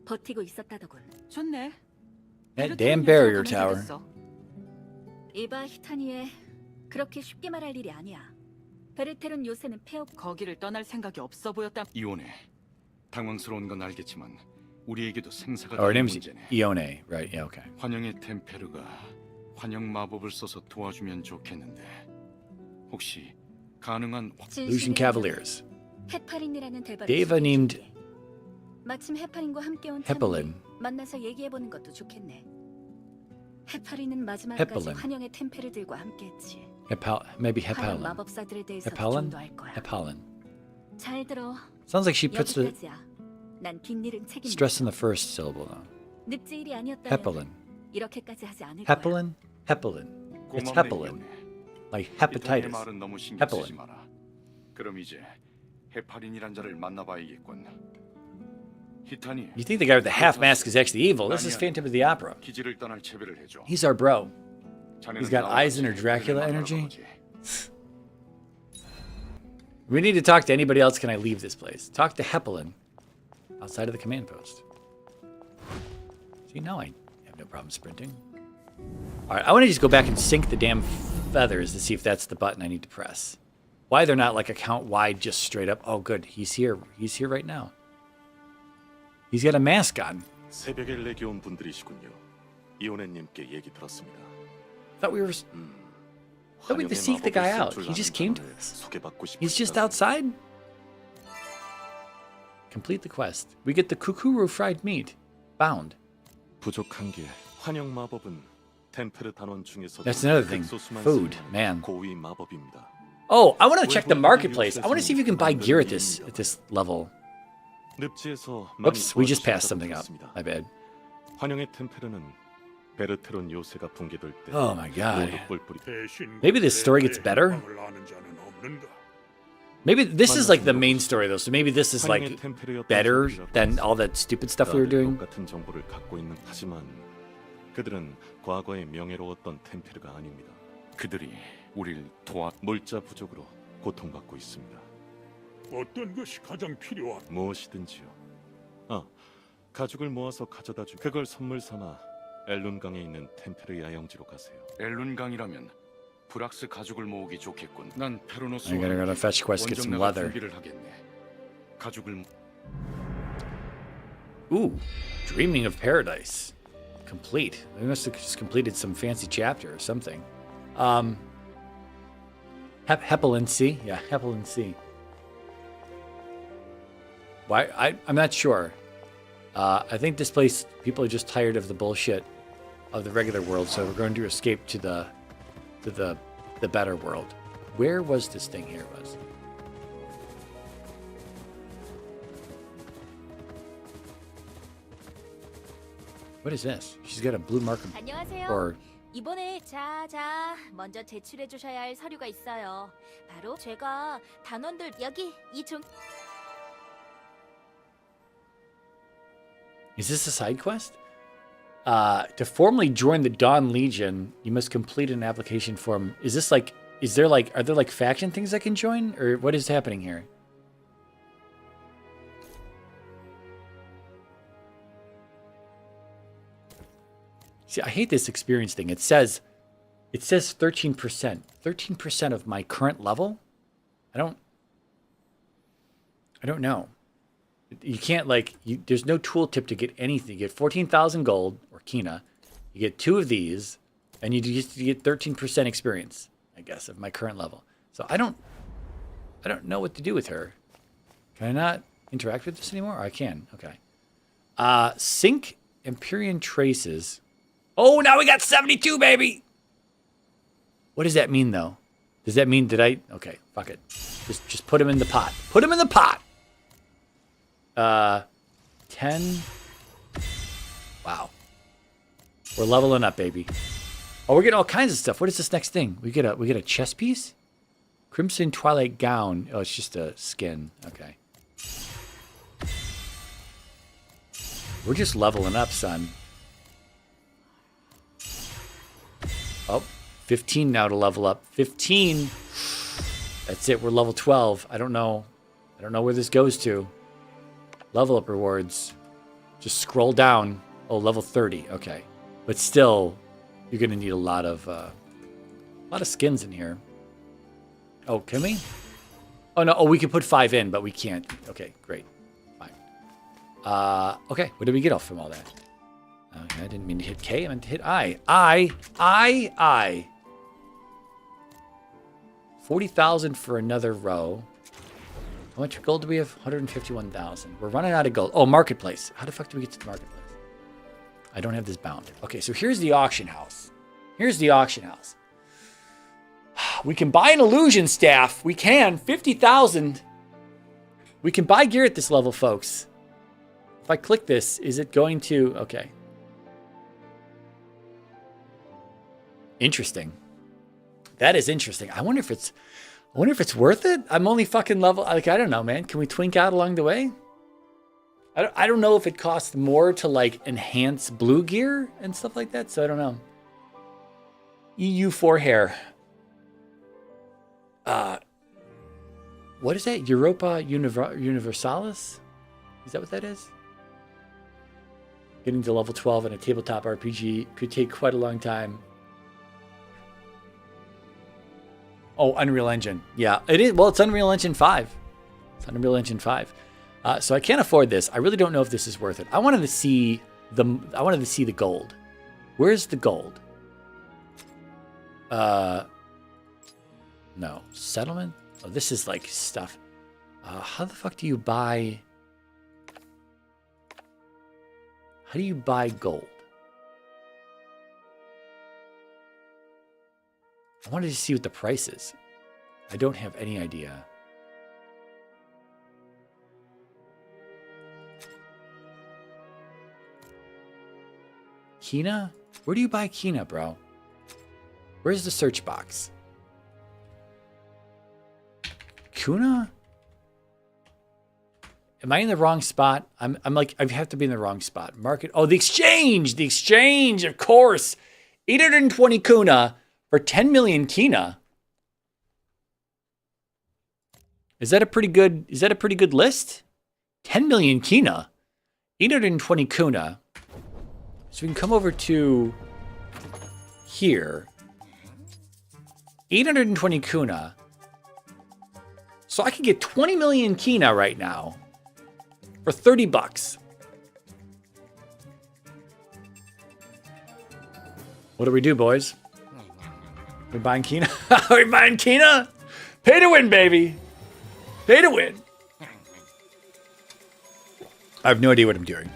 버티고 있었다더군. 좋네. That 베르테론 damn barrier 요새가 가면 tower. 되겠어. 이봐 히타니에 그렇게 쉽게 말할 일이 아니야. 베르테론 요새는 폐업. 거기를 떠날 생각이 없어 보였다. 이오네, 당황스러운 건 알겠지만 우리에게도 생사가 Oh, her 되는 name's 문제네. Ione, right? Yeah, okay. 환영의 템페르가 환영 마법을 써서 도와주면 좋겠는데 혹시 가능한 Illusion Cavaliers. 헤파린이라는 대발을 Deva named 소개해줄게. 마침 헤파린과 함께 온 Hepalin. 참으니 만나서 얘기해보는 것도 좋겠네. 헤파린은 마지막까지 Hepalin. 환영의 템페르들과 함께했지. Maybe 환영 Hepalin. 마법사들에 대해서 Hepalin? 좀더 알 거야. Hepalin. 잘 들어. Sounds like she puts the 여기까지야. 난 뒷일은 책임. stress in the first syllable though. 늪지일이 아니었다면 Hepalin. 이렇게까지 하지 않을 거야. Hepalin? Hepalin. It's 고맙네, Hepalin. 이오네. Like 히타니의 hepatitis. 말은 너무 신경 쓰지 헤팔린. 마라. 그럼 이제 헤파린이란 자를 만나봐야겠군. 히타니, You think the guy with the half mask is actually evil? This is Phantom of the Opera. 기지를 떠날 채비를 해줘. He's our bro. 자네는 He's got 나와 eyes in her 같이 Dracula 그를 energy. 만나러 가지. We need to talk to anybody else. Can I leave this place? Talk to Hepalin outside of the command post. See, now I have no problem sprinting. All right, I want to just go back and sync the damn feathers to see if that's the button I need to press. Why they're not like account wide, just straight up. Oh, good. He's here. He's here right now. He's got a mask on. 새벽에 내게 온 분들이시군요. 이오네님께 얘기 들었습니다. Thought we were. Thought we had to seek the guy out. He just came to us. 소개받고 He's just 싶으시다고. outside. Complete the quest. We get the kukuru fried meat. Bound. 부족한 게 환영 마법은 템페르 단원 중에서 That's another thing. 백소수만 Food, 사용하는 man. 고위 마법입니다. Oh, I want to check the marketplace. I want to see if you can buy gear at this level. 늪지에서 Oops, we just 많이 passed something up. 도와주셨습니다. My bad. 환영의 템페르는 베르테론 요새가 붕괴될 때 Oh my god. 모두 뿔뿔이 대신 Maybe this story gets better. 행방을 아는 자는 없는가? Maybe this is like the main story though. So maybe this is like 환영의 템페르였던 better 사람이라고 than all that stupid stuff we were 다들 doing. 똑같은 정보를 갖고 있는 하지만 그들은 과거에 명예로웠던 템페르가 아닙니다. 그들이 우리를 도와 물자 부족으로 고통받고 있습니다. 어떤 것이 가장 필요한? 무엇이든지요. 아, 가죽을 모아서 가져다 주. 그걸 선물 삼아 엘룬강에 있는 템페르 야영지로 가세요. 엘룬강이라면 브락스 가죽을 모으기 좋겠군. 난 I 페로노스와 gotta fetch quest, get some 원정 나갈 leather. 준비를 하겠네. 가죽을 Ooh, Dreaming of Paradise. Complete. We must have just completed some fancy chapter or something. Hepelin Sea. Yeah, Hepelin Sea. Why? I'm not sure. I think this place, people are just tired of the bullshit of the regular world, so we're going to escape to the better world. Where was this thing here? Was what is this? She's got a blue mark of, 안녕하세요. or 이번에 자 먼저 제출해 주셔야 할 서류가 있어요. 바로 제가 단원들 여기 이 종. is this a side quest? To formally join the Dawn Legion, you must complete an application form. Is this like? Are there like faction things I can join, or what is happening here? See, I hate this experience thing. It says 13%. 13% of my current level? I don't know. You can't there's no tooltip to get anything. You get 14,000 gold or Kina. You get 2 of these and you get 13% experience, I guess, of my current level. So I don't know what to do with her. Can I not interact with this anymore? I can. Okay. Sync Empyrean traces. Oh, now we got 72, baby. What does that mean, though? Does that mean okay, fuck it. Just put him in the pot. Put him in the pot. 10. Wow. We're leveling up, baby. Oh, we're getting all kinds of stuff. What is this next thing? We get a chess piece? Crimson Twilight Gown. Oh, it's just a skin. Okay. We're just leveling up, son. Oh, 15 now to level up. 15. That's it. We're level 12. I don't know where this goes to. Level up rewards. Just scroll down. Oh, level 30. Okay. But still, you're going to need a lot of skins in here. Oh, can we? Oh, no. Oh, we can put 5 in, but we can't. Okay, great. Fine. Okay. What did we get off from all that? Okay, I didn't mean to hit K. I meant to hit I. I. 40,000 for another row. How much gold do we have? 151,000. We're running out of gold. Oh, marketplace. How the fuck do we get to the marketplace? I don't have this bound. Okay, so here's the auction house. We can buy an illusion staff. We can. 50,000. We can buy gear at this level, folks. If I click this, is it going to... Okay. Interesting. That is interesting. I wonder if it's worth it. I'm only fucking level. I don't know, man. Can we twink out along the way? I don't know if it costs more to enhance blue gear and stuff like that. So I don't know. EU4 hair. What is that? Europa Universalis? Is that what that is? Getting to level 12 in a tabletop RPG could take quite a long time. Oh, Unreal Engine. Yeah, it is. Well, it's Unreal Engine 5. So I can't afford this. I really don't know if this is worth it. I wanted to see the gold. Where's the gold? No. Settlement? Oh, this is stuff. How the fuck do you buy... How do you buy gold? I wanted to see what the price is. I don't have any idea. Kina? Where do you buy Kina, bro? Where's the search box? Kuna? Am I in the wrong spot? I'm like, I have to be in the wrong spot. Market. Oh, the exchange. The exchange, of course. 820 Kuna for 10 million Kina. Is that a pretty good list? 10 million Kina. 820 Kuna. So we can come over to here. 820 Kuna. So I can get 20 million Kina right now for 30 bucks. What do we do, boys? We're buying Kina? We're buying Kina? Pay to win, baby. Pay to win. I have no idea what I'm doing.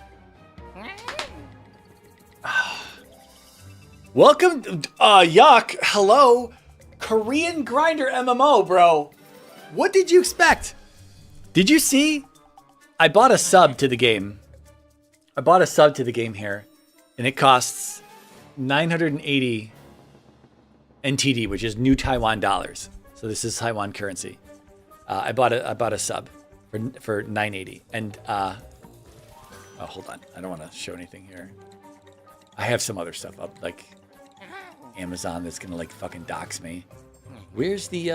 Welcome, Yuck. Hello. Korean Grinder MMO, bro. What did you expect? Did you see? I bought a sub to the game. I bought a sub to the game here, and it costs 980 NTD, which is new Taiwan dollars. So this is Taiwan currency. I bought a sub for 980, and oh, hold on. I don't want to show anything here. I have some other stuff up, like Amazon that's gonna like fucking dox me. Where's the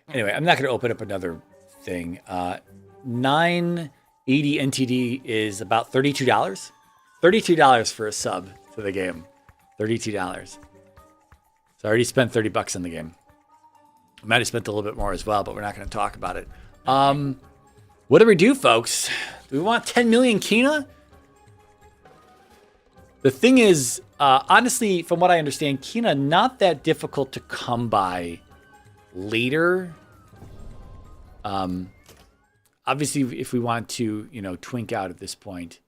Anyway, I'm not gonna open up another thing. 980 NTD is about $32. $32 for a sub to the game. $32. So I already spent 30 bucks on the game. I might have spent a little bit more as well, but we're not gonna talk about it. What do we do, folks? Do we want 10 million Kina? The thing is, honestly, from what I understand, Kina not that difficult to come by later. Obviously, if we want to, you know, twink out at this point,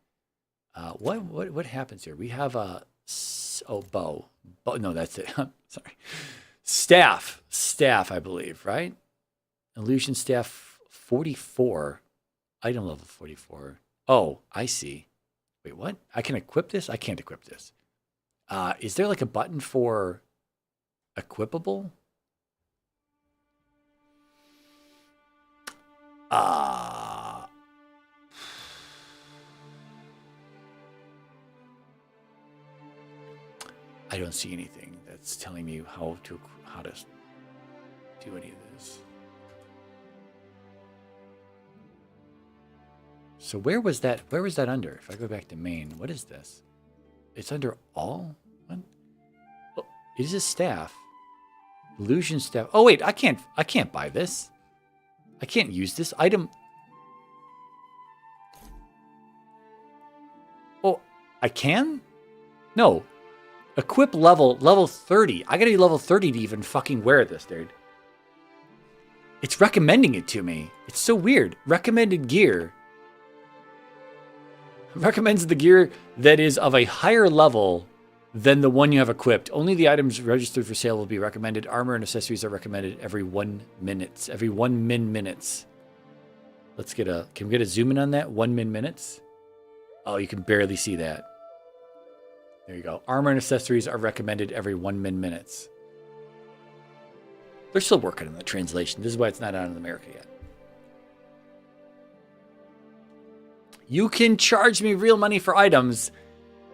what happens here? We have a bow. No, that's it. Sorry, staff, I believe, right? Illusion staff 44, item level 44. Oh, I see. Wait, what? I can equip this? I can't equip this. Is there like a button for equipable? I don't see anything that's telling me how to do any of this. So where was that under? If I go back to main, what is this? It's under all? What? Oh, it is a staff. Illusion staff. Oh wait, I can't buy this. I can't use this item. Oh, I can? No. Equip level 30. I gotta be level 30 to even fucking wear this, dude. It's recommending it to me. It's so weird. Recommended gear. Recommends the gear that is of a higher level than the one you have equipped. Only the items registered for sale will be recommended. Armor and accessories are recommended every 1 minute. Every 1 minutes. Let's get a... Can we get a zoom in on that? 1 minutes? Oh, you can barely see that. There you go. Armor and accessories are recommended every 1 minutes. They're still working on the translation. This is why it's not out in America yet. You can charge me real money for items.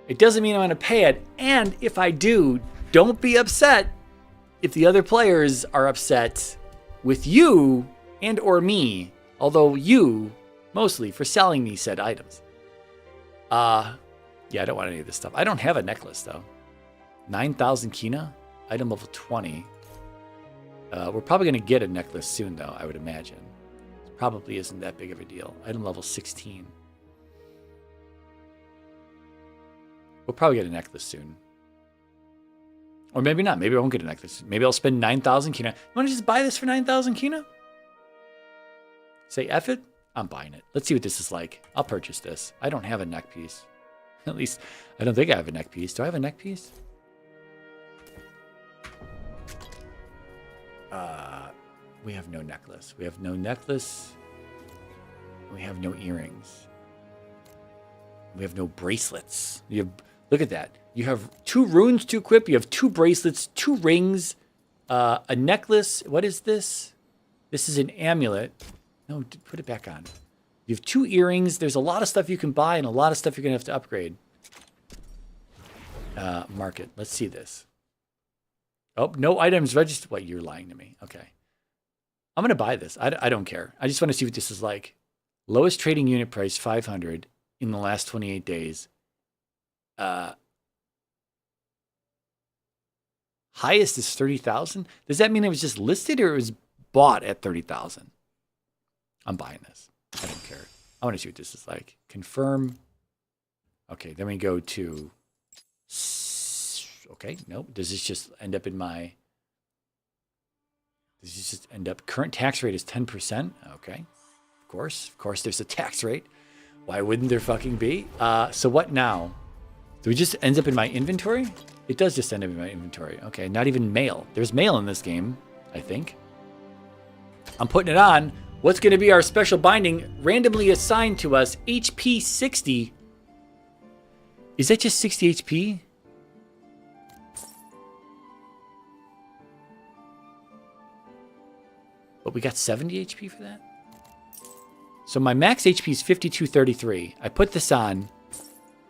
It doesn't mean I'm going to pay it. And if I do, don't be upset if the other players are upset with you and or me. Although you, mostly, for selling me said items. Yeah, I don't want any of this stuff. I don't have a necklace, though. 9,000 Kina? Item level 20. We're probably going to get a necklace soon, though, I would imagine. It probably isn't that big of a deal. Item level 16. We'll probably get a necklace soon. Or maybe not. Maybe I won't get a necklace. Maybe I'll spend 9,000 Kina. You want to just buy this for 9,000 Kina? Say F it? I'm buying it. Let's see what this is like. I'll purchase this. I don't have a neck piece. At least, I don't think I have a neck piece. Do I have a neck piece? We have no necklace. We have no necklace. We have no earrings. We have no bracelets. You have, look at that. You have 2 runes to equip. You have 2 bracelets, 2 rings, a necklace. What is this? This is an amulet. No, put it back on. You have 2 earrings. There's a lot of stuff you can buy and a lot of stuff you're going to have to upgrade. Market. Let's see this. Oh, no items registered. What, you're lying to me. Okay. I'm going to buy this. I don't care. I just want to see what this is like. Lowest trading unit price, 500 in the last 28 days. Highest is 30,000. Does that mean it was just listed or it was bought at 30,000? I'm buying this. I don't care. I want to see what this is like. Confirm. Okay, then we go to... Okay, nope. Does this just end up in my... Does this just end up... Current tax rate is 10%. Okay. Of course there's a tax rate. Why wouldn't there fucking be? So what now? Do it just ends up in my inventory? It does just end up in my inventory. Okay, not even mail. There's mail in this game, I think. I'm putting it on. What's going to be our special binding? Randomly assigned to us, HP 60. Is that just 60 HP? But we got 70 HP for that? So my max HP is 5233. I put this on,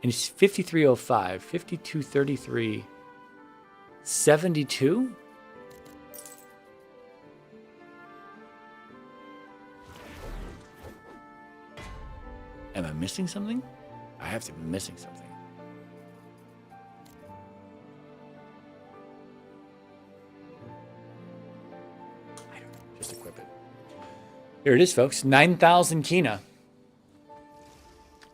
and it's 5305. 5233. 72? Am I missing something? I have to be missing something. I don't know. Just equip it. Here it is, folks. 9,000 Kina.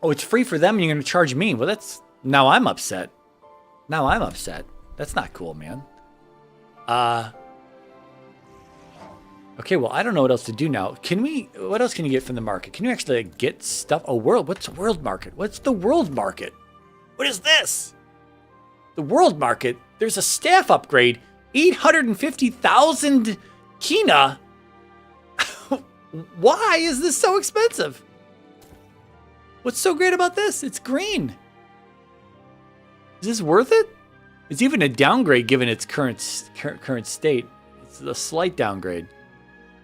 Oh, it's free for them and you're going to charge me. Well, that's... Now I'm upset. Now I'm upset. That's not cool, man. Okay, well, I don't know what else to do now. Can we... What else can you get from the market? Can you actually get stuff? Oh, world. What's a world market? What's the world market? What is this? The world market? There's a staff upgrade. 850,000 Kina. Why is this so expensive? What's so great about this? It's green. Is this worth it? It's even a downgrade given its current state. It's a slight downgrade.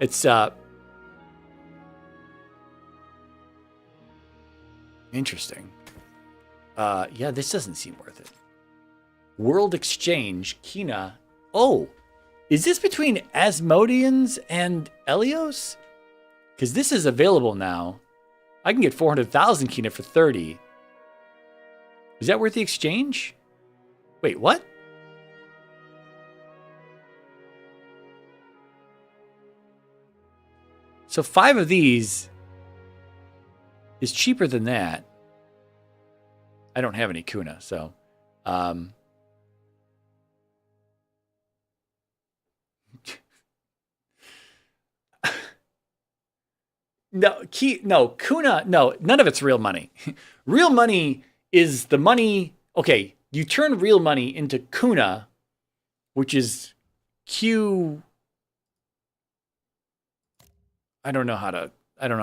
It's interesting. Yeah, this doesn't seem worth it. World Exchange, Kina. Oh, is this between Asmodeans and Elios? Because this is available now. I can get 400,000 Kina for 30. Is that worth the exchange? Wait, what? So 5 of these is cheaper than that. I don't have any Kuna, so... No, Kuna, no, none of it's real money. Real money is the money, okay, you turn real money into Kuna, which is Q, I don't know how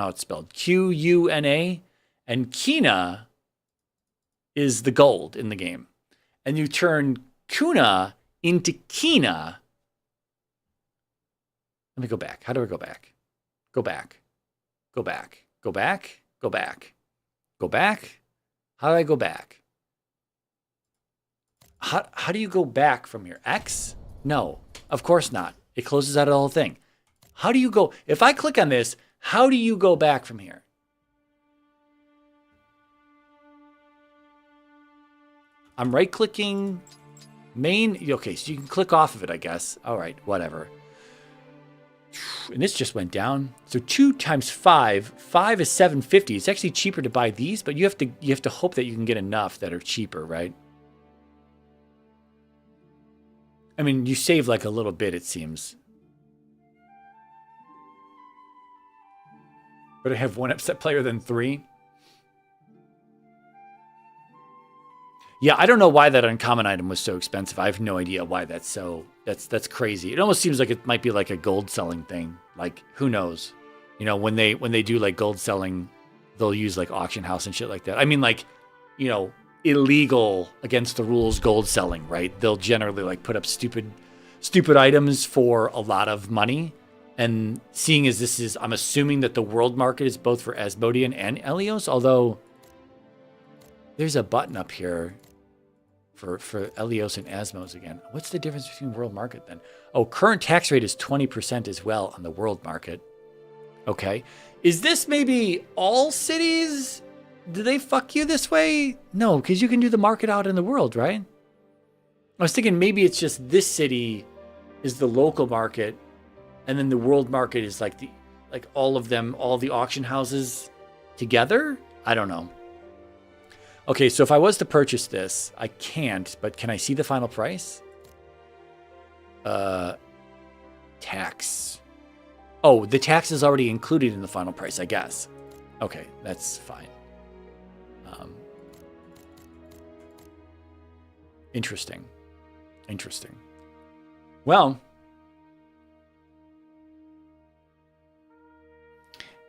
it's spelled, Q-U-N-A, and Kina is the gold in the game. And you turn Kuna into Kina. Let me go back. How do I go back? Go back. Go back. Go back. Go back. Go back. How do I go back? How do you go back from here? X? No, of course not. It closes out of the whole thing. How do you go? If I click on this, how do you go back from here? I'm right-clicking main. Okay, so you can click off of it, I guess. All right, whatever. And this just went down. So 2 times 5. 5 is 750. It's actually cheaper to buy these, but you have to hope that you can get enough that are cheaper, right? I mean, you save like a little bit, it seems. But I have 1 upset player than 3. Yeah, I don't know why that uncommon item was so expensive. I have no idea why that's so. That's crazy. It almost seems like it might be like a gold selling thing. Like, who knows? You know, when they do like gold selling, they'll use like auction house and shit like that. I mean, like, you know, illegal, against the rules gold selling, right? They'll generally like put up stupid items for a lot of money. And seeing as this is, I'm assuming that the world market is both for Asmodean and Elios, although there's a button up here for Elios and Asmos again. What's the difference between world market then? Oh, current tax rate is 20% as well on the world market. Okay. Is this maybe all cities? Do they fuck you this way? No, because you can do the market out in the world, right? I was thinking maybe it's just this city is the local market, and then the world market is like all of them, all the auction houses together? I don't know. Okay, so if I was to purchase this, I can't, but can I see the final price? Tax. Oh, the tax is already included in the final price, I guess. Okay, that's fine. Interesting. Well,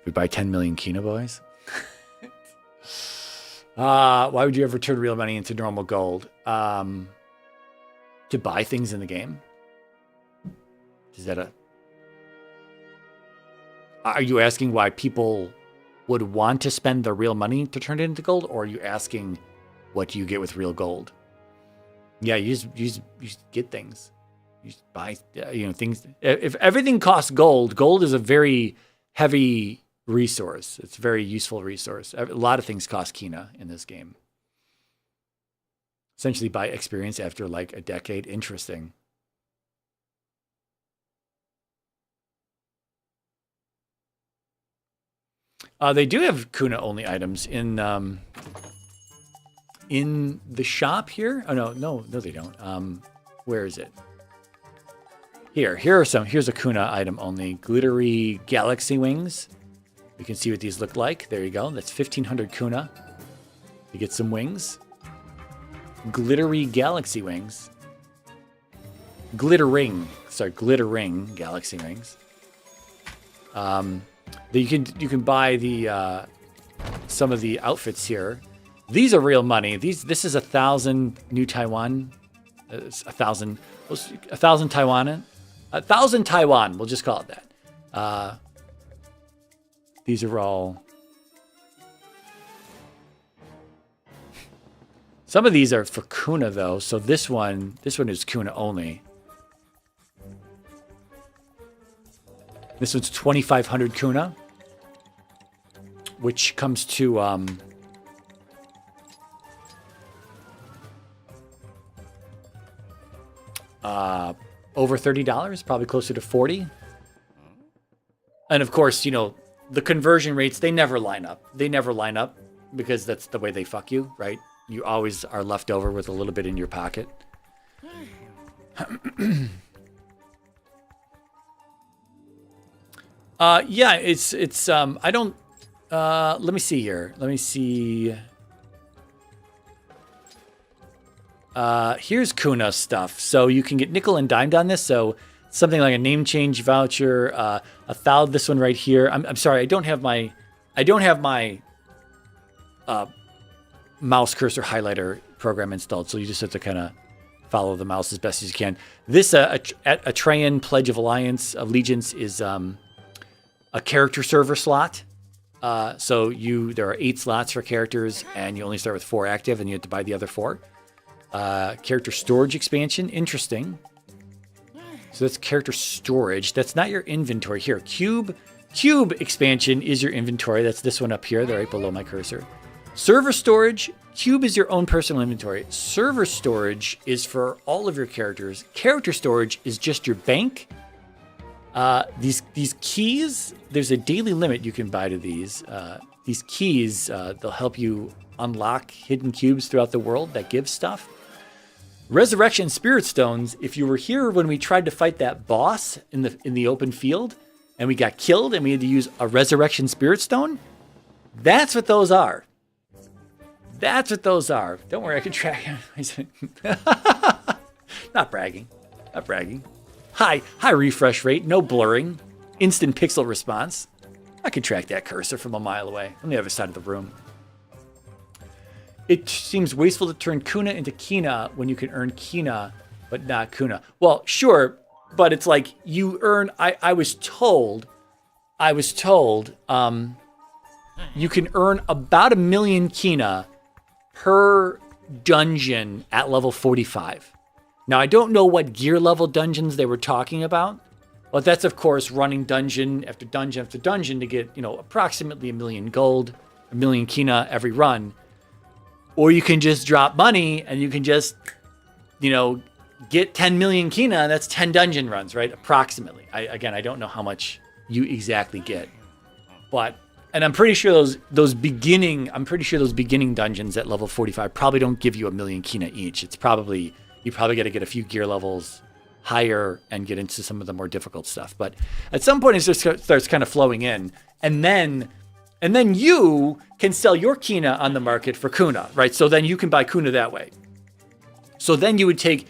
we buy 10 million Kina boys. Why would you ever turn real money into normal gold? To buy things in the game? Is that Are you asking why people would want to spend their real money to turn it into gold? Or are you asking what do you get with real gold? Yeah, you just get things. You just buy, things. If everything costs gold, gold is a very heavy resource. It's a very useful resource. A lot of things cost Kina in this game. Essentially by experience after like a decade. Interesting. They do have Kuna only items in the shop here. Oh no, they don't. Where is it? Here's a Kuna item only. Glittery galaxy wings. We can see what these look like. There you go. That's 1,500 Kuna. You get some wings. Glittery galaxy wings. Glittering galaxy wings. You can buy the some of the outfits here. These are real money. This is 1,000 new Taiwan. 1,000 Taiwan. 1,000 Taiwan. We'll just call it that. These are all. Some of these are for Kuna though. So this one is Kuna only. This one's 2,500 Kuna, which comes to over $30, probably closer to 40. And of course, the conversion rates, they never line up. They never line up because that's the way they fuck you, right? You always are left over with a little bit in your pocket. Yeah, it's I don't let me see here. Let me see. Here's Kuna stuff. So you can get nickel and dimed on this. So something like a name change voucher, 1,000. This one right here. I'm sorry, I don't have my mouse cursor highlighter program installed. So you just have to kind of follow the mouse as best as you can. This Atrean Pledge of Allegiance is a character server slot. So there are 8 slots for characters, and you only start with 4 active, and you have to buy the other 4. Character storage expansion, interesting. So that's character storage. That's not your inventory. Here, cube expansion is your inventory. That's this one up here. They're right below my cursor. Server storage. Cube is your own personal inventory. Server storage is for all of your characters. Character storage is just your bank. These keys, there's a daily limit you can buy to these. These keys, they'll help you unlock hidden cubes throughout the world that give stuff. Resurrection Spirit Stones, if you were here when we tried to fight that boss in the open field, and we got killed and we had to use a Resurrection Spirit Stone, that's what those are. That's what those are. Don't worry, I can track it. Not bragging. Not bragging. High refresh rate, no blurring, instant pixel response. I can track that cursor from a mile away on the other side of the room. It seems wasteful to turn Kuna into Kina when you can earn Kina, but not Kuna. Well, sure, but it's like you earn. I was told, you can earn about 1 million Kina per dungeon at level 45. Now, I don't know what gear level dungeons they were talking about, but that's, of course, running dungeon after dungeon after dungeon to get, approximately 1 million gold, 1 million Kina every run. Or you can just drop money and you can just, get 10 million Kina, and that's 10 dungeon runs, right? Approximately. I don't know how much you exactly get. And I'm pretty sure those beginning dungeons at level 45 probably don't give you 1 million Kina each. You probably got to get a few gear levels higher and get into some of the more difficult stuff. But at some point, it just starts kind of flowing in, and then you can sell your Kina on the market for Kuna, right? So then you can buy Kuna that way. So then you would take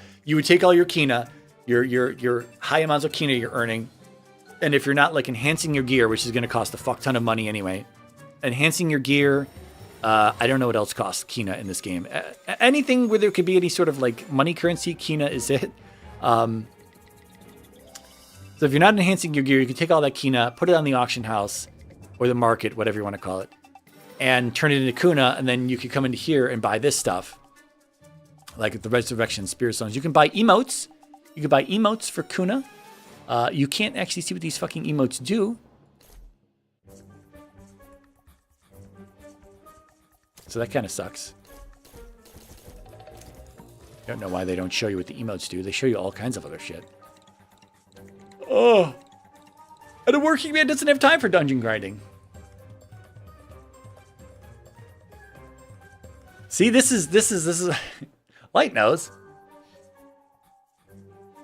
all your Kina, your high amounts of Kina you're earning, and if you're not like enhancing your gear, which is going to cost a fuck ton of money anyway, enhancing your gear. I don't know what else costs Kina in this game. Anything where there could be any sort of like money currency, Kina is it. So if you're not enhancing your gear, you can take all that Kina, put it on the auction house or the market, whatever you want to call it, and turn it into Kuna, and then you can come into here and buy this stuff, like the Resurrection Spirit Stones. You can buy emotes. You can buy emotes for Kuna. You can't actually see what these fucking emotes do. So that kind of sucks. I don't know why they don't show you what the emotes do. They show you all kinds of other shit. Oh. And a working man doesn't have time for dungeon grinding. See, this is Light knows.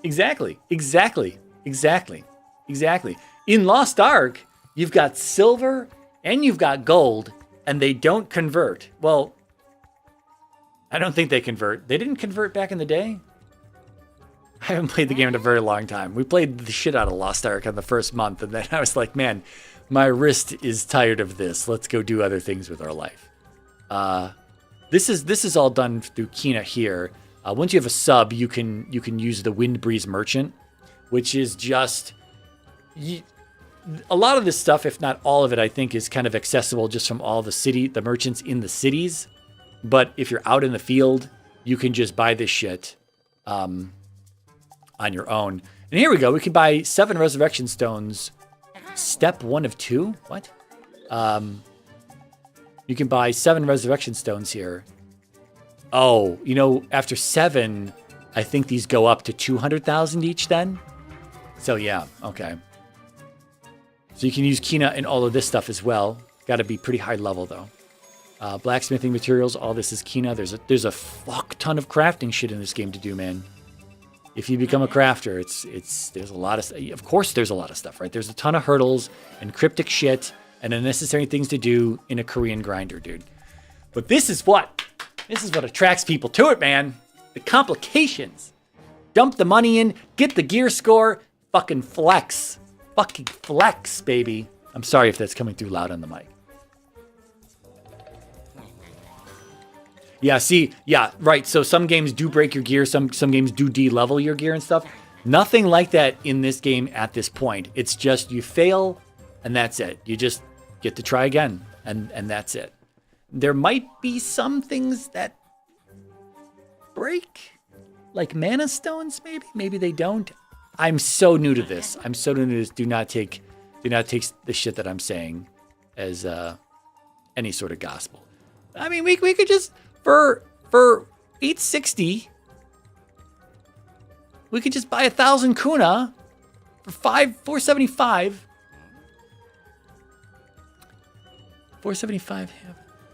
Exactly. In Lost Ark, you've got silver and you've got gold, and they don't convert. Well, I don't think they convert. They didn't convert back in the day. I haven't played the game in a very long time. We played the shit out of Lost Ark on the first month, and then I was like, man, my wrist is tired of this. Let's go do other things with our life. This is all done through Kina here. Once you have a sub, you can use the Wind Breeze Merchant, which is just a lot of this stuff, if not all of it, I think is kind of accessible just from all the merchants in the cities. But if you're out in the field, you can just buy this shit on your own. And here we go. We can buy 7 Resurrection Stones. Step 1 of 2? What? You can buy 7 Resurrection Stones here. Oh, after 7, I think these go up to 200,000 each then. So yeah, okay. So you can use Kina in all of this stuff as well. Got to be pretty high level though. Blacksmithing materials, all this is Kina. There's a fuck ton of crafting shit in this game to do, man. If you become a crafter, there's a lot of course there's a lot of stuff, right? There's a ton of hurdles and cryptic shit and unnecessary things to do in a Korean grinder, dude. But this is what attracts people to it, man. The complications. Dump the money in, get the gear score, fucking flex. Fucking flex, baby. I'm sorry if that's coming through loud on the mic. Yeah, see, yeah, right. So some games do break your gear, some games do de-level your gear and stuff. Nothing like that in this game at this point. It's just you fail and that's it. You just get to try again and that's it. There might be some things that break, like mana stones, maybe. Maybe they don't. I'm so new to this. Do not take the shit that I'm saying as any sort of gospel. I mean, we could just for 860, we could just buy 1,000 Kuna for 475. 475.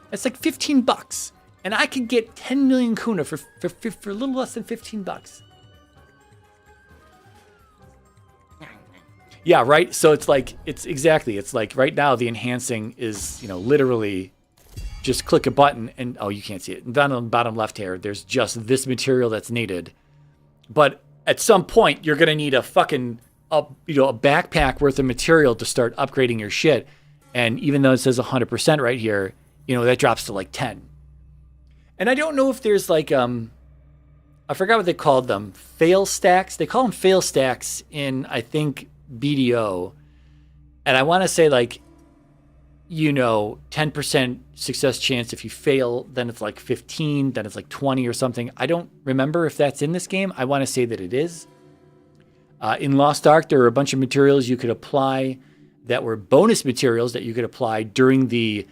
That's like $15, and I could get 10 million Kuna for a little less than $15. Yeah, right. So it's like right now the enhancing is literally just click a button and, oh, you can't see it. Down on the bottom left here, there's just this material that's needed. But at some point, you're going to need a fucking, a backpack worth of material to start upgrading your shit. And even though it says 100% right here, that drops to like 10. And I don't know if there's like, I forgot what they called them. Fail stacks. They call them fail stacks in, I think, BDO. And I want to say like, 10% success chance. If you fail, then it's like 15, then it's like 20 or something. I don't remember if that's in this game. I want to say that it is. In Lost Ark, there were a bunch of materials you could apply that were bonus materials that you could apply during the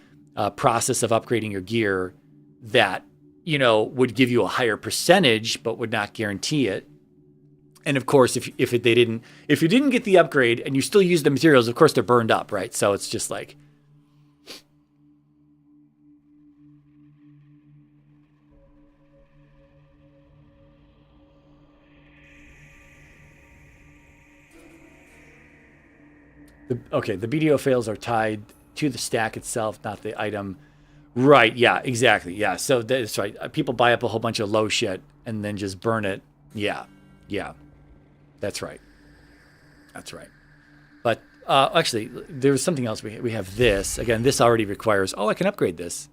process of upgrading your gear that, would give you a higher percentage, but would not guarantee it. And of course, if you didn't get the upgrade and you still use the materials, of course they're burned up, right? So it's just like, the BDO fails are tied to the stack itself, not the item. Right, yeah, exactly. Yeah, so that's right. People buy up a whole bunch of low shit and then just burn it. Yeah. That's right. But actually, there's something else. We have this. Again, this already requires, I can upgrade this.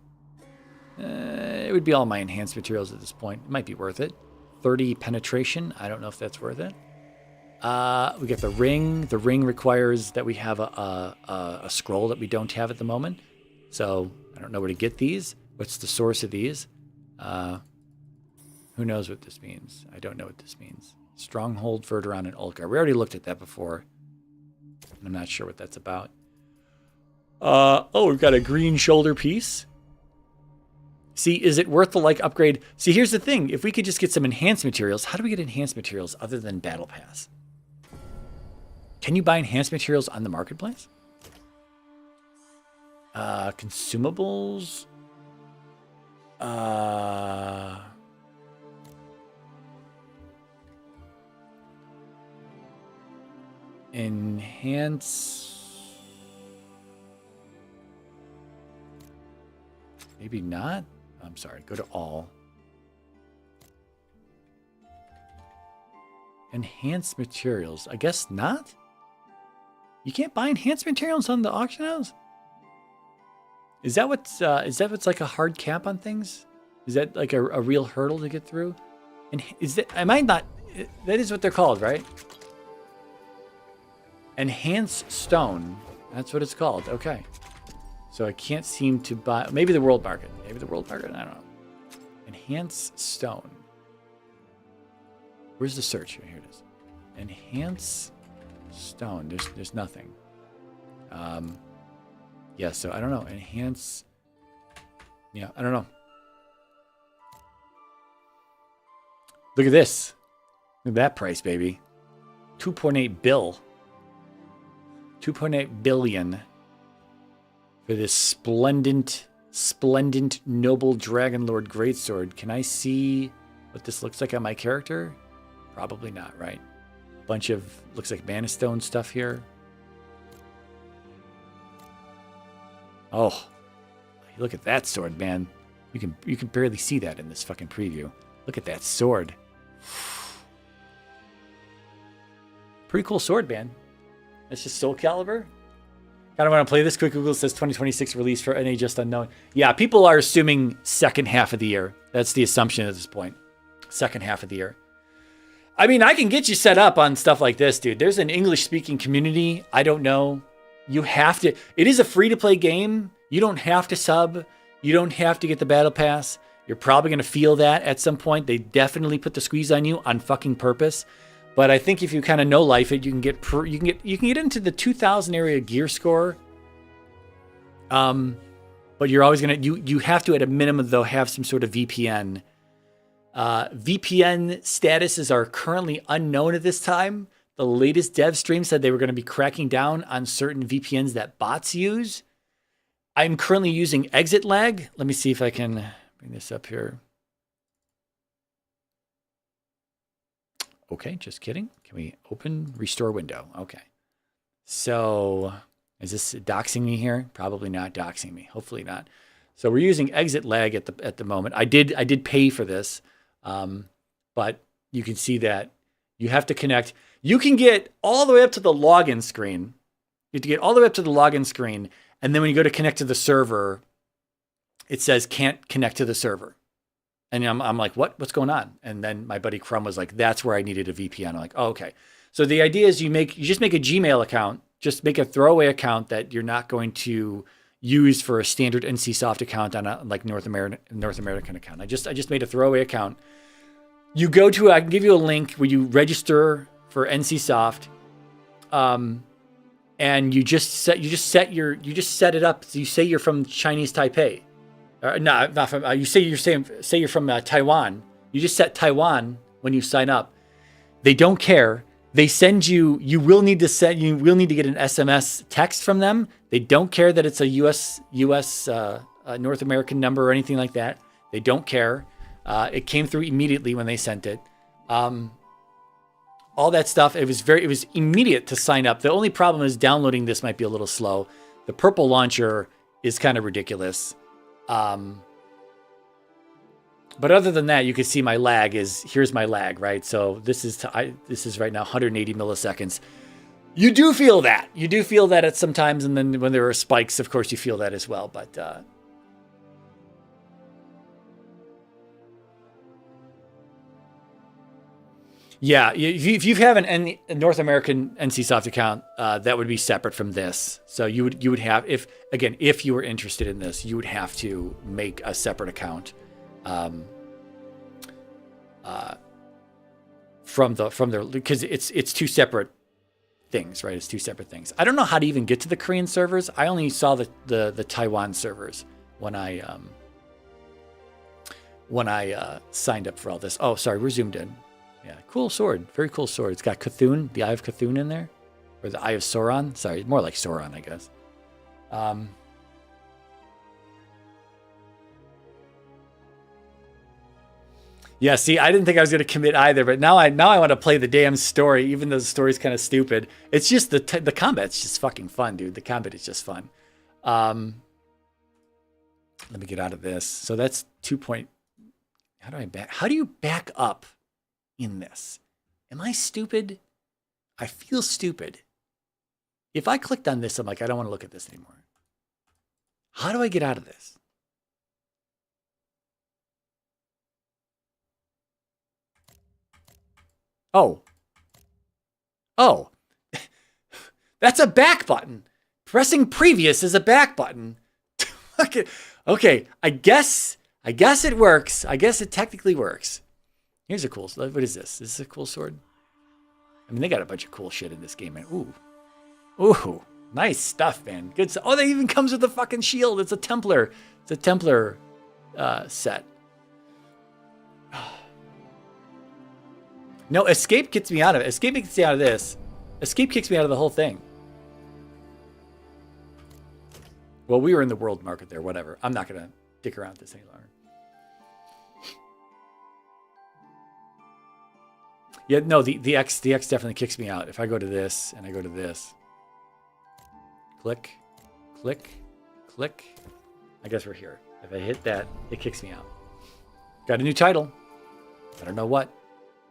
It would be all my enhanced materials at this point. It might be worth it. 30 penetration. I don't know if that's worth it. We get the ring. The ring requires that we have a scroll that we don't have at the moment. So I don't know where to get these. What's the source of these? Who knows what this means? I don't know what this means. Stronghold, Verderon, and Ulgar. We already looked at that before. And I'm not sure what that's about. We've got a green shoulder piece. See, is it worth the upgrade? See, here's the thing. If we could just get some enhanced materials, how do we get enhanced materials other than Battle Pass? Can you buy enhanced materials on the marketplace? Consumables. Enhance. Maybe not. I'm sorry. Go to all. Enhanced materials. I guess not. You can't buy enhanced materials on the auction house? Is that what's like a hard cap on things? Is that like a real hurdle to get through? And that is what they're called, right? Enhanced stone. That's what it's called. Okay. So I can't seem to buy, maybe the world market. I don't know. Enhanced stone. Where's the search? Here it is. Enhance stone. There's nothing. Yeah, so I don't know. Enhance. Yeah, I don't know. Look at this. Look at that price, baby. 2.8 bill. 2.8 billion for this splendid noble dragon lord greatsword. Can I see what this looks like on my character? Probably not, right? Bunch of, looks like mana stone stuff here. Oh, look at that sword, man. You can barely see that in this fucking preview. Look at that sword. Pretty cool sword, man. That's just Soul Calibur. Kind of want to play this. Quick Google says 2026 release for NA Just Unknown. Yeah, people are assuming second half of the year. That's the assumption at this point. Second half of the year. I mean, I can get you set up on stuff like this, dude. There's an English-speaking community. I don't know. You have to. It is a free-to-play game. You don't have to sub. You don't have to get the battle pass. You're probably going to feel that at some point. They definitely put the squeeze on you on fucking purpose. But I think if you kind of know life it, you can get into the 2000 area gear score. But you're always gonna you have to at a minimum though have some sort of VPN. VPN statuses are currently unknown at this time. The latest dev stream said they were going to be cracking down on certain VPNs that bots use. I'm currently using exit lag. Let me see if I can bring this up here. Okay, just kidding. Can we open restore window? Okay. So is this doxing me here? Probably not doxing me. Hopefully not. So we're using exit lag at the moment. I did pay for this, but you can see that you have to connect. You can get all the way up to the login screen. You have to get all the way up to the login screen, and then when you go to connect to the server, it says can't connect to the server. And I'm like, what's going on? And then my buddy Crumb was like, that's where I needed a VPN. I'm like, oh, okay. So the idea is you just make a Gmail account, just make a throwaway account that you're not going to use for a standard NCSoft account on a like North American account. I just made a throwaway account. You go to, I can give you a link where you register for NCSoft, and you just set it up. So you say you're from Chinese Taipei. No, not from. You say you're from Taiwan. You just set Taiwan when you sign up. They don't care. They send you. You will need to get an SMS text from them. They don't care that it's a U.S. North American number or anything like that. They don't care. It came through immediately when they sent it. All that stuff. It was immediate to sign up. The only problem is downloading this might be a little slow. The purple launcher is kind of ridiculous. But other than that, you can see my lag here's my lag, right? So this is right now 180 milliseconds. You do feel that. You do feel that at some times, and then when there are spikes, of course, you feel that as well. But yeah, if you have a North American NCSoft account, that would be separate from this. So you would have, if you were interested in this, you would have to make a separate account from their, because it's two separate things, right? It's two separate things. I don't know how to even get to the Korean servers. I only saw the Taiwan servers when I signed up for all this. Oh, sorry, we're zoomed in. Yeah, cool sword. Very cool sword. It's got Cthulhu, the Eye of Cthulhu in there. Or the Eye of Sauron. Sorry, more like Sauron, I guess. Yeah, see, I didn't think I was going to commit either, but now I want to play the damn story, even though the story's kind of stupid. It's just the combat's just fucking fun, dude. The combat is just fun. Let me get out of this. So that's 2 point. How do you back up in this? Am I stupid? I feel stupid. If I clicked on this, I'm like, I don't want to look at this anymore. How do I get out of this? Oh, that's a back button. Pressing previous is a back button. Okay, I guess it works. I guess it technically works. Here's a cool, what is this? Is this a cool sword? I mean, they got a bunch of cool shit in this game, man. Ooh, nice stuff, man. Good stuff. Oh, that even comes with a fucking shield. It's a Templar. It's a Templar set. No, escape gets me out of it. Escape gets me out of this. Escape kicks me out of the whole thing. Well, we were in the world market there, whatever. I'm not going to dick around with this any longer. Yeah, no, the X definitely kicks me out. If I go to this and I go to this. Click, click, click. I guess we're here. If I hit that, it kicks me out. Got a new title. I don't know what.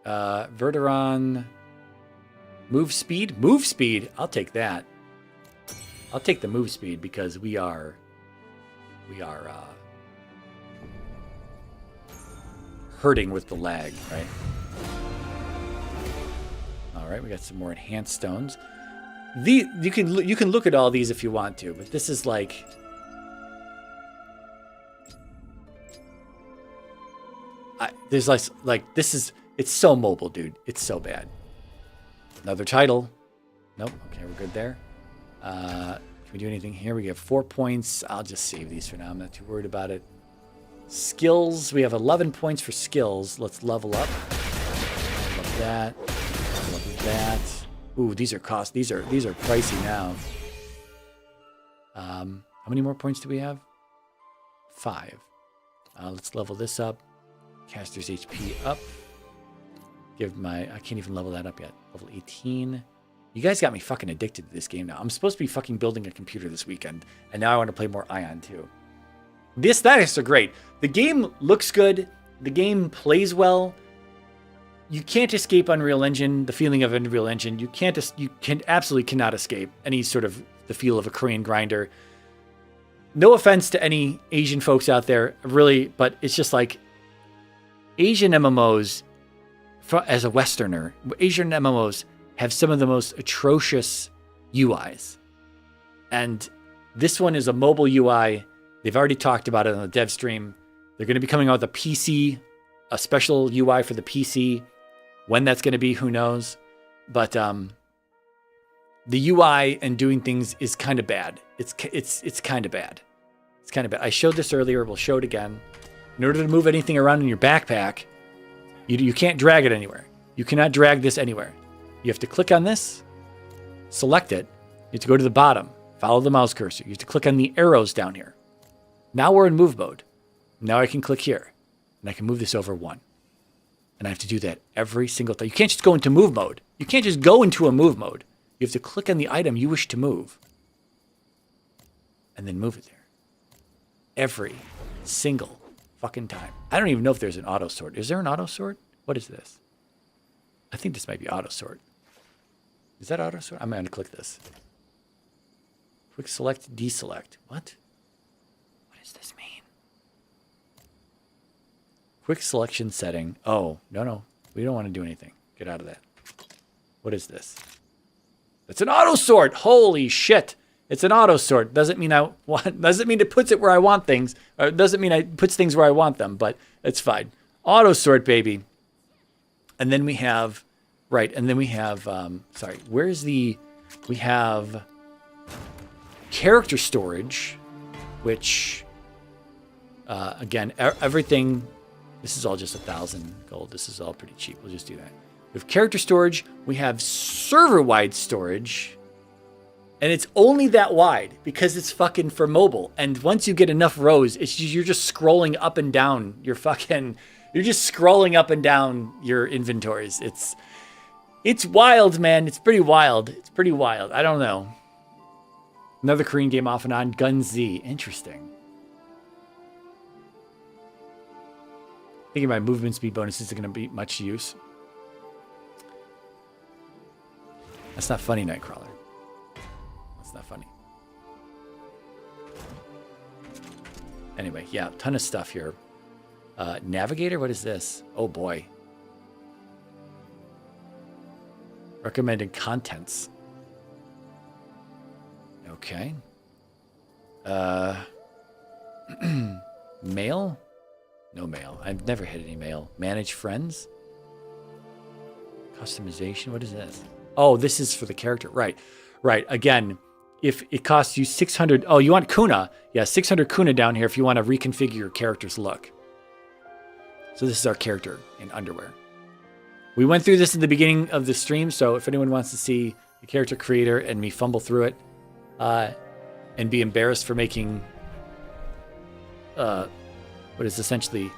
Verderon. Move speed? Move speed. I'll take that. I'll take the move speed because we are hurting with the lag, right? All right, we got some more enhanced stones. You can look at all these if you want to, but this is like there's like this is, it's so mobile, dude. It's so bad. Another title. Nope. Okay, we're good there. Can we do anything here? We have 4 points. I'll just save these for now. I'm not too worried about it. Skills. We have 11 points for skills. Let's level up. Level that. Level that. Ooh, these are cost. These are pricey now. How many more points do we have? 5. Let's level this up. Caster's HP up. I can't even level that up yet. Level 18. You guys got me fucking addicted to this game now. I'm supposed to be fucking building a computer this weekend, and now I want to play more Aion too. The aesthetics are great. The game looks good. The game plays well. You can't escape Unreal Engine, the feeling of Unreal Engine. You absolutely cannot escape any sort of the feel of a Korean grinder. No offense to any Asian folks out there, really, but it's just like Asian MMOs, as a Westerner, Asian MMOs have some of the most atrocious UIs. And this one is a mobile UI. They've already talked about it on the dev stream. They're going to be coming out with a PC, a special UI for the PC. When that's going to be, who knows? But the UI and doing things is kind of bad. It's kind of bad. It's kind of bad. I showed this earlier. We'll show it again. In order to move anything around in your backpack, you can't drag it anywhere. You cannot drag this anywhere. You have to click on this, select it. You have to go to the bottom, follow the mouse cursor. You have to click on the arrows down here. Now we're in move mode. Now I can click here, and I can move this over 1. And I have to do that every single time. You can't just go into move mode. You can't just go into a move mode. You have to click on the item you wish to move, and then move it there. Every single fucking time. I don't even know if there's an auto sort. Is there an auto sort? What is this? I think this might be auto sort. Is that auto sort? I'm going to click this. Quick select, deselect. What? What does this mean? Quick selection setting. Oh, no. We don't want to do anything. Get out of that. What is this? It's an auto sort. Holy shit. It's an auto sort. Doesn't mean it puts it where I want things. Or it doesn't mean it puts things where I want them, but it's fine. Auto sort, baby. And then we have, we have character storage, which, again, everything, this is all just 1,000 gold. This is all pretty cheap. We'll just do that. We have character storage. We have server-wide storage. And it's only that wide because it's fucking for mobile. And once you get enough rows, you're just scrolling up and down you're just scrolling up and down your inventories. It's wild, man. It's pretty wild. I don't know. Another Korean game off and on. Gun Z. Interesting. Thinking my movement speed bonus isn't going to be much use. That's not funny, Nightcrawler. That's not funny. Anyway, yeah, ton of stuff here. Navigator, what is this? Oh boy. Recommended contents. Okay. Mail? No mail. I've never hit any mail. Manage friends? Customization, what is this? Oh, this is for the character. Right. Again, if it costs you 600... Oh, you want Kuna. Yeah, 600 Kuna down here if you want to reconfigure your character's look. So this is our character in underwear. We went through this in the beginning of the stream, so if anyone wants to see the character creator and me fumble through it and be embarrassed for making what is essentially...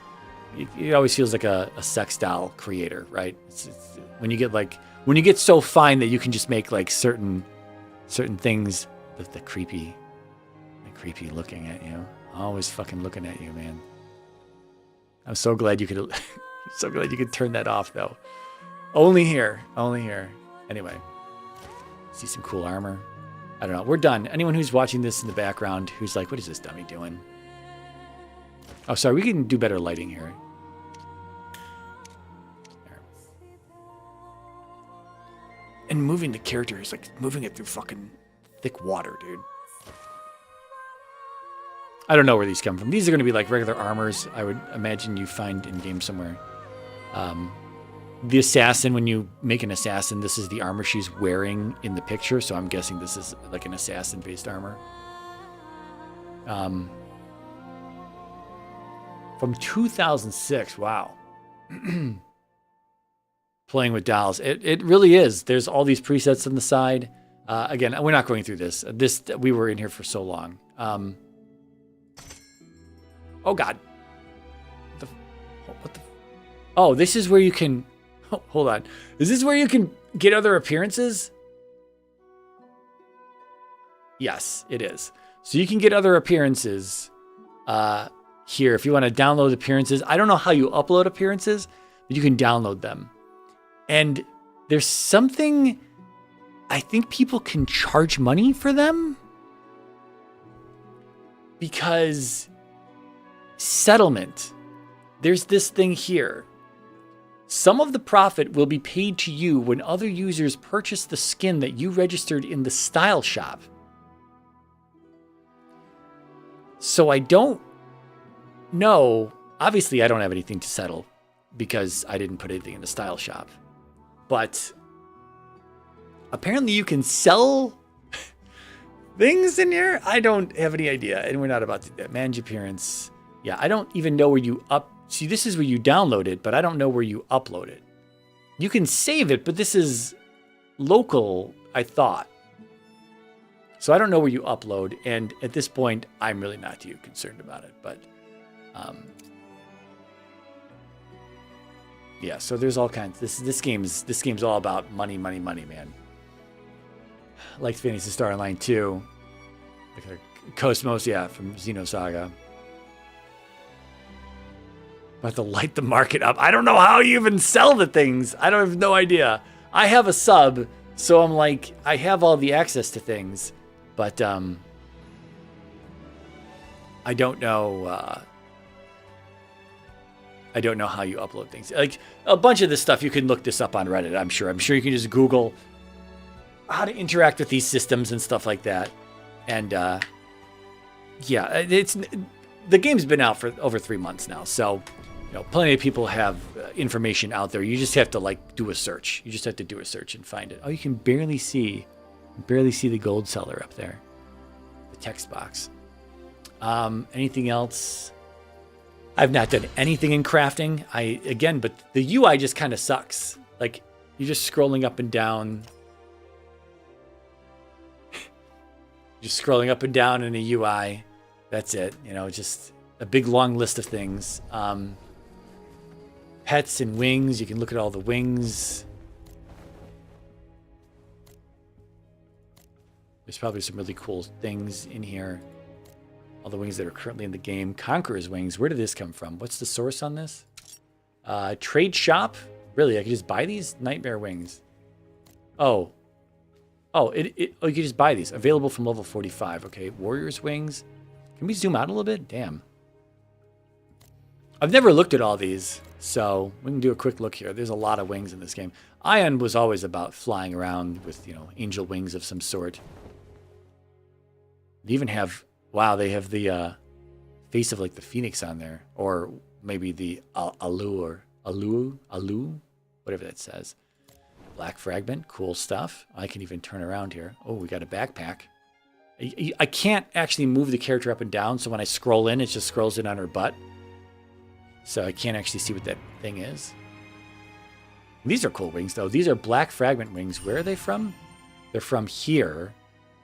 It always feels like a sex doll creator, right? It's when you get so fine that you can just make like certain things. The creepy looking at you. Always fucking looking at you, man. I'm so glad you could turn that off though. Only here. Anyway, see some cool armor. I don't know. We're done. Anyone who's watching this in the background who's like, what is this dummy doing? Oh, sorry. We can do better lighting here. There. And moving the character is like moving it through fucking thick water, dude. I don't know where these come from. These are going to be like regular armors I would imagine you find in game somewhere. The assassin, when you make an assassin, this is the armor she's wearing in the picture. So I'm guessing this is like an assassin-based armor. From 2006, wow. Playing with dolls. It really is. There's all these presets on the side. Again, we're not going through this. We were in here for so long. Oh, God. What the? Oh, this is where you can... Oh, hold on. Is this where you can get other appearances? Yes, it is. So you can get other appearances here. If you want to download appearances, I don't know how you upload appearances, but you can download them. And there's something, I think people can charge money for them because settlement, there's this thing here. Some of the profit will be paid to you when other users purchase the skin that you registered in the style shop. So I don't know. Obviously, I don't have anything to settle because I didn't put anything in the style shop. But apparently you can sell things in here. I don't have any idea. And we're not about to do that. Manage appearance. Yeah, I don't even know where you See, this is where you download it, but I don't know where you upload it. You can save it, but this is local, I thought. So I don't know where you upload. And at this point, I'm really not too concerned about it. But yeah, so there's all kinds. This game's all about money, money, money, man. Like Phantasy Star Online 2. Like Cosmos, yeah, from Xenosaga. About to light the market up. I don't know how you even sell the things. I have no idea. I have a sub, so I'm like, I have all the access to things, but I don't know. I don't know how you upload things. Like a bunch of this stuff, you can look this up on Reddit. I'm sure you can just Google how to interact with these systems and stuff like that. And yeah, the game's been out for over 3 months now, so. Plenty of people have information out there. You just have to like do a search. You just have to do a search and find it. Oh, you can barely see the gold seller up there. The text box. Anything else? I've not done anything in crafting. But the UI just kind of sucks. Like you're just scrolling up and down. Just scrolling up and down in a UI. That's it. Just a big long list of things. Pets and wings. You can look at all the wings. There's probably some really cool things in here. All the wings that are currently in the game. Conqueror's wings. Where did this come from? What's the source on this? Trade shop. Really? I could just buy these nightmare wings. Oh, you can just buy these. Available from level 45. Okay. Warrior's wings. Can we zoom out a little bit? Damn. I've never looked at all these, so we can do a quick look here. There's a lot of wings in this game. Aion was always about flying around with, angel wings of some sort. They even have, wow, they have the face of like the phoenix on there, or maybe the alu, whatever that says. Black fragment, cool stuff. I can even turn around here. Oh, we got a backpack. I can't actually move the character up and down, so when I scroll in, it just scrolls in on her butt. So I can't actually see what that thing is. These are cool wings, though. These are black fragment wings. Where are they from? They're from here.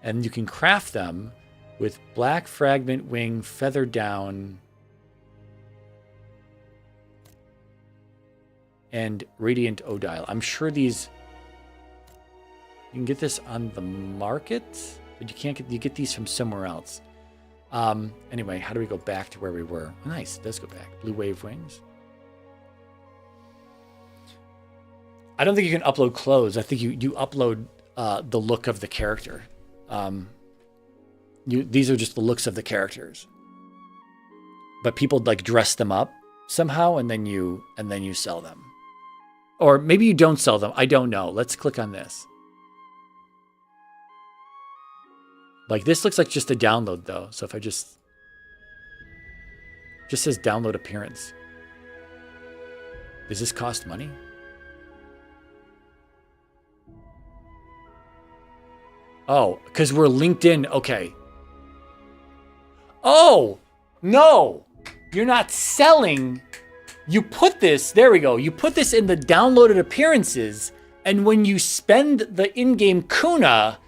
And you can craft them with black fragment wing, feather down, and radiant odile. I'm sure these... You can get this on the market, but you can't get... You get these from somewhere else. Anyway, how do we go back to where we were? Oh, nice, it does go back. Blue wave wings. I don't think you can upload clothes. I think you upload the look of the character. These are just the looks of the characters. But people like dress them up somehow, and then you sell them. Or maybe you don't sell them. I don't know. Let's click on this. Like this looks like just a download though. So if I just says download appearance. Does this cost money? Oh, because we're linked in. Okay. Oh, no. You're not selling. You put this, there we go. You put this in the downloaded appearances. And when you spend the in-game kuna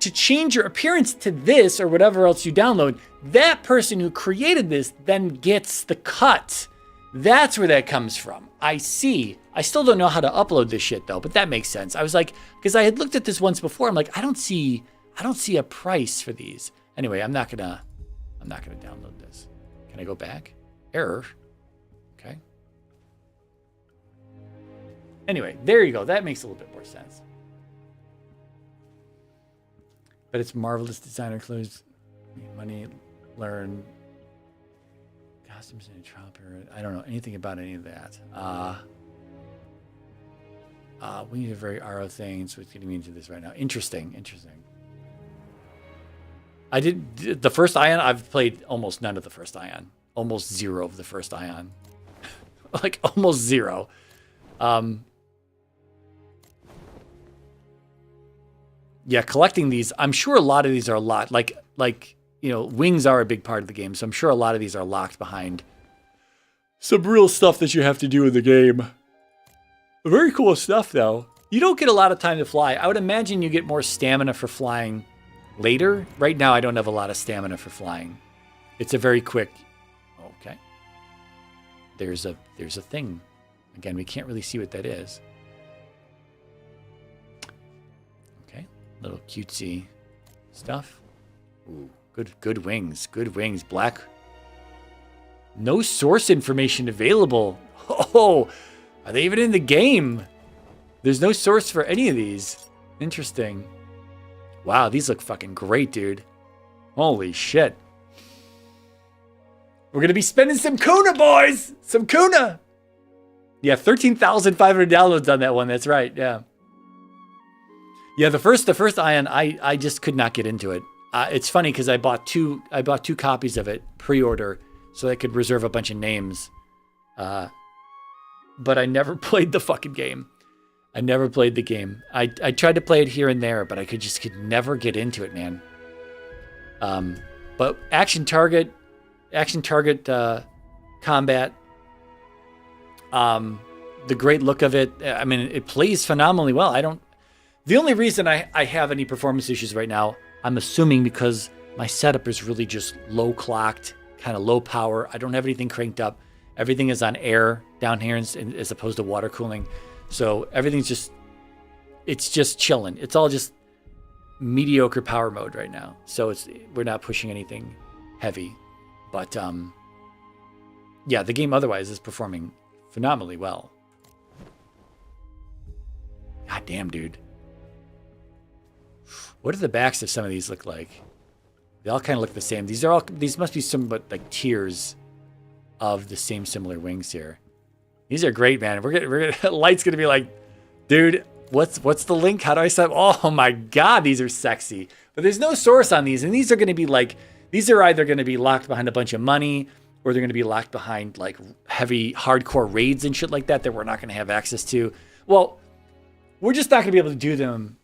to change your appearance to this or whatever else you download, that person who created this then gets the cut. That's where that comes from. I see. I still don't know how to upload this shit though, but that makes sense. I was like, because I had looked at this once before. I'm like, I don't see a price for these. Anyway, I'm not gonna download this. Can I go back? Error. Okay. Anyway, there you go. That makes a little bit more sense. But it's marvelous design includes money, learn, costumes in a trial period. I don't know anything about any of that. We need a very RO thing, so it's getting me into this right now. Interesting. I did the first Aion. I've played almost none of the first Aion. Almost zero of the first Aion. Like almost zero. Yeah, collecting these. I'm sure a lot of these are locked. Like wings are a big part of the game, so I'm sure a lot of these are locked behind some real stuff that you have to do in the game. Very cool stuff, though. You don't get a lot of time to fly. I would imagine you get more stamina for flying later. Right now, I don't have a lot of stamina for flying. It's a very quick. Okay. There's a thing. Again, we can't really see what that is. Okay, little cutesy stuff. Ooh, good wings. Good wings. Black. No source information available. Oh, are they even in the game? There's no source for any of these. Interesting. Wow, these look fucking great, dude. Holy shit. We're gonna be spending some Kuna, boys! Some Kuna! Yeah, 13,500 downloads on that one, that's right, yeah. Yeah, the first Aion, I just could not get into it. It's funny because I bought two copies of it, pre-order, so I could reserve a bunch of names. But I never played the fucking game. I never played the game. I tried to play it here and there, but I could never get into it, man. But action target combat, the great look of it. I mean, it plays phenomenally well. The only reason I have any performance issues right now, I'm assuming because my setup is really just low clocked, kind of low power. I don't have anything cranked up. Everything is on air down here as opposed to water cooling. So everything's it's just chilling. It's all just mediocre power mode right now. So we're not pushing anything heavy. But yeah, the game otherwise is performing phenomenally well. God damn, dude. What do the backs of some of these look like? They all kind of look the same. These must be some but like tiers of the same similar wings here. These are great, man. We're gonna Light's gonna be like, dude, what's the link? How do I set up? Oh my god, these are sexy. But there's no source on these, and these are gonna be like, these are either gonna be locked behind a bunch of money, or they're gonna be locked behind like heavy hardcore raids and shit like that we're not gonna have access to. Well, we're just not gonna be able to do them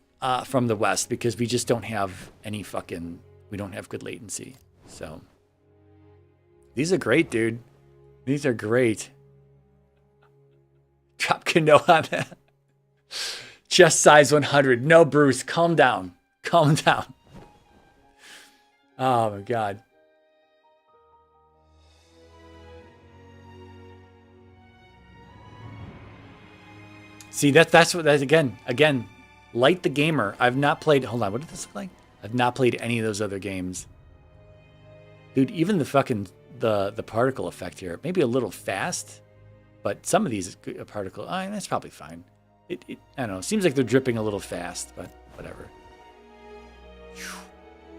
from the West because we just don't have we don't have good latency. So these are great, dude. These are great. Drop Kano on that. Chest size 100. No, Bruce, calm down. Calm down. Oh my god. See, that's again, Light the Gamer. I've not played, hold on, what did this look like? I've not played any of those other games. Dude, even the fucking, the particle effect here, maybe a little fast, but some of these particle, that's probably fine. I don't know, seems like they're dripping a little fast, but whatever.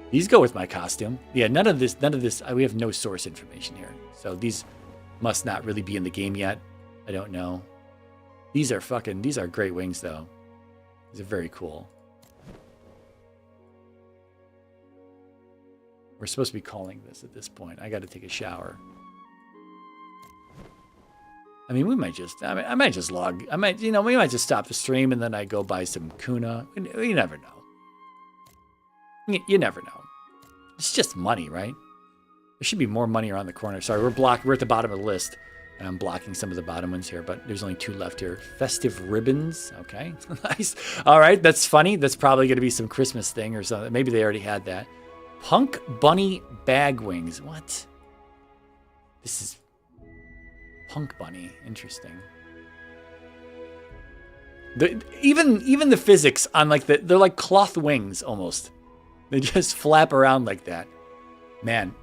These go with my costume. Yeah, none of this, we have no source information here. So these must not really be in the game yet. I don't know. These are great wings though. These are very cool. We're supposed to be calling this at this point. I got to take a shower. I mean, we might just, I might just log, we might just stop the stream and then I go buy some Kuna. You never know. You never know. It's just money, right? There should be more money around the corner. Sorry, we're at the bottom of the list. And I'm blocking some of the bottom ones here, but there's only 2 left here. Festive ribbons. Okay, nice. All right, that's funny. That's probably going to be some Christmas thing or something. Maybe they already had that. Punk Bunny Bag Wings. What? This is Punk Bunny. Interesting. Even the physics on like they're like cloth wings almost. They just flap around like that. Man.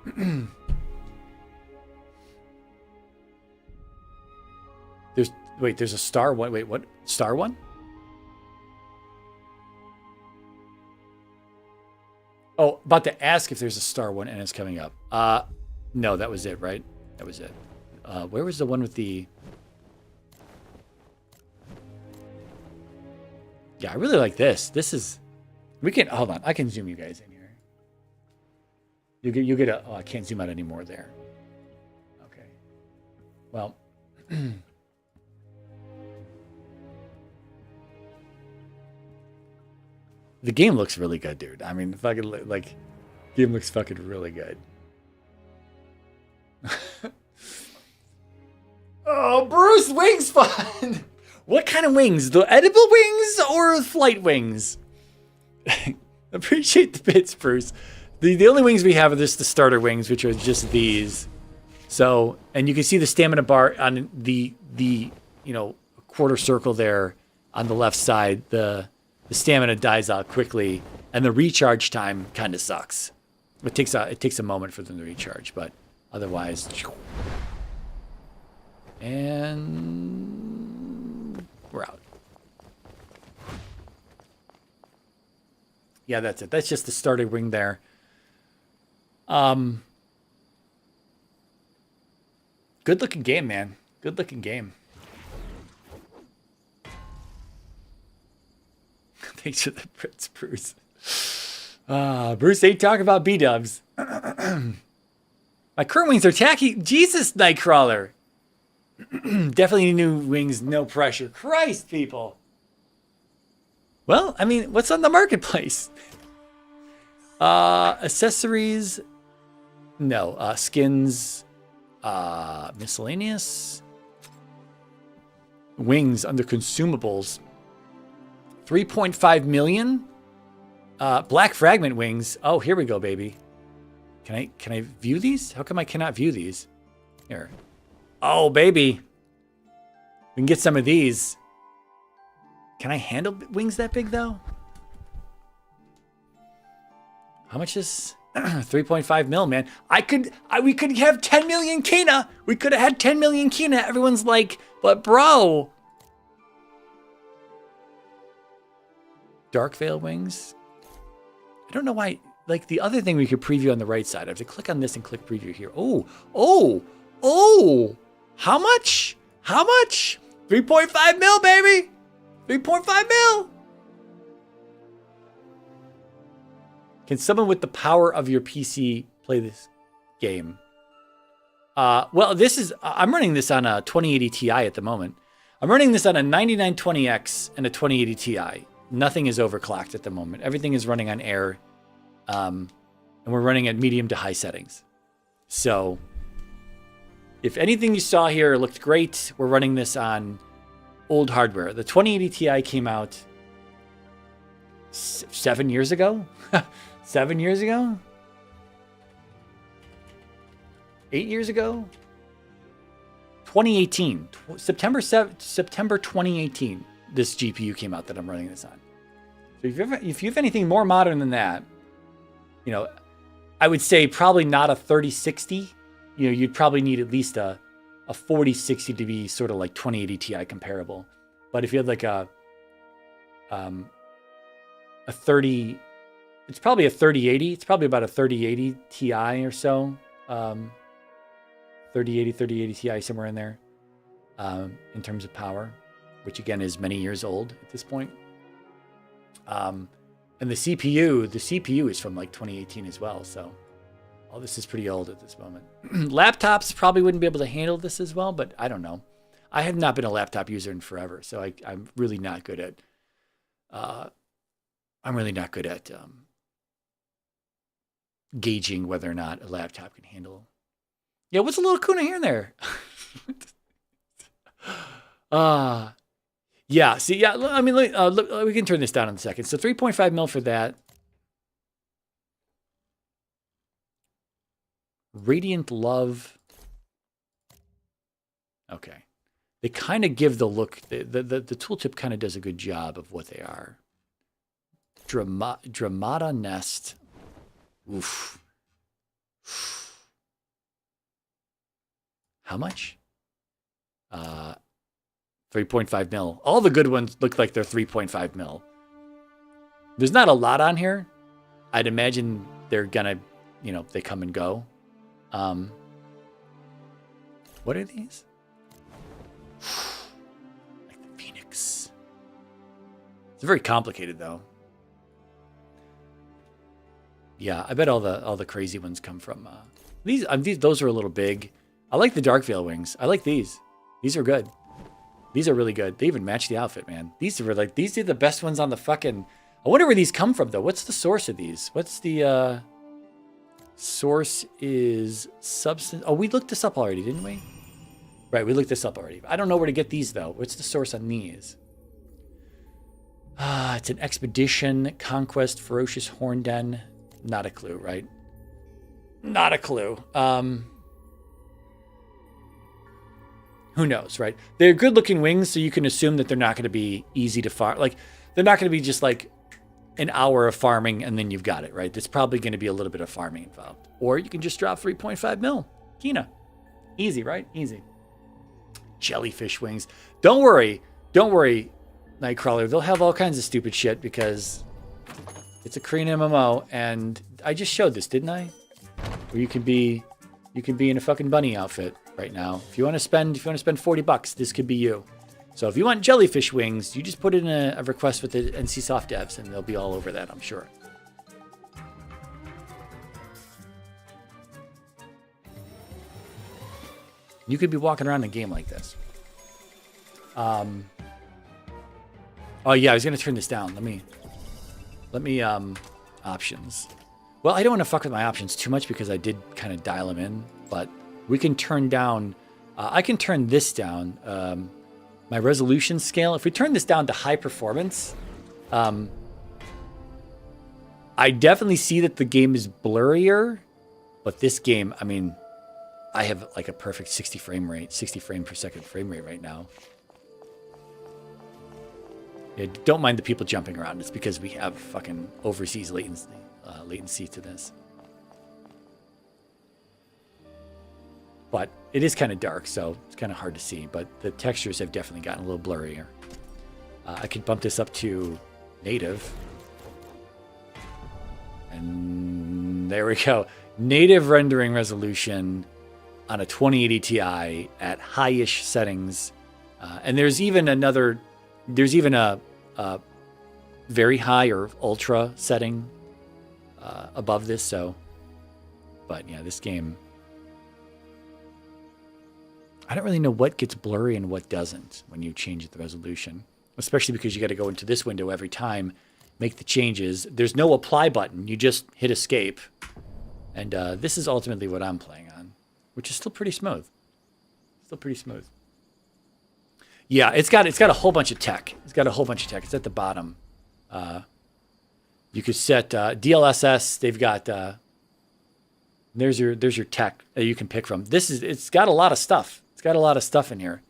Wait, there's a star one. Wait, what? Star one? Oh, about to ask if there's a star one and it's coming up. No, that was it, right? That was it. Where was the one with the... Yeah, I really like this. This is... We can... Hold on. I can zoom you guys in here. You get a... Oh, I can't zoom out anymore there. Okay. Well... The game looks really good, dude. I mean, fucking, like, game looks fucking really good. Oh, Bruce, wings fun! What kind of wings? The edible wings or flight wings? Appreciate the bits, Bruce. The only wings we have are just the starter wings, which are just these. So, and you can see the stamina bar on the quarter circle there on the left side. The stamina dies out quickly, and the recharge time kind of sucks. It takes a moment for them to recharge, but otherwise, and we're out. Yeah, that's it. That's just the starter wing there. Good looking game, man. Good looking game. Thanks for the Brits, Bruce. Bruce ain't talking about B-dubs. My current wings are tacky. Jesus, Nightcrawler. Definitely new wings, no pressure. Christ, people. Well, I mean, what's on the marketplace? Accessories. No. Skins. Miscellaneous. Wings under consumables. 3.5 million. Black fragment wings. Oh, here we go, baby. Can I view these? How come I cannot view these? Here. Oh, baby. We can get some of these. Can I handle wings that big, though? How much is 3.5 mil, man? We could have 10 million Kina. We could have had 10 million Kina. Everyone's like, but bro. Dark Veil wings. I don't know why. Like the other thing we could preview on the right side. I have to click on this and click preview here. Oh. How much? 3.5 mil, baby. 3.5 mil. Can someone with the power of your PC play this game? Well, I'm running this on a 2080 Ti at the moment. I'm running this on a 9920X and a 2080 Ti. Nothing is overclocked at the moment. Everything is running on air. And we're running at medium to high settings. So if anything you saw here looked great, we're running this on old hardware. The 2080 Ti came out 7 years ago. 7 years ago? 8 years ago? 2018. September 2018, this GPU came out that I'm running this on. So if you have anything more modern than that, I would say probably not a 3060. You'd probably need at least a 4060 to be sort of like 2080 Ti comparable. But if you had like a 30, it's probably a 3080. It's probably about a 3080 Ti or so. 3080 Ti, somewhere in there, in terms of power, which again is many years old at this point. And the CPU is from like 2018 as well. So all this is pretty old at this moment. Laptops probably wouldn't be able to handle this as well, but I don't know. I have not been a laptop user in forever, so I'm really not good at. Gauging whether or not a laptop can handle. Yeah, what's a little Kuna here and there? Yeah, see, yeah, I mean, look, we can turn this down in a second. So 3.5 mil for that. Radiant Love. Okay. They kind of give the look, the tooltip kind of does a good job of what they are. Dramata Nest. Oof. How much? 3.5 mil. All the good ones look like they're 3.5 mil. There's not a lot on here. I'd imagine they're gonna, you know, they come and go. What are these? Like the Phoenix. It's very complicated though. Yeah, I bet all the crazy ones come from these. Those are a little big. I like the Dark Veil wings. I like these. These are good. These are really good. They even match the outfit, man. These are the best ones on the fucking. I wonder where these come from though. What's the source of these? What's the source is substance? Oh, we looked this up already, didn't we? Right, we looked this up already. I don't know where to get these though. What's the source on these? It's an expedition, conquest, ferocious horn den. Not a clue, right? Not a clue. Who knows, right? They're good-looking wings, so you can assume that they're not going to be easy to farm. Like, they're not going to be just like an hour of farming and then you've got it, right? There's probably going to be a little bit of farming involved. Or you can just drop 3.5 mil. Kina. Easy, right? Easy. Jellyfish wings. Don't worry, Nightcrawler. They'll have all kinds of stupid shit because it's a Korean MMO, and I just showed this, didn't I? Where you can be in a fucking bunny outfit right now. If you want to spend $40, this could be you. So if you want jellyfish wings, you just put in a request with the NCSoft devs, and they'll be all over that, I'm sure. You could be walking around in a game like this. Oh yeah, I was gonna turn this down. Let me options. Well, I don't want to fuck with my options too much because I did kind of dial them in, but we can turn down. I can turn this down. My resolution scale. If we turn this down to high performance, I definitely see that the game is blurrier, but this game, I mean, I have like a perfect 60 frame per second frame rate right now. Yeah, don't mind the people jumping around. It's because we have fucking overseas latency to this. But it is kind of dark, so it's kind of hard to see. But the textures have definitely gotten a little blurrier. I could bump this up to native. And there we go. Native rendering resolution on a 2080 Ti at high-ish settings. And there's even a very high or ultra setting above this. So, but yeah, this game, I don't really know what gets blurry and what doesn't when you change the resolution, especially because you got to go into this window every time, make the changes. There's no apply button. You just hit escape. And this is ultimately what I'm playing on, which is still pretty smooth. Yeah, it's got a whole bunch of tech. It's at the bottom. You could set DLSS. They've got there's your tech that you can pick from. It's got a lot of stuff. It's got a lot of stuff in here.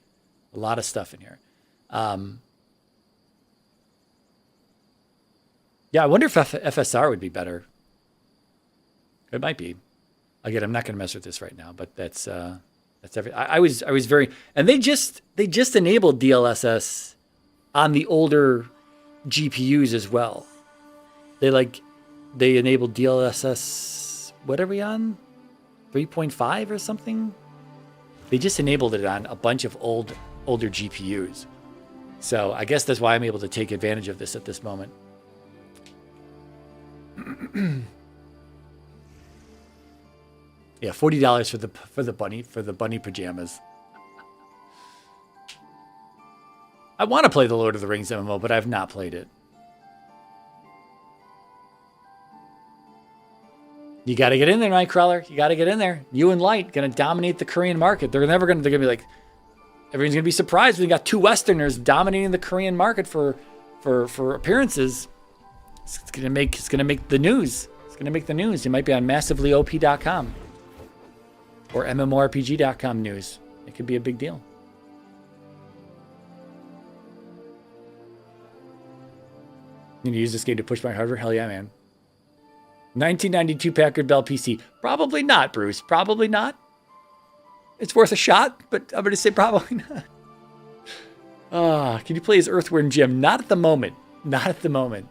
Yeah, I wonder if FSR would be better. It might be. Again, I'm not going to mess with this right now, but that's everything. I was very, and they just enabled DLSS on the older GPUs as well. They enabled DLSS. What are we on? 3.5 or something? They just enabled it on a bunch of older GPUs. So I guess that's why I'm able to take advantage of this at this moment. Yeah, $40 for the bunny pajamas. I want to play the Lord of the Rings MMO, but I've not played it. You got to get in there, Nightcrawler. You got to get in there. You and Light going to dominate the Korean market. They're going to be like, everyone's going to be surprised when you got two Westerners dominating the Korean market for appearances. It's going to make the news. It's going to make the news. You might be on massivelyop.com or mmorpg.com news. It could be a big deal. You need to use this game to push my hardware? Hell yeah, man. 1992 Packard Bell PC. Probably not, Bruce. Probably not. It's worth a shot, but I'm going to say probably not. Can you play as Earthworm Jim? Not at the moment. Not at the moment.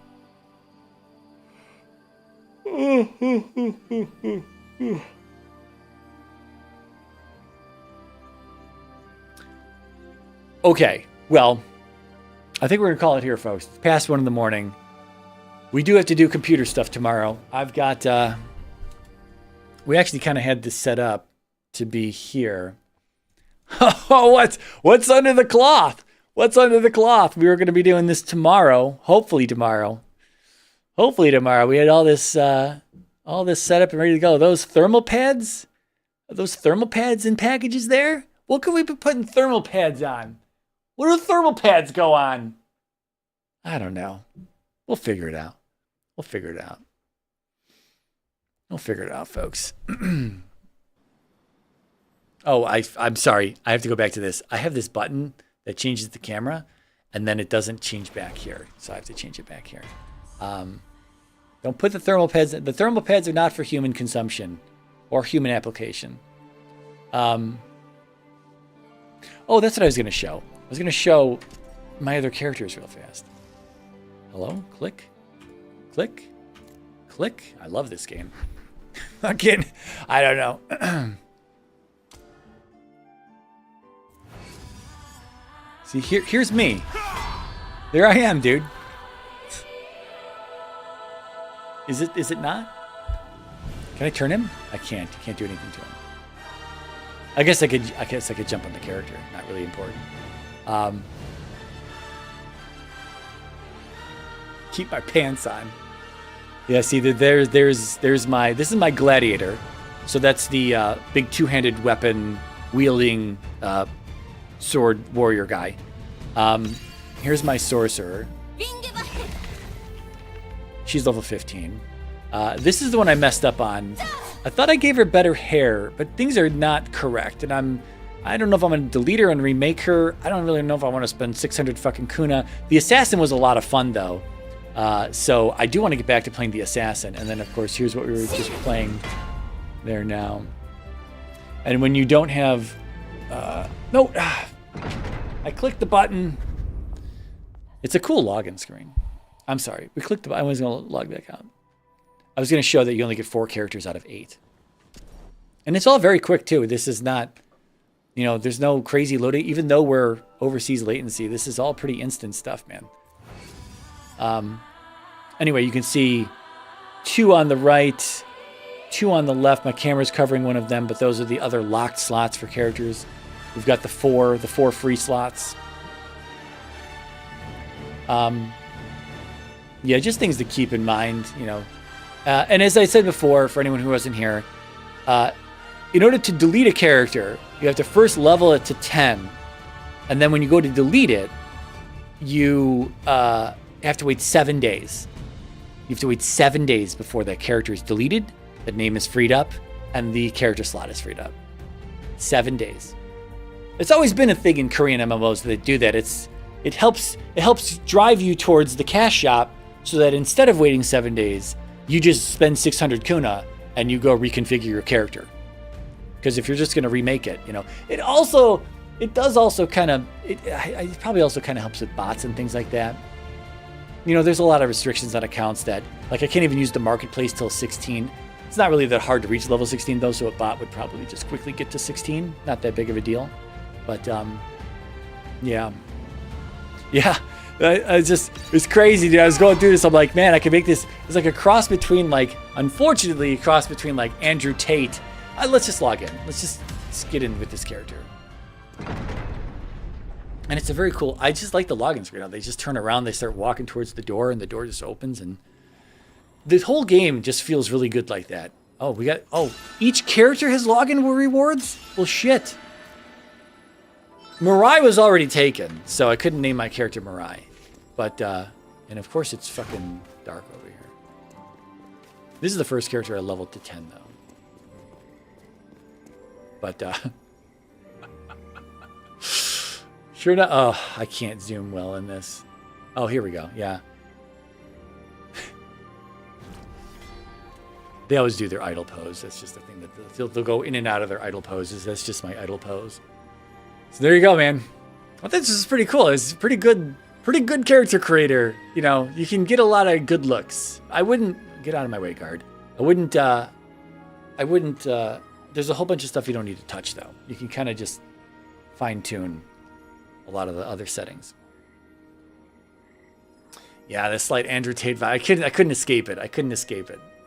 Okay, well, I think we're going to call it here, folks. It's past 1 in the morning. We do have to do computer stuff tomorrow. I've got, we actually kind of had this set up to be here. Oh, what's under the cloth? What's under the cloth? We were going to be doing this tomorrow. Hopefully tomorrow. Hopefully tomorrow. We had all this set up and ready to go. Those thermal pads? Are those thermal pads in packages there? What could we be putting thermal pads on? What do thermal pads go on? I don't know. We'll figure it out. We'll figure it out. We'll figure it out, folks. Oh, I'm sorry. I have to go back to this. I have this button that changes the camera, and then it doesn't change back here. So I have to change it back here. Don't put the thermal pads. The thermal pads are not for human consumption or human application. Oh, that's what I was going to show. I was going to show my other characters real fast. Hello? Click. Click. Click. I love this game. Again, I don't know. See, here's me. There I am, dude. Is it not? Can I turn him? I can't. You can't do anything to him. I guess I could jump on the character. Not really important. Keep my pants on. Yeah, see, there's my, this is my gladiator. So that's the big two-handed weapon wielding sword warrior guy. Here's my sorcerer. She's level 15. This is the one I messed up on. I thought I gave her better hair, but things are not correct. And I don't know if I'm going to delete her and remake her. I don't really know if I want to spend 600 fucking kuna. The assassin was a lot of fun, though. So I do want to get back to playing the assassin. And then, of course, here's what we were just playing there now. And when you don't have... no! I clicked the button. It's a cool login screen. I'm sorry. We clicked the button. I was going to log back out. I was going to show that you only get 4 characters out of 8. And it's all very quick, too. This is not... You know, there's no crazy loading. Even though we're overseas latency, this is all pretty instant stuff, man. Anyway, you can see 2 on the right, 2 on the left. My camera's covering one of them, but those are the other locked slots for characters. We've got the 4 free slots. Yeah, just things to keep in mind, you know. And as I said before, for anyone who wasn't here, in order to delete a character, you have to first level it to 10. And then when you go to delete it, you have to wait 7 days. You have to wait 7 days before that character is deleted, the name is freed up, and the character slot is freed up. 7 days. It's always been a thing in Korean MMOs that they do that. It helps drive you towards the cash shop so that instead of waiting 7 days, you just spend 600 kuna and you go reconfigure your character. Because if you're just going to remake it, you know, it probably also kind of helps with bots and things like that. You know, there's a lot of restrictions on accounts that, like, I can't even use the marketplace till 16. It's not really that hard to reach level 16 though, so a bot would probably just quickly get to 16. Not that big of a deal. But, yeah. Yeah. It's crazy, dude. I was going through this. I'm like, man, I can make this. It's like a cross between, like, unfortunately, a cross between, like, Andrew Tate. Let's just log in. Let's get in with this character. And it's a very cool, I just like the login screen. They just turn around, they start walking towards the door, and the door just opens. And this whole game just feels really good like that. Each character has login rewards? Well, shit. Mirai was already taken, so I couldn't name my character Mirai. But, and of course it's fucking dark over here. This is the first character I leveled to 10, though. But, sure enough, oh, I can't zoom well in this. Oh, here we go, yeah. They always do their idle pose. That's just the thing that they'll go in and out of their idle poses. That's just my idle pose. So there you go, man. Well, this is pretty cool. It's pretty good character creator. You know, you can get a lot of good looks. I wouldn't get out of my way, guard. I wouldn't. There's a whole bunch of stuff you don't need to touch though. You can kind of just fine tune a lot of the other settings. Yeah, the slight Andrew Tate vibe. I couldn't escape it.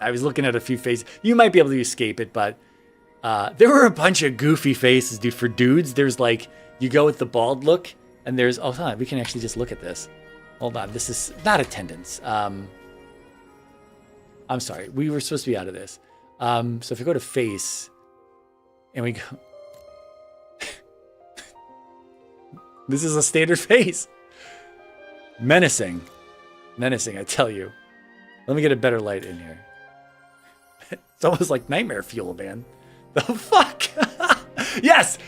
I was looking at a few faces. You might be able to escape it, but there were a bunch of goofy faces, dude. For dudes, there's like, you go with the bald look, and there's, oh, hold on, we can actually just look at this. Hold on, this is not attendance. I'm sorry, we were supposed to be out of this. So if we go to face, and we go, this is a standard face. Menacing, I tell you. Let me get a better light in here. It's almost like nightmare fuel, man. The fuck? Yes,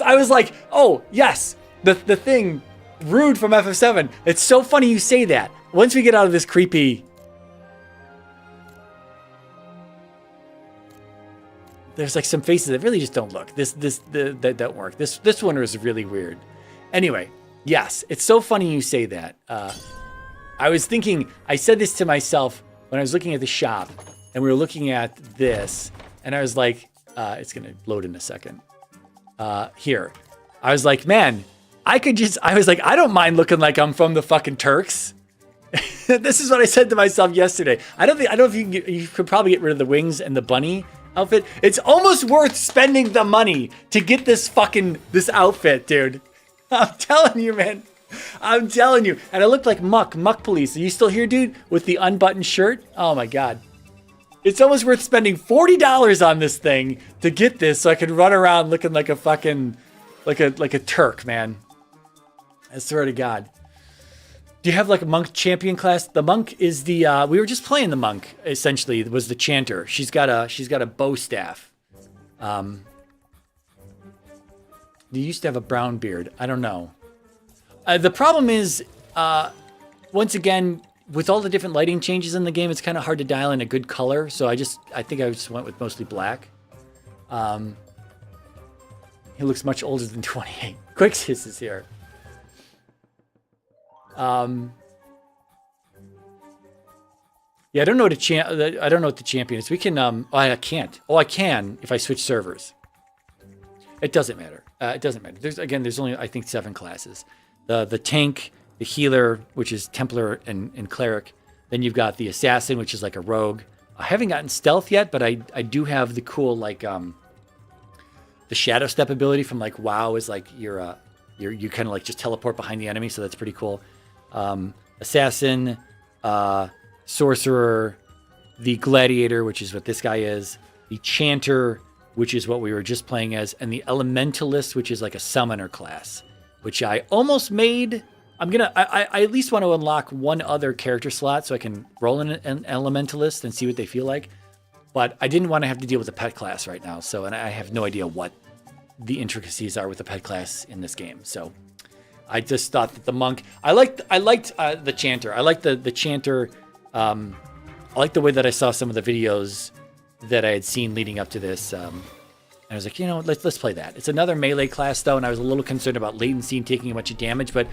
I was like, oh, yes. The thing, Rude from FF7. It's so funny you say that. Once we get out of this creepy... There's like some faces that really just don't look. That don't work. This one is really weird. Anyway, yes, it's so funny you say that. I was thinking, I said this to myself when I was looking at the shop, and we were looking at this, and I was like, it's gonna load in a second. Here. I was like, man, I don't mind looking like I'm from the fucking Turks. This is what I said to myself yesterday. I don't know if you could probably get rid of the wings and the bunny outfit. It's almost worth spending the money to get this outfit, dude. I'm telling you, man. I'm telling you. And I looked like Muck Police. Are you still here, dude? With the unbuttoned shirt? Oh my God. It's almost worth spending $40 on this thing to get this so I could run around looking like a fucking, like a Turk, man. I swear to God. Do you have like a monk champion class? The monk is the, we were just playing the monk, essentially. It was the chanter. She's got a bow staff. You used to have a brown beard. I don't know. The problem is, once again, with all the different lighting changes in the game, it's kind of hard to dial in a good color. So I think I just went with mostly black. He looks much older than 28. Quixis is here. Yeah, I don't know what the champion is. We can, I can't. Oh, I can if I switch servers. It doesn't matter. It doesn't matter. There's only, I think, 7 classes. The tank, the healer, which is Templar and Cleric. Then you've got the assassin, which is like a rogue. I haven't gotten stealth yet, but I do have the cool, like, the shadow step ability from like WoW is like you kind of like just teleport behind the enemy, so that's pretty cool. Assassin, sorcerer, the gladiator, which is what this guy is, the chanter, which is what we were just playing as, and the elementalist, which is like a summoner class, which I almost made. I at least want to unlock one other character slot so I can roll in an elementalist and see what they feel like. But I didn't want to have to deal with a pet class right now, and I have no idea what the intricacies are with the pet class in this game. So I just thought that the monk. I liked the chanter. I liked the chanter. I liked the way that I saw some of the videos that I had seen leading up to this. And I was like, let's play that. It's another melee class though, and I was a little concerned about latency and taking a bunch of damage, but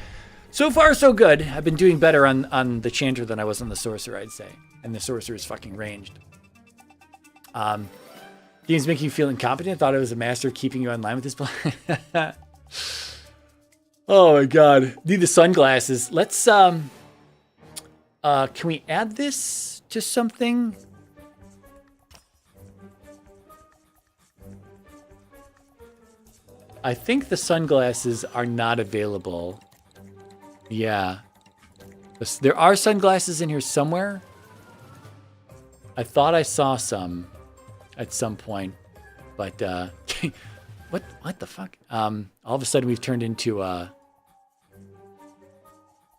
so far so good. I've been doing better on the chanter than I was on the sorcerer, I'd say, and the sorcerer is fucking ranged. Games make you feel incompetent. Thought I was a master keeping you online with this play. Oh my God. Need the sunglasses. Let's, can we add this to something? I think the sunglasses are not available. Yeah. There are sunglasses in here somewhere. I thought I saw some at some point, but what the fuck? All of a sudden we've turned into a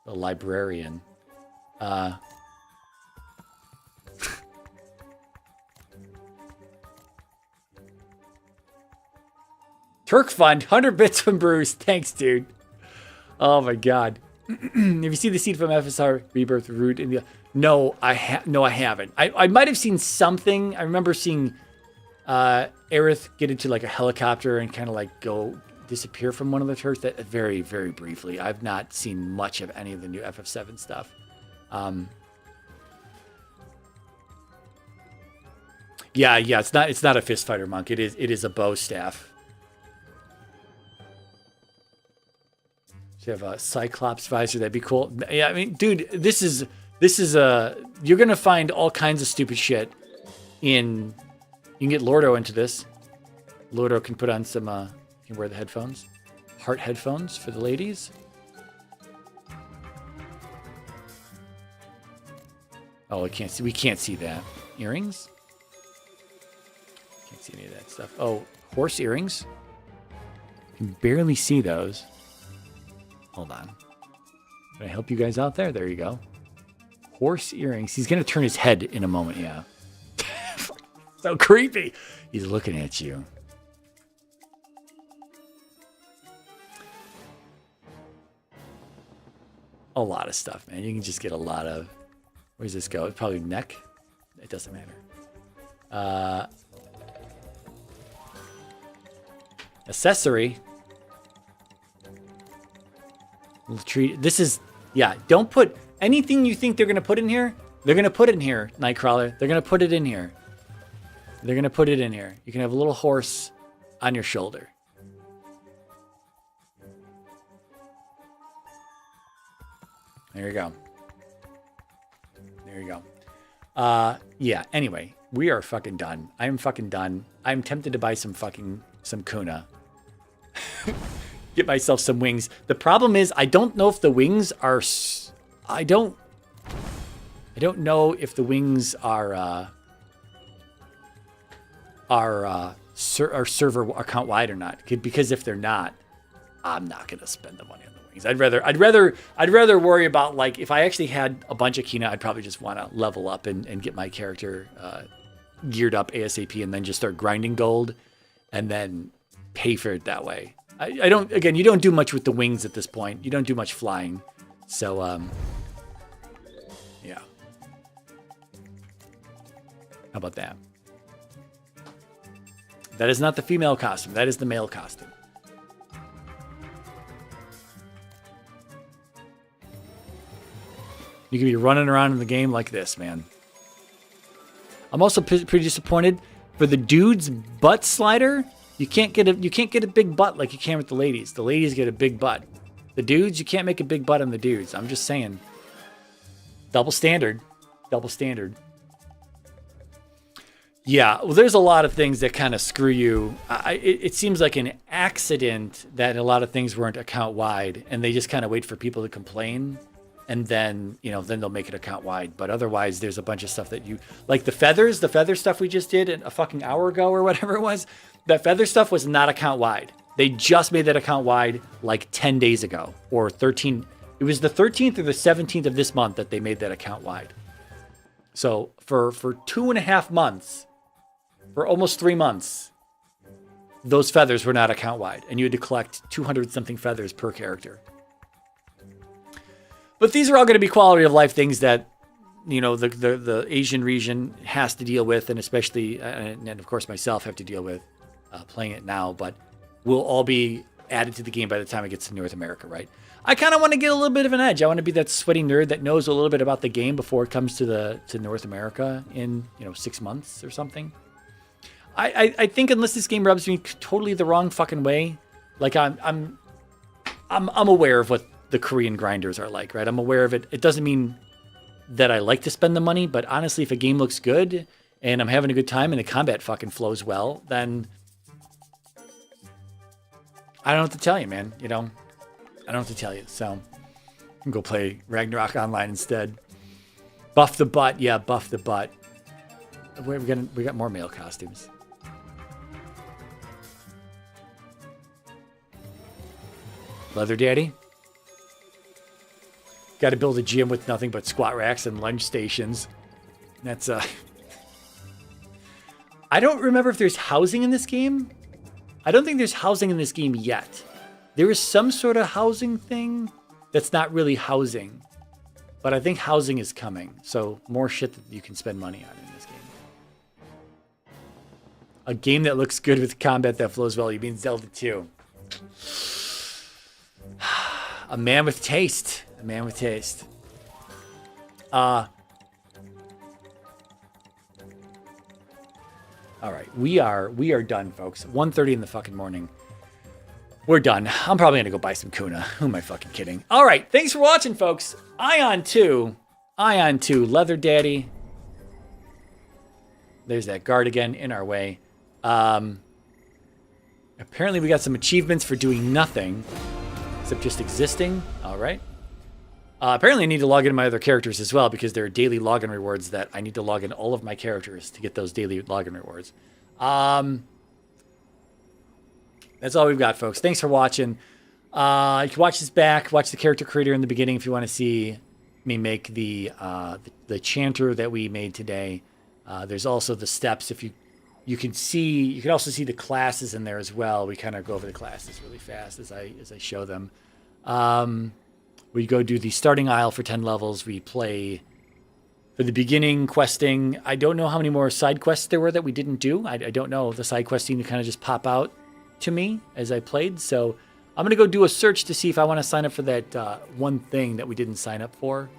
librarian. Turk Fund, 100 bits from Bruce. Thanks, dude. Oh my God. Have you seen the scene from FSR Rebirth Root in the? No, I haven't. I might have seen something. I remember seeing Aerith get into like a helicopter and kind of like go disappear from one of the turrets? That very, very briefly. I've not seen much of any of the new FF7 stuff. Yeah, it's not a fist fighter monk. It is a bow staff. So you have a Cyclops visor. That'd be cool. Yeah, I mean, dude, this is you're gonna find all kinds of stupid shit in. You can get Lordo into this. Lordo can put on some. You can wear the headphones, heart headphones for the ladies. Oh, I can't see. We can't see that. Earrings. Can't see any of that stuff. Oh, horse earrings. Can barely see those. Hold on. Can I help you guys out there? There you go. Horse earrings. He's gonna turn his head in a moment. Yeah. So creepy. He's looking at you. A lot of stuff, man. You can just get a lot of. Where does this go? Probably neck. It doesn't matter. Accessory. Treat. This is, yeah. Don't put anything you think they're gonna put in here. They're gonna put it in here, Nightcrawler. They're gonna put it in here. They're gonna put it in here. You can have a little horse on your shoulder. There you go. There you go. Yeah. Anyway, we are fucking done. I am fucking done. I'm tempted to buy some Kuna. Get myself some wings. The problem is I don't know if the wings are. I don't know if the wings are server account wide or not. Because if they're not, I'm not gonna spend the money on the wings. I'd rather worry about, like, if I actually had a bunch of Kina, I'd probably just want to level up and get my character geared up ASAP and then just start grinding gold and then pay for it that way. I don't, again, you don't do much with the wings at this point. You don't do much flying. So, yeah. How about that? That is not the female costume. That is the male costume. You can be running around in the game like this, man. I'm also pretty disappointed for the dude's butt slider. You can't get a big butt like you can with the ladies. The ladies get a big butt. The dudes, you can't make a big butt on the dudes. I'm just saying. Double standard. Double standard. Yeah, well, there's a lot of things that kind of screw you. It seems like an accident that a lot of things weren't account wide, and they just kind of wait for people to complain, and then then they'll make it account wide. But otherwise, there's a bunch of stuff that you like. The feather stuff we just did a fucking hour ago or whatever it was. That feather stuff was not account wide. They just made that account wide like 10 days ago or 13. It was the 13th or the 17th of this month that they made that account wide. So for 2.5 months, for almost 3 months, those feathers were not account wide, and you had to collect 200 something feathers per character. But these are all going to be quality of life things that the Asian region has to deal with, and especially and of course myself have to deal with playing it now. But will all be added to the game by the time it gets to North America, right? I kind of want to get a little bit of an edge. I want to be that sweaty nerd that knows a little bit about the game before it comes to North America in 6 months or something. I think unless this game rubs me totally the wrong fucking way, like I'm aware of what the Korean grinders are like, right? I'm aware of it. It doesn't mean that I like to spend the money, but honestly, if a game looks good and I'm having a good time and the combat fucking flows well, then I don't know what to tell you, man. I don't know what to tell you. So I can go play Ragnarok Online instead. Buff the butt. Yeah, buff the butt. We got more male costumes. Leather Daddy. Got to build a gym with nothing but squat racks and lunge stations. That's I don't remember if there's housing in this game. I don't think there's housing in this game yet. There is some sort of housing thing that's not really housing, but I think housing is coming. So more shit that you can spend money on in this game. A game that looks good with combat that flows well. You mean Zelda 2? A man with taste. A man with taste. All right, we are done, folks. 1:30 in the fucking morning. We're done. I'm probably gonna go buy some Kuna. Who am I fucking kidding? All right, thanks for watching, folks. Aion 2, Leather Daddy. There's that guard again in our way. Apparently we got some achievements for doing nothing, except just existing. All right. Apparently I need to log in my other characters as well, because there are daily login rewards that I need to log in all of my characters to get those daily login rewards. That's all we've got, folks. Thanks for watching. You can watch this back, watch the character creator in the beginning if you want to see me make the chanter that we made today. There's also the steps. If you can also see the classes in there as well. We kind of go over the classes really fast as I show them. We go do the starting aisle for 10 levels. We play for the beginning questing. I don't know how many more side quests there were that we didn't do. I don't know. The side quests seem to kind of just pop out to me as I played. So I'm going to go do a search to see if I want to sign up for that one thing that we didn't sign up for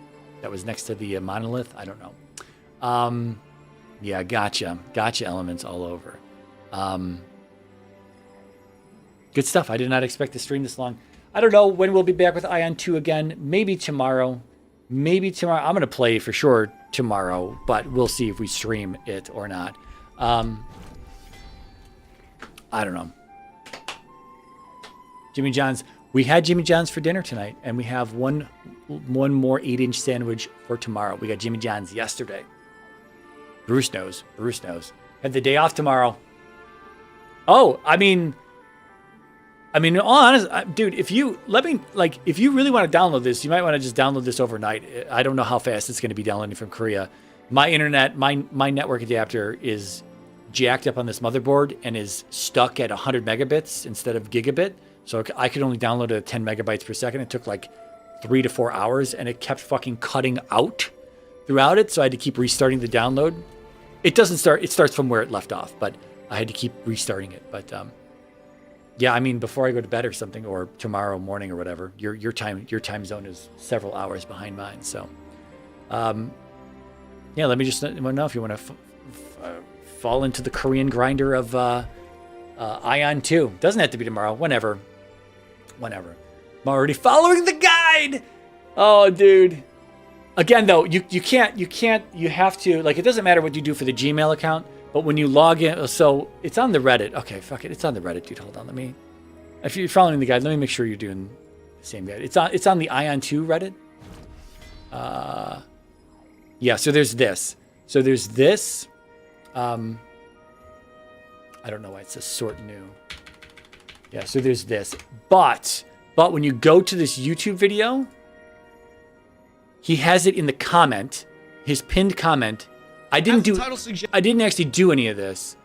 that was next to the monolith. I don't know. Yeah, gotcha. Gotcha elements all over. Good stuff. I did not expect to stream this long. I don't know when we'll be back with Aion 2 again. Maybe tomorrow. Maybe tomorrow. I'm going to play for sure tomorrow, but we'll see if we stream it or not. I don't know. Jimmy John's. We had Jimmy John's for dinner tonight, and we have one more 8-inch sandwich for tomorrow. We got Jimmy John's yesterday. Bruce knows. Bruce knows. Had the day off tomorrow. Oh, I mean, all honest, dude, if you really want to download this, you might want to just download this overnight. I don't know how fast it's going to be downloading from Korea. My internet, my network adapter is jacked up on this motherboard and is stuck at 100 megabits instead of gigabit. So I could only download it at 10 megabytes per second. It took like 3 to 4 hours, and it kept fucking cutting out throughout it. So I had to keep restarting the download. It doesn't start. It starts from where it left off, but I had to keep restarting it. But yeah, I mean, before I go to bed or something, or tomorrow morning or whatever, your time zone is several hours behind mine. So, yeah, let me just know if you want to fall into the Korean grinder of Aion 2. Doesn't have to be tomorrow. Whenever. I'm already following the guide. Oh, dude. Again, though, you have to, like, it doesn't matter what you do for the Gmail account, but when you log in, so it's on the Reddit. Okay, fuck it. It's on the Reddit, dude. Hold on. If you're following the guide, let me make sure you're doing the same guide. It's on the Aion 2 Reddit. Yeah, so there's this. I don't know why it says sort new. Yeah, so there's this. But when you go to this YouTube video, he has it in the comment, his pinned comment. I didn't actually do any of this.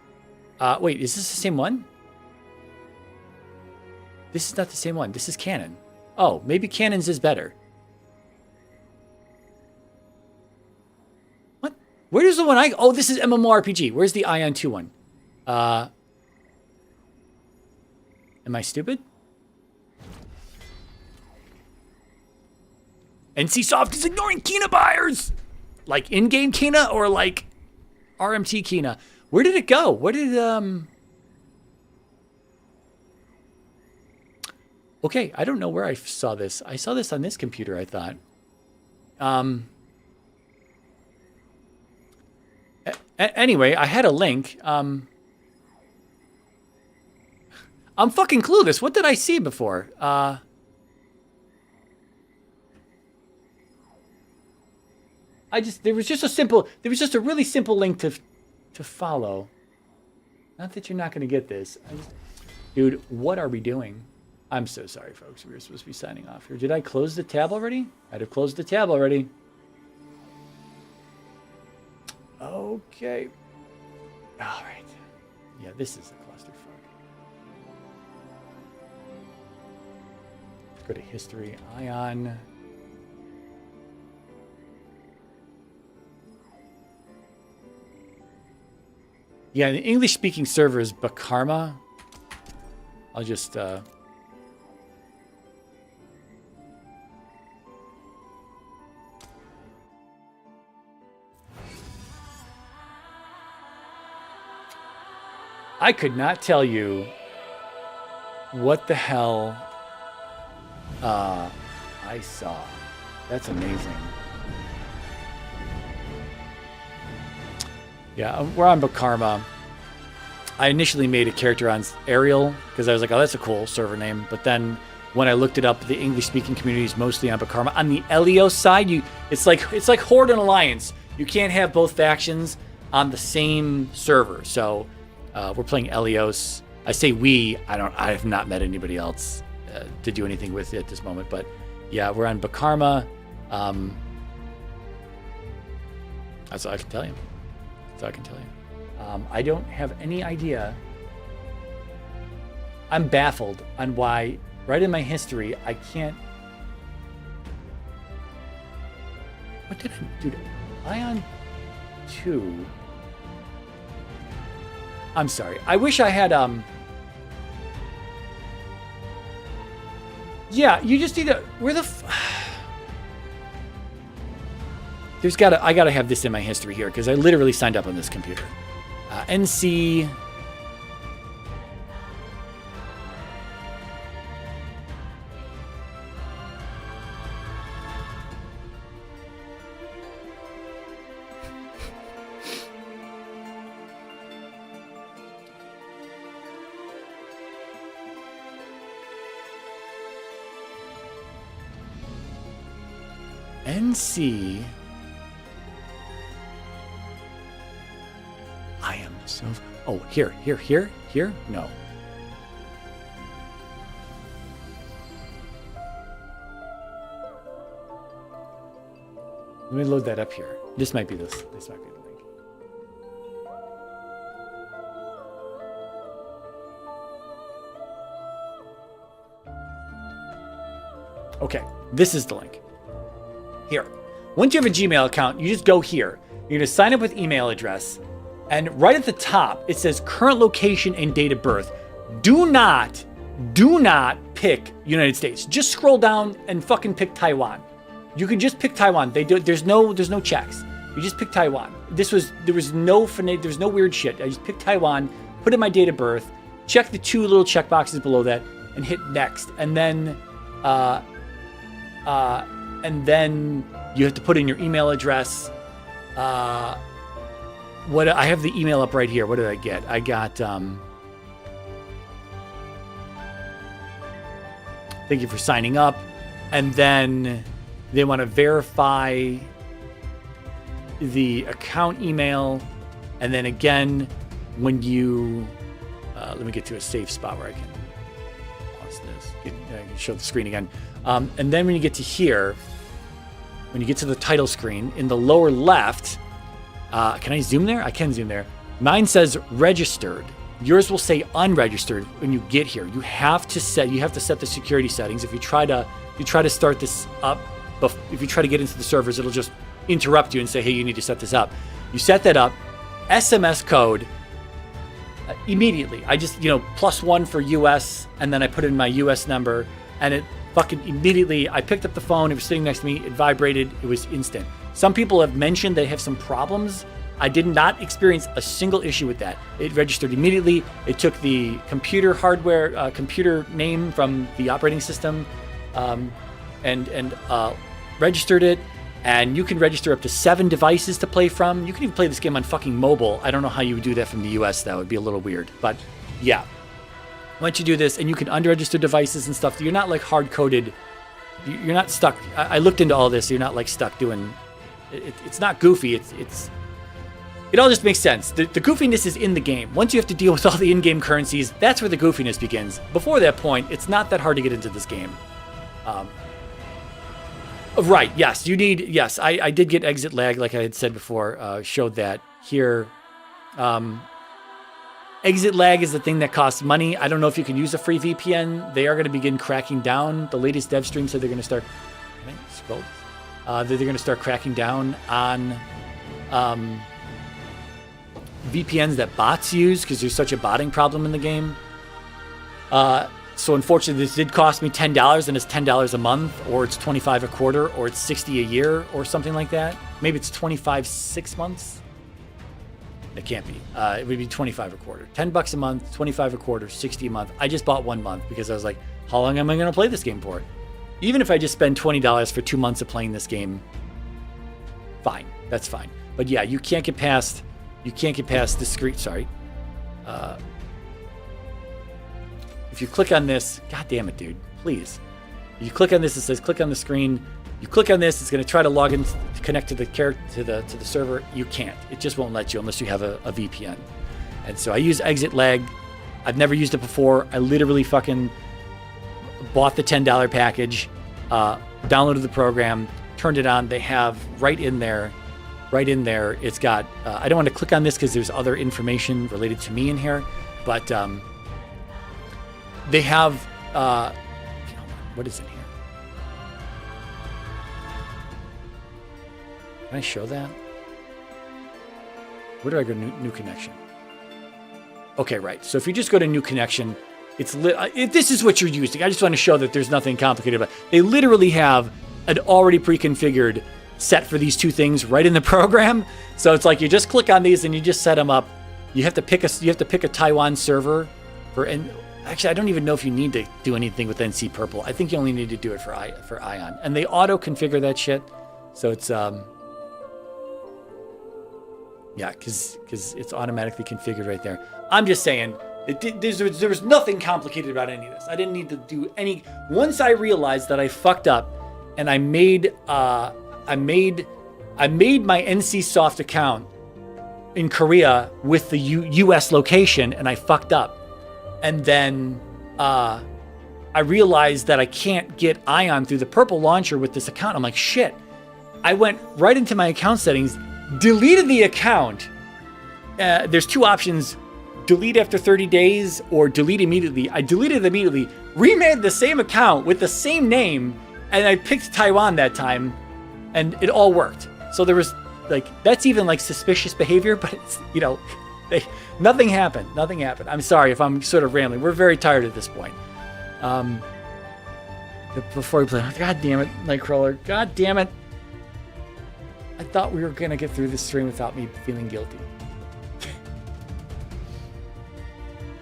Wait, is this the same one? This is not the same one. This is canon. Oh, maybe canon's is better. What? Where's the one oh, this is MMORPG. Where's the Aion 2 one? Am I stupid? NCSoft is ignoring Kina buyers! Like in-game Kina or like RMT Kina? Where did it go? Where did, Okay, I don't know where I saw this. I saw this on this computer, I thought. Anyway, I had a link. I'm fucking clueless. What did I see before? There was just a really simple link to follow. Not that you're not going to get this. Dude, what are we doing? I'm so sorry, folks. We were supposed to be signing off here. Did I close the tab already? I'd have closed the tab already. Okay. All right. Yeah, this is a clusterfuck. Let's go to history. Aion. Yeah, the English-speaking server is Bakarma. I'll just I could not tell you what the hell I saw. That's amazing. Yeah, we're on Bakarma. I initially made a character on Ariel because I was like, oh, that's a cool server name. But then when I looked it up, the English-speaking community is mostly on Bakarma. On the Elios side, it's like Horde and Alliance. You can't have both factions on the same server. So we're playing Elios. I say we. I have not met anybody else to do anything with it at this moment. But yeah, we're on Bakarma. That's all I can tell you. That's all I can tell you. I don't have any idea. I'm baffled on why, right in my history, I can't. What did I do? Aion 2. I'm sorry. I wish I had. Yeah, you just need to. Where the? I gotta have this in my history here because I literally signed up on this computer. NC. NC. I am so. Oh, here. No. Let me load that up here. This might be this. This might be the link. Okay, this is the link. Here. Once you have a Gmail account, you just go here. You're going to sign up with email address. And right at the top, it says current location and date of birth. Do not pick United States. Just scroll down and fucking pick Taiwan. You can just pick Taiwan. There's no checks. You just pick Taiwan. There was no weird shit. I just picked Taiwan, put in my date of birth, check the 2 little check boxes below that, and hit next. And then you have to put in your email address. What I have the email up right here. What did I get? I got thank you for signing up. And then they want to verify the account email. And then again, when you let me get to a safe spot where I can pause this. I can show the screen again. And then when you get to here, when you get to the title screen in the lower left, can I zoom there? I can zoom there. Mine says registered. Yours will say unregistered when you get here. You have to set the security settings. If you try to start this up, if you try to get into the servers, it'll just interrupt you and say, hey, you need to set this up. You set that up, SMS code immediately. I just, +1 for US, and then I put in my US number, and it fucking immediately, I picked up the phone, it was sitting next to me, it vibrated, it was instant. Some people have mentioned they have some problems. I did not experience a single issue with that. It registered immediately. It took the computer hardware, computer name from the operating system, and registered it. And you can register up to 7 devices to play from. You can even play this game on fucking mobile. I don't know how you would do that from the US. That would be a little weird. But yeah, once you do this, and you can unregister devices and stuff, you're not like hard-coded. You're not stuck. I looked into all this. So you're not like stuck doing. It's not goofy. It all just makes sense. The goofiness is in the game. Once you have to deal with all the in-game currencies, that's where the goofiness begins. Before that point, it's not that hard to get into this game. Right, yes, yes, I did get exit lag, like I had said before, showed that here. Exit lag is the thing that costs money. I don't know if you can use a free VPN. They are going to begin cracking down. The latest dev stream said they're going to start, can I scroll? They're going to start cracking down on VPNs that bots use because there's such a botting problem in the game. So unfortunately, this did cost me $10, and it's $10 a month, or it's $25 a quarter, or it's $60 a year, or something like that. Maybe it's $25 6 months. It can't be. It would be 25 a quarter. $10 a month, 25 a quarter, 60 a month. I just bought 1 month because I was like, how long am I going to play this game for? Even if I just spend $20 for 2 months of playing this game, fine. That's fine. But yeah, you can't get past the screen. Sorry. If you click on this, god damn it, dude, please. If you click on this, it says click on the screen. You click on this, it's going to try to log in to connect to the to the server. You can't. It just won't let you unless you have a VPN. And so I use Exit Lag. I've never used it before. I literally fucking bought the $10 package, downloaded the program, turned it on. They have right in there, it's got, I don't want to click on this because there's other information related to me in here, but they have, what is in here? Can I show that? Where do I go? New connection. Okay, right. So if you just go to new connection, this is what you're using. I just want to show that there's nothing complicated about it. They literally have an already pre-configured set for these two things right in the program. So it's like you just click on these and you just set them up. You have to pick a Taiwan server and actually I don't even know if you need to do anything with NC Purple. I think you only need to do it for Aion. And they auto configure that shit. So it's yeah, because it's automatically configured right there. I'm just saying, there was nothing complicated about any of this. I didn't need to do any. Once I realized that I fucked up, and I made my NCSoft account in Korea with the U.S. location, and I fucked up, and then I realized that I can't get Aion through the Purple launcher with this account. I'm like, shit. I went right into my account settings, deleted the account. There's two options: delete after 30 days or delete immediately. I deleted immediately, remade the same account with the same name, and I picked Taiwan that time, and it all worked. So there was that's even suspicious behavior, but it's, nothing happened. Nothing happened. I'm sorry if I'm sort of rambling. We're very tired at this point. Before we play, god damn it, Nightcrawler, god damn it. I thought we were gonna get through this stream without me feeling guilty.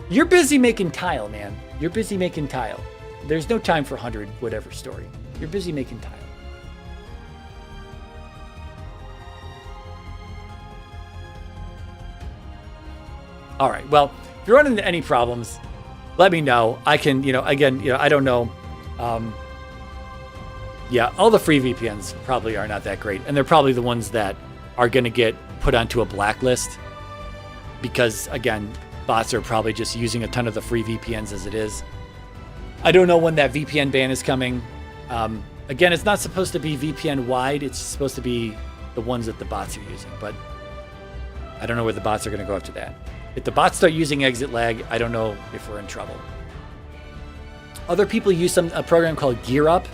You're busy making tile, man. You're busy making tile. There's no time for 100 whatever story. You're busy making tile. All right. Well, if you're running into any problems, let me know. I can, again, I don't know. Yeah, all the free VPNs probably are not that great. And they're probably the ones that are going to get put onto a blacklist because, again, bots are probably just using a ton of the free VPNs as it is. I don't know when that VPN ban is coming. Again, it's not supposed to be VPN wide. It's supposed to be the ones that the bots are using. But I don't know where the bots are going to go after that. If the bots start using Exit Lag, I don't know if we're in trouble. Other people use a program called Gear Up.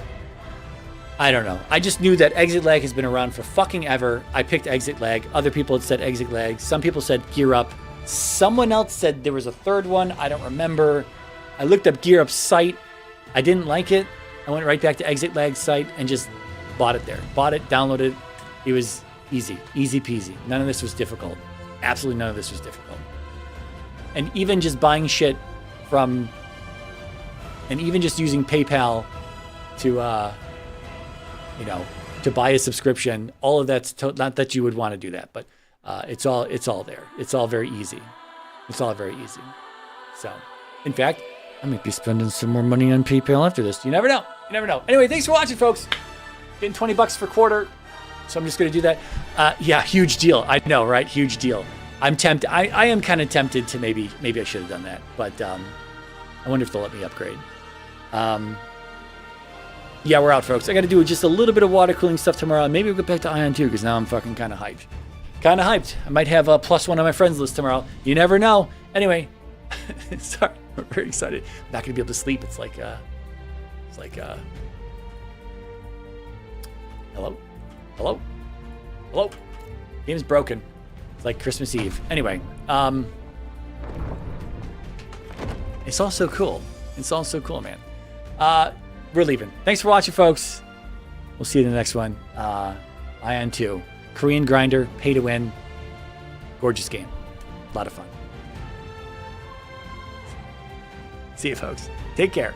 I don't know. I just knew that Exit Lag has been around for fucking ever. I picked Exit Lag. Other people had said Exit Lag. Some people said Gear Up. Someone else said there was a third one. I don't remember. I looked up Gear Up's site. I didn't like it. I went right back to Exit Lag's site and just bought it there. Bought it, downloaded it. It was easy. Easy peasy. None of this was difficult. Absolutely none of this was difficult. And even just buying shit from... And even just using PayPal to... to buy a subscription, all of that's not that you would want to do that, but it's all there. It's all very easy. It's all very easy. So, in fact, I might be spending some more money on PayPal after this. You never know. You never know. Anyway, thanks for watching, folks. Getting $20 per quarter, so I'm just going to do that. Yeah, huge deal. I know, right? Huge deal. I'm tempted. I am kind of tempted to maybe I should have done that, but I wonder if they'll let me upgrade. Yeah, we're out, folks. I got to do just a little bit of water cooling stuff tomorrow. And maybe we'll get back to Aion too, because now I'm fucking kind of hyped. I might have a +1 on my friends list tomorrow. You never know. Anyway, sorry, I'm very excited. I'm not gonna be able to sleep. It's like hello. Game's broken. It's like Christmas Eve. Anyway, it's all so cool. It's all so cool, man. We're leaving. Thanks for watching, folks. We'll see you in the next one. Aion 2. Korean Grinder, pay to win. Gorgeous game. A lot of fun. See you, folks. Take care.